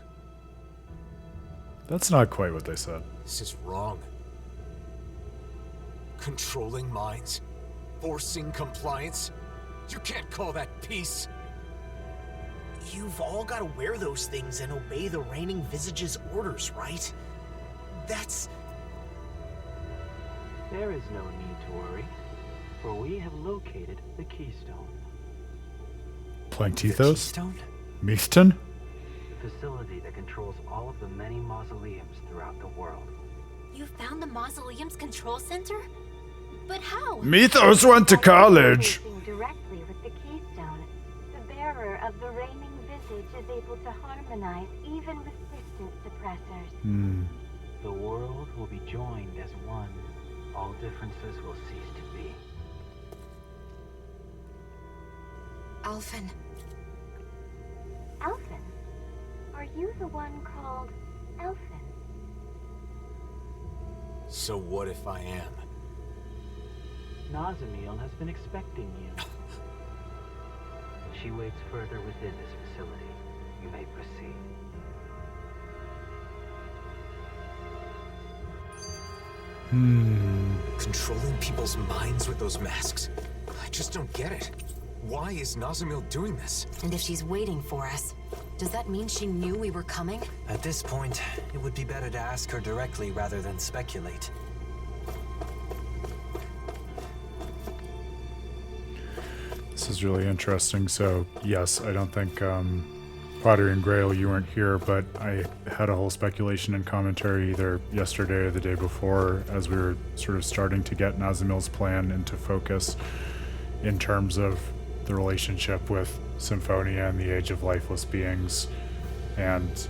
That's not quite what they said. This is wrong. Controlling minds? Forcing compliance? You can't call that peace. You've all got to wear those things and obey the reigning visage's orders, right? That's... There is no need to worry, for we have located the keystone. Planktethos? Keystone? Meathton? The facility that controls all of the many mausoleums throughout the world. You found the mausoleum's control center? But how? Mythos went to college. Communicating directly with the keystone, the bearer of the reigning visage is able to harmonize even with distant suppressors. The world will be joined as one. All differences will cease to be. Alphen. Alphen? Are you the one called Alphen? So what if I am? Nazamiel has been expecting you. She waits further within this facility. You may proceed. Controlling people's minds with those masks? I just don't get it. Why is Nazamil doing this? And if she's waiting for us, does that mean she knew we were coming? At this point, it would be better to ask her directly rather than speculate. This is really interesting. So, yes, I don't think Pottery and Grail, you weren't here, but I had a whole speculation and commentary either yesterday or the day before as we were sort of starting to get Nazamil's plan into focus in terms of the relationship with Symphonia and the Age of Lifeless Beings. And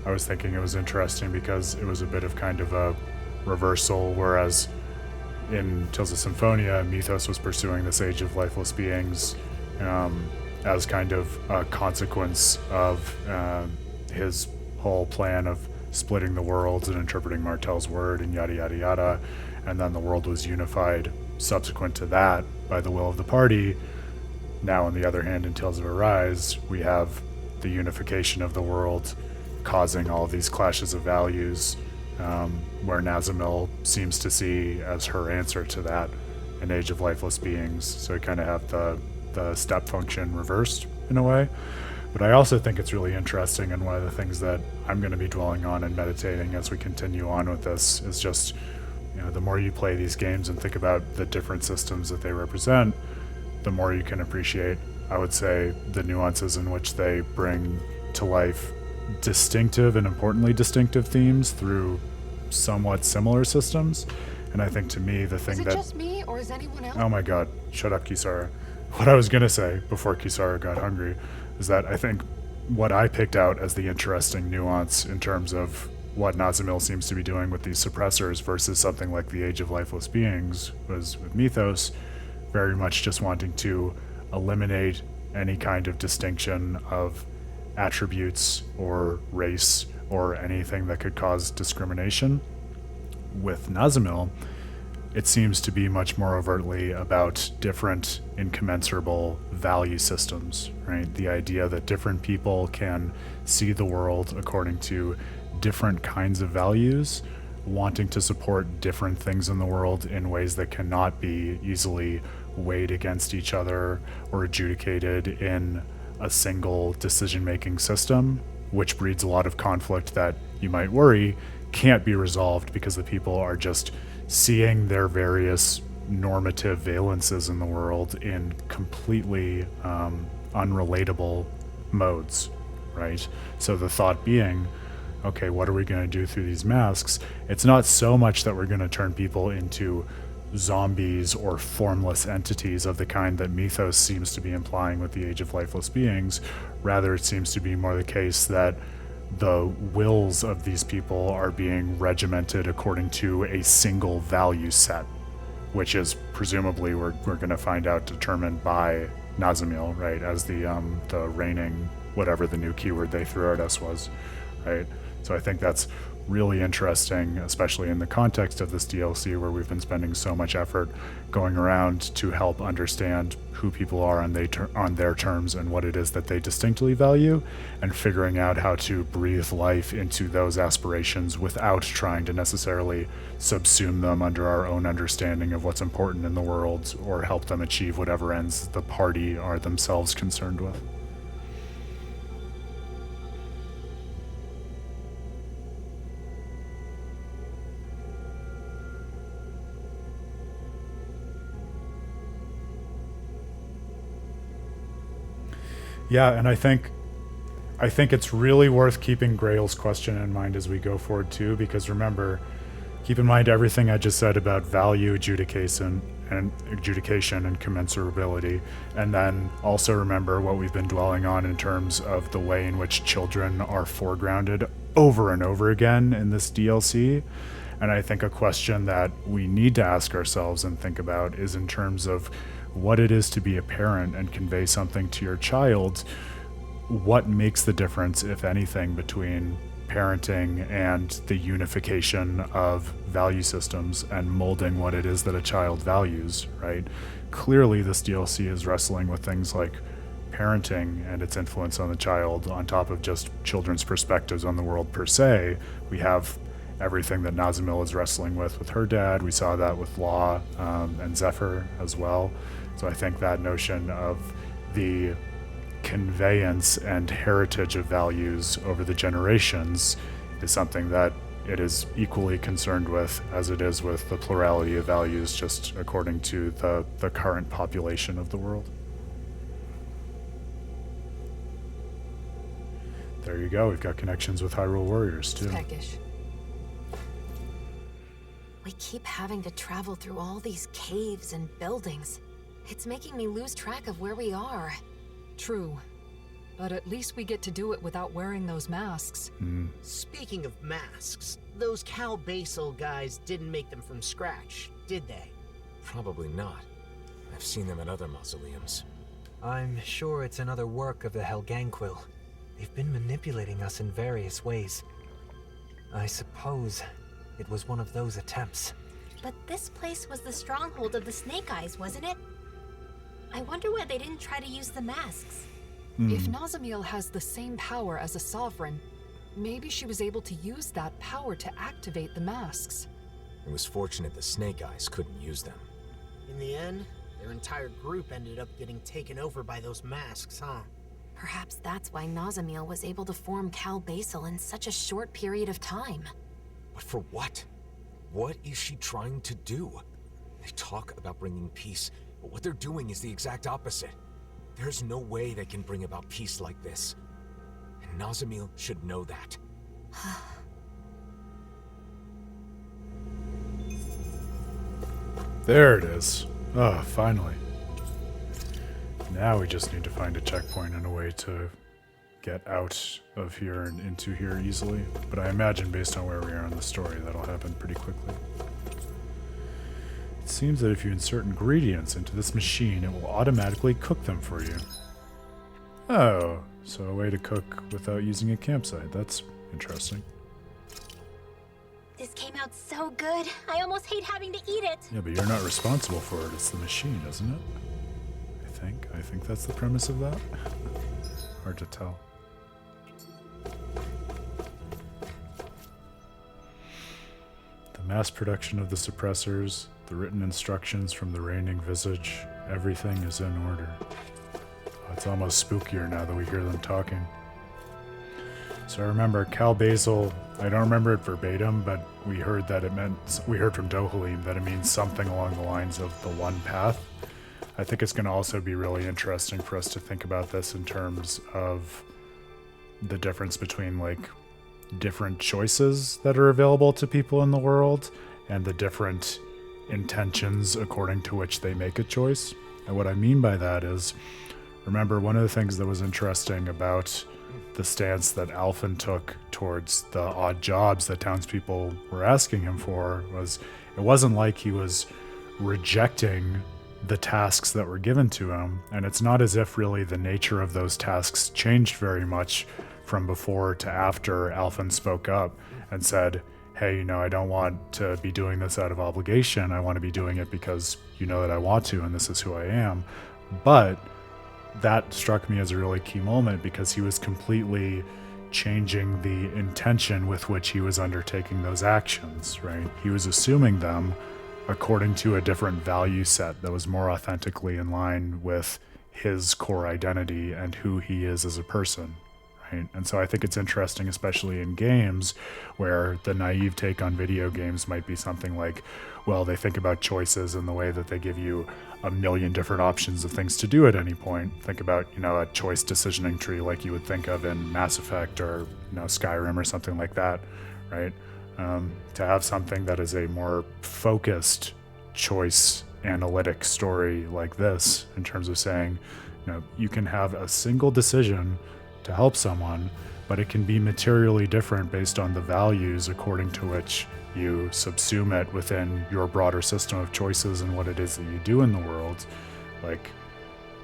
I was thinking it was interesting because it was a bit of kind of a reversal, whereas in Tales of Symphonia, Mythos was pursuing this Age of Lifeless Beings as kind of a consequence of his whole plan of splitting the worlds and interpreting Martel's word and yada yada yada, and then the world was unified subsequent to that by the will of the party. Now, on the other hand, in Tales of Arise, we have the unification of the world causing all these clashes of values, where Nazamil seems to see as her answer to that an Age of Lifeless Beings. So we kind of have the step function reversed in a way. But I also think it's really interesting, and one of the things that I'm going to be dwelling on and meditating as we continue on with this is just, you know, the more you play these games and think about the different systems that they represent, the more you can appreciate, I would say, the nuances in which they bring to life distinctive and importantly distinctive themes through somewhat similar systems. And I think to me the thing Is it just me, or is anyone else? Oh my god, shut up, Kisara. What I was gonna say before Kisara got hungry is that I think what I picked out as the interesting nuance in terms of what Nazamil seems to be doing with these suppressors versus something like the Age of Lifeless Beings was with Mythos very much just wanting to eliminate any kind of distinction of attributes or race or anything that could cause discrimination. With Nazamil, it seems to be much more overtly about different incommensurable value systems, right? The idea that different people can see the world according to different kinds of values, wanting to support different things in the world in ways that cannot be easily weighed against each other or adjudicated in a single decision-making system, which breeds a lot of conflict that you might worry can't be resolved because the people are just seeing their various normative valences in the world in completely unrelatable modes, right? So the thought being, okay, what are we going to do through these masks? It's not so much that we're going to turn people into zombies or formless entities of the kind that Mythos seems to be implying with the Age of Lifeless Beings. Rather, it seems to be more the case that the wills of these people are being regimented according to a single value set, which is presumably we're going to find out determined by Nazamil, right, as the reigning, whatever the new keyword they threw at us was, right? So I think that's really interesting, especially in the context of this DLC where we've been spending so much effort going around to help understand who people are on their terms and what it is that they distinctly value, and figuring out how to breathe life into those aspirations without trying to necessarily subsume them under our own understanding of what's important in the world or help them achieve whatever ends the party are themselves concerned with. Yeah, and I think it's really worth keeping Grail's question in mind as we go forward too, because remember, keep in mind everything I just said about value adjudication and commensurability, and then also remember what we've been dwelling on in terms of the way in which children are foregrounded over and over again in this DLC. And I think a question that we need to ask ourselves and think about is in terms of what it is to be a parent and convey something to your child. What makes the difference, if anything, between parenting and the unification of value systems and molding what it is that a child values, right? Clearly, this DLC is wrestling with things like parenting and its influence on the child, on top of just children's perspectives on the world per se. We have everything that Nazamil is wrestling with her dad. We saw that with Law and Zephyr as well. So I think that notion of the conveyance and heritage of values over the generations is something that it is equally concerned with as it is with the plurality of values, just according to the current population of the world. There you go. We've got connections with Hyrule Warriors, too. Peckish. We keep having to travel through all these caves and buildings. It's making me lose track of where we are. True. But at least we get to do it without wearing those masks. Speaking of masks, those Cal Basel guys didn't make them from scratch, did they? Probably not. I've seen them at other mausoleums. I'm sure it's another work of the Helganquil. They've been manipulating us in various ways. I suppose it was one of those attempts. But this place was the stronghold of the Snake Eyes, wasn't it? I wonder why they didn't try to use the masks. If Nazamil has the same power as a sovereign, maybe she was able to use that power to activate the masks. It was fortunate the Snake Eyes couldn't use them. In the end, their entire group ended up getting taken over by those masks, huh? Perhaps that's why Nazamil was able to form Cal Basel in such a short period of time. But for what? What is she trying to do? They talk about bringing peace, but what they're doing is the exact opposite. There's no way they can bring about peace like this. And Nazamil should know that. There it is. Oh, finally. Now we just need to find a checkpoint and a way to get out of here and into here easily. But I imagine based on where we are in the story, that'll happen pretty quickly. It seems that if you insert ingredients into this machine, it will automatically cook them for you. Oh, so a way to cook without using a campsite. That's interesting. This came out so good. I almost hate having to eat it. Yeah, but you're not responsible for it. It's the machine, isn't it? I think that's the premise of that. Hard to tell. The mass production of the suppressors, the written instructions from the reigning visage, everything is in order. It's almost spookier now that we hear them talking. So I remember Cal Basel, I don't remember it verbatim, but we heard from Dohalim that it means something along the lines of the one path. I think it's going to also be really interesting for us to think about this in terms of the difference between like different choices that are available to people in the world and the different intentions according to which they make a choice. And what I mean by that is, remember, one of the things that was interesting about the stance that Alphen took towards the odd jobs that townspeople were asking him for was, it wasn't like he was rejecting the tasks that were given to him, and it's not as if really the nature of those tasks changed very much from before to after Alphen spoke up and said, hey, I don't want to be doing this out of obligation. I want to be doing it because you know that I want to, and this is who I am. But that struck me as a really key moment because he was completely changing the intention with which he was undertaking those actions, right? He was assuming them according to a different value set that was more authentically in line with his core identity and who he is as a person, right? And so I think it's interesting, especially in games, where the naive take on video games might be something like, well, they think about choices in the way that they give you a million different options of things to do at any point. Think about, a choice decisioning tree like you would think of in Mass Effect or, Skyrim or something like that, right? To have something that is a more focused choice analytic story like this, in terms of saying, you can have a single decision to help someone, but it can be materially different based on the values according to which you subsume it within your broader system of choices and what it is that you do in the world. Like,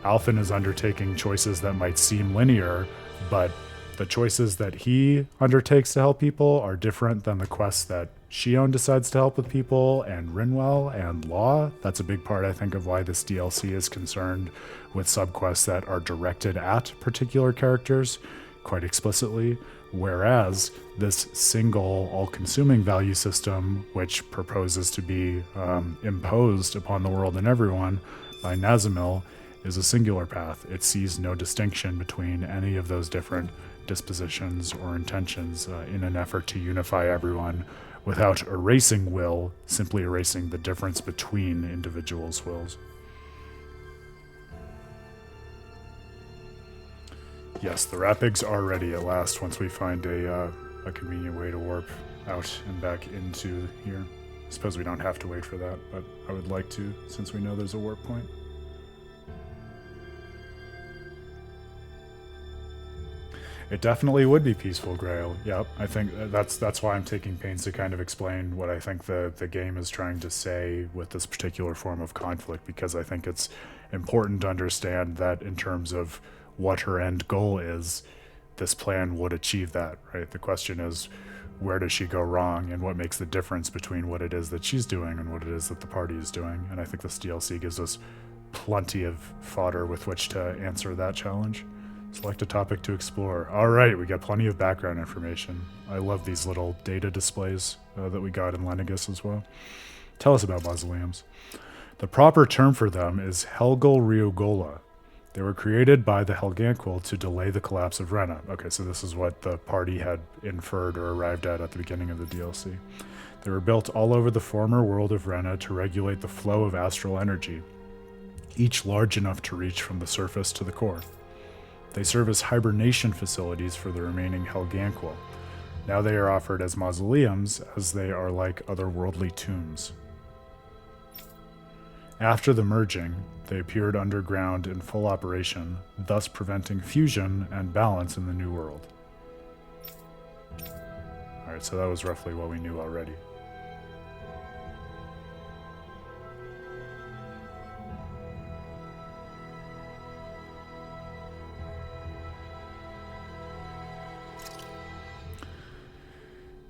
Alphen is undertaking choices that might seem linear, but the choices that he undertakes to help people are different than the quests that Shion decides to help with people, and Rinwell and Law. That's a big part, I think, of why this DLC is concerned with subquests that are directed at particular characters quite explicitly, whereas this single, all-consuming value system, which proposes to be imposed upon the world and everyone by Nazamil, is a singular path. It sees no distinction between any of those different dispositions or intentions in an effort to unify everyone without erasing will, simply erasing the difference between individuals' wills. Yes, the Rapigs are ready at last once we find a convenient way to warp out and back into here. I suppose we don't have to wait for that, but I would like to, since we know there's a warp point. It definitely would be peaceful, Grail. Yep, I think that's why I'm taking pains to kind of explain what I think the game is trying to say with this particular form of conflict, because I think it's important to understand that in terms of what her end goal is, this plan would achieve that, right? The question is, where does she go wrong, and what makes the difference between what it is that she's doing and what it is that the party is doing? And I think this DLC gives us plenty of fodder with which to answer that challenge. Select a topic to explore. All right, we got plenty of background information. I love these little data displays that we got in Lenegus as well. Tell us about mausoleums. The proper term for them is Helgul Riogola. They were created by the Helganquil to delay the collapse of Rena. Okay, so this is what the party had inferred or arrived at the beginning of the DLC. They were built all over the former world of Rena to regulate the flow of astral energy, each large enough to reach from the surface to the core. They serve as hibernation facilities for the remaining Helganquil. Now they are offered as mausoleums, as they are like otherworldly tombs. After the merging, they appeared underground in full operation, thus preventing fusion and balance in the new world. Alright, so that was roughly what we knew already.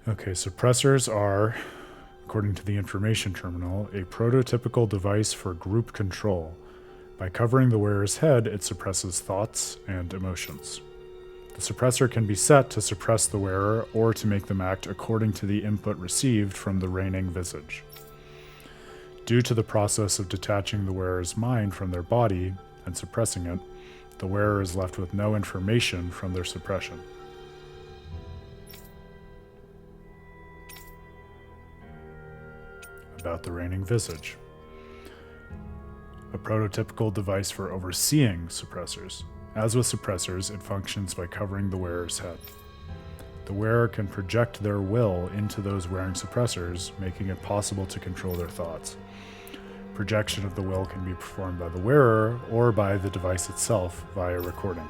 Okay, suppressors are, according to the information terminal, a prototypical device for group control. By covering the wearer's head, it suppresses thoughts and emotions. The suppressor can be set to suppress the wearer or to make them act according to the input received from the reigning visage. Due to the process of detaching the wearer's mind from their body and suppressing it, the wearer is left with no information from their suppression. About the reigning visage. A prototypical device for overseeing suppressors. As with suppressors, it functions by covering the wearer's head. The wearer can project their will into those wearing suppressors, making it possible to control their thoughts. Projection of the will can be performed by the wearer or by the device itself via recording.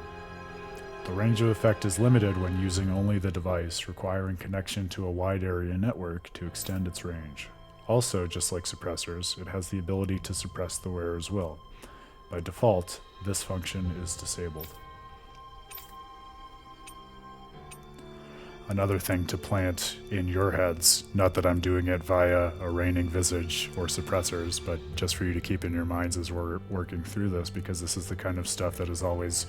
The range of effect is limited when using only the device, requiring connection to a wide area network to extend its range. Also, just like suppressors, it has the ability to suppress the wearer's will. By default, this function is disabled. Another thing to plant in your heads, not that I'm doing it via a reigning visage or suppressors, but just for you to keep in your minds as we're working through this, because this is the kind of stuff that is always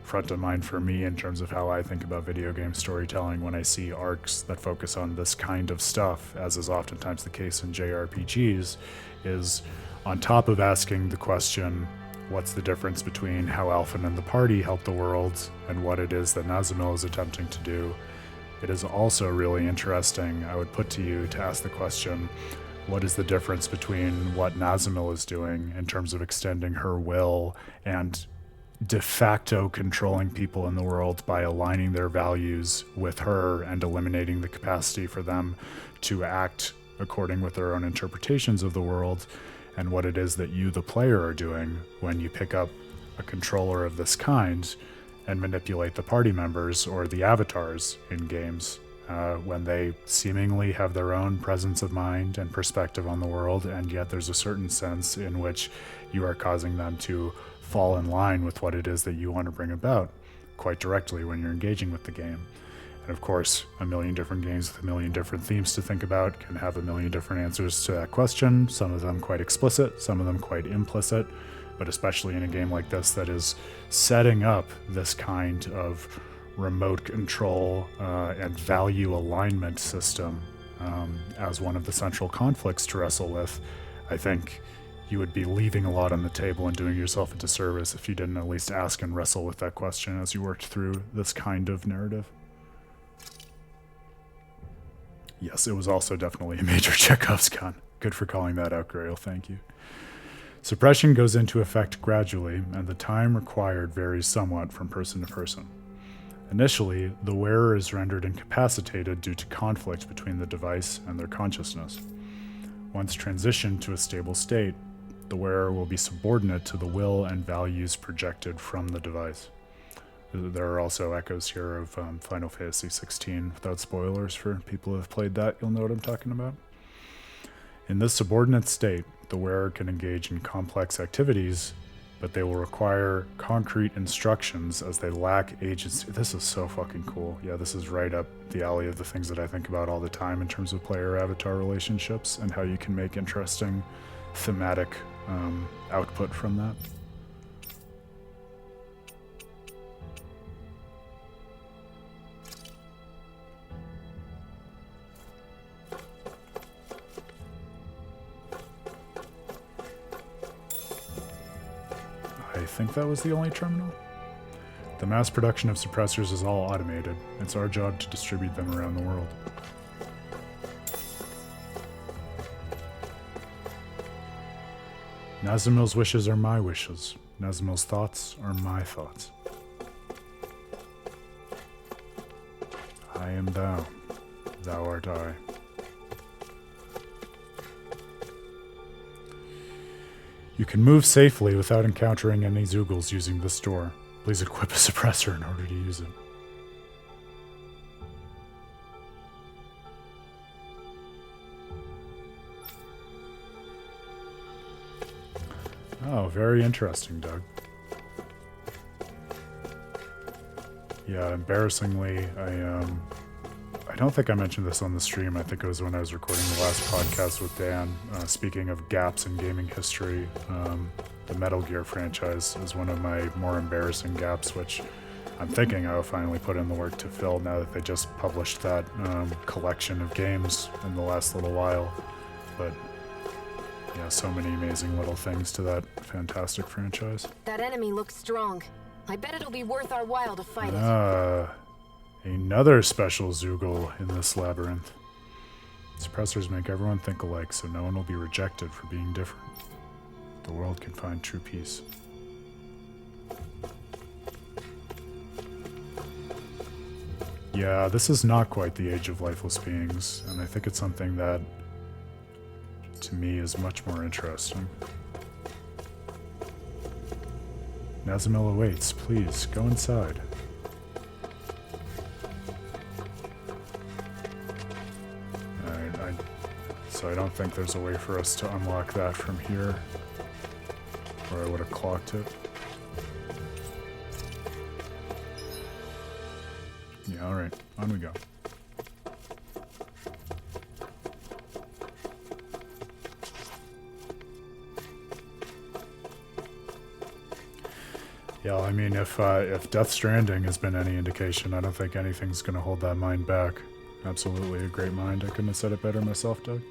front of mind for me in terms of how I think about video game storytelling when I see arcs that focus on this kind of stuff, as is oftentimes the case in JRPGs, is on top of asking the question, what's the difference between how Alphen and the party help the world and what it is that Nazamil is attempting to do, it is also really interesting, I would put to you, to ask the question, what is the difference between what Nazamil is doing in terms of extending her will and de facto controlling people in the world by aligning their values with her and eliminating the capacity for them to act according with their own interpretations of the world, and what it is that you, the player, are doing when you pick up a controller of this kind and manipulate the party members or the avatars in games when they seemingly have their own presence of mind and perspective on the world, and yet there's a certain sense in which you are causing them to fall in line with what it is that you want to bring about quite directly when you're engaging with the game. And of course, a million different games with a million different themes to think about can have a million different answers to that question, some of them quite explicit, some of them quite implicit, but especially in a game like this that is setting up this kind of remote control and value alignment system as one of the central conflicts to wrestle with, I think you would be leaving a lot on the table and doing yourself a disservice if you didn't at least ask and wrestle with that question as you worked through this kind of narrative. Yes, it was also definitely a major Chekhov's gun. Good for calling that out, Grail, thank you. Suppression goes into effect gradually, and the time required varies somewhat from person to person. Initially, the wearer is rendered incapacitated due to conflict between the device and their consciousness. Once transitioned to a stable state, the wearer will be subordinate to the will and values projected from the device. There are also echoes here of Final Fantasy XVI. Without spoilers for people who have played that, you'll know what I'm talking about. In this subordinate state, the wearer can engage in complex activities, but they will require concrete instructions as they lack agency. This is so fucking cool. Yeah, this is right up the alley of the things that I think about all the time in terms of player-avatar relationships and how you can make interesting thematic output from that. I think that was the only terminal. The mass production of suppressors is all automated. It's our job to distribute them around the world. Nazimil's wishes are my wishes. Nazimil's thoughts are my thoughts. I am thou. Thou art I. You can move safely without encountering any Zoogles using this door. Please equip a suppressor in order to use it. Oh, very interesting, Doug. Yeah, embarrassingly, I don't think I mentioned this on the stream. I think it was when I was recording the last podcast with Dan. Speaking of gaps in gaming history, the Metal Gear franchise is one of my more embarrassing gaps, which I'm thinking I will finally put in the work to fill now that they just published that collection of games in the last little while. But yeah, so many amazing little things to that fantastic franchise. That enemy looks strong. I bet it'll be worth our while to fight it. Another special Zoogle in this labyrinth. Suppressors make everyone think alike, so no one will be rejected for being different. The world can find true peace. Yeah, this is not quite the age of lifeless beings, and I think it's something that, to me, is much more interesting. Nazimil awaits. Please, go inside. So I don't think there's a way for us to unlock that from here, or I would have clocked it. Yeah, alright, on we go. Yeah, I mean, if Death Stranding has been any indication, I don't think anything's going to hold that mind back. Absolutely a great mind. I couldn't have said it better myself, Doug.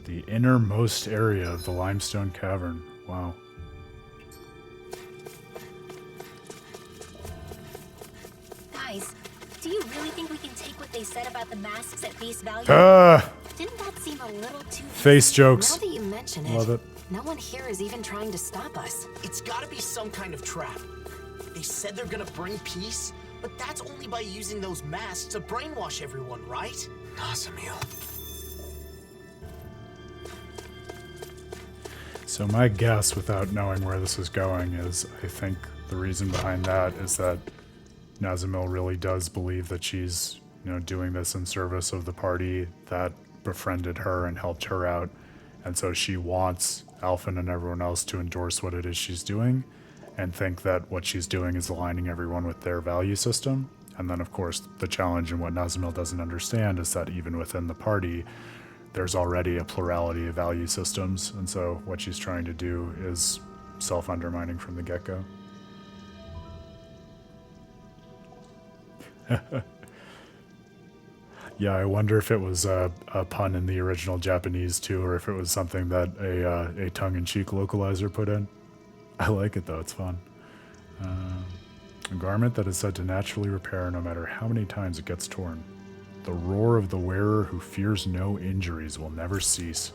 The innermost area of the limestone cavern. Wow. Guys, do you really think we can take what they said about the masks at face value? Didn't that seem a little too... Face jokes. Now that you mention it, Love it. No one here is even trying to stop us. It's gotta be some kind of trap. They said they're gonna bring peace, but that's only by using those masks to brainwash everyone, right? Nazimil. So my guess, without knowing where this is going, is I think the reason behind that is that Nazimil really does believe that she's, doing this in service of the party that befriended her and helped her out. And so she wants Alphen and everyone else to endorse what it is she's doing. and think that what she's doing is aligning everyone with their value system. And then, of course, the challenge and what Nazamil doesn't understand is that even within the party, there's already a plurality of value systems. And so what she's trying to do is self-undermining from the get-go. Yeah, I wonder if it was a pun in the original Japanese too, or if it was something that a tongue-in-cheek localizer put in. I like it though, it's fun. A garment that is said to naturally repair no matter how many times it gets torn. The roar of the wearer who fears no injuries will never cease.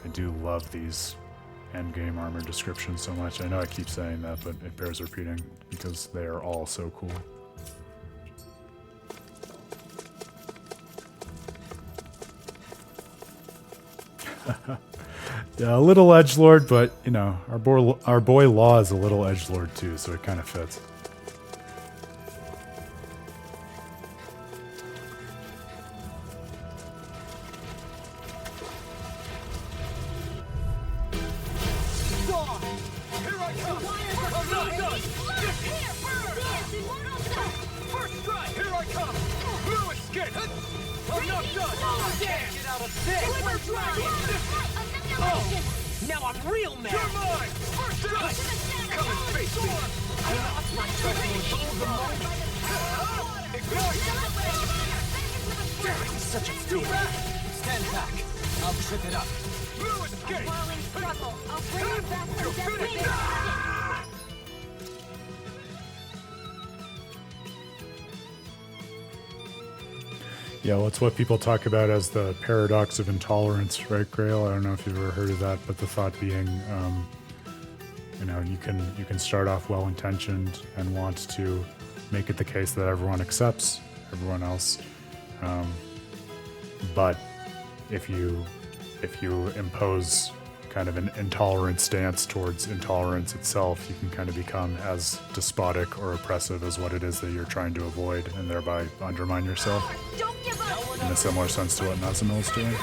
I do love these endgame armor descriptions so much. I know I keep saying that, but it bears repeating because they are all so cool. Yeah, a little edgelord, but you know, our boy Law is a little edgelord too, so it kind of fits. Now I'm real mad! You're mine! First strike! Come and face me! I lost my trust in you the moment! Damn, this is such a feeling! Stand back! I'll trip it up! A whirling struggle! I'll bring you back from death! Yeah, well, it's what people talk about as the paradox of intolerance, right, Grail? I don't know if you've ever heard of that, but the thought being, you know, you can start off well-intentioned and want to make it the case that everyone accepts everyone else, but if you impose kind of an intolerant stance towards intolerance itself, you can kind of become as despotic or oppressive as what it is that you're trying to avoid, and thereby undermine yourself. In a similar sense to what Nazamil is doing.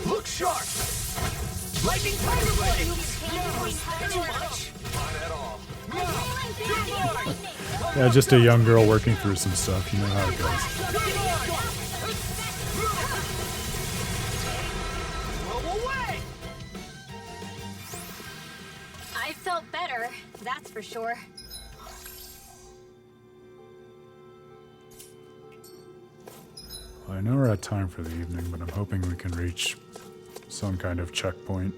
Look sharp! Lightning tiger blade! Too much? Not at all. Yeah, just a young girl working through some stuff. You know how it goes. I felt better, that's for sure. Well, I know we're at time for the evening, but I'm hoping we can reach some kind of checkpoint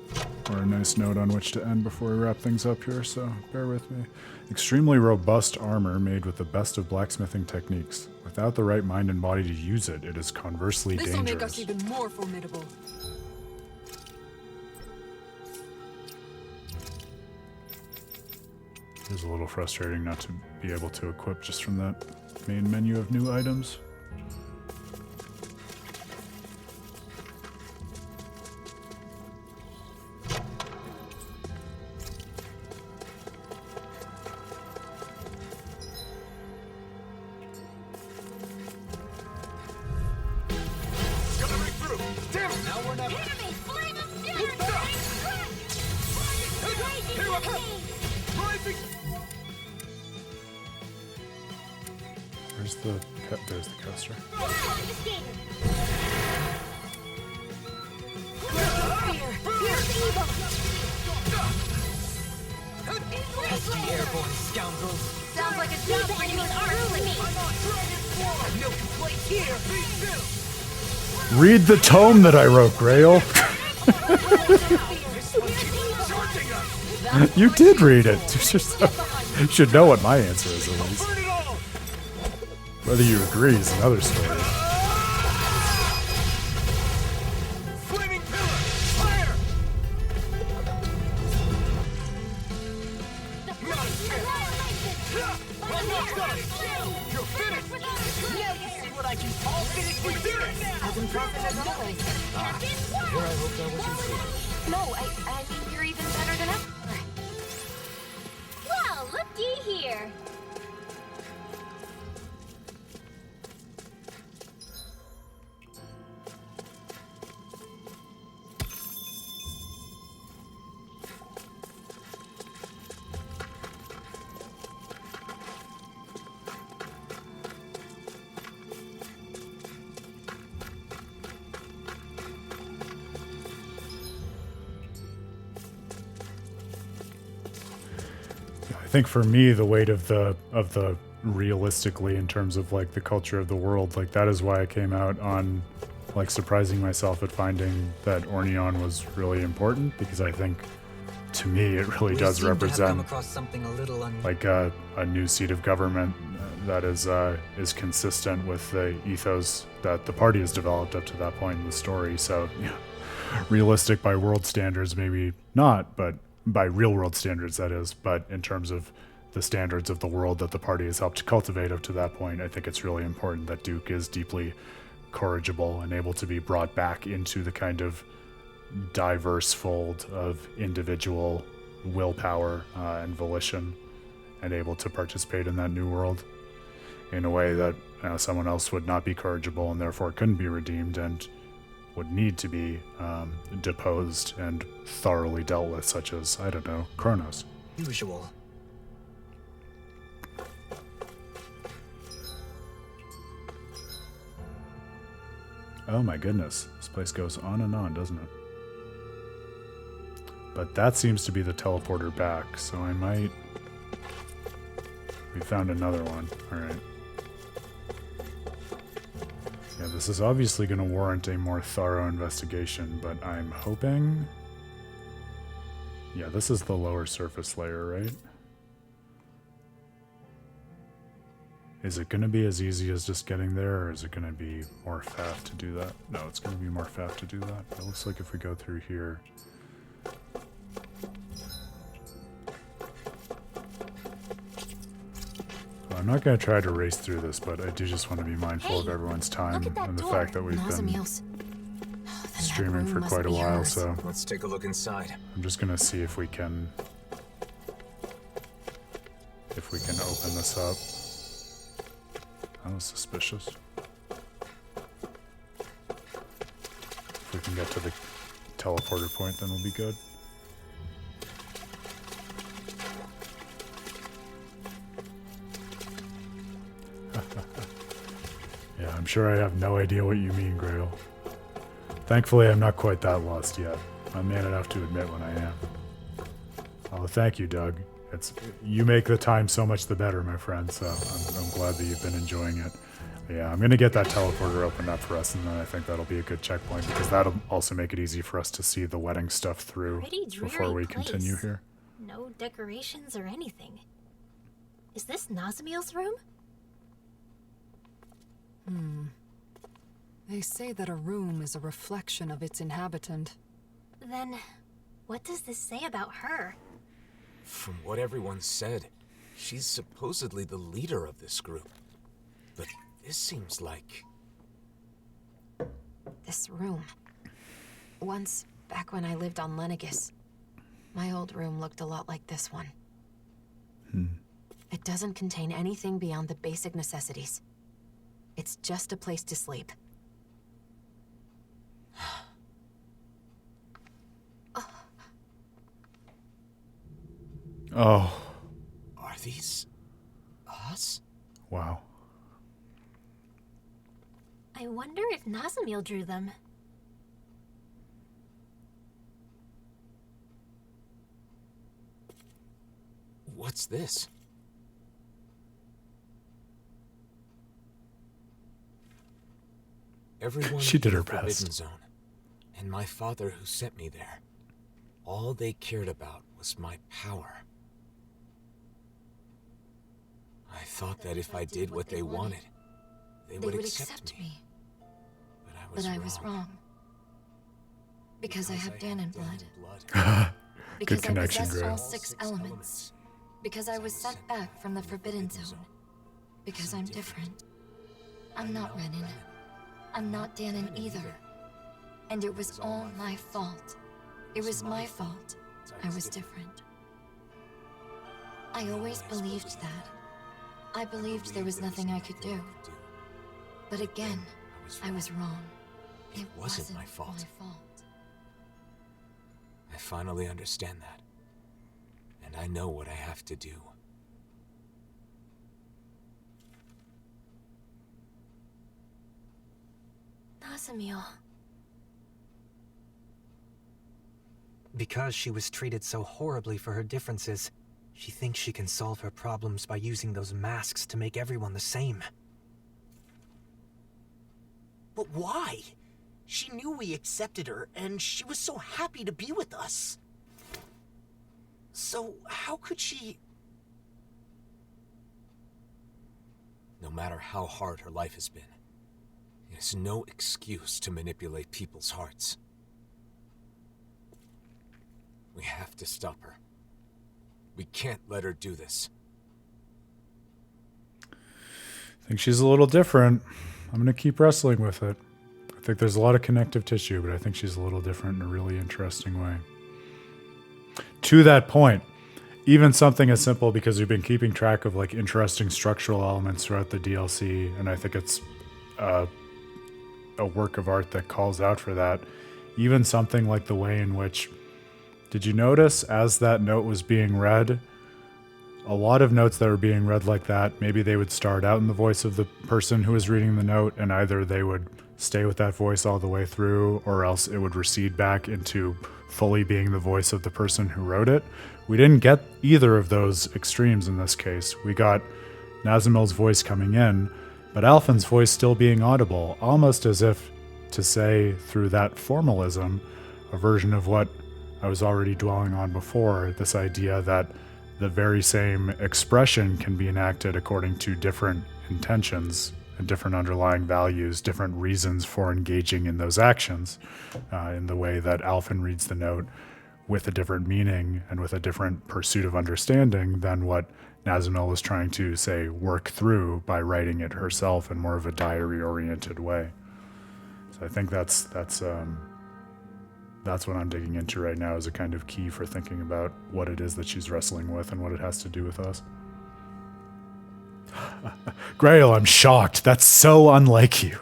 or a nice note on which to end before we wrap things up here, so bear with me. Extremely robust armor made with the best of blacksmithing techniques. Without the right mind and body to use it, it is conversely This will dangerous. make us even more formidable. It is a little frustrating not to be able to equip just from that main menu of new items. There's the coaster. Pesky airborne scoundrels! Sounds like a job for you and art for me! No complaints here! Read the tome that I wrote, Grail. You did read it. You should know what my answer is, at least. Whether you agree is another story. Flaming pillar! Fire! You're finished! Now you see what I can all finish with this! As impressive as always. Here I hope that wasn't true. No, I mean, you're even better than ever. Well, looky here. think for me, the weight of the realistically in terms of like the culture of the world, like that is why I came out on like surprising myself at finding that Orneon was really important, because I think to me it really does represent like a new seat of government that is consistent with the ethos that the party has developed up to that point in the story. So yeah, realistic by world standards, maybe not, but by real world standards, that is. But in terms of the standards of the world that the party has helped cultivate up to that point, I think it's really important that Duke is deeply corrigible and able to be brought back into the kind of diverse fold of individual willpower and volition, and able to participate in that new world in a way that someone else would not be corrigible and therefore couldn't be redeemed and would need to be deposed and thoroughly dealt with, such as, I don't know, Kronos. Usual. Oh my goodness, this place goes on and on, doesn't it? But that seems to be the teleporter back, so I might... We found another one, alright. Yeah, this is obviously going to warrant a more thorough investigation, but I'm hoping... Yeah, this is the lower surface layer, right? Is it going to be as easy as just getting there, or is it going to be more faff to do that? No, it's going to be more faff to do that. It looks like if we go through here... I'm not going to try to race through this, but I do just want to be mindful of everyone's time and the fact that we've been streaming for quite a while, so... Let's take a look inside. I'm just going to see if we can... open this up. That was suspicious. If we can get to the teleporter point, then we'll be good. Yeah, I'm sure I have no idea what you mean, Grail. Thankfully, I'm not quite that lost yet. I'm man enough to admit when I am. Oh, thank you, Doug. You make the time so much the better, my friend, so I'm glad that you've been enjoying it. Yeah, I'm going to get that teleporter opened up for us, and then I think that'll be a good checkpoint, because that'll also make it easy for us to see the wedding stuff through before we continue here. No decorations or anything. Is this Nazamiel's room? They say that a room is a reflection of its inhabitant. Then, what does this say about her? From what everyone said, she's supposedly the leader of this group. But this seems like... This room. Once, back when I lived on Lenegis, my old room looked a lot like this one. It doesn't contain anything beyond the basic necessities. It's just a place to sleep. Oh. Are these... us? Wow. I wonder if Nazamiel drew them. What's this? Everyone She did in her the Forbidden best. Zone, and my father who sent me there. All they cared about was my power. I thought that if I did what they wanted, they would accept me. But I was wrong. Because I have Danon blood. Because Good connection, I possess Grail. all 6 elements. Because I was sent back from the Forbidden Zone. Because I'm different. I'm not Renan. I'm not Danon either. And it was all my fault. It was my fault. I was different. I always believed that. I believed there was nothing I could do. But again, I was wrong. It wasn't my fault. I finally understand that. And I know what I have to do. Nazamiel. Because she was treated so horribly for her differences, She thinks she can solve her problems by using those masks to make everyone the same. But why? She knew we accepted her, and she was so happy to be with us. So how could she... No matter how hard her life has been, it is no excuse to manipulate people's hearts. We have to stop her. We can't let her do this. I think she's a little different. I'm going to keep wrestling with it. I think there's a lot of connective tissue, but I think she's a little different in a really interesting way. To that point, even something as simple, because we've been keeping track of like interesting structural elements throughout the DLC, and I think it's a work of art that calls out for that. Even something like the way in which, did you notice as that note was being read, a lot of notes that were being read like that, maybe they would start out in the voice of the person who was reading the note, and either they would stay with that voice all the way through, or else it would recede back into fully being the voice of the person who wrote it. We didn't get either of those extremes in this case. We got Nazimil's voice coming in, but Alphen's voice still being audible, almost as if to say through that formalism, a version of what I was already dwelling on before, this idea that the very same expression can be enacted according to different intentions and different underlying values, different reasons for engaging in those actions, in the way that Alphen reads the note with a different meaning and with a different pursuit of understanding than what Nazimil was trying to, say, work through by writing it herself in more of a diary-oriented way. So I think that's what I'm digging into right now as a kind of key for thinking about what it is that she's wrestling with and what it has to do with us. Grail, I'm shocked. That's so unlike you.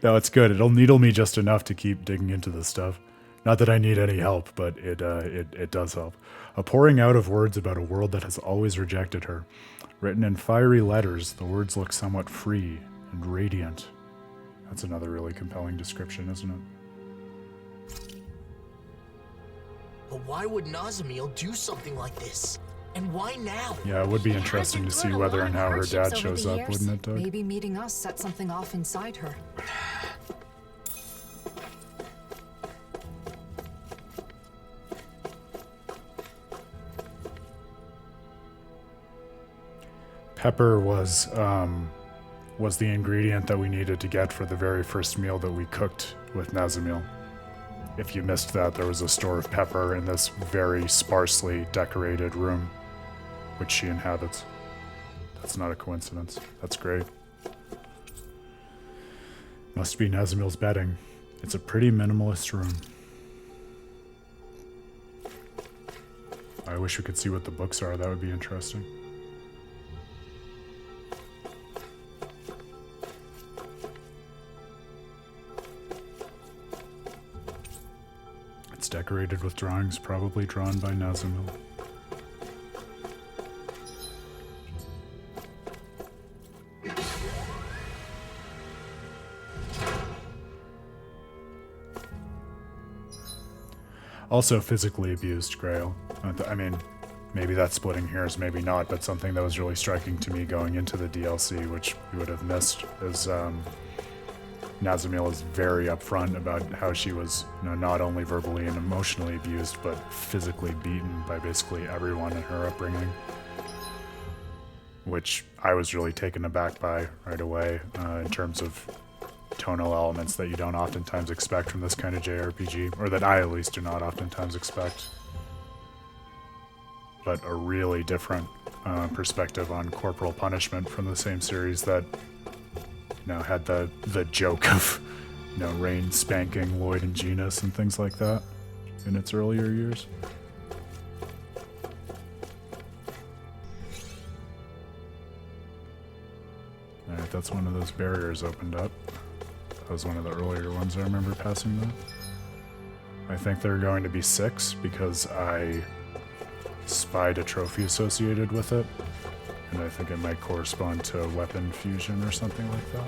No, it's good. It'll needle me just enough to keep digging into this stuff. Not that I need any help, but it does help. A pouring out of words about a world that has always rejected her. Written in fiery letters, the words look somewhat free and radiant. That's another really compelling description, isn't it? But why would Nazimil do something like this? And why now? Yeah, it would be interesting to see whether and how her dad shows up, wouldn't it, Doug? Maybe meeting us set something off inside her. Pepper was the ingredient that we needed to get for the very first meal that we cooked with Nazimil. If you missed that, there was a store of pepper in this very sparsely decorated room, which she inhabits. That's not a coincidence. That's great. Must be Nazimil's bedding. It's a pretty minimalist room. I wish we could see what the books are. That would be interesting. It's decorated with drawings probably drawn by Nazimil. Also physically abused Grail. I mean, maybe that's splitting hairs, maybe not, but something that was really striking to me going into the DLC, which you would have missed, is Nazimil is very upfront about how she was, not only verbally and emotionally abused, but physically beaten by basically everyone in her upbringing, which I was really taken aback by right away in terms of tonal elements that you don't oftentimes expect from this kind of JRPG, or that I at least do not oftentimes expect. But a really different perspective on corporal punishment from the same series that had the joke of Rain spanking Lloyd and Genus and things like that in its earlier years. Alright, that's one of those barriers opened up. That was one of the earlier ones I remember passing that. I think there are going to be 6 because I spied a trophy associated with it. And I think it might correspond to weapon fusion or something like that.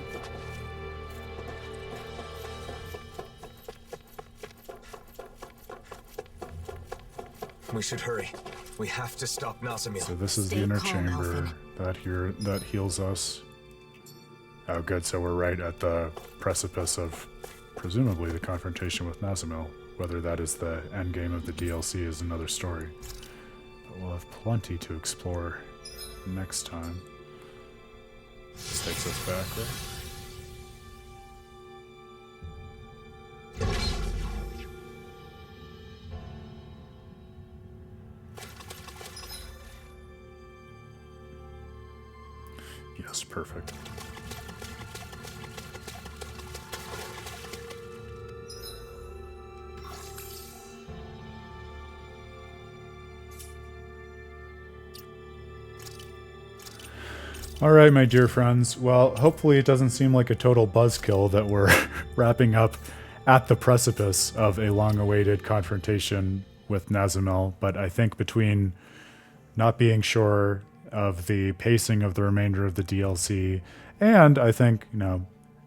We should hurry. We have to stop Nazamil. So this is the inner chamber that heals us. Oh, good. So we're right at the precipice of presumably the confrontation with Nazamil. Whether that is the end game of the DLC is another story. But we'll have plenty to explore next time. This takes us back, right? Yes, perfect. All right, my dear friends. Well, hopefully it doesn't seem like a total buzzkill that we're wrapping up at the precipice of a long-awaited confrontation with Nazamil, but I think between not being sure of the pacing of the remainder of the DLC, and I think,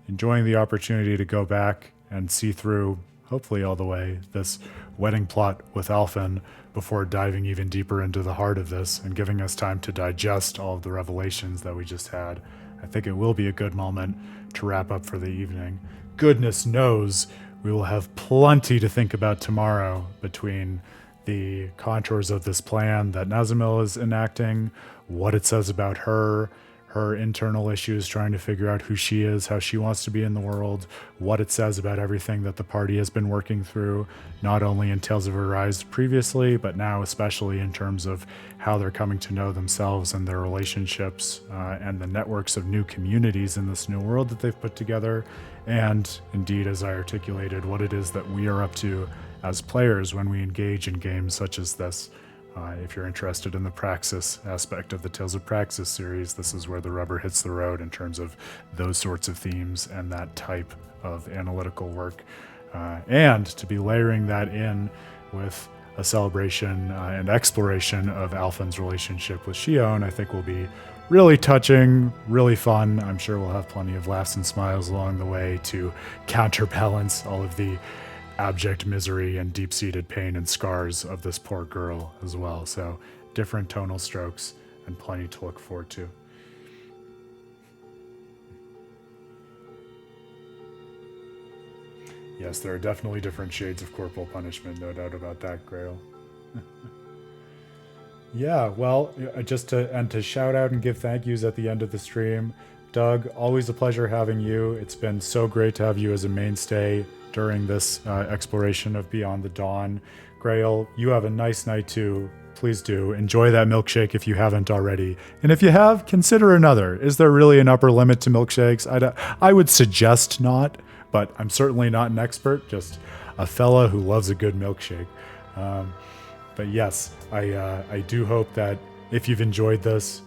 enjoying the opportunity to go back and see through, hopefully all the way, this wedding plot with Alphen before diving even deeper into the heart of this and giving us time to digest all of the revelations that we just had. I think it will be a good moment to wrap up for the evening. Goodness knows we will have plenty to think about tomorrow between the contours of this plan that Nazamil is enacting, what it says about her internal issues, trying to figure out who she is, how she wants to be in the world, what it says about everything that the party has been working through, not only in Tales of Arise previously, but now especially in terms of how they're coming to know themselves and their relationships and the networks of new communities in this new world that they've put together. And indeed, as I articulated, what it is that we are up to as players when we engage in games such as this. If you're interested in the Praxis aspect of the Tales of Praxis series, this is where the rubber hits the road in terms of those sorts of themes and that type of analytical work. And to be layering that in with a celebration and exploration of Alphen's relationship with Shion, I think will be really touching, really fun. I'm sure we'll have plenty of laughs and smiles along the way to counterbalance all of the abject misery and deep-seated pain and scars of this poor girl as well. So different tonal strokes and plenty to look forward to. Yes, there are definitely different shades of corporal punishment, no doubt about that, Grail. Yeah, well, just to shout out and give thank yous at the end of the stream. Doug, always a pleasure having you. It's been so great to have you as a mainstay during this exploration of Beyond the Dawn. Grail, you have a nice night too. Please do. Enjoy that milkshake if you haven't already. And if you have, consider another. Is there really an upper limit to milkshakes? I would suggest not, but I'm certainly not an expert, just a fella who loves a good milkshake. But yes, I do hope that if you've enjoyed this,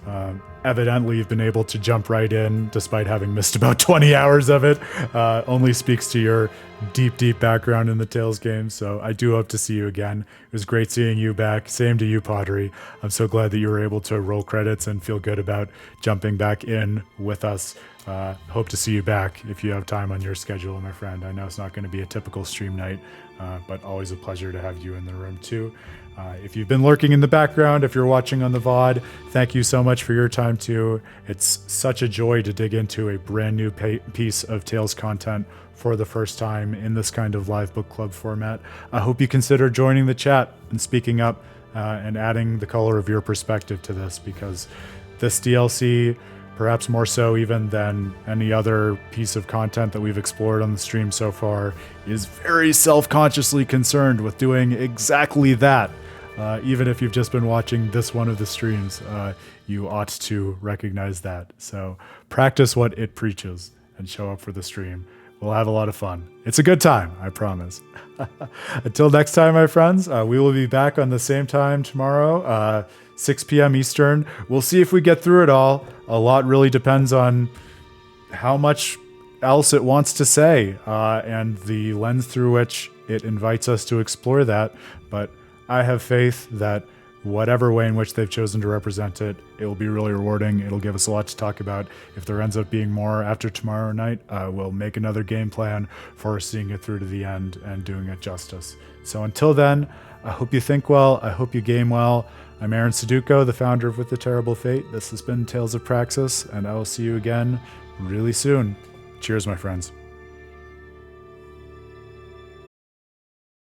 evidently you've been able to jump right in despite having missed about 20 hours of it. Only speaks to your deep background in the Tales games. So I do hope to see you again. It was great seeing you back. Same to you, Pottery. I'm so glad that you were able to roll credits and feel good about jumping back in with us. Hope to see you back if you have time on your schedule, my friend. I know it's not going to be a typical stream night, but always a pleasure to have you in the room too. If you've been lurking in the background, if you're watching on the VOD, thank you so much for your time too. It's such a joy to dig into a brand new piece of Tales content for the first time in this kind of live book club format. I hope you consider joining the chat and speaking up and adding the color of your perspective to this, because this DLC, perhaps more so even than any other piece of content that we've explored on the stream so far, is very self-consciously concerned with doing exactly that. Even if you've just been watching this one of the streams, you ought to recognize that. So practice what it preaches and show up for the stream. We'll have a lot of fun. It's a good time, I promise. Until next time, my friends, we will be back on the same time tomorrow, 6 p.m. Eastern. We'll see if we get through it all. A lot really depends on how much else it wants to say and the lens through which it invites us to explore that. But I have faith that whatever way in which they've chosen to represent it, it will be really rewarding. It'll give us a lot to talk about. If there ends up being more after tomorrow night, we'll make another game plan for seeing it through to the end and doing it justice. So until then, I hope you think well. I hope you game well. I'm Aaron Suduko, the founder of With the Terrible Fate. This has been Tales of Praxis, and I will see you again really soon. Cheers, my friends.